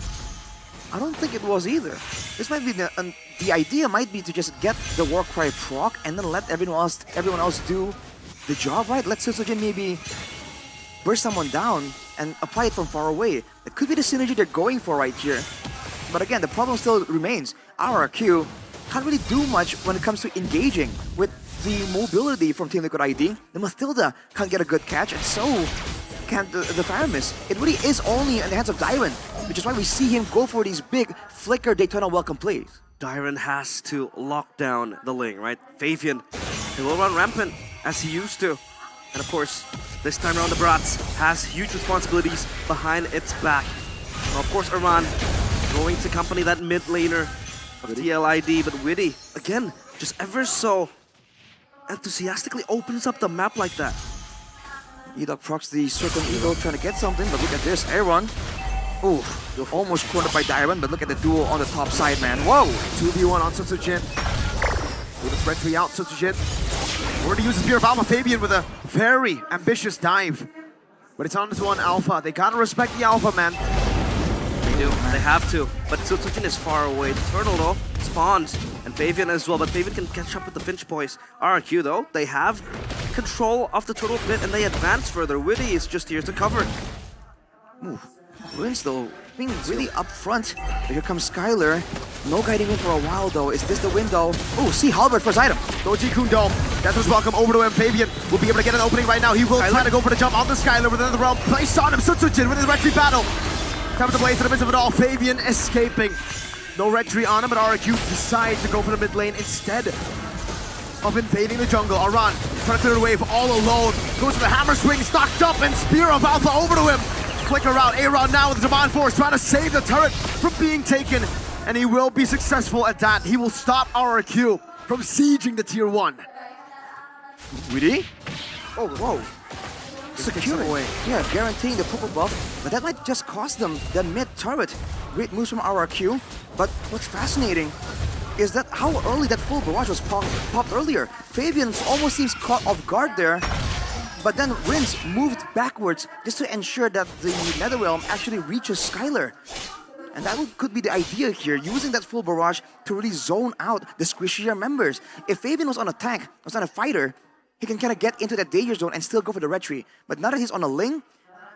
U: I don't think it was either. This might be the idea might be to just get the Warcry proc and then let everyone else do the job, right? Let Sosojin maybe burst someone down and apply it from far away. It could be the synergy they're going for right here. But again, the problem still remains. RRQ can't really do much when it comes to engaging with the mobility from Team Liquid ID. The Mathilda can't get a good catch, and so can't the Faramis. It really is only in the hands of Dyron, which is why we see him go for these big flicker Daytona welcome plays.
H: Dyron has to lock down the lane, right? Fabian, he will run rampant as he used to. And of course, this time around the Brats has huge responsibilities behind its back. Now, of course, Arman going to accompany that mid laner of TLID, but Witty, again, just ever so enthusiastically opens up the map like that.
U: Edok procs the Circle Eagle trying to get something, but look at this, Aaron. Ooh, almost cornered by Dyron, but look at the duel on the top side, man. Whoa!
Q: 2v1 on Sosojin. With a threat 3 out, Sosojin. Already uses Spear of Alpha. Fabian with a very ambitious dive. But it's on to one Alpha. They gotta respect the Alpha, man.
H: They do, they have to. But Sosojin is far away. The turtle, though, spawns. And Fabian as well, but Fabian can catch up with the Finch boys. RRQ, though, they have control of the turtle pit and they advance further. Witty is just here to cover.
U: Ooh. Wins though, being really up front. Here comes Skylar. No guiding in for a while though. Is this the window? Oh, see Halbert first item.
Q: Doji Kundo. That was welcome over to him. Fabian will be able to get an opening right now. He will try to go for the jump on the Skylar with another realm placed on him. Sosojin with his retreat battle. Time to blaze in the midst of it all. Fabian escaping. No retreat on him, but RRQ decides to go for the mid lane instead of invading the jungle. Aran trying to clear the wave all alone. Goes for the hammer swings, knocked up, and Spear of Alpha over to him. Flicker out, Aaron now with the Demand Force trying to save the turret from being taken. And he will be successful at that. He will stop RRQ from sieging the tier 1.
U: Witty? Oh, whoa. Securing. Yeah, guaranteeing the purple buff. But that might just cost them the mid turret. Great moves from RRQ. But what's fascinating is that how early that full barrage was popped earlier. Fabian almost seems caught off guard there. But then Rince moved backwards just to ensure that the Netherrealm actually reaches Skylar. And that could be the idea here, using that full barrage to really zone out the squishier members. If Fabian was on a tank, was on a fighter, he can kind of get into that danger zone and still go for the retreat. But now that he's on a Ling,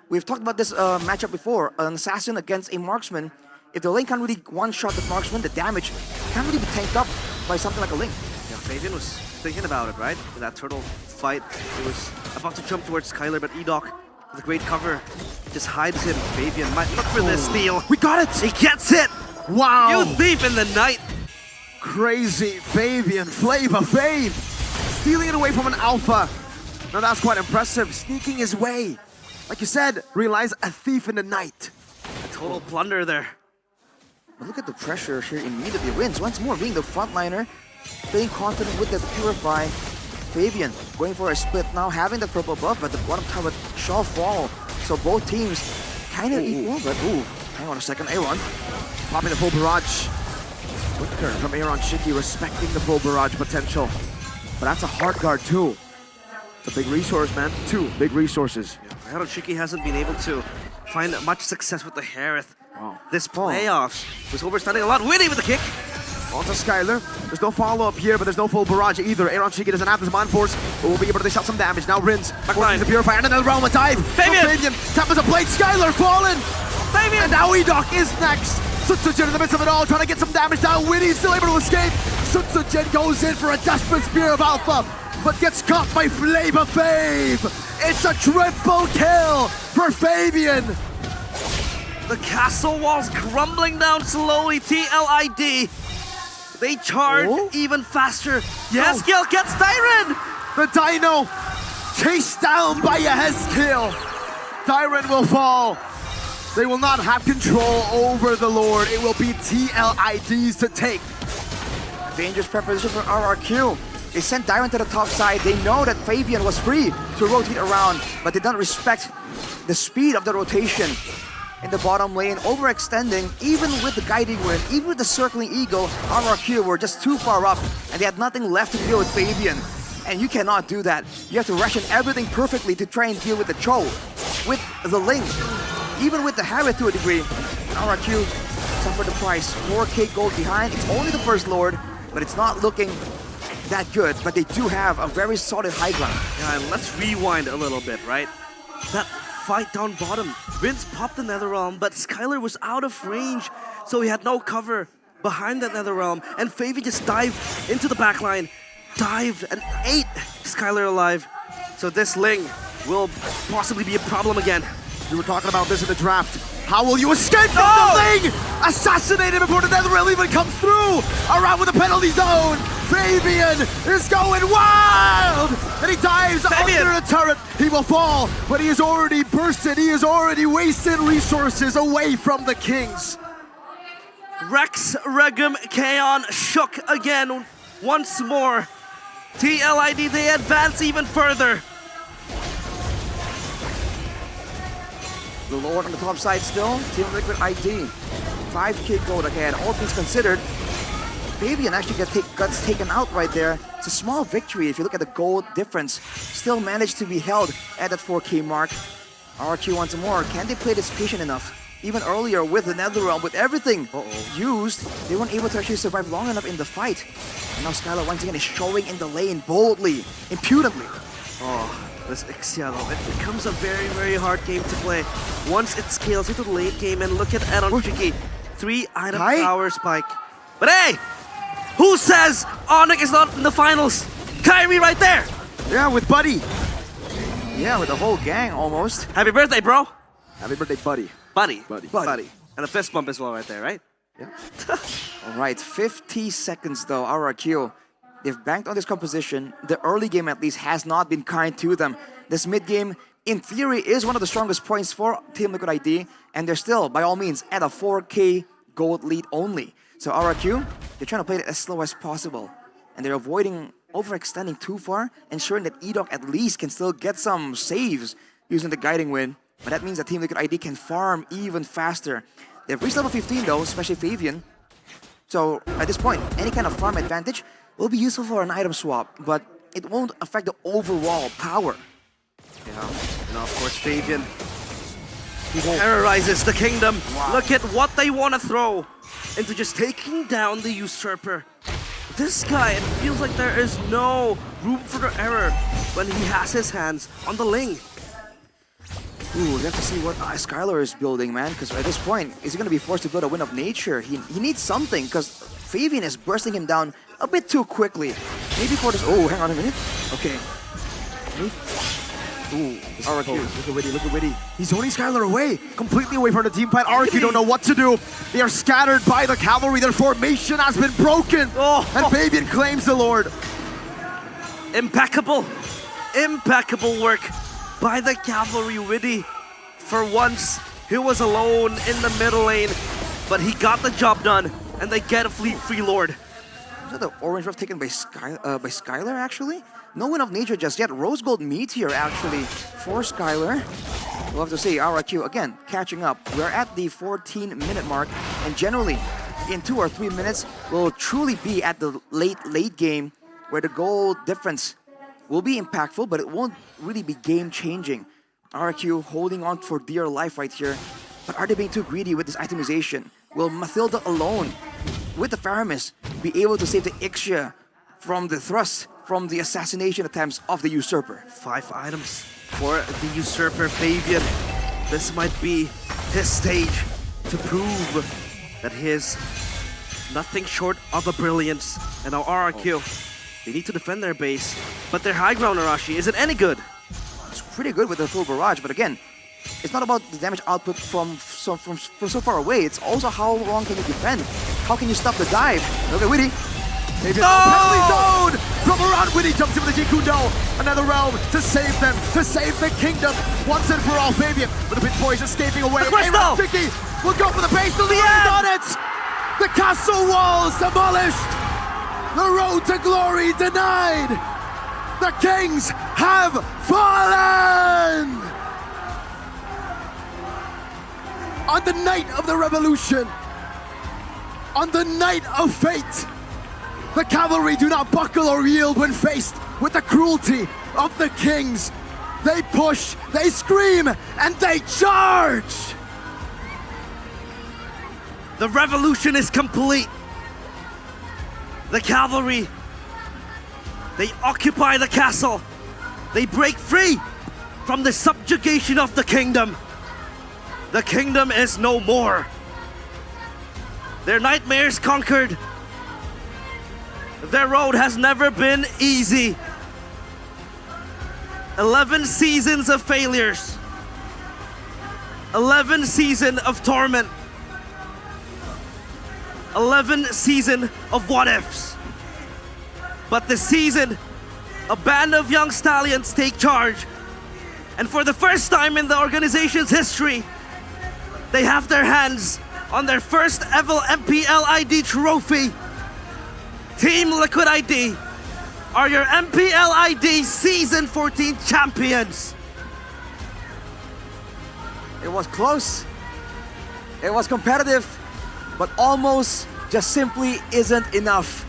U: we've talked about this matchup before, an assassin against a marksman. If the Ling can't really one-shot the marksman, the damage can't really be tanked up by something like a Ling.
H: Yeah, Fabian was thinking about it, right? In that turtle fight, he was about to jump towards Skylar, but Edok, with a great cover, just hides him. Fabian might look for this steal.
Q: We got it!
H: He gets it!
Q: Wow!
H: You thief in the night!
Q: Crazy Fabian, Flavor Fave! Stealing it away from an Alpha. Now that's quite impressive, sneaking his way. Like you said, realize a thief in the night.
H: A total plunder there.
U: But look at the pressure here immediately. Wins once more being the frontliner, staying confident with the Purify. Fabian going for a split now, having the purple buff, but the bottom tower shall fall. So both teams kind of equal, but ooh, hang on a second, Aaron.
Q: Popping the full barrage. Good turn from Aaron Shiki, respecting the full barrage potential. But that's a hard guard too. It's a big resource, man. 2 big resources.
H: Yeah, Aaron Shiki hasn't been able to find much success with the Harith. This playoffs was overstanding a lot. Winnie with the kick.
Q: Onto Skylar. There's no follow-up here, but there's no full barrage either. Aaron Shiki doesn't have this man force, but will be able to dish out some damage. Now Rins, forcing the Purifier, and another round with dive. Fabian tappers a blade. Skylar fallen. Fabian! And now Edok is next. Sutsujin in the midst of it all, trying to get some damage down. Winnie's still able to escape. Sutsujin goes in for a desperate Spear of Alpha, but gets caught by Flavor Fave. It's a triple kill for Fabian.
H: The castle walls crumbling down slowly. TLID. They charge even faster. Yes, Gil gets Dyren.
Q: The Dino chased down by a Hezkill. Dyren will fall. They will not have control over the Lord. It will be TLIDs to take.
U: Dangerous preparation for RRQ. They sent Dyren to the top side. They know that Fabian was free to rotate around, but they don't respect the speed of the rotation. In the bottom lane, overextending, even with the guiding wind, even with the circling eagle, RRQ were just too far up, and they had nothing left to deal with Fabian. And you cannot do that. You have to ration everything perfectly to try and deal with the Cho, with the Ling, even with the Harith to a degree. RRQ suffered the price. 4k gold behind. It's only the first Lord, but it's not looking that good. But they do have a very solid high ground.
H: Yeah, and let's rewind a little bit, right? That fight down bottom. Vince popped the Netherrealm, but Skylar was out of range, so he had no cover behind that Netherrealm. And Fabian just dived into the backline, dived and ate Skylar alive. So this Ling will possibly be a problem again.
Q: We were talking about this in the draft. How will you escape from the Ling? Assassinated before the Netherrealm even comes through. Around with the penalty zone. Fabian is going wild. And he dives under the turret. He will fall, but he is already bursted. He is already wasted resources away from the Kings.
H: Rex, Regum, Kaon shook again once more. TLID, they advance even further.
U: The Lord on the top side still. Team Liquid ID. 5k gold ahead. All things considered, Fabian actually gets taken out right there. It's a small victory if you look at the gold difference. Still managed to be held at that 4k mark. RQ once more. Can they play this patient enough? Even earlier with the Netherrealm, with everything used, they weren't able to actually survive long enough in the fight. And now Skylar once again is showing in the lane boldly, impudently.
H: Oh. This Ixia though, it becomes a very, very hard game to play once it scales into the late game. And look at Aaron Shiki, 3-item power spike. But hey, who says Onyx is not in the finals? Kyrie right there.
Q: Yeah, with Buddy.
U: Yeah, with the whole gang almost.
H: Happy birthday, bro.
Q: Happy birthday, Buddy.
H: Buddy. And a fist bump as well right there, right?
U: Yeah. All right, 50 seconds though, RRQ. They've banked on this composition. The early game, at least, has not been kind to them. This mid game, in theory, is one of the strongest points for Team Liquid ID, and they're still, by all means, at a 4k gold lead only. So RRQ, they're trying to play it as slow as possible, and they're avoiding overextending too far, ensuring that Edok at least can still get some saves using the guiding wind. But that means that Team Liquid ID can farm even faster. They've reached level 15 though, especially Fabian. So at this point, any kind of farm advantage will be useful for an item swap, but it won't affect the overall power.
H: Yeah, and of course Fabian, he terrorizes the kingdom. Wow. Look at what they want to throw into just taking down the usurper. This guy, it feels like there is no room for error when he has his hands on the Ling.
U: Ooh, we have to see what Skylar is building, man, because at this point, is he going to be forced to build a Wind of Nature? He needs something, because Fabian is bursting him down a bit too quickly. Maybe for this... Oh, hang on a minute. Okay. Ooh, RRQ, look at Witty.
Q: He's zoning Skylar away, completely away from the team fight. RRQ don't know what to do. They are scattered by the cavalry. Their formation has been broken. And Fabian claims the Lord.
H: Impeccable work by the cavalry. Witty, for once, he was alone in the middle lane, but he got the job done, and they get a free Lord.
U: Is that the orange buff taken by Skylar, actually? No Wind of Nature just yet. Rose Gold Meteor, actually, for Skylar. we'll have to say RRQ again catching up. We're at the 14-minute mark, and generally in 2 or 3 minutes we'll truly be at the late game where the goal difference will be impactful, but it won't really be game-changing. RRQ holding on for dear life right here, but are they being too greedy with this itemization? Will Mathilda alone, with the Faramis, be able to save the Ixia from the thrust, from the assassination attempts of the Usurper?
H: 5 items for the Usurper Fabian. This might be his stage to prove that he is nothing short of a brilliance. And now RRQ, they need to defend their base, but their high ground Arashi isn't any good.
U: It's pretty good with the full barrage, but again, it's not about the damage output from so far away. It's also how long can you defend? How can you stop the dive? Look at Witty.
Q: Fabian penalty zone! From around Witty jumps in with the Jikundo. Another realm to save them, to save the kingdom. Once and for all, Fabian with a bit poise escaping away.
H: Crystal!
Q: Vicky will go for the base. The lead on it! The castle walls demolished! The road to glory denied! The kings have fallen! On the night of the revolution, on the night of fate, the cavalry do not buckle or yield when faced with the cruelty of the kings. They push, they scream, and they charge!
H: The revolution is complete. The cavalry, they occupy the castle. They break free from the subjugation of the kingdom. The kingdom is no more. Their nightmares conquered. Their road has never been easy. 11 seasons of failures. 11 seasons of torment. 11 seasons of what-ifs. But this season, a band of young stallions take charge. And for the first time in the organization's history, they have their hands on their first ever MPL ID trophy. Team Liquid ID are your MPL ID Season 14 champions.
U: It was close. It was competitive, but almost just simply isn't enough.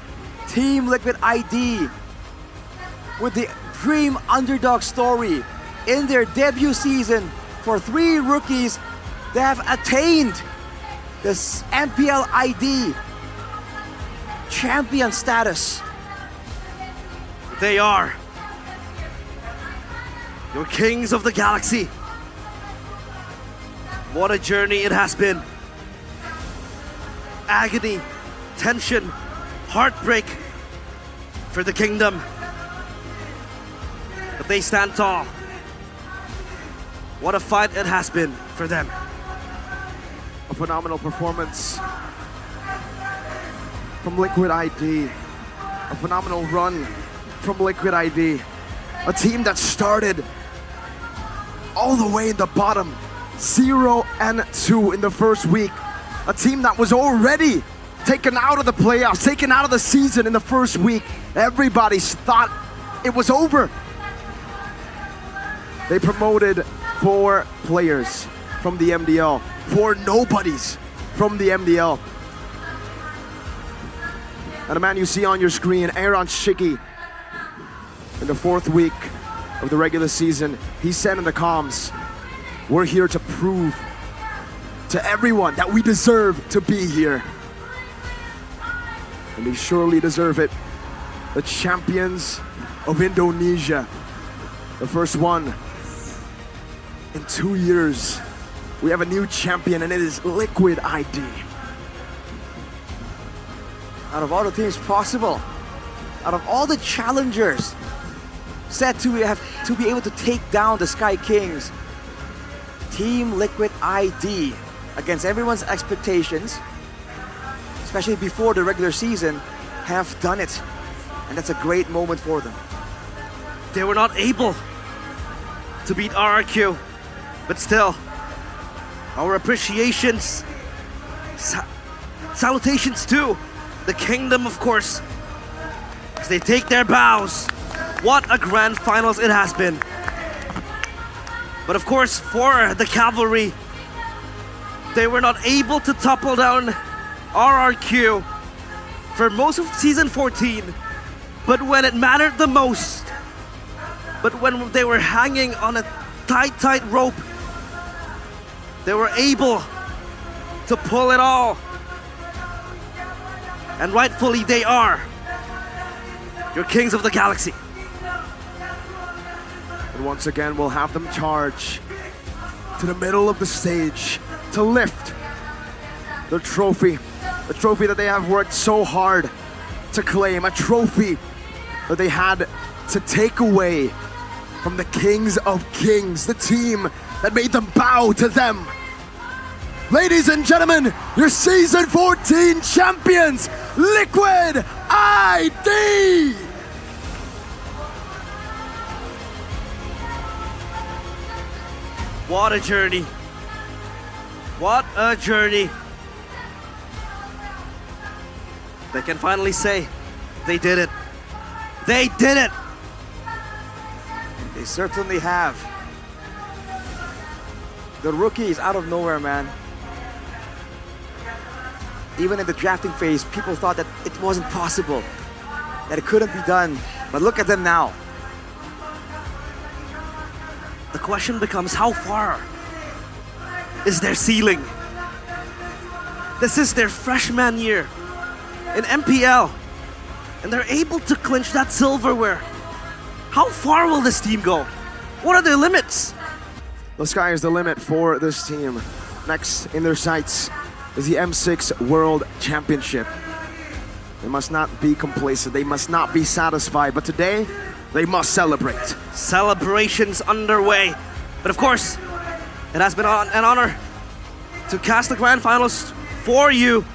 U: Team Liquid ID with the dream underdog story in their debut season for 3 rookies. They have attained this MPL ID champion status.
H: They are your kings of the galaxy. What a journey it has been. Agony, tension, heartbreak for the kingdom. But they stand tall. What a fight it has been for them.
Q: A phenomenal performance from Liquid ID. A phenomenal run from Liquid ID. A team that started all the way in the bottom, 0-2 in the first week. A team that was already taken out of the playoffs, taken out of the season in the first week. Everybody thought it was over. They promoted 4 players from the MDL, 4 nobodies from the MDL. And the man you see on your screen, Aaron Shiki, in the 4th week of the regular season, he said in the comms, we're here to prove to everyone that we deserve to be here. And they surely deserve it. The champions of Indonesia. The first one in 2 years. We have a new champion, and it is Liquid ID.
U: Out of all the teams possible, out of all the challengers set to be able to take down the Sky Kings, Team Liquid ID, against everyone's expectations, especially before the regular season, have done it. And that's a great moment for them.
H: They were not able to beat RRQ, but still, our appreciations, salutations to the kingdom, of course, as they take their bows. What a grand finals it has been. But of course, for the Cavalry, they were not able to topple down RRQ for most of Season 14. But when it mattered the most, but when they were hanging on a tight rope, they were able to pull it all. And rightfully they are your kings of the galaxy.
Q: And once again, we'll have them charge to the middle of the stage to lift the trophy that they have worked so hard to claim, a trophy that they had to take away from the Kings of Kings, the team that made them bow to them. Ladies and gentlemen, your Season 14 champions, Liquid ID!
H: What a journey. What a journey. They can finally say, they did it. They did it!
S: They certainly have. The rookies out of nowhere, man. Even in the drafting phase, people thought that it wasn't possible, that it couldn't be done. But look at them now.
H: The question becomes, how far is their ceiling? This is their freshman year in MPL, and they're able to clinch that silverware. How far will this team go? What are their limits?
Q: The sky is the limit for this team. Next in their sights is the M6 World Championship. They must not be complacent. They must not be satisfied. But today, they must celebrate.
H: Celebrations underway. But of course, it has been an honor to cast the grand finals for you.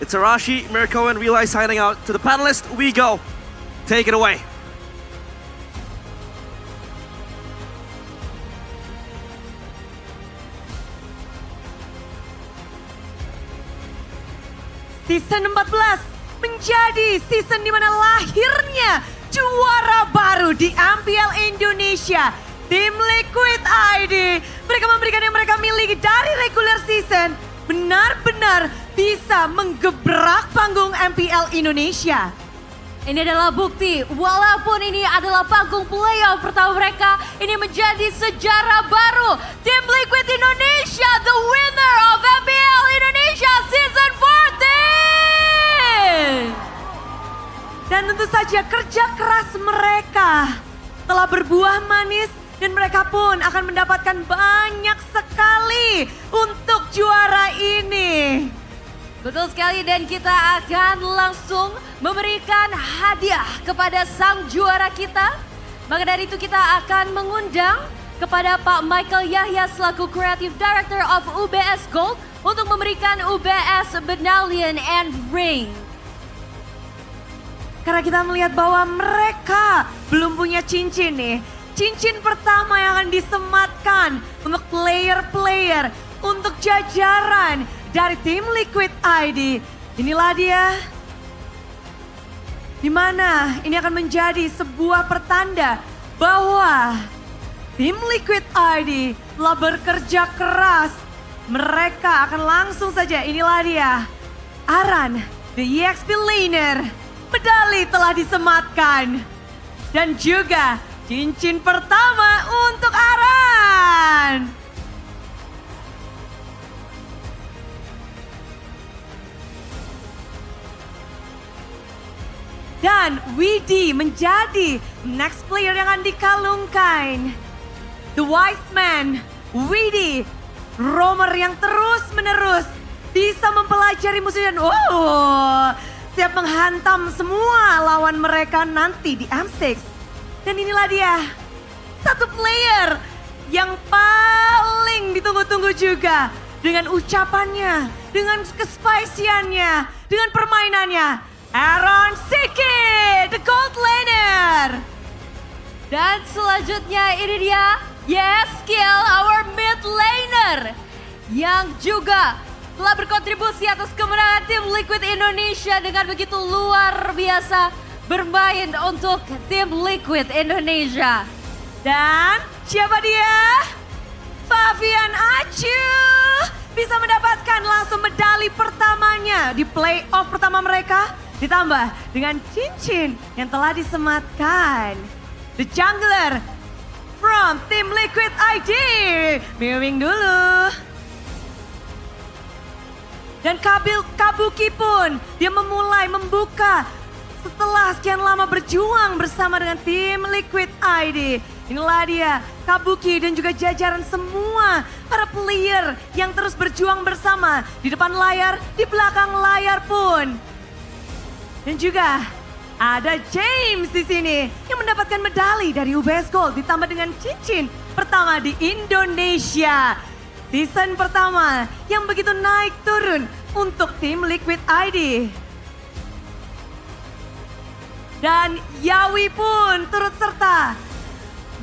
H: It's Arashi, Mirko, and Realize signing out. To the panelists, we go. Take it away.
E: Season 14 menjadi season di mana lahirnya juara baru di MPL Indonesia. Tim Liquid ID, mereka memberikan yang mereka miliki dari regular season, benar-benar bisa menggebrak panggung MPL Indonesia.
D: Ini adalah bukti, walaupun ini adalah panggung playoff pertama mereka, ini menjadi sejarah baru. Tim Liquid Indonesia, the winner of MPL Indonesia Season 14!
E: Dan tentu saja kerja keras mereka telah berbuah manis dan mereka pun akan mendapatkan banyak sekali untuk juara ini.
D: Betul sekali, dan kita akan langsung memberikan hadiah kepada sang juara kita. Maka dari itu kita akan mengundang kepada Pak Michael Yahya selaku Creative Director of UBS Gold untuk memberikan UBS Medallion and Ring.
E: Karena kita melihat bahwa mereka belum punya cincin nih. Cincin pertama yang akan disematkan untuk player-player, untuk jajaran dari tim Liquid ID. Inilah dia. Di mana ini akan menjadi sebuah pertanda bahwa tim Liquid ID telah bekerja keras. Mereka akan langsung saja, inilah dia. Aran, the EXP laner. Medali telah disematkan. Dan juga cincin pertama untuk Aran. Dan Widi menjadi next player yang akan dikalungkan. The Wise Man, Widi, roamer yang terus menerus bisa mempelajari musuh dan siap menghantam semua lawan mereka nanti di M6. Dan inilah dia, satu player yang paling ditunggu-tunggu juga. Dengan ucapannya, dengan kespiciannya, dengan permainannya. Aaron Siki, the gold laner.
D: Dan selanjutnya ini dia, Yeskiel, our mid laner. Yang juga telah berkontribusi atas kemenangan tim Liquid Indonesia dengan begitu luar biasa bermain untuk tim Liquid Indonesia.
E: Dan Siapa dia? Fabian Acu bisa mendapatkan langsung medali pertamanya di playoff pertama mereka. Ditambah dengan cincin yang telah disematkan. The Jungler from Team Liquid ID. Miwing dulu. Dan Kabuki pun dia memulai membuka setelah sekian lama berjuang bersama dengan tim Liquid ID. Inilah dia Kabuki dan juga jajaran semua para player yang terus berjuang bersama di depan layar, di belakang layar pun. Dan juga ada James di sini yang mendapatkan medali dari UBS Gold ditambah dengan cincin pertama di Indonesia. Season pertama yang begitu naik turun untuk tim Liquid ID. Dan Yawi pun turut serta.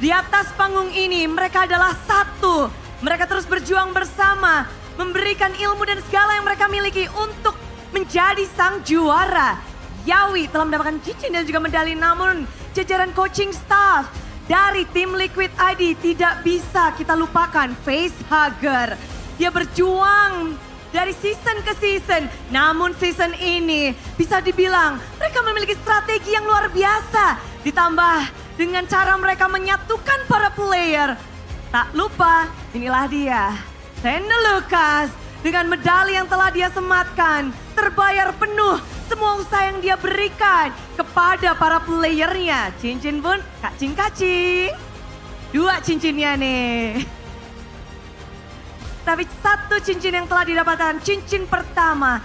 E: Di atas panggung ini mereka adalah satu. Mereka terus berjuang bersama, memberikan ilmu dan segala yang mereka miliki untuk menjadi sang juara. Yawi telah mendapatkan cincin dan juga medali, namun jajaran coaching staff dari tim Liquid ID tidak bisa kita lupakan. Facehugger, dia berjuang dari season ke season, namun season ini bisa dibilang mereka memiliki strategi yang luar biasa. Ditambah dengan cara mereka menyatukan para player. Tak lupa, inilah dia, Sende Lucas dengan medali yang telah dia sematkan. Terbayar penuh semua usaha yang dia berikan kepada para playernya. Cincin pun kacing-kacing. 2 cincinnya nih. Tapi 1 cincin yang telah didapatkan, cincin pertama.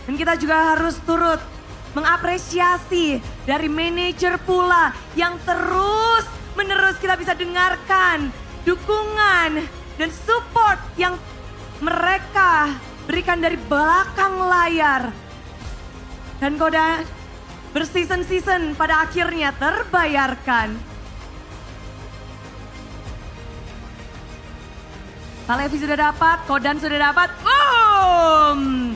E: Dan kita juga harus turut mengapresiasi dari manajer pula yang terus menerus kita bisa dengarkan dukungan dan support yang mereka berikan dari belakang layar. Dan Kodan berseason-season pada akhirnya terbayarkan. Palevi sudah dapat, Kodan sudah dapat. Boom!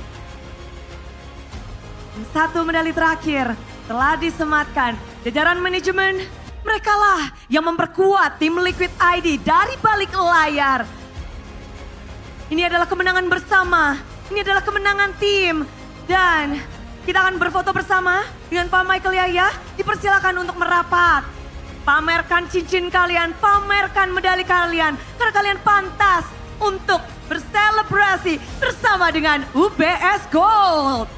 E: 1 medali terakhir telah disematkan. Jajaran manajemen, merekalah yang memperkuat tim Liquid ID dari balik layar. Ini adalah kemenangan bersama, ini adalah kemenangan tim. Dan kita akan berfoto bersama dengan Pak Michael Yahya. Dipersilakan untuk merapat. Pamerkan cincin kalian, pamerkan medali kalian. Karena kalian pantas untuk berselebrasi bersama dengan UBS Gold.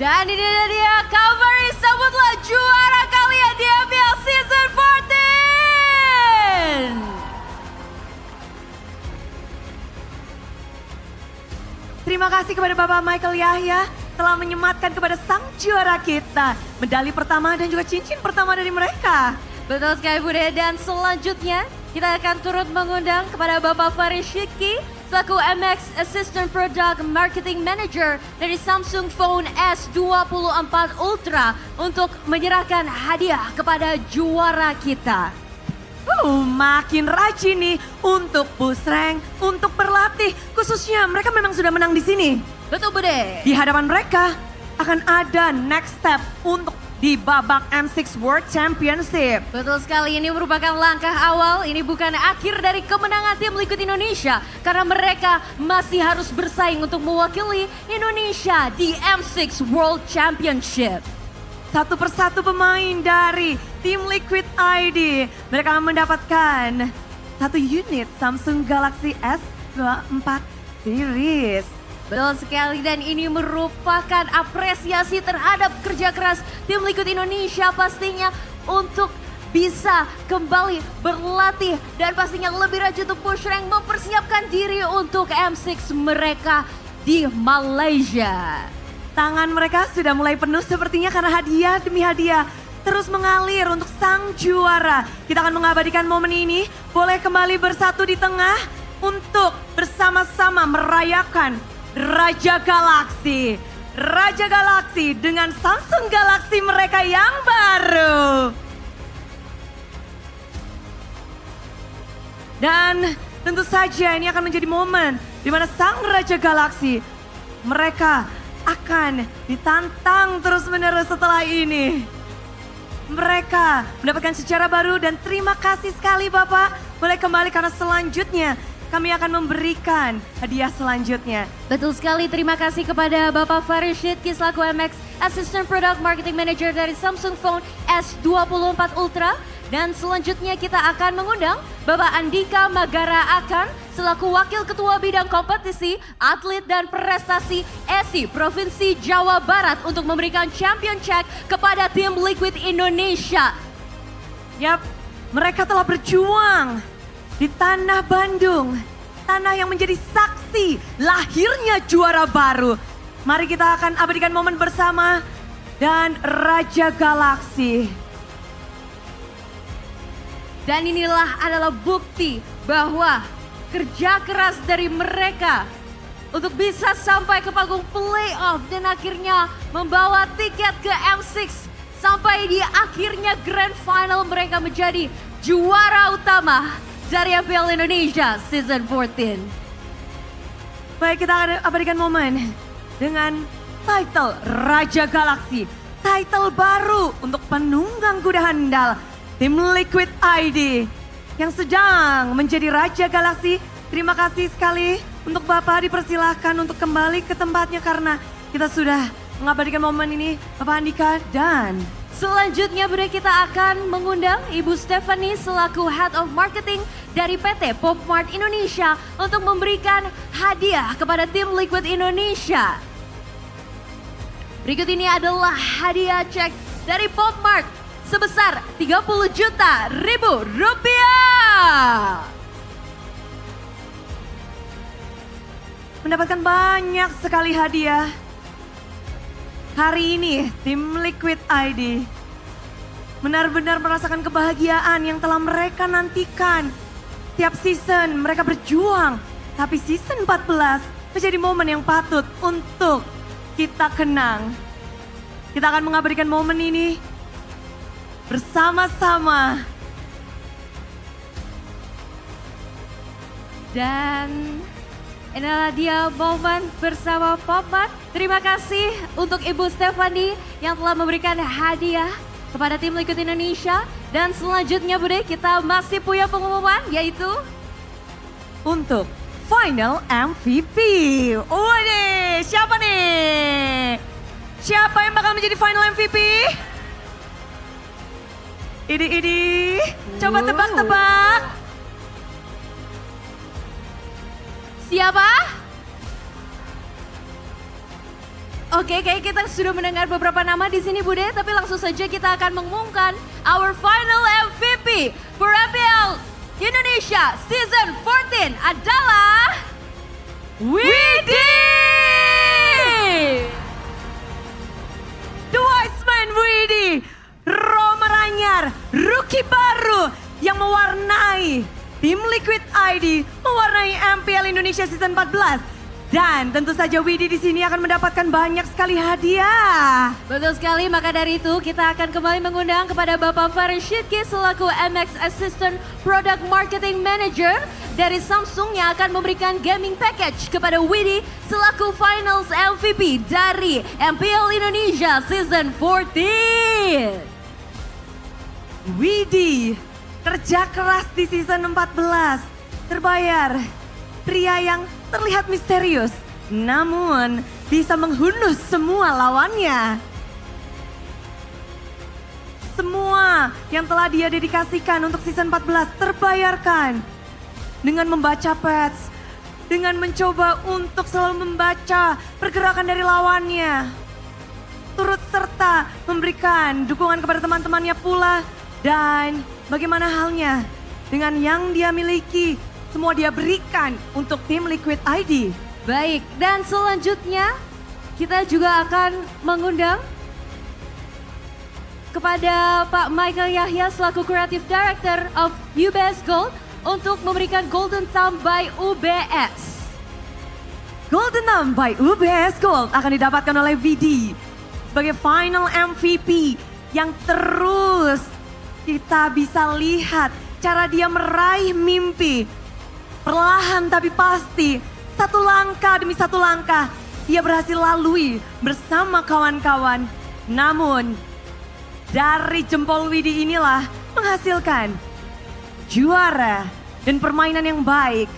J: Dan ini dia Cavalry, sambutlah juara kalian di MPL Season 14.
E: Terima kasih kepada Bapak Michael Yahya telah menyematkan kepada sang juara kita medali pertama dan juga cincin pertama dari mereka.
J: Betul sekali Bude, dan selanjutnya kita akan turut mengundang kepada Bapak Faris Shiki selaku MX Assistant Product Marketing Manager dari Samsung Phone S24 Ultra untuk menyerahkan hadiah kepada juara kita.
E: Makin rajin nih untuk push rank, untuk berlatih. Khususnya mereka memang sudah menang di sini.
J: Betul Bude.
E: Di hadapan mereka akan ada next step untuk di babak M6 World Championship.
J: Betul sekali, ini merupakan langkah awal. Ini bukan akhir dari kemenangan tim Liquid Indonesia. Karena mereka masih harus bersaing untuk mewakili Indonesia di M6 World Championship.
E: Satu persatu pemain dari tim Liquid ID. Mereka akan mendapatkan 1 unit Samsung Galaxy S24 Series.
J: Betul sekali, dan ini merupakan apresiasi terhadap kerja keras tim Liquid Indonesia pastinya untuk bisa kembali berlatih dan pastinya lebih rajin untuk push rank, mempersiapkan diri untuk M6 mereka di Malaysia.
E: Tangan mereka sudah mulai penuh sepertinya karena hadiah demi hadiah terus mengalir untuk sang juara. Kita akan mengabadikan momen ini, boleh kembali bersatu di tengah untuk bersama-sama merayakan Raja Galaxy. Raja Galaxy dengan Samsung Galaxy mereka yang baru. Dan tentu saja ini akan menjadi momen di mana sang Raja Galaxy mereka akan ditantang terus-menerus setelah ini. Mereka mendapatkan sejarah baru dan terima kasih sekali Bapak boleh kembali karena selanjutnya kami akan memberikan hadiah selanjutnya.
J: Betul sekali, terima kasih kepada Bapak Faris Syidki selaku MX Assistant Product Marketing Manager dari Samsung Phone S24 Ultra. Dan selanjutnya kita akan mengundang Bapak Andika Magara Akan selaku Wakil Ketua Bidang Kompetisi, Atlet dan Prestasi ESI Provinsi Jawa Barat untuk memberikan champion check kepada tim Liquid Indonesia.
E: Yap, mereka telah berjuang di tanah Bandung, tanah yang menjadi saksi lahirnya juara baru. Mari kita akan abadikan momen bersama dan Raja Galaksi.
J: Dan inilah adalah bukti bahwa kerja keras dari mereka untuk bisa sampai ke panggung playoff dan akhirnya membawa tiket ke M6 sampai di akhirnya grand final mereka menjadi juara utama dari MPL Indonesia Season 14.
E: Baik, kita akan abadikan momen dengan title Raja Galaksi, title baru untuk penunggang kuda handal tim Liquid ID yang sedang menjadi Raja Galaksi. Terima kasih sekali untuk Bapak, dipersilahkan untuk kembali ke tempatnya karena kita sudah mengabadikan momen ini, Bapak Andika. Dan
J: selanjutnya Bude, kita akan mengundang Ibu Stephanie selaku Head of Marketing dari PT Popmart Indonesia untuk memberikan hadiah kepada tim Liquid Indonesia. Berikut ini adalah hadiah cek dari Popmart sebesar 30 juta ribu rupiah.
E: Mendapatkan banyak sekali hadiah. Hari ini tim Liquid ID benar-benar merasakan kebahagiaan yang telah mereka nantikan. Tiap season mereka berjuang, tapi season 14 menjadi momen yang patut untuk kita kenang. Kita akan mengabadikan momen ini bersama-sama.
J: Dan inilah dia momen bersama Popmart. Terima kasih untuk Ibu Stephanie yang telah memberikan hadiah kepada tim Liquid Indonesia. Dan selanjutnya Bude, kita masih punya pengumuman yaitu
E: untuk Final MVP. Waduh, siapa nih? Siapa yang bakal menjadi Final MVP? Ini, coba tebak-tebak.
J: Siapa? Oke, kayak kita sudah mendengar beberapa nama di sini Bude, tapi langsung saja kita akan mengumumkan our final MVP for MPL Indonesia Season 14 adalah Widi!
E: The Wiseman Widi, Roma Ranyar, rookie baru yang mewarnai tim Liquid ID, mewarnai MPL Indonesia Season 14. Dan tentu saja Widi di sini akan mendapatkan banyak sekali hadiah.
J: Betul sekali, maka dari itu kita akan kembali mengundang kepada Bapak Faris Syidki selaku MX Assistant Product Marketing Manager dari Samsung yang akan memberikan gaming package kepada Widi selaku Finals MVP dari MPL Indonesia Season 14.
E: Widi, kerja keras di season 14, terbayar. Pria yang terlihat misterius, namun bisa menghunus semua lawannya. Semua yang telah dia dedikasikan untuk season 14 terbayarkan. Dengan membaca patch, dengan mencoba untuk selalu membaca pergerakan dari lawannya. Turut serta memberikan dukungan kepada teman-temannya pula. Dan bagaimana halnya dengan yang dia miliki, semua dia berikan untuk tim Liquid ID.
J: Baik, dan selanjutnya kita juga akan mengundang kepada Pak Michael Yahya selaku Creative Director of UBS Gold untuk memberikan Golden Thumb by UBS.
E: Golden Thumb by UBS Gold akan didapatkan oleh VD sebagai final MVP yang terus kita bisa lihat cara dia meraih mimpi. Perlahan tapi pasti, satu langkah demi satu langkah, dia berhasil lalui bersama kawan-kawan. Namun, dari jempol Widi inilah menghasilkan juara dan permainan yang baik.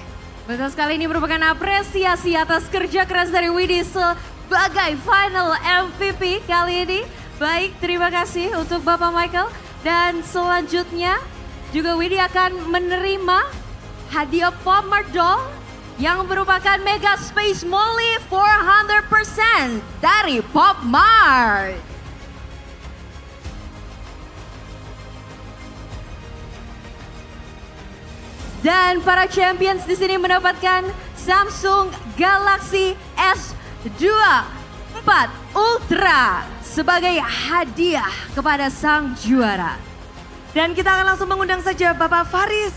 D: Betul sekali, ini merupakan apresiasi atas kerja keras dari Widhi sebagai final MVP kali ini. Baik, terima kasih untuk Bapak Michael. Dan selanjutnya juga Widhi akan menerima hadiah Pop Mart Doll yang merupakan Mega Space Molly 400% dari Pop Mart. Dan para champions di sini mendapatkan Samsung Galaxy S14 Ultra sebagai hadiah kepada sang juara.
E: Dan kita akan langsung mengundang saja Bapak Faris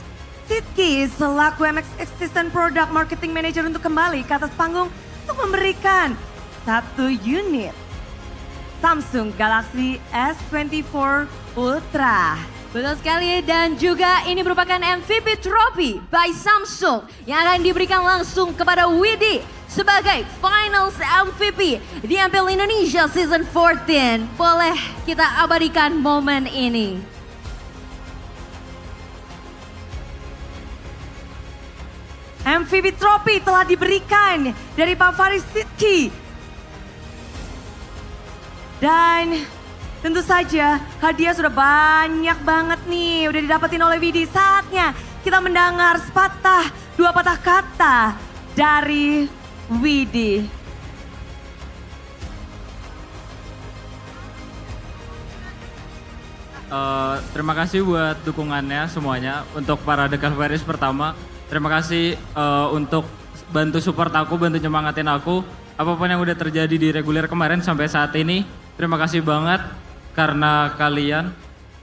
E: Sidki selaku MX Assistant Product Marketing Manager untuk kembali ke atas panggung untuk memberikan 1 unit Samsung Galaxy S24 Ultra.
D: Betul sekali, dan juga ini merupakan MVP Trophy by Samsung yang akan diberikan langsung kepada Widhi sebagai Finals MVP di MPL Indonesia Season 14. Boleh kita abadikan momen ini.
E: MVP Trophy telah diberikan dari Pak Faris Sidki. Dan tentu saja hadiah sudah banyak banget nih, udah didapetin oleh Widhi. Saatnya kita mendengar dua patah kata dari Widhi.
N: Terima kasih buat dukungannya semuanya. Untuk para The Calvaries pertama, terima kasih untuk bantu support aku, bantu nyemangatin aku. Apapun yang udah terjadi di reguler kemarin sampai saat ini, terima kasih banget. Karena kalian,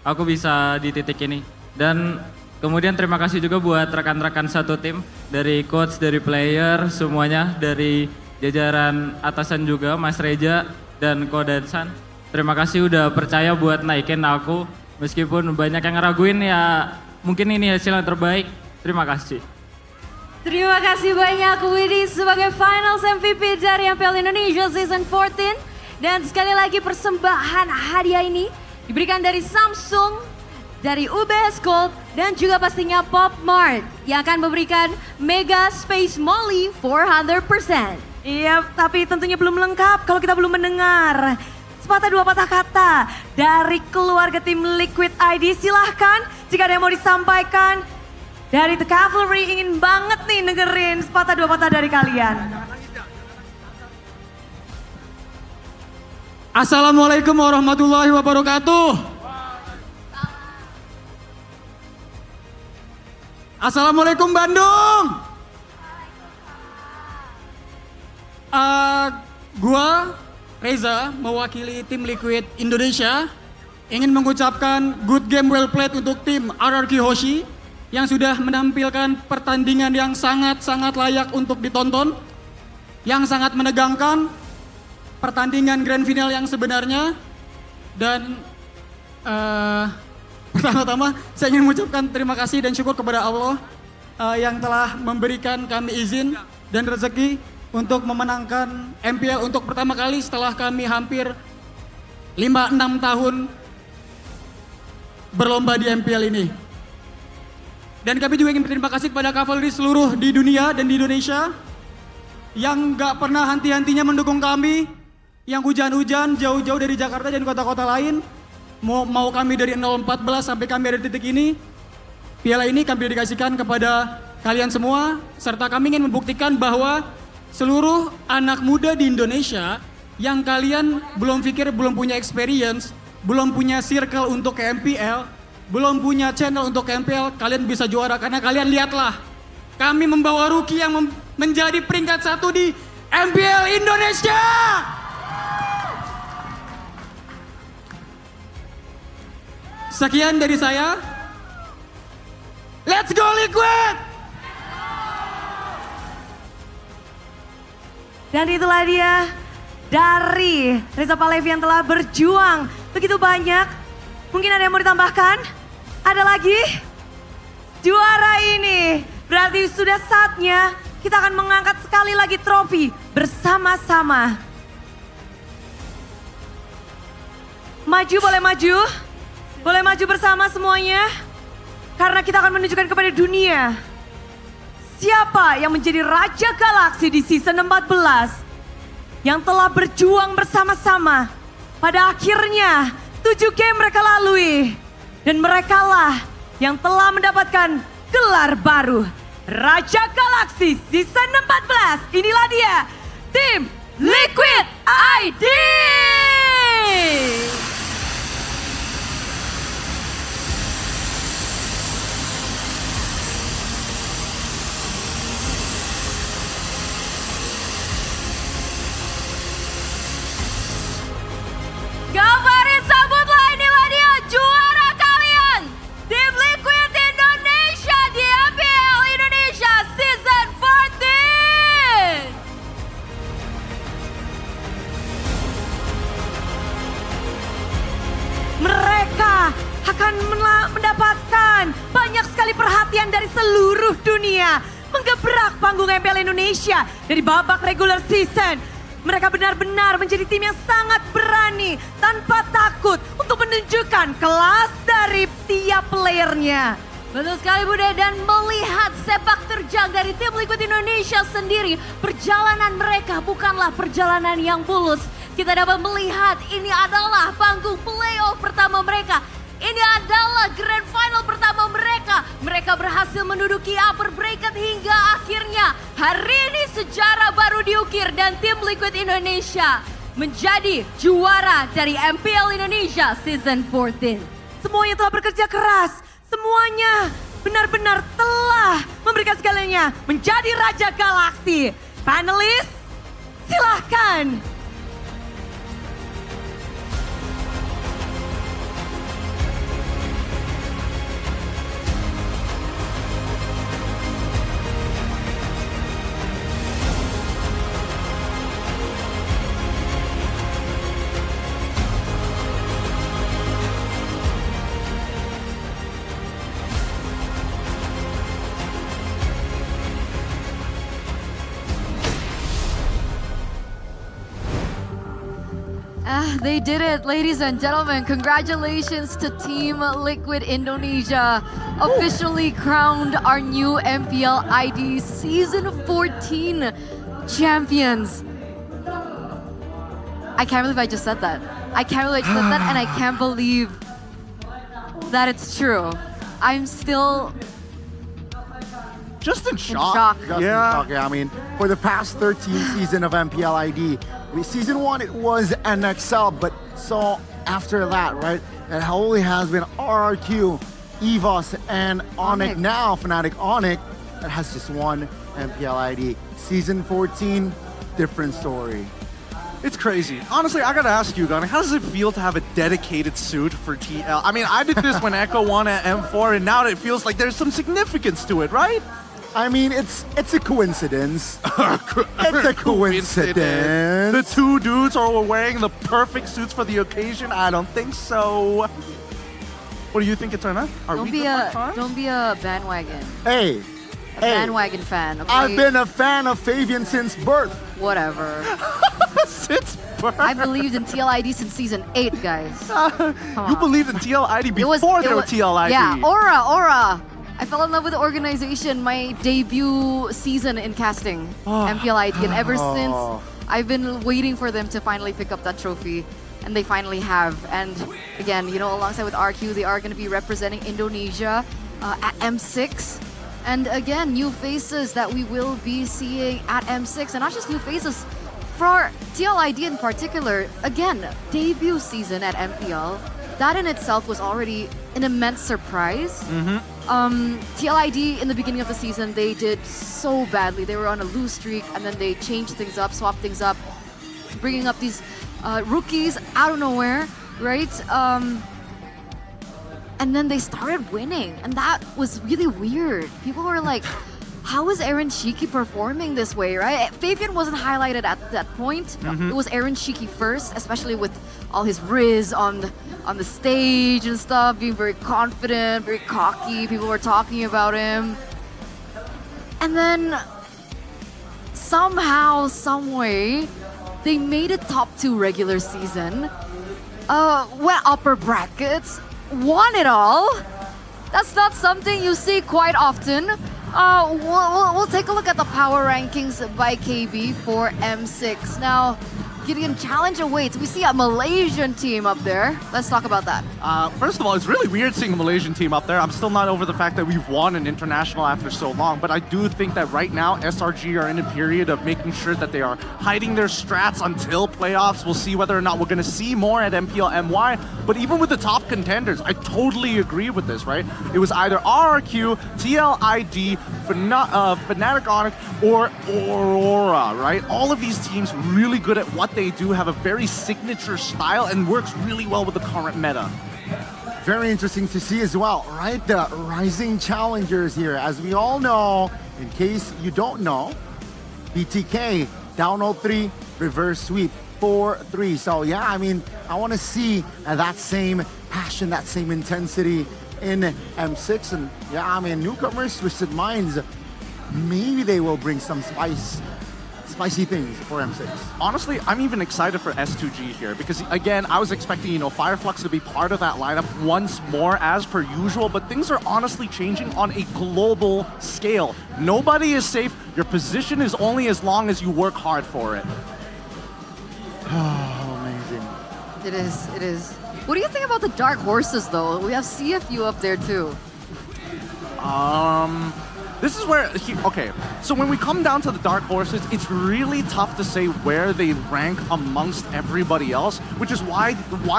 N: aku bisa di titik ini. Dan kemudian terima kasih juga buat rekan-rekan satu tim, dari coach, dari player, semuanya, dari jajaran atasan juga, Mas Reja dan Ko Dansan. Terima kasih udah percaya buat naikin aku, meskipun banyak yang ngeraguin, ya mungkin ini hasil yang terbaik. Terima kasih.
D: Terima kasih banyak Widhi sebagai Finals MVP dari MPL Indonesia Season 14. Dan sekali lagi persembahan hadiah ini diberikan dari Samsung, dari UBS Gold, dan juga pastinya Pop Mart yang akan memberikan Mega Space Molly 400%.
E: Iya, tapi tentunya belum lengkap kalau kita belum mendengar sepatah dua patah kata dari keluarga tim Liquid ID. Silahkan jika ada yang mau disampaikan dari The Cavalry, ingin banget nih dengerin sepatah dua patah dari kalian.
R: Assalamualaikum warahmatullahi wabarakatuh. Assalamualaikum Bandung. Gua Reza mewakili tim Liquid Indonesia ingin mengucapkan good game well played untuk tim RRQ Hoshi yang sudah menampilkan pertandingan yang sangat-sangat layak untuk ditonton, yang sangat menegangkan. Pertandingan grand final yang sebenarnya. Dan pertama-tama saya ingin mengucapkan terima kasih dan syukur kepada Allah yang telah memberikan kami izin dan rezeki untuk memenangkan MPL untuk pertama kali setelah kami hampir 5-6 tahun berlomba di MPL ini. Dan kami juga ingin berterima kasih kepada Cavalry seluruh di dunia dan di Indonesia yang gak pernah henti-hentinya mendukung kami. Yang hujan-hujan jauh-jauh dari Jakarta dan kota-kota lain, mau kami dari 014 sampai kami ada di titik ini, piala ini kami dedikasikan kepada kalian semua, serta kami ingin membuktikan bahwa seluruh anak muda di Indonesia yang kalian belum pikir, belum punya experience, belum punya circle untuk ke MPL, belum punya channel untuk ke MPL, kalian bisa juara karena kalian lihatlah, kami membawa rookie yang menjadi peringkat 1 di MPL Indonesia. Sekian dari saya. Let's go Liquid!
E: Dan itulah dia dari Reza Palevi yang telah berjuang begitu banyak. Mungkin ada yang mau ditambahkan? Ada lagi? Juara ini berarti sudah saatnya kita akan mengangkat sekali lagi trofi bersama-sama. Maju, boleh maju? Boleh maju bersama semuanya? Karena kita akan menunjukkan kepada dunia siapa yang menjadi Raja Galaksi di season 14 yang telah berjuang bersama-sama. Pada akhirnya 7 game mereka lalui dan merekalah yang telah mendapatkan gelar baru Raja Galaksi season 14. Inilah dia, tim Liquid ID.
J: Gambarin sambutlah, inilah dia juara kalian, tim Liquid Indonesia di MPL Indonesia Season 14.
E: Mereka akan mendapatkan banyak sekali perhatian dari seluruh dunia. Menggebrak panggung MPL Indonesia dari babak regular season. Mereka benar-benar menjadi tim yang sangat berani tanpa takut untuk menunjukkan kelas dari tiap playernya.
J: Betul sekali Bude, dan melihat sepak terjang dari tim Liquid Indonesia sendiri, perjalanan mereka bukanlah perjalanan yang mulus. Kita dapat melihat ini adalah panggung playoff pertama mereka. Ini adalah grand final pertama mereka. Mereka berhasil menduduki upper bracket hingga akhirnya hari ini sejarah baru diukir dan tim Liquid Indonesia menjadi juara dari MPL Indonesia Season 14.
E: Semuanya telah bekerja keras. Semuanya benar-benar telah memberikan segalanya menjadi Raja Galaksi. Panelis, silahkan.
D: They did it, ladies and gentlemen. Congratulations to Team Liquid Indonesia, officially crowned our new MPL ID Season 14 champions. I can't believe I just said that. I can't believe I just said that, and I can't believe that it's true. I'm still
B: just in
I: shock.
B: shock.
I: Just in shock, yeah. I mean, for the past 13 season of MPL ID, season 1 it was NXL, but so after that, right, it only has been RRQ, EVOS, and Onyx. Now Fnatic Onyx that has just one MPL ID. Season 14, different story.
B: It's crazy. Honestly, I gotta ask you, Gunny, how does it feel to have a dedicated suit for TL? I mean, I did this when Echo won at M4, and now it feels like there's some significance to it, right?
I: I mean, it's a coincidence. It's a coincidence.
B: The two dudes are wearing the perfect suits for the occasion? I don't think so. What do you think it's on?
D: Don't be a bandwagon.
I: Hey.
D: A bandwagon fan. Okay?
I: I've been a fan of Fabian since birth.
D: Whatever.
B: Since birth.
D: I believed in TLID since season 8, guys.
B: You believed in TLID before there were TLID.
D: Yeah, Aura. I fell in love with the organization my debut season in casting, MPL ID, and ever since I've been waiting for them to finally pick up that trophy, and they finally have. And again, you know, alongside with RQ, they are going to be representing Indonesia at M6. And again, new faces that we will be seeing at M6, and not just new faces, for TLID in particular, again, debut season at MPL, that in itself was already an immense surprise. TLID in the beginning of the season, they did so badly. They were on a lose streak, and then they changed things up, swapped things up, bringing up these rookies out of nowhere, right? And then they started winning, and that was really weird. People were like, how is Aaron Shiki performing this way, right? Fabian wasn't highlighted at that point. It was Aaron Shiki first, especially with all his riz on the stage and stuff, being very confident, very cocky. People were talking about him. And then somehow, some way, they made it top 2 regular season, went upper brackets, won it all. That's not something you see quite often. We'll take a look at the power rankings by KB for M6. Now, Gideon, challenge awaits. We see a Malaysian team up there. Let's talk about that.
B: First of all, it's really weird seeing a Malaysian team up there. I'm still not over the fact that we've won an international after so long, but I do think that right now SRG are in a period of making sure that they are hiding their strats until playoffs. We'll see whether or not we're going to see more at MPL MY, but even with the top contenders, I totally agree with this, right? It was either RRQ, TLID, Fnatic Onyx, or Aurora, right? All of these teams really good at what they do, have a very signature style, and works really well with the current meta.
I: Very interesting to see as well, right? The rising challengers here. As we all know, in case you don't know, BTK down 0-3, reverse sweep 4-3. So yeah, I mean, I want to see that same passion, that same intensity in M6. And yeah, I mean, newcomers, Twisted Minds, maybe they will bring some spicy things for M6.
B: Honestly, I'm even excited for S2G here because, again, I was expecting, Fireflux to be part of that lineup once more as per usual, but things are honestly changing on a global scale. Nobody is safe. Your position is only as long as you work hard for it.
I: Oh, amazing.
D: It is. What do you think about the Dark Horses, though? We have CFU up there, too.
B: This is where, okay, so when we come down to the Dark Horses, it's really tough to say where they rank amongst everybody else, which is why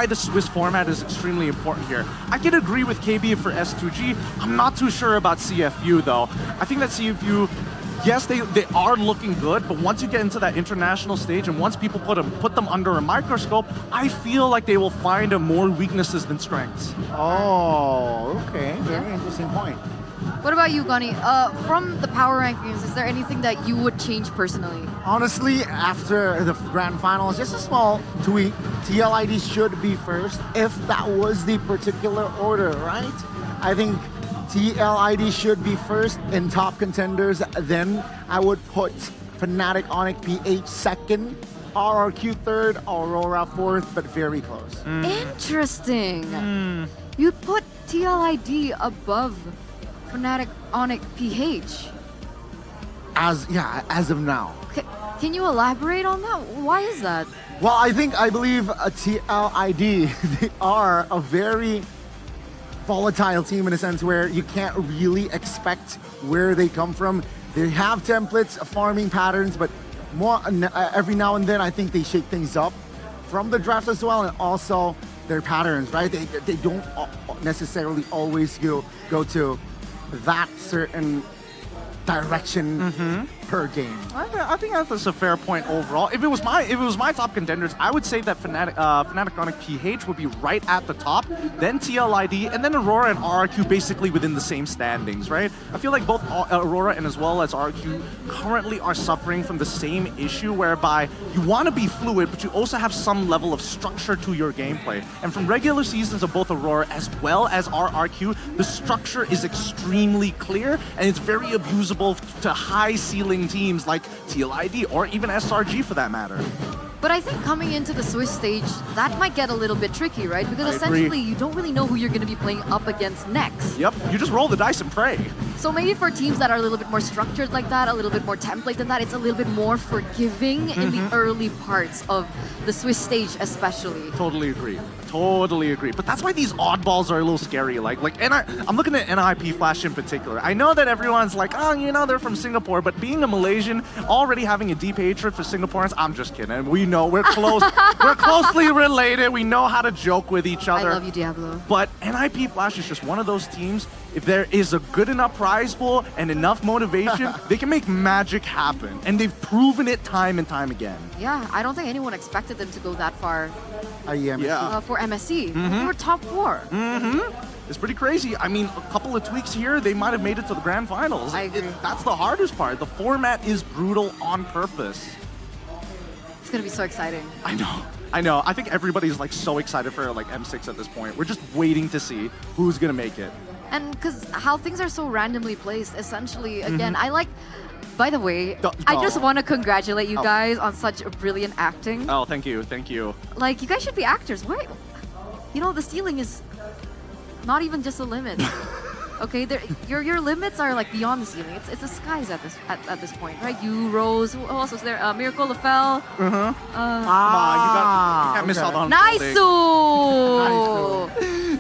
B: the Swiss format is extremely important here. I can agree with KB for S2G. I'm not too sure about CFU, though. I think that CFU, yes, they are looking good, but once you get into that international stage and once people put them under a microscope, I feel like they will find more weaknesses than strengths.
I: Oh, okay. Very interesting point.
D: What about you, Gani? From the power rankings, is there anything that you would change personally?
I: Honestly, after the grand finals, just a small tweak. TLID should be first if that was the particular order, right? I think TLID should be first in top contenders. Then I would put Fnatic Onyx PH second, RRQ third, Aurora fourth, but very close.
D: Interesting. You'd put TLID above Fnatic Onyx PH.
I: As of now.
D: Can you elaborate on that? Why is that?
I: Well, I believe TLID, they are a very volatile team in a sense where you can't really expect where they come from. They have templates, farming patterns, but more every now and then I think they shake things up from the draft as well, and also their patterns, right? They don't necessarily always go to that certain direction per game.
B: I think that's a fair point overall. If it was my top contenders, I would say that Fnatic Onyx PH would be right at the top, then TLID, and then Aurora and RRQ basically within the same standings, right? I feel like both Aurora and as well as RRQ currently are suffering from the same issue whereby you want to be fluid, but you also have some level of structure to your gameplay. And from regular seasons of both Aurora as well as RRQ, the structure is extremely clear and it's very abusable to high ceiling teams like TLID or even SRG for that matter.
D: But I think coming into the Swiss stage, that might get a little bit tricky, right? Because essentially, you don't really know who you're going to be playing up against next.
B: Yep, you just roll the dice and pray.
D: So maybe for teams that are a little bit more structured like that, a little bit more template than that, it's a little bit more forgiving in the early parts of the Swiss stage especially.
B: Totally agree. But that's why these oddballs are a little scary. I'm looking at NIP Flash in particular. I know that everyone's like, oh, they're from Singapore, but being a Malaysian, already having a deep hatred for Singaporeans, I'm just kidding. We know we're close. We're closely related. We know how to joke with each other.
D: I love you, Diablo.
B: But NIP Flash is just one of those teams. If there is a good enough prize pool and enough motivation, they can make magic happen. And they've proven it time and time again.
D: Yeah, I don't think anyone expected them to go that far. For MSC. They were top 4.
B: It's pretty crazy. I mean, a couple of tweaks here, they might have made it to the grand finals.
D: I agree.
B: That's the hardest part. The format is brutal on purpose.
D: It's going to be so exciting.
B: I know. I think everybody's so excited for M6 at this point. We're just waiting to see who's going to make it.
D: And because how things are so randomly placed, essentially, again, by the way, I just want to congratulate you guys on such brilliant acting.
B: Oh, thank you.
D: You guys should be actors. Why? The ceiling is not even just a limit. Okay, your limits are like beyond the ceiling. It's the skies at this point, right? You, Rose, who else was there? Miracle, LaFell.
L: You can't miss out on
D: Nice.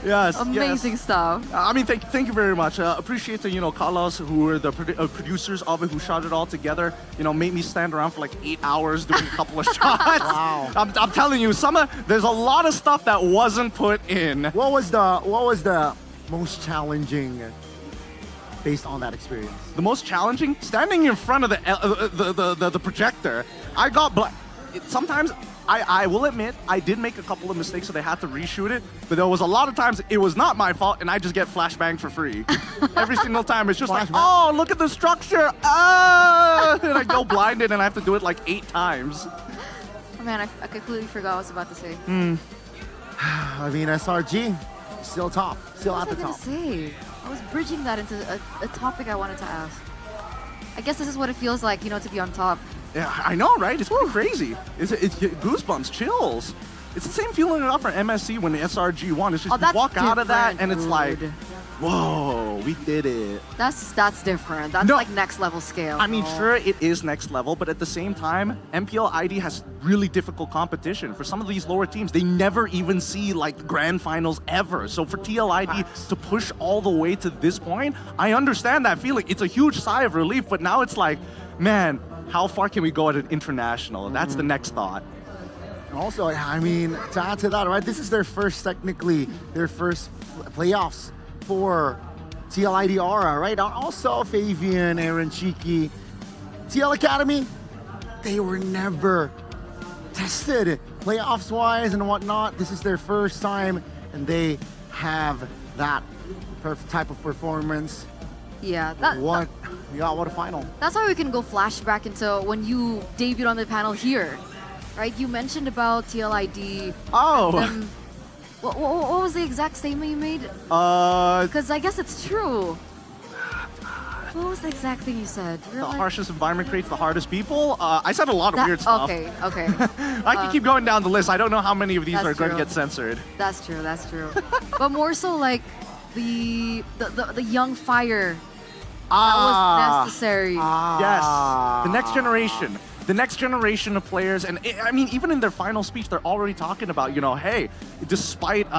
L: Yes,
D: Amazing stuff.
L: I mean, thank you very much. Appreciate the Carlos, who were the producers of it, who shot it all together. Made me stand around for like 8 hours doing a couple of shots.
I: Wow.
L: I'm telling you, there's a lot of stuff that wasn't put in.
I: What was the most challenging based on that experience?
L: The most challenging, standing in front of the projector. I got sometimes. I will admit, I did make a couple of mistakes, so they had to reshoot it. But there was a lot of times it was not my fault, and I just get flashbang for free. Every single time, it's just like, oh, look at the structure. And I go blinded, and I have to do it like 8 times.
D: Oh man, I completely forgot what I was about to say.
I: I mean, SRG, still top, still at the top.
D: What was I gonna say? I was bridging that into a topic I wanted to ask. I guess this is what it feels like, to be on top.
L: Yeah, I know, right? It's pretty crazy. It's goosebumps, chills. It's the same feeling up for MSC when the SRG won. It's just you walk out of that and it's like, whoa, we did it.
D: That's different. That's like next level scale.
L: I mean, sure, it is next level, but at the same time, MPL ID has really difficult competition. For some of these lower teams, they never even see like grand finals ever. So for TLID to push all the way to this point, I understand that feeling. It's a huge sigh of relief, but now it's like, man, how far can we go at an international? That's the next thought.
I: Also, I mean, to add to that, right? This is their first playoffs for TLID Aura, right? Also, Fabian, Aaron Cheeky, TL Academy, they were never tested playoffs-wise and whatnot. This is their first time, and they have that type of performance.
D: Yeah.
I: What a final.
D: That's how we can go flashback into when you debuted on the panel here, right? You mentioned about TLID.
L: Oh.
D: What was the exact statement you made? Because I guess it's true. What was the exact thing you said?
L: The harshest environment creates the hardest people. I said a lot of weird stuff.
D: Okay.
L: I can keep going down the list. I don't know how many of these are going to get censored.
D: That's true. But more so like the young fire that was necessary.
L: Yes, the next generation. The next generation of players, and I mean, even in their final speech, they're already talking about, hey, despite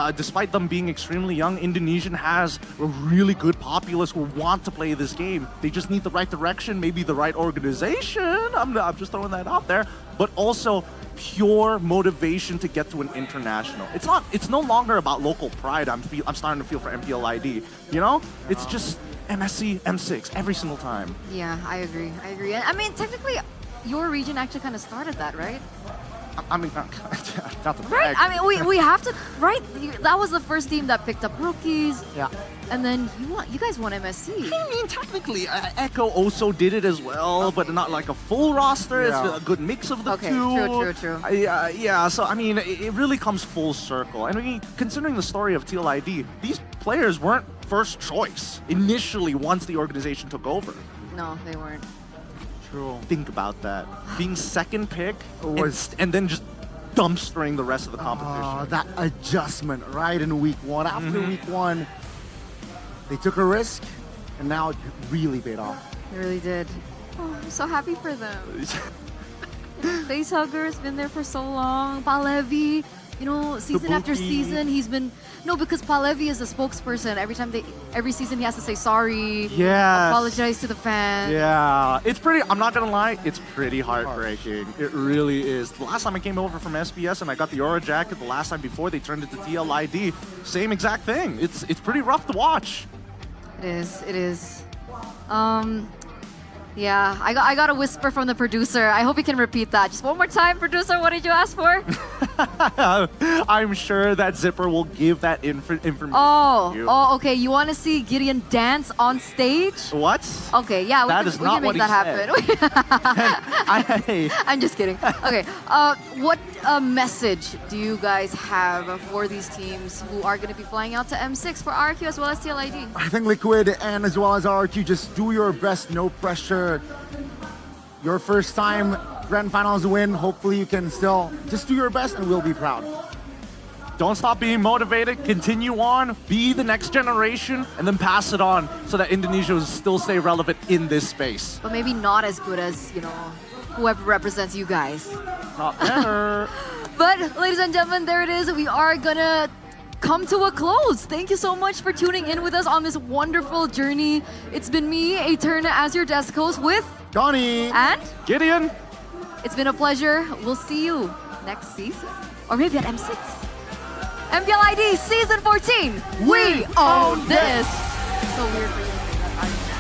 L: them being extremely young, Indonesian has a really good populace who want to play this game. They just need the right direction, maybe the right organization. I'm just throwing that out there, but also pure motivation to get to an international. It's no longer about local pride. I'm starting to feel for MPL ID. It's just MSC, M6 every single time.
D: Yeah, I agree. I mean, technically, your region actually kind of started that, right?
L: I mean, not the
D: right. I mean, we have to, right? That was the first team that picked up rookies.
I: Yeah.
D: And then you guys won MSC.
L: I mean, technically, Echo also did it as well, but not like a full roster.
I: Yeah.
L: It's a good mix of the two.
D: True.
L: Yeah, so I mean, it really comes full circle. And I mean, considering the story of TLID, these players weren't first choice initially once the organization took over.
D: No, they weren't.
I: True.
L: Think about that. Being second pick and then just dumpstering the rest of the competition.
I: That adjustment right in week 1. After week 1, they took a risk, and now it really paid off.
D: They really did. Oh, I'm so happy for them. Facehugger has been there for so long. Palevi, season after season, he's been... No, because Palevi is a spokesperson. Every season he has to say sorry.
L: Yes.
D: Apologize to the fans.
L: Yeah. I'm not gonna lie, it's pretty heartbreaking. It really is. The last time I came over from SBS and I got the Aura jacket, the last time before they turned it to TLID, same exact thing. It's pretty rough to watch.
D: It is. Yeah, I got a whisper from the producer. I hope you can repeat that. Just one more time, producer, what did you ask for?
L: I'm sure that Zipper will give that information to you.
D: Oh, okay. You want to see Gideon dance on stage?
L: What?
D: Okay, yeah, we can make that happen. I'm just kidding. Okay, what message do you guys have for these teams who are going to be flying out to M6 for RQ as well as TLID?
I: I think Liquid and as well as RQ, just do your best, no pressure. Your first time grand finals win. Hopefully you can still just do your best and we'll be proud.
B: don't stop being motivated. Continue on, be the next generation, and then pass it on so that Indonesia will still stay relevant in this space.
D: But maybe not as good as, whoever represents you guys.
B: Not better.
D: But ladies and gentlemen, there it is. We are gonna come to a close. Thank you so much for tuning in with us on this wonderful journey. It's been me, Eterna, as your desk host with
I: Johnny
D: and
B: Gideon.
D: It's been a pleasure. We'll see you next season. Or maybe at M6. MPL ID Season 14. We own this. So weird for you to say that, aren't you?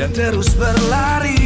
T: dan terus berlari